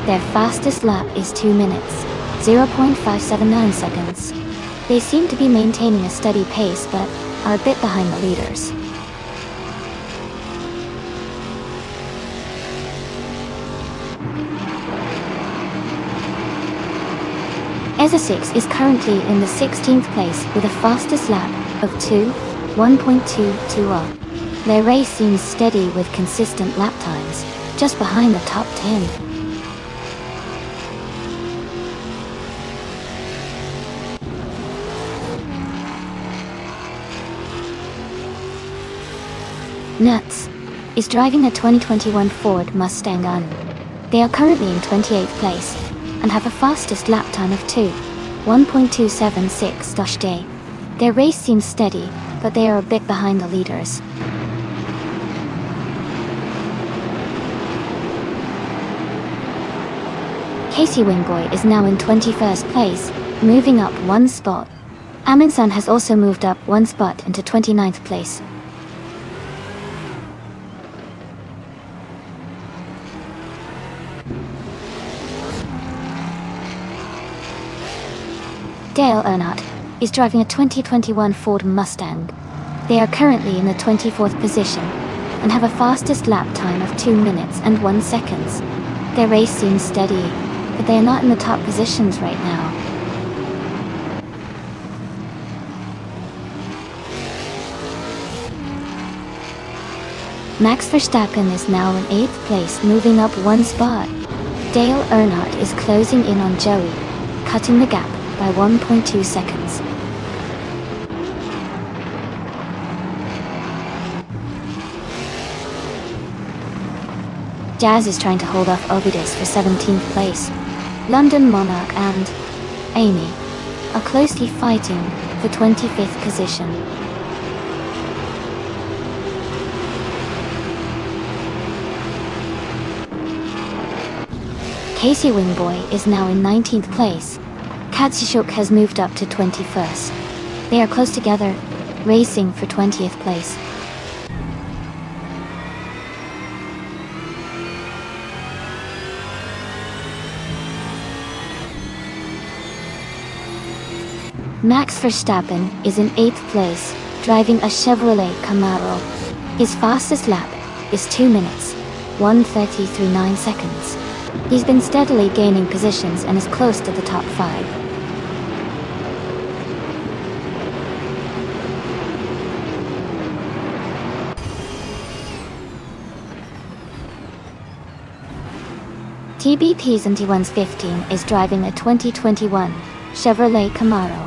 Their fastest lap is 2 minutes, 0.579 seconds. They seem to be maintaining a steady pace but are a bit behind the leaders. EZA6 is currently in the 16th place with a fastest lap of 1.220. Their race seems steady with consistent lap times, just behind the top 10. Nuts is driving a 2021 Ford Mustang on. They are currently in 28th place and have a fastest lap time of 1.276 Their race seems steady, but they are a bit behind the leaders. Casey Wingboy is now in 21st place, moving up 1 spot. Amundsen has also moved up 1 spot into 29th place. Dale Earnhardt is driving a 2021 Ford Mustang. They are currently in the 24th position and have a fastest lap time of 2 minutes and 1 seconds. Their race seems steady, but they are not in the top positions right now. Max Verstappen is now in 8th place, moving up 1 spot. Dale Earnhardt is closing in on Joey, cutting the gap by 1.2 seconds. Jazz is trying to hold off Obidus for 17th place. London Monarch and Amy are closely fighting for 25th position. Casey Wingboy is now in 19th place. Katsishuk has moved up to 21st. They are close together, racing for 20th place. Max Verstappen is in 8th place, driving a Chevrolet Camaro. His fastest lap is 2 minutes, 1:30.39 seconds. He's been steadily gaining positions and is close to the top 5. TBP 7115 is driving a 2021 Chevrolet Camaro.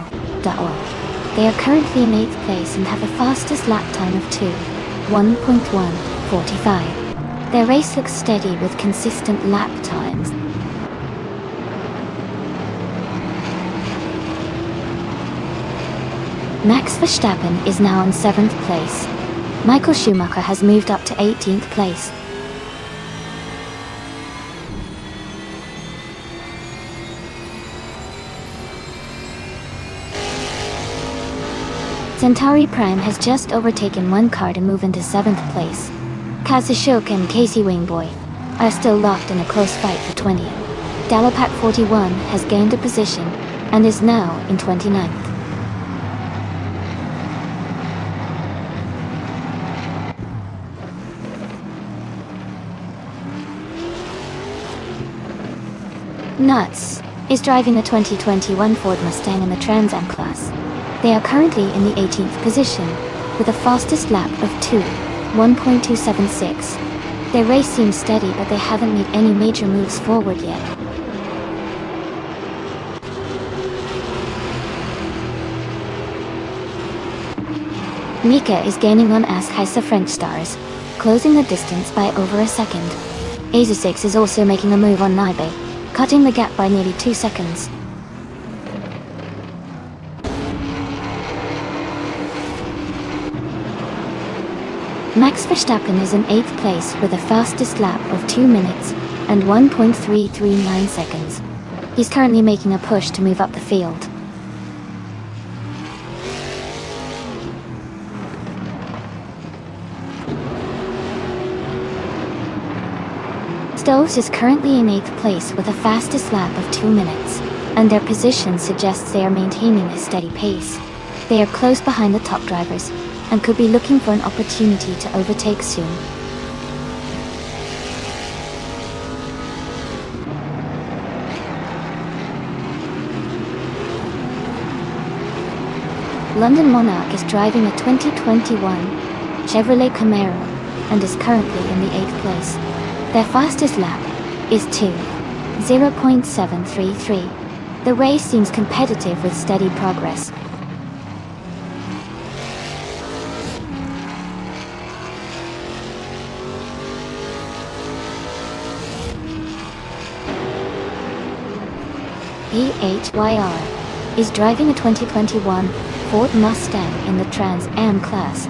They are currently in 8th place and have a fastest lap time of 1.145. Their race looks steady with consistent lap times. Max Verstappen is now in 7th place. Michael Schumacher has moved up to 18th place. Centauri Prime has just overtaken one car to move into 7th place. Kaz Ashok and Casey Wingboy are still locked in a close fight for 20th. Dalapak 41 has gained a position and is now in 29th. Nuts is driving a 2021 Ford Mustang in the Trans Am class. They are currently in the 18th position, with a fastest lap of 1.276. Their race seems steady, but they haven't made any major moves forward yet. Mika is gaining on Askaisa French Stars, closing the distance by over a second. Aza6 is also making a move on Naibe, cutting the gap by nearly 2 seconds. Max Verstappen is in 8th place with a fastest lap of 2 minutes and 1.339 seconds. He's currently making a push to move up the field. Stoves is currently in 8th place with a fastest lap of 2 minutes, and their position suggests they are maintaining a steady pace. They are close behind the top drivers, and could be looking for an opportunity to overtake soon. London Monarch is driving a 2021 Chevrolet Camaro and is currently in the 8th place. Their fastest lap is 0.733. The race seems competitive with steady progress. PHYR is driving a 2021 Ford Mustang in the Trans Am class.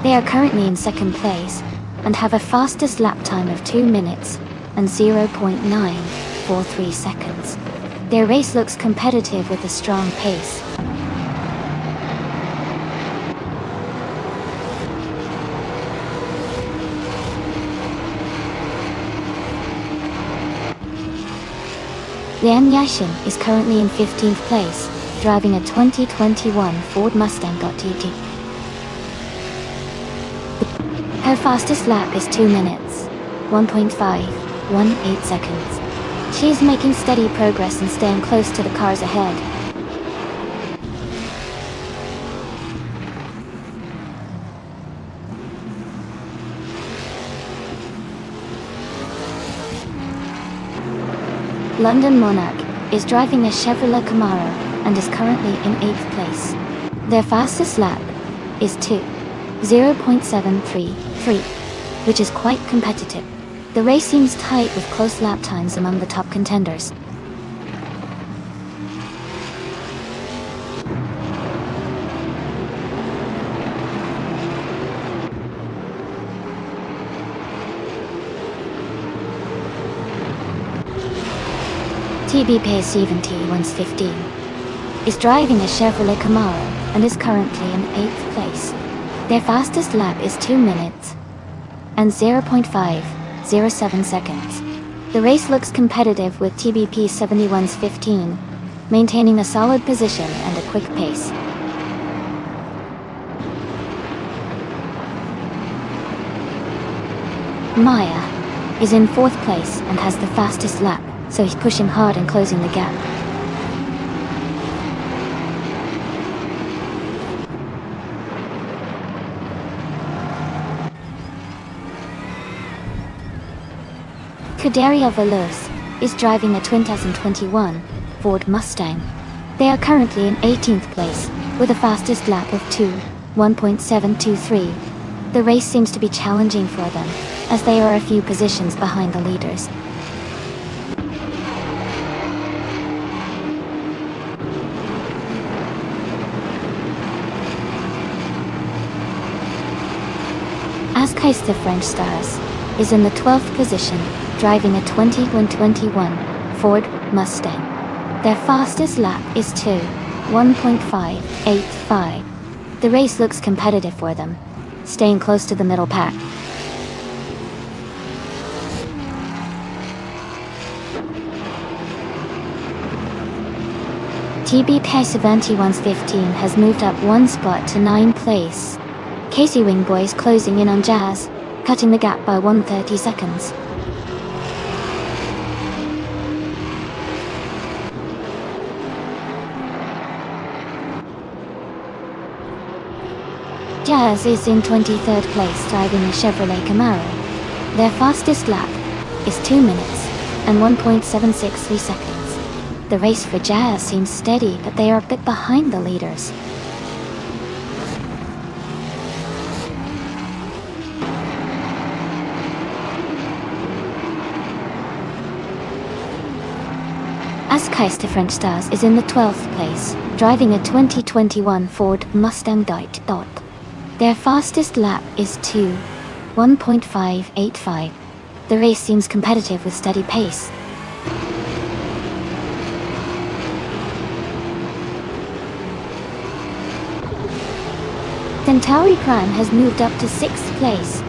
They are currently in 2nd place and have a fastest lap time of 2 minutes and 0.943 seconds. Their race looks competitive with a strong pace. Lian Yashin is currently in 15th place, driving a 2021 Ford Mustang. Her fastest lap is 2 minutes, 1.518 seconds. She is making steady progress and staying close to the cars ahead. London Monarch is driving a Chevrolet Camaro and is currently in 8th place. Their fastest lap is 0.733, which is quite competitive. The race seems tight with close lap times among the top contenders. TBP7115 is driving a Chevrolet Camaro and is currently in 8th place. Their fastest lap is 2 minutes and 0.507 seconds. The race looks competitive with TBP7115 maintaining a solid position and a quick pace. Maya is in 4th place and has the fastest lap, so he's pushing hard and closing the gap. Cuderia Veloz is driving a 2021 Ford Mustang. They are currently in 18th place with a fastest lap of 1.723. The race seems to be challenging for them, as they are a few positions behind the leaders. Ascais the French Stars is in the 12th position, driving a 2121 Ford Mustang. Their fastest lap is 1.585. The race looks competitive for them, staying close to the middle pack. TB P7115 has moved up one spot to 9th place. Casey Wingboy is closing in on Jazz, cutting the gap by 130 seconds. Jazz is in 23rd place driving a Chevrolet Camaro. Their fastest lap is 2 minutes and 1.763 seconds. The race for Jazz seems steady, but they are a bit behind the leaders. Ascais de French Stars is in the 12th place, driving a 2021 Ford Mustang Dot. Their fastest lap is 1.585. The race seems competitive with steady pace. Centauri Prime has moved up to 6th place.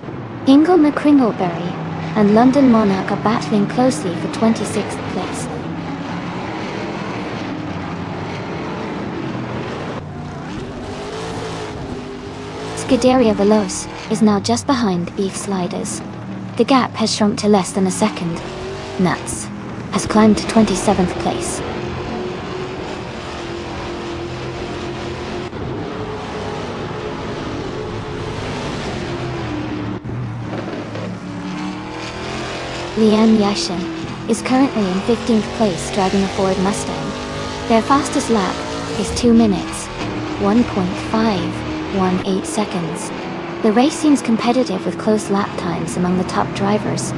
Ingle McCringleberry and London Monarch are battling closely for 26th place. Scuderia Veloce is now just behind Beef Sliders. The gap has shrunk to less than a second. Nuts has climbed to 27th place. Lian Yashin is currently in 15th place driving a Ford Mustang. Their fastest lap is 2 minutes, 1.518 seconds. The race seems competitive with close lap times among the top drivers.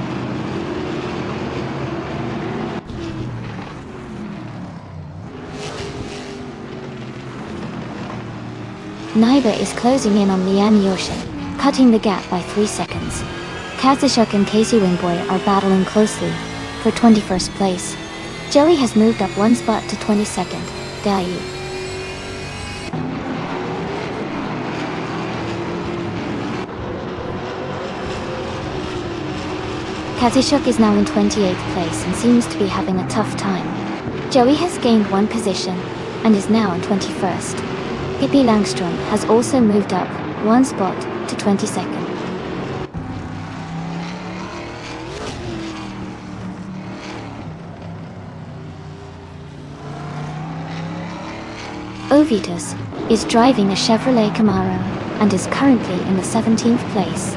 Naiba is closing in on Lian Yoshin, cutting the gap by 3 seconds. Kazushuk and Casey Wingboy are battling closely for 21st place. Joey has moved up one spot to 22nd. Dayu. Kazushuk is now in 28th place and seems to be having a tough time. Joey has gained one position and is now in 21st. Pippi Langstrom has also moved up one spot to 22nd. Ovitus is driving a Chevrolet Camaro and is currently in the 17th place.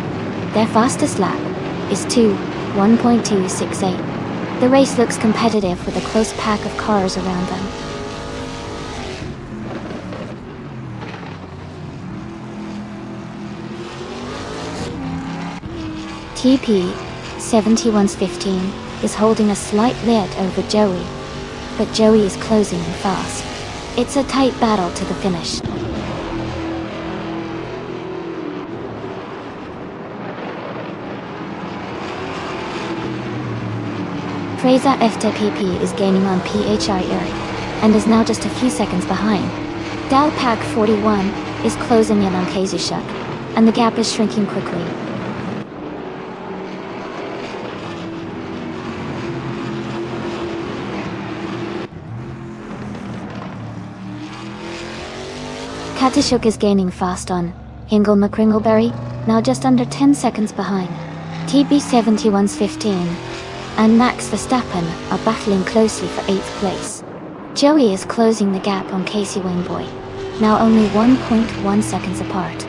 Their fastest lap is 1.268. The race looks competitive with a close pack of cars around them. TP 7115 is holding a slight lead over Joey, but Joey is closing in fast. It's a tight battle to the finish. Fraser FTPP is gaining on PHI Eric and is now just a few seconds behind. Dalpac 41 is closing in on Kazushuk, and the gap is shrinking quickly. Kazushuk is gaining fast on Hingle McCringleberry, now just under 10 seconds behind. TB7115 and Max Verstappen are battling closely for 8th place. Joey is closing the gap on Casey Wingboy, now only 1.1 seconds apart.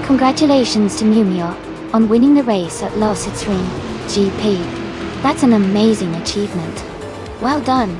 Congratulations to Mumio on winning the race at Lausitzring GP. That's an amazing achievement. Well done.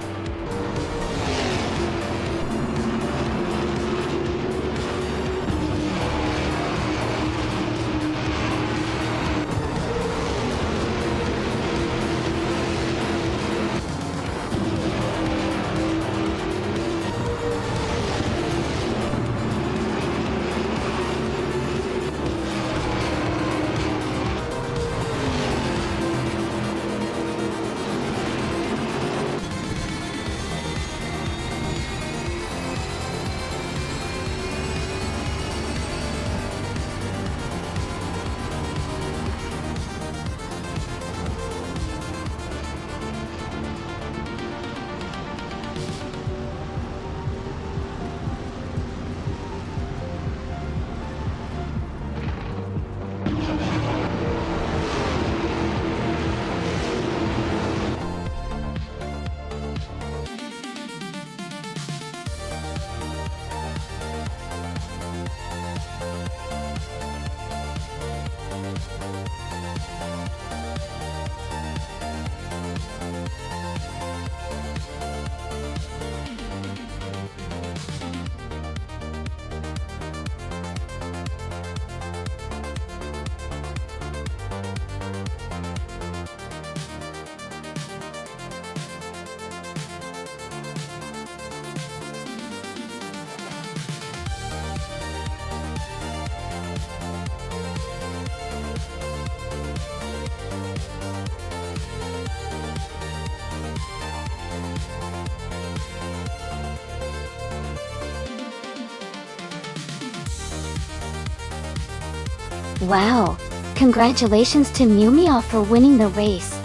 Wow! Congratulations to Numia for winning the race.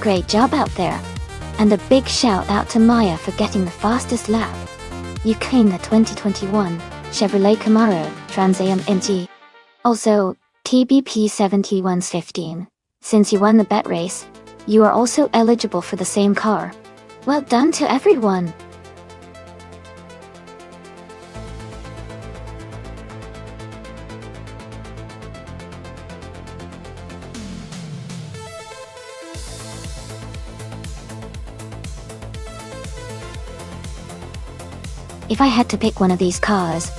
Great job out there. And a big shout out to Maya for getting the fastest lap. You claim the 2021 Chevrolet Camaro Trans Am MG. Also, TBP 7115. Since you won the bet race, you are also eligible for the same car. Well done to everyone. If I had to pick one of these cars,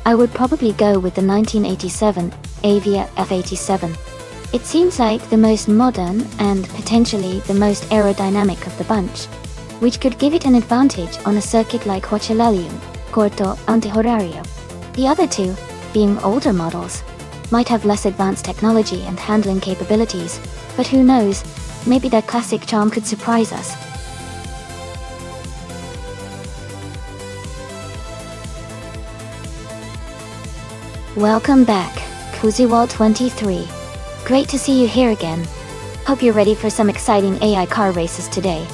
I would probably go with the 1987 Avia F87. It seems like the most modern and potentially the most aerodynamic of the bunch, which could give it an advantage on a circuit like Huachalalium, Corto, Antihorario. The other two, being older models, might have less advanced technology and handling capabilities, but who knows, maybe their classic charm could surprise us. Welcome back, Kuziwal23. Great to see you here again. Hope you're ready for some exciting AI car races today.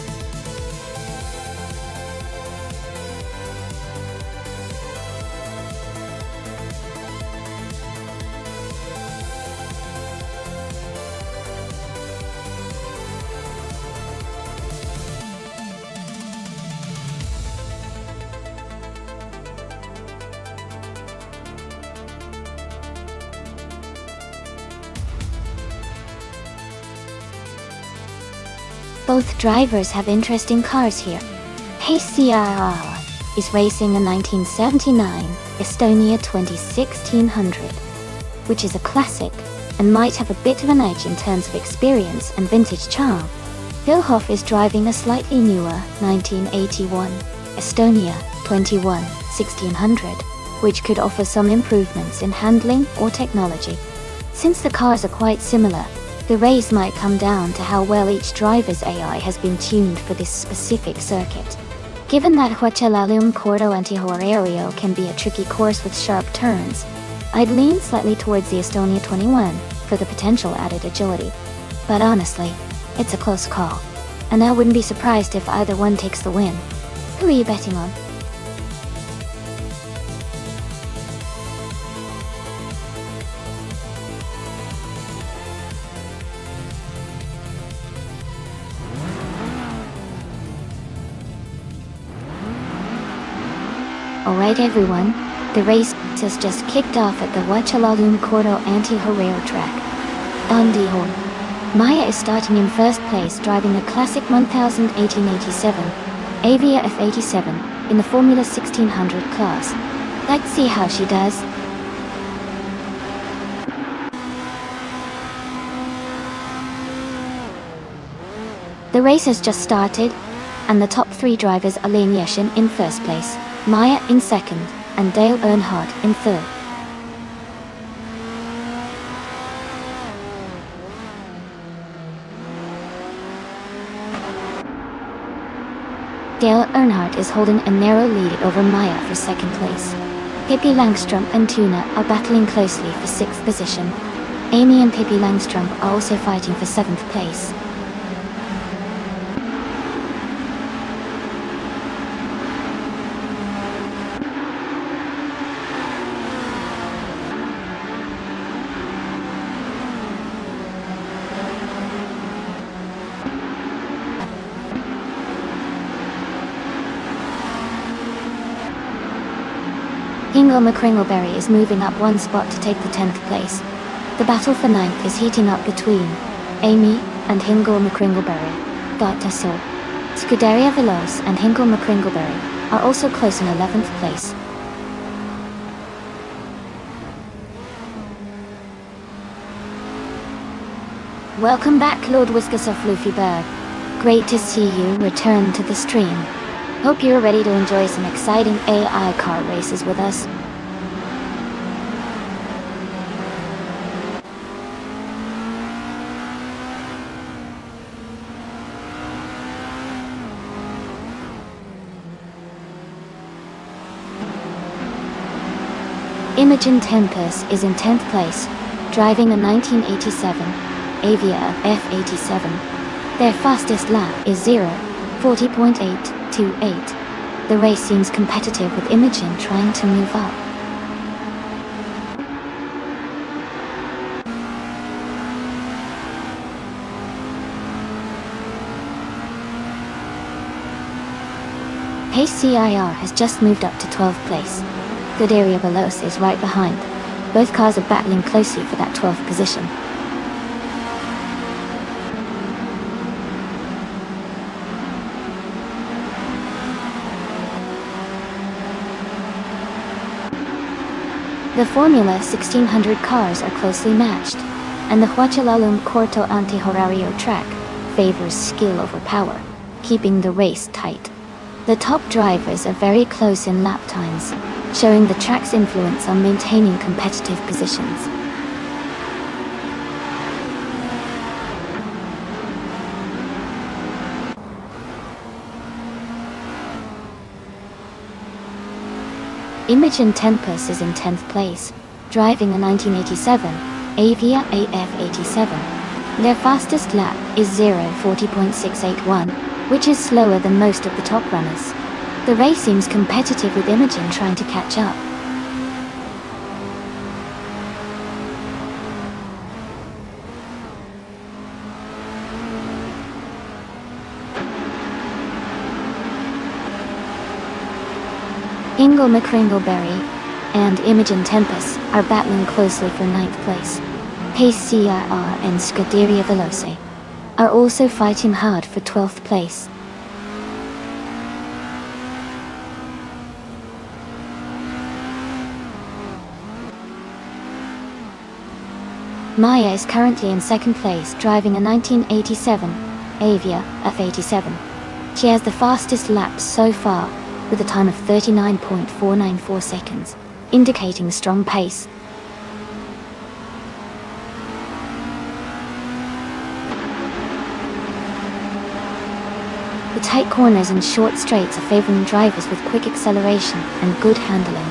Both drivers have interesting cars here. HCRR is racing a 1979 Estonia 1600, which is a classic and might have a bit of an edge in terms of experience and vintage charm. Vilhoff is driving a slightly newer 1981 Estonia 1600, which could offer some improvements in handling or technology. Since the cars are quite similar, the race might come down to how well each driver's AI has been tuned for this specific circuit. Given that Huachalalium Corto Antihorario can be a tricky course with sharp turns, I'd lean slightly towards the Estonia 21 for the potential added agility. But honestly, it's a close call, and I wouldn't be surprised if either one takes the win. Who are you betting on? Alright everyone, the race has just kicked off at the Huachalalium Corto Antihorario track. Andihon. Maya is starting in first place, driving a classic 1887 Avia F87 in the Formula 1600 class. Let's see how she does. The race has just started, and the top three drivers are Lane Yeshin in first place, Maya in second, and Dale Earnhardt in third. Dale Earnhardt is holding a narrow lead over Maya for second place. Pippi Langstrom and Tuna are battling closely for sixth position. Amy and Pippi Langstrom are also fighting for seventh place. Hingle McCringleberry is moving up one spot to take the 10th place. The battle for 9th is heating up between Amy and Hingle McCringleberry. Gartasil, Scuderia Veloce and Hingle McCringleberry are also close in 11th place. Welcome back, Lord Whiskers of Floofy Bird. Great to see you return to the stream. Hope you're ready to enjoy some exciting AI car races with us. Imogen Tempest is in 10th place, driving a 1987 Avia F87. Their fastest lap is 0:40.828. The race seems competitive, with Imogen trying to move up. Pace CIR has just moved up to 12th place. Scuderia Veloce is right behind. Both cars are battling closely for that 12th position. The Formula 1600 cars are closely matched, and the Huachilalum Corto Anti-Horario track favors skill over power, keeping the race tight. The top drivers are very close in lap times, showing the track's influence on maintaining competitive positions. Imogen Tempest is in 10th place, driving a 1987 Avia AF87. Their fastest lap is 0:40.681, which is slower than most of the top runners. The race seems competitive, with Imogen trying to catch up. Hingle McCringleberry and Imogen Tempest are battling closely for 9th place. Pace CIR and Scuderia Veloce are also fighting hard for 12th place. Maya is currently in 2nd place, driving a 1987 Avia F87. She has the fastest lap so far, with a time of 39.494 seconds, indicating strong pace. The tight corners and short straights are favoring drivers with quick acceleration and good handling.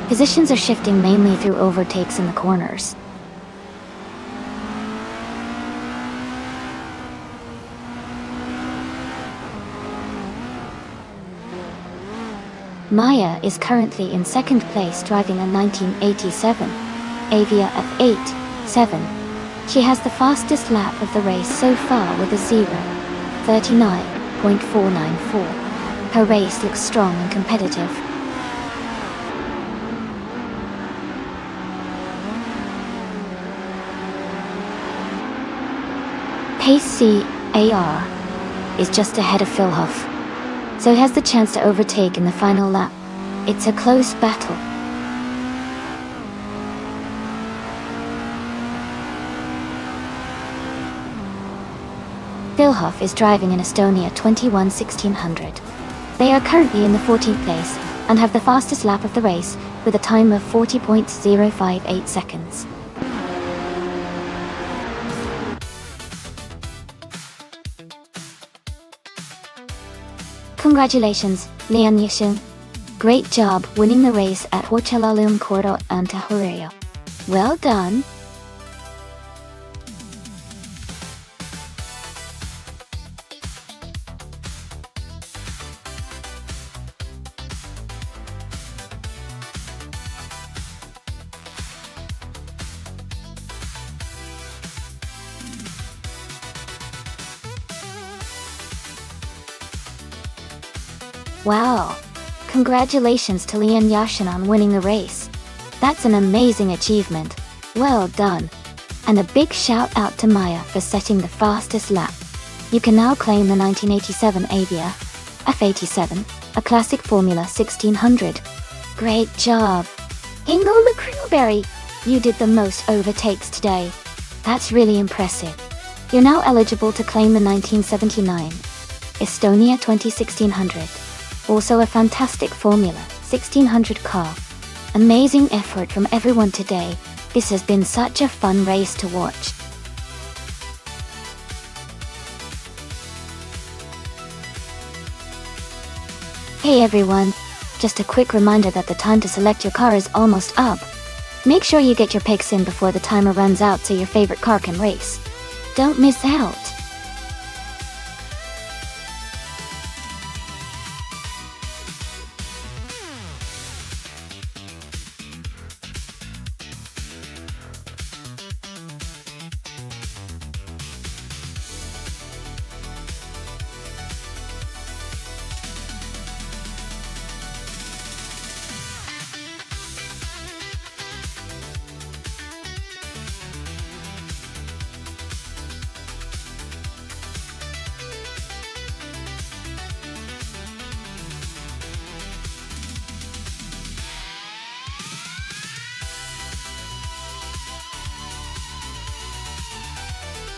Positions are shifting mainly through overtakes in the corners. Maya is currently in 2nd place, driving a 1987 Avia F87. She has the fastest lap of the race so far, with a 0:39.494. Her race looks strong and competitive. Pace CAR is just ahead of Philhoff, so he has the chance to overtake in the final lap. It's a close battle. Philhoff is driving an Estonia 21-1600. They are currently in the 14th place and have the fastest lap of the race with a time of 40.058 seconds. Congratulations, Leon Yashin. Great job winning the race at Horchalalum Cordo ante Horario. Well done. Wow! Congratulations to Leon Yashin on winning the race. That's an amazing achievement. Well done. And a big shout out to Maya for setting the fastest lap. You can now claim the 1987 Avia F87, a classic Formula 1600. Great job. Ingo McCrewberry, you did the most overtakes today. That's really impressive. You're now eligible to claim the 1979 Estonia 201600. Also a fantastic Formula 1600 car. Amazing effort from everyone today. This has been such a fun race to watch. Hey everyone, just a quick reminder that the time to select your car is almost up. Make sure you get your picks in before the timer runs out so your favorite car can race. Don't miss out.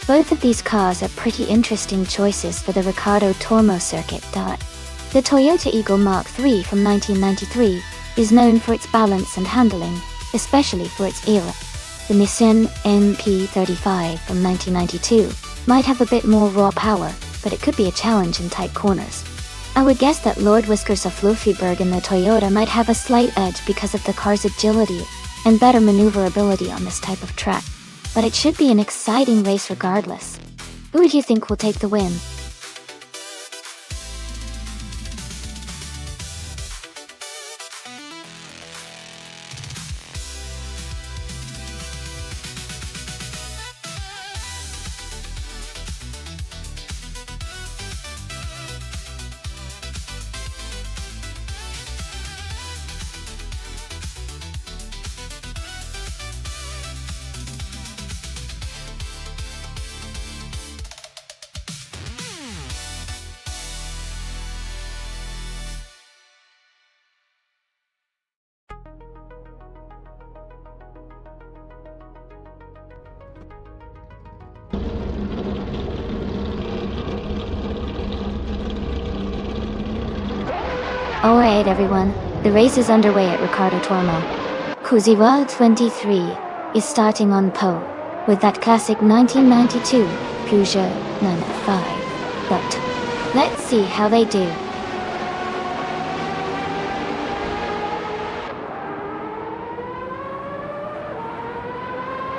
Both of these cars are pretty interesting choices for the Riccardo Tormo circuit. The Toyota Eagle Mark III from 1993 is known for its balance and handling, especially for its era. The Nissan MP35 from 1992 might have a bit more raw power, but it could be a challenge in tight corners. I would guess that Lord Whiskers of Fluffyberg in the Toyota might have a slight edge because of the car's agility and better maneuverability on this type of track. But it should be an exciting race regardless. Who do you think will take the win? Alright everyone, the race is underway at Riccardo Tormo. Kuziwa 23 is starting on pole, with that classic 1992 Peugeot 905. But let's see how they do.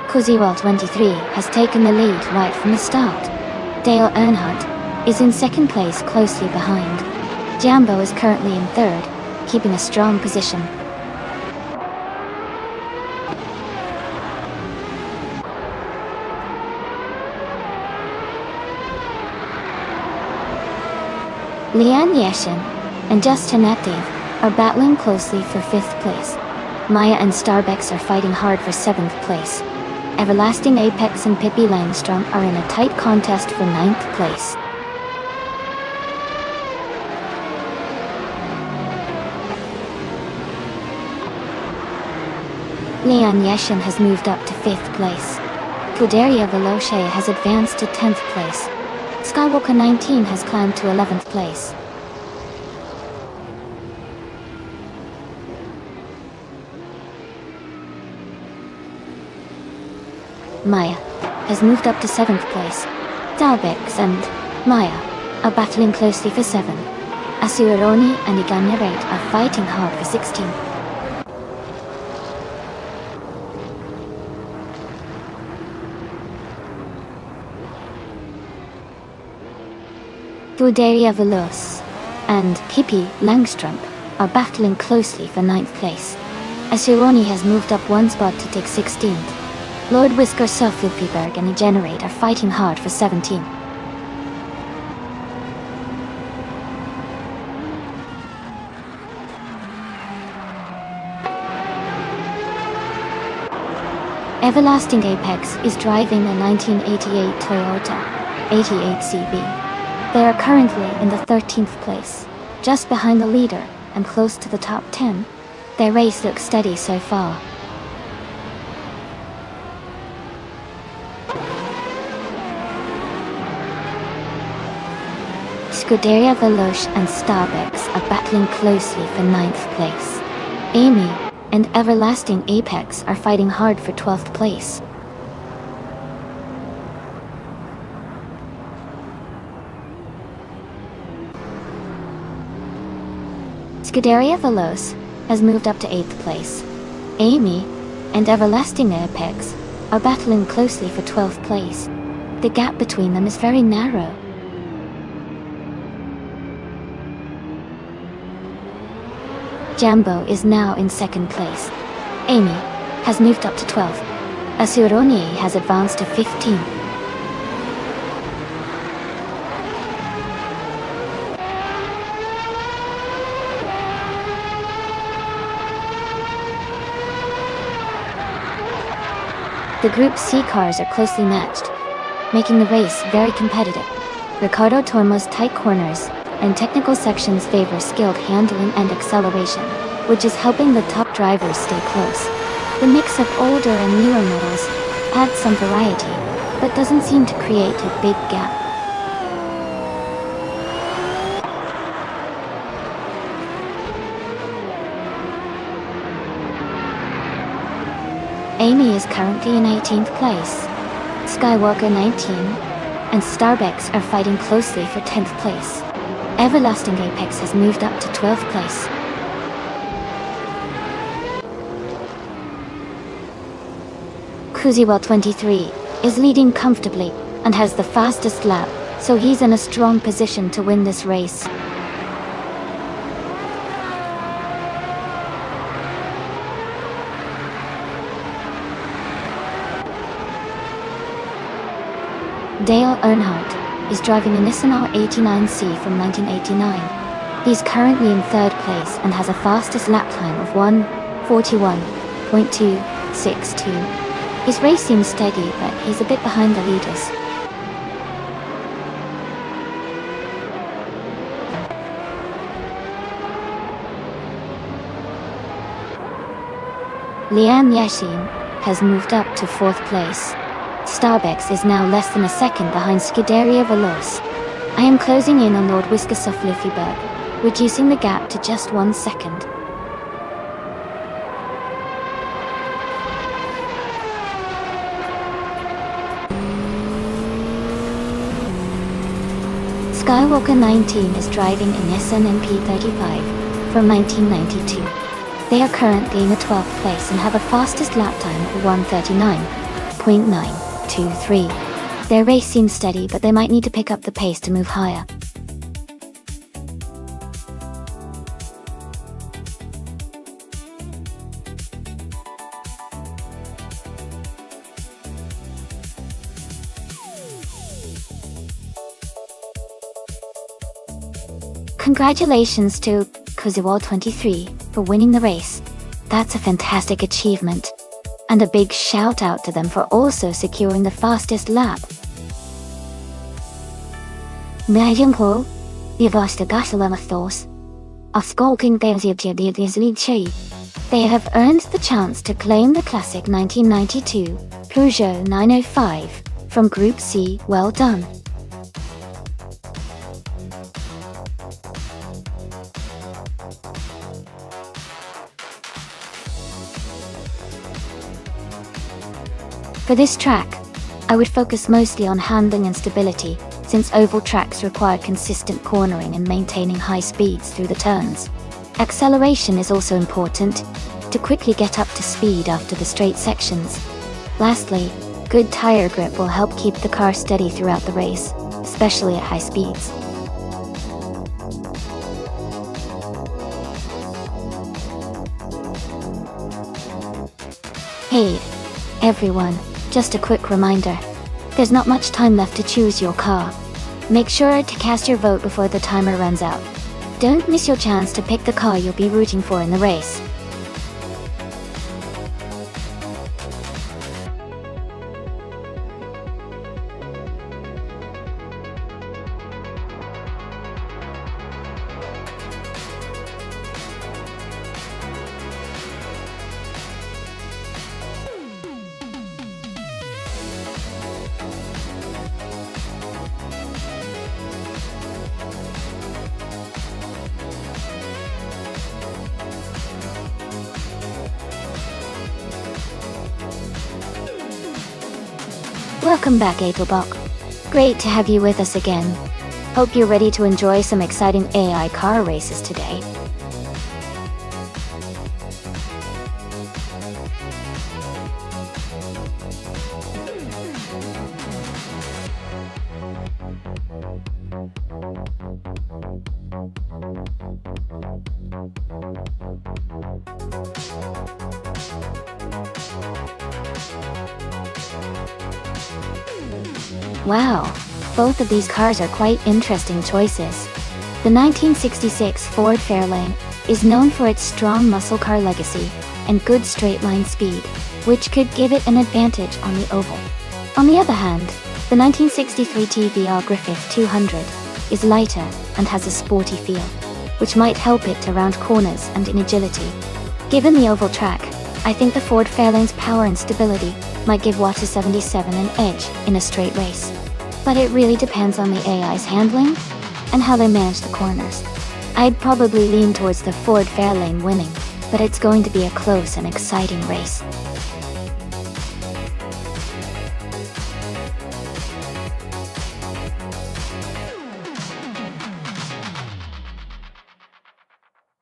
Kuziwa 23 has taken the lead right from the start. Dale Earnhardt is in second place closely behind. Jambo is currently in third, keeping a strong position. Leon Yashin and Justin Active are battling closely for 5th place. Maya and Starbex are fighting hard for 7th place. Everlasting Apex and Pippi Langstrom are in a tight contest for 9th place. Leon Yeshin has moved up to 5th place. Kuderia Veloce has advanced to 10th place. Skywalker 19 has climbed to 11th place. Maya has moved up to 7th place. Dalbex and Maya are battling closely for 7. Asuironi and Iganyaret are fighting hard for 16. Guderia Veloce and Pippi Langstrom are battling closely for 9th place. Asuironi has moved up 1 spot to take 16th. Lord Whisker Soflufiberg and Igenerate are fighting hard for 17. Everlasting Apex is driving a 1988 Toyota 88CB. They are currently in the 13th place, just behind the leader and close to the top 10. Their race looks steady so far. Scuderia Veloce and Starbucks are battling closely for 9th place. Amy and Everlasting Apex are fighting hard for 12th place. Scuderia Veloce has moved up to 8th place. Amy and Everlasting Apex are battling closely for 12th place. The gap between them is very narrow. Jambo is now in 2nd place. Amy has moved up to 12th. Asuironi has advanced to 15. The Group C cars are closely matched, making the race very competitive. Ricardo Tormo's tight corners and technical sections favor skilled handling and acceleration, which is helping the top drivers stay close. The mix of older and newer models adds some variety, but doesn't seem to create a big gap. Amy is currently in 18th place. Skywalker 19 and Starbucks are fighting closely for 10th place. Everlasting Apex has moved up to 12th place. Kuziwell 23 is leading comfortably and has the fastest lap, so he's in a strong position to win this race. Dale Earnhardt is driving a Nissan R89C from 1989. He's currently in 3rd place and has a fastest lap time of 1:41.262. His race seems steady, but he's a bit behind the leaders. Liam Yashin has moved up to 4th place. Starbucks is now less than a second behind Scuderia Veloce. I am closing in on Lord Whisker Soflufiberg, reducing the gap to just 1 second. Skywalker 19 is driving a Nissan NP35 from 1992. They are currently in the 12th place and have a fastest lap time of 1:39.923. Their race seems steady, but they might need to pick up the pace to move higher. Congratulations to Kuziwell 23 for winning the race. That's a fantastic achievement. And a big shout out to them for also securing the fastest lap. They have earned the chance to claim the classic 1992 Peugeot 905 from Group C. Well done. For this track, I would focus mostly on handling and stability, since oval tracks require consistent cornering and maintaining high speeds through the turns. Acceleration is also important, to quickly get up to speed after the straight sections. Lastly, good tire grip will help keep the car steady throughout the race, especially at high speeds. Hey, everyone. Just a quick reminder, there's not much time left to choose your car. Make sure to cast your vote before the timer runs out. Don't miss your chance to pick the car you'll be rooting for in the race. Welcome back, Edelbach. Great to have you with us again. Hope you're ready to enjoy some exciting AI car races today. Wow, both of these cars are quite interesting choices. The 1966 Ford Fairlane is known for its strong muscle car legacy and good straight-line speed, which could give it an advantage on the oval. On the other hand, the 1963 TVR Griffith 200 is lighter and has a sporty feel, which might help it to round corners and in agility. Given the oval track, I think the Ford Fairlane's power and stability might give Water 77 an edge in a straight race. But it really depends on the AI's handling and how they manage the corners. I'd probably lean towards the Ford Fairlane winning, but it's going to be a close and exciting race.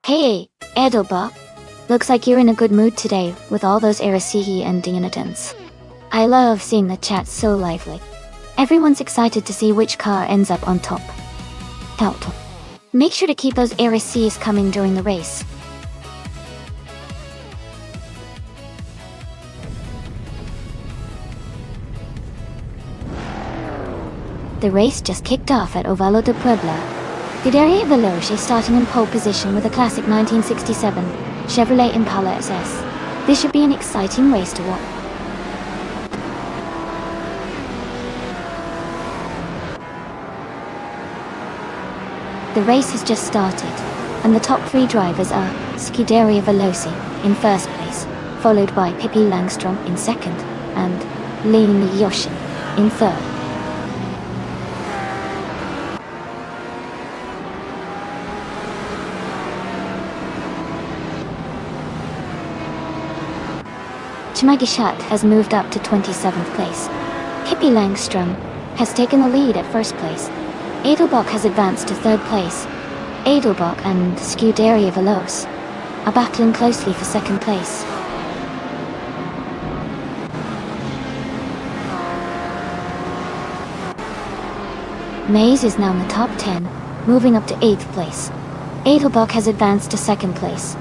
Hey, Edelbach. Looks like you're in a good mood today with all those Erasihi and Dinatons. I love seeing the chat so lively. Everyone's excited to see which car ends up on top. Make sure to keep those Erasihs coming during the race. The race just kicked off at Ovalo de Puebla. Scuderia Veloce is starting in pole position with a classic 1967 Chevrolet Impala SS. This should be an exciting race to watch. The race has just started, and the top three drivers are Scuderia Veloci in first place, followed by Pippi Langstrom in second, and Lane Yoshin in third. Chmagishat has moved up to 27th place. Pippi Langstrom has taken the lead at first place. Edelbach has advanced to third place. Edelbach and Scuderia Veloce are battling closely for second place. Mays is now in the top 10, moving up to 8th place. Edelbach has advanced to second place.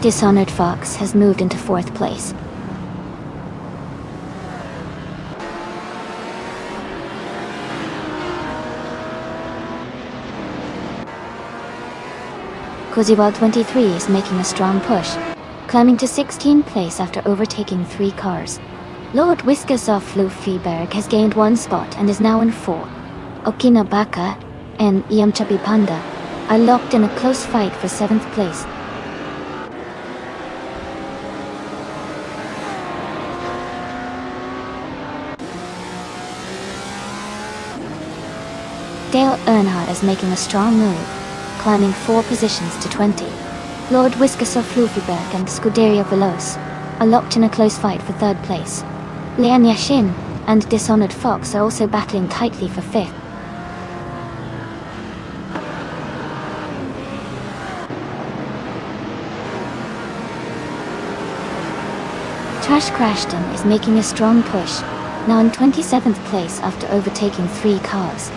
Dishonored Fox has moved into 4th place. Koziwal 23 is making a strong push. climbing to 16th place after overtaking 3 cars. Lord Whiskers of Fluffyberg has gained 1 spot and is now in 4. Okinabaka and Yamchabi Panda are locked in a close fight for 7th place. Dale Earnhardt is making a strong move, climbing 4 positions to 20. Lord Whiskers of Fluffyberg and Scuderia Veloce are locked in a close fight for 3rd place. Lian Yashin and Dishonored Fox are also battling tightly for 5th. Trash Crashton is making a strong push, now in 27th place after overtaking 3 cars.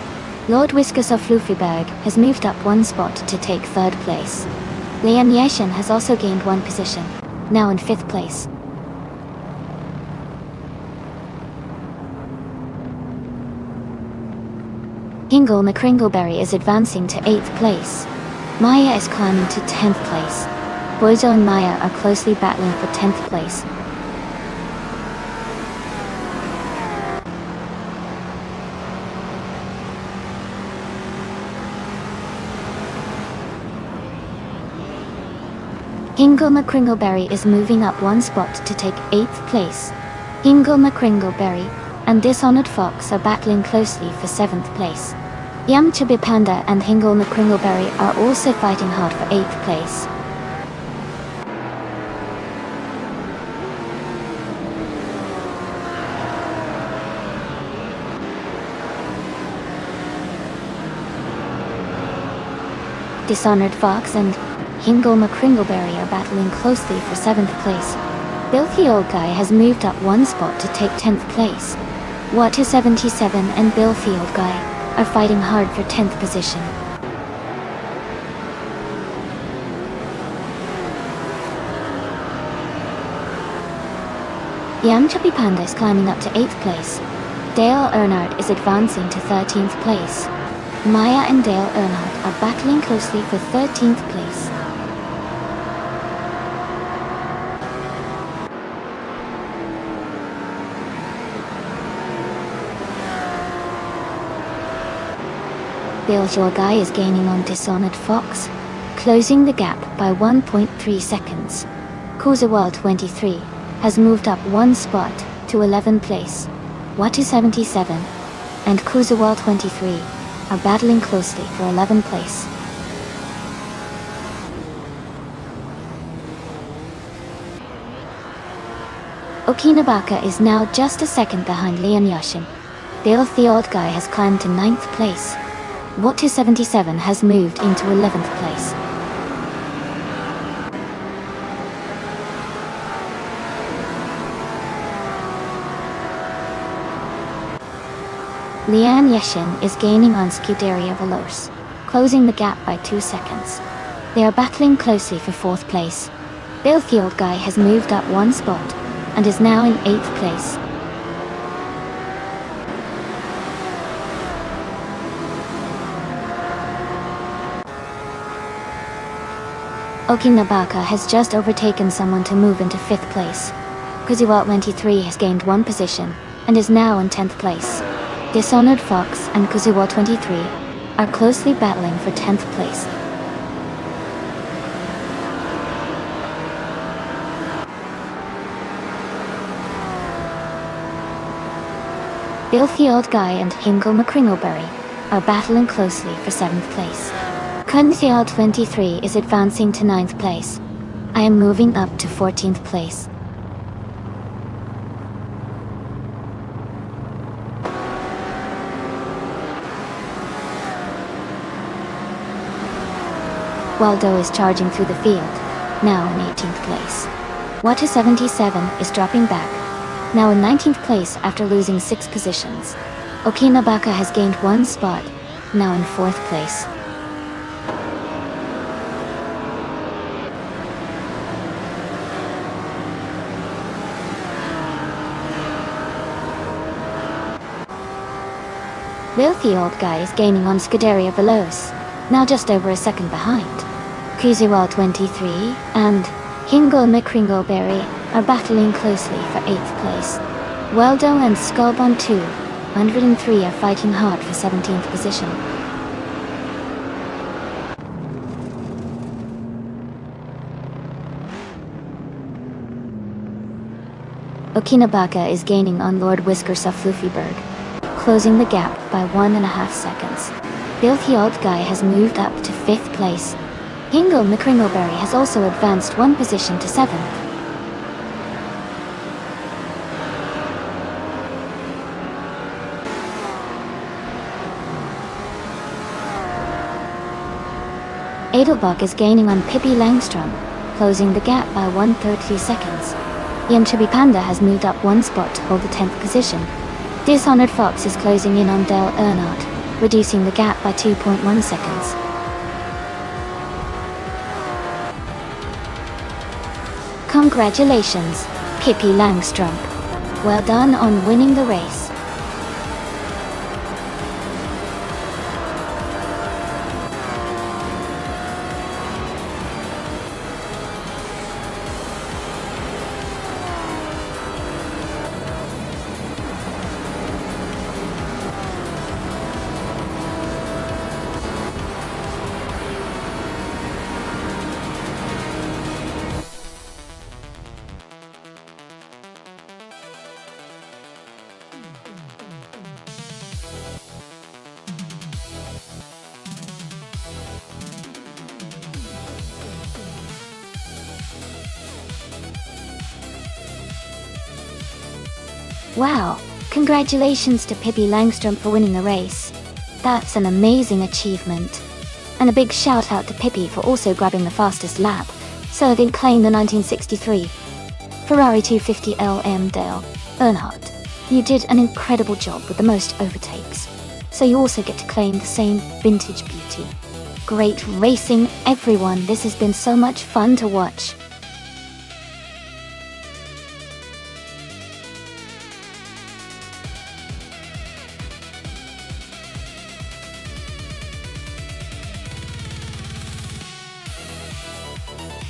Lord Whiskers of Fluffyberg has moved up 1 spot to take 3rd place. Lian Yashin has also gained 1 position, now in 5th place. Hingle McCringleberry is advancing to 8th place. Maya is climbing to 10th place. Bozo and Maya are closely battling for 10th place. Hingle McCringleberry is moving up 1 spot to take 8th place. Hingle McCringleberry and Dishonored Fox are battling closely for 7th place. Yamchabi Panda and Hingle McCringleberry are also fighting hard for 8th place. Dishonored Fox and Hingle McCringleberry are battling closely for 7th place. Filthy Old Guy has moved up 1 spot to take 10th place. Water 77 and Filthy Old Guy are fighting hard for 10th position. Yamchabi Panda is climbing up to 8th place. Dale Earnhardt is advancing to 13th place. Maya and Dale Earnhardt are battling closely for 13th place. Your Guy is gaining on Dishonored Fox, closing the gap by 1.3 seconds. Kuzawa 23 has moved up 1 spot to 11th place. Watu 77 and Kuzawa 23 are battling closely for 11th place. Okinabaka is now just a second behind Lian Yashin. Dale the Old Guy has climbed to 9th place. Watu 77 has moved into 11th place. Lian Yashin is gaining on Scuderia Veloce, closing the gap by 2 seconds. They are battling closely for 4th place. Filthy Old Guy has moved up 1 spot and is now in 8th place. Okinabaka has just overtaken someone to move into 5th place. Kuzawa 23 has gained 1 position and is now in 10th place. Dishonored Fox and Kuzawa 23 are closely battling for 10th place. Filthy Old Guy and Hingle McCringleberry are battling closely for 7th place. Kunzial 23 is advancing to 9th place. I am moving up to 14th place. Waldo is charging through the field, now in 18th place. Watu 77 is dropping back, now in 19th place after losing 6 positions. Okinabaka has gained 1 spot, now in 4th place. Filthy Old Guy is gaining on Scuderia Veloce, now just over a second behind. Kuzawa 23 and Hingle and McCringleberry are battling closely for 8th place. Weldo and Skullbon 203 are fighting hard for 17th position. Okinabaka is gaining on Lord Whiskers of Fluffyberg, closing the gap by 1.5 seconds. Filthy Old Guy has moved up to 5th place. Hingle McCringleberry has also advanced 1 position to 7th. Edelbach is gaining on Pippi Langstrom, closing the gap by 1/30 seconds. Ian Chubby Panda has moved up 1 spot to hold the 10th position. Dishonored Fox is closing in on Dale Earnhardt, reducing the gap by 2.1 seconds. Congratulations, Pippi Langstrom. Well done on winning the race. Wow, congratulations to Pippi Langstrom for winning the race. That's an amazing achievement. And a big shout out to Pippi for also grabbing the fastest lap, so they claim the 1963 Ferrari 250 LM Dale Earnhardt. You did an incredible job with the most overtakes, so you also get to claim the same vintage beauty. Great racing, everyone. This has been so much fun to watch.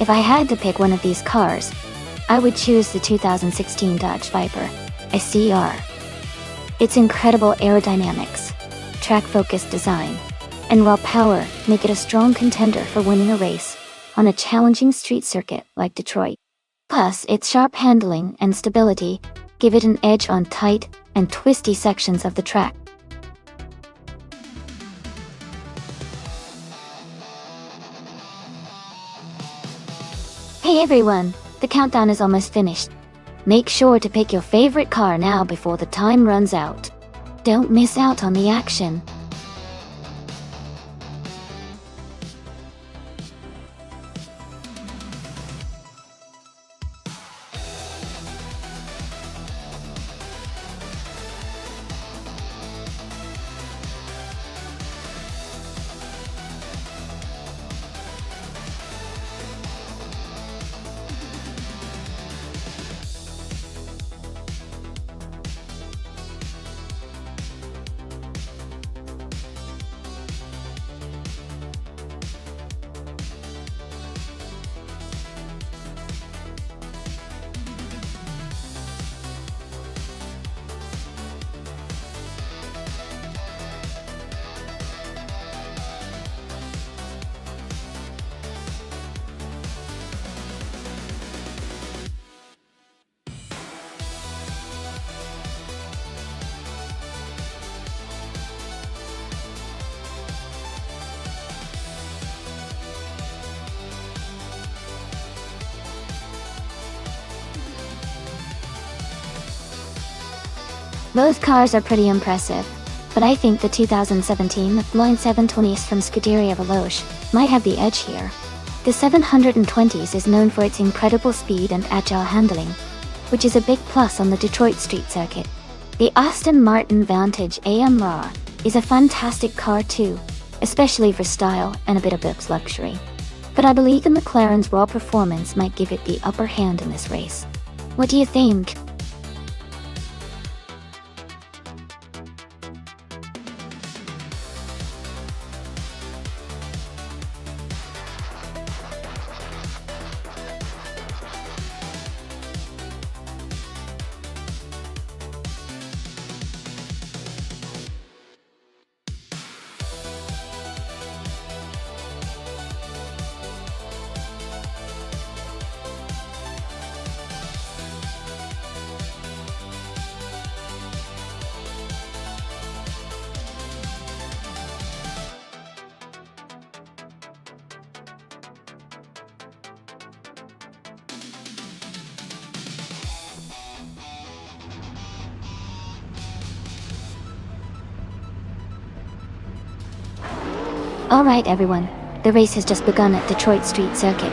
If I had to pick one of these cars, I would choose the 2016 Dodge Viper SCR. Its incredible aerodynamics, track-focused design, and raw power make it a strong contender for winning a race on a challenging street circuit like Detroit. Plus, its sharp handling and stability give it an edge on tight and twisty sections of the track. Hey everyone, the countdown is almost finished. Make sure to pick your favorite car now before the time runs out. Don't miss out on the action. Both cars are pretty impressive, but I think the 2017 Line 720s from Scuderia Veloce might have the edge here. The 720s is known for its incredible speed and agile handling, which is a big plus on the Detroit street circuit. The Aston Martin Vantage AM Raw is a fantastic car too, especially for style and a bit of luxury. But I believe the McLaren's raw performance might give it the upper hand in this race. What do you think? Alright everyone, the race has just begun at Detroit Street Circuit.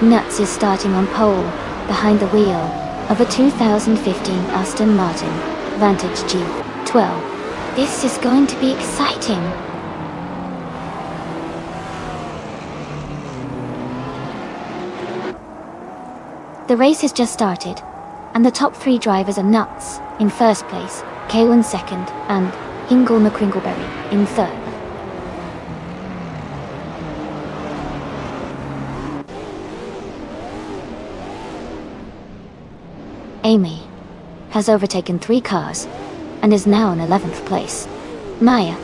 Nuts is starting on pole, behind the wheel of a 2015 Aston Martin Vantage G12. This is going to be exciting. The race has just started, and the top three drivers are Nuts in first place, Cale in second, and Hingle McCringleberry in third. Amy has overtaken 3 cars and is now in 11th place. Maya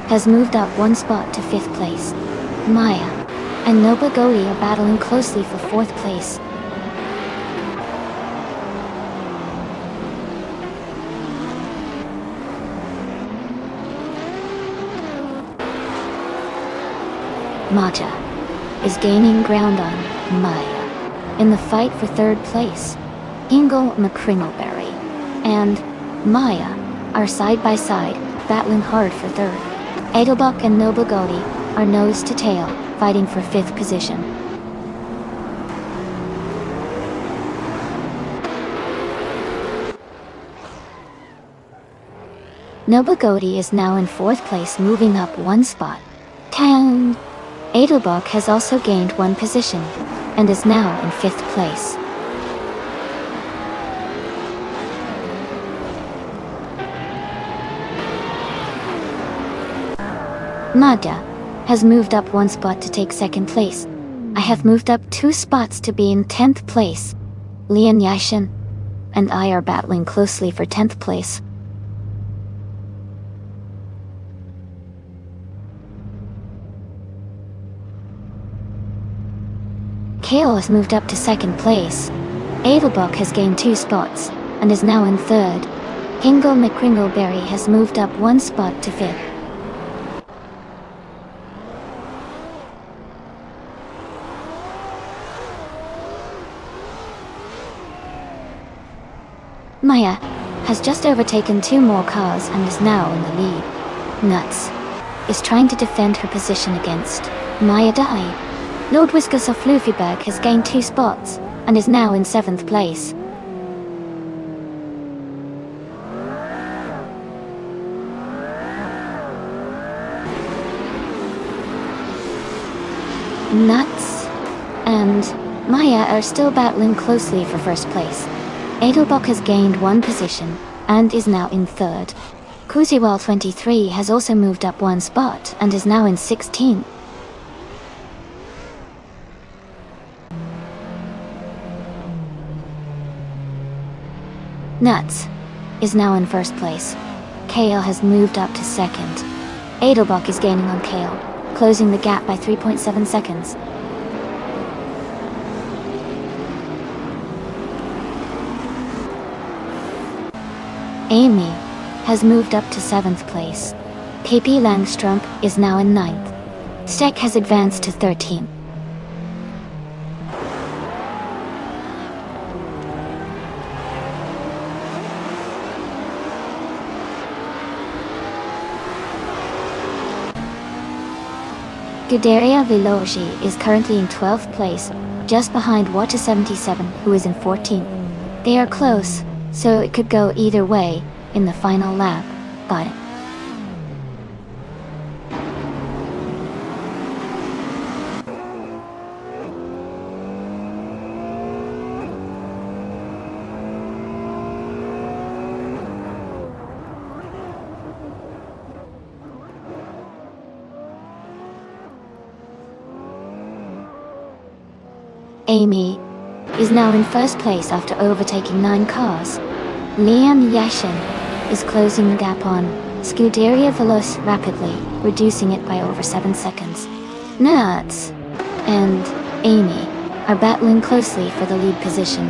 has moved up 1 spot to 5th place. Maya and Noba Goli are battling closely for 4th place. Maja is gaining ground on Maya in the fight for 3rd place. Hingle McCringleberry and Maya are side by side, battling hard for 3rd. Edelbach and Noba Goli are nose to tail, fighting for 5th position. Noba Goli is now in 4th place, moving up 1 spot. And Edelbach has also gained 1 position and is now in 5th place. Maja has moved up 1 spot to take 2nd place. I have moved up 2 spots to be in 10th place. Lian Yashin and I are battling closely for 10th place. Cale has moved up to 2nd place. Edelbach has gained 2 spots and is now in 3rd. Hingle McCringleberry has moved up 1 spot to 5th. Maya has just overtaken 2 more cars and is now in the lead. Nuts is trying to defend her position against Maya Dai. Lord Whiskers of Fluffyberg has gained 2 spots and is now in 7th place. Nuts and Maya are still battling closely for 1st place. Edelbach has gained 1 position and is now in 3rd. Kuziwal 23 has also moved up 1 spot and is now in 16th. Nuts is now in 1st place. Cale has moved up to 2nd. Edelbach is gaining on Cale, closing the gap by 3.7 seconds. Amy has moved up to 7th place. KP Langstrom is now in 9th. Steck has advanced to 13th. Guderia Vilogi is currently in 12th place, just behind Water 77, who is in 14th. They are close, so it could go either way in the final lap. Got it. Amy is now in 1st place after overtaking 9 cars. Liam Yashin is closing the gap on Scuderia Veloce rapidly, reducing it by over 7 seconds. Nuts and Amy are battling closely for the lead position.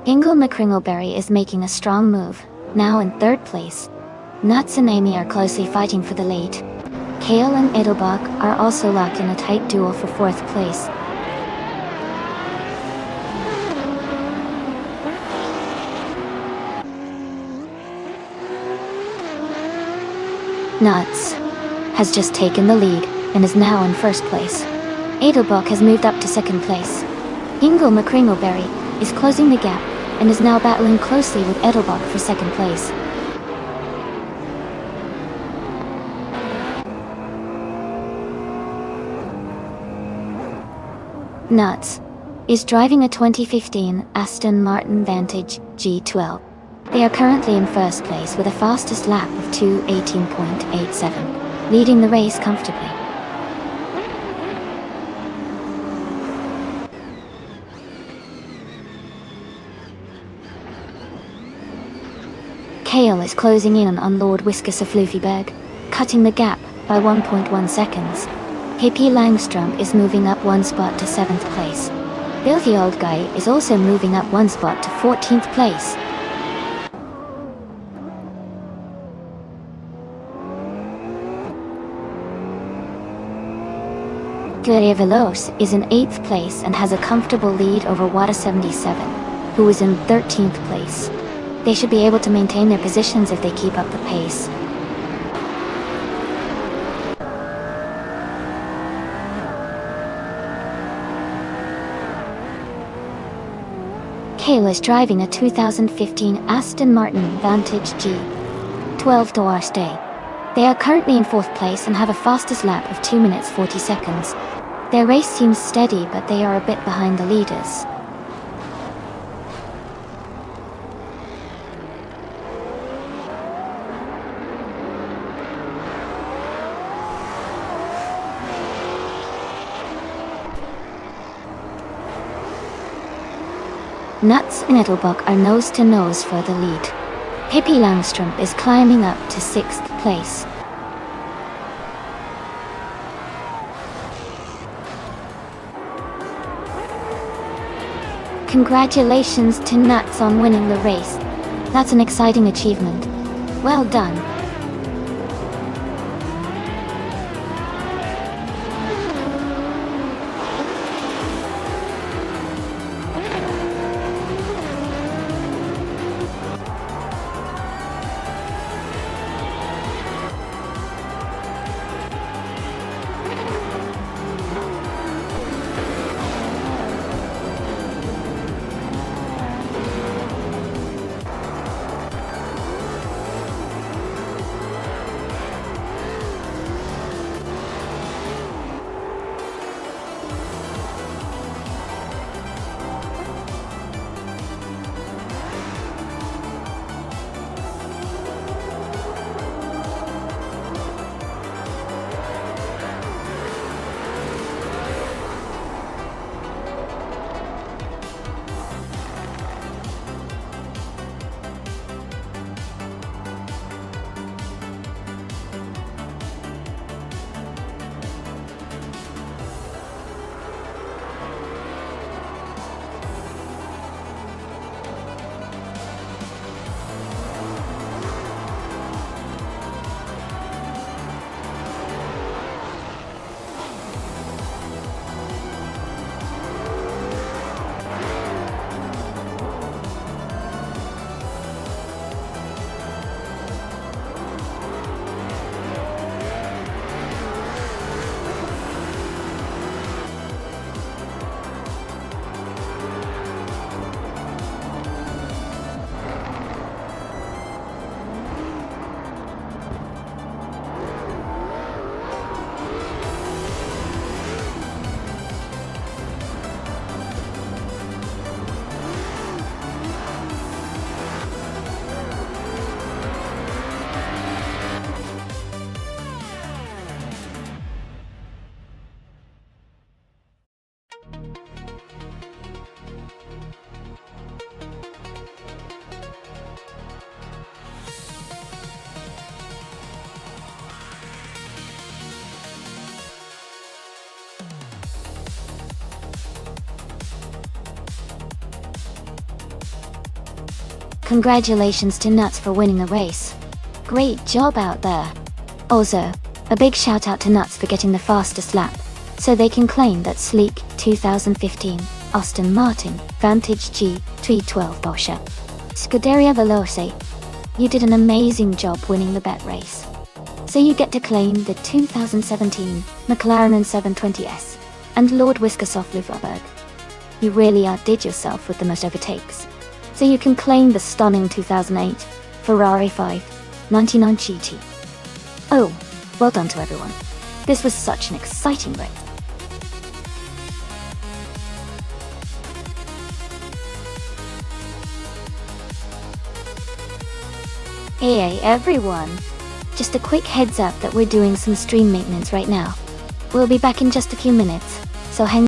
Hingle McCringleberry is making a strong move, now in 3rd place. Nuts and Amy are closely fighting for the lead. Cale and Edelbach are also locked in a tight duel for 4th place. Nuts has just taken the lead and is now in first place. Edelbrock has moved up to second place. Ingle McCringleberry is closing the gap and is now battling closely with Edelbrock for second place. Nuts is driving a 2015 Aston Martin Vantage G12. They are currently in first place with a fastest lap of 2:18.87, leading the race comfortably. Kale is closing in on Lord Whiskas of Floofyberg, cutting the gap by 1.1 seconds. Hippie Langstrom is moving up one spot to 7th place. Filthy Old Guy is also moving up one spot to 14th place. Gloria Veloz is in 8th place and has a comfortable lead over Wada 77, who is in 13th place. They should be able to maintain their positions if they keep up the pace. Kale is driving a 2015 Aston Martin Vantage G12 Duarte. They are currently in 4th place and have a fastest lap of 2 minutes 40 seconds. Their race seems steady, but they are a bit behind the leaders. Nuts and Edelbrock are nose to nose for the lead. Hippie Langstrom is climbing up to 6th place. Congratulations to Nuts on winning the race. That's an exciting achievement. Well done. Congratulations to Nuts for winning the race. Great job out there. Also, a big shout out to Nuts for getting the fastest lap, so they can claim that sleek 2015 Aston Martin Vantage G312 Porsche. Scuderia Veloce, you did an amazing job winning the bet race. So you get to claim the 2017 McLaren 720S and Lord Whiskersoft Louverberg. You really outdid yourself with the most overtakes. So you can claim the stunning 2008 Ferrari 599 GT. Oh, well done to everyone. This was such an exciting race. Hey everyone! Just a quick heads up that we're doing some stream maintenance right now. We'll be back in just a few minutes, so hang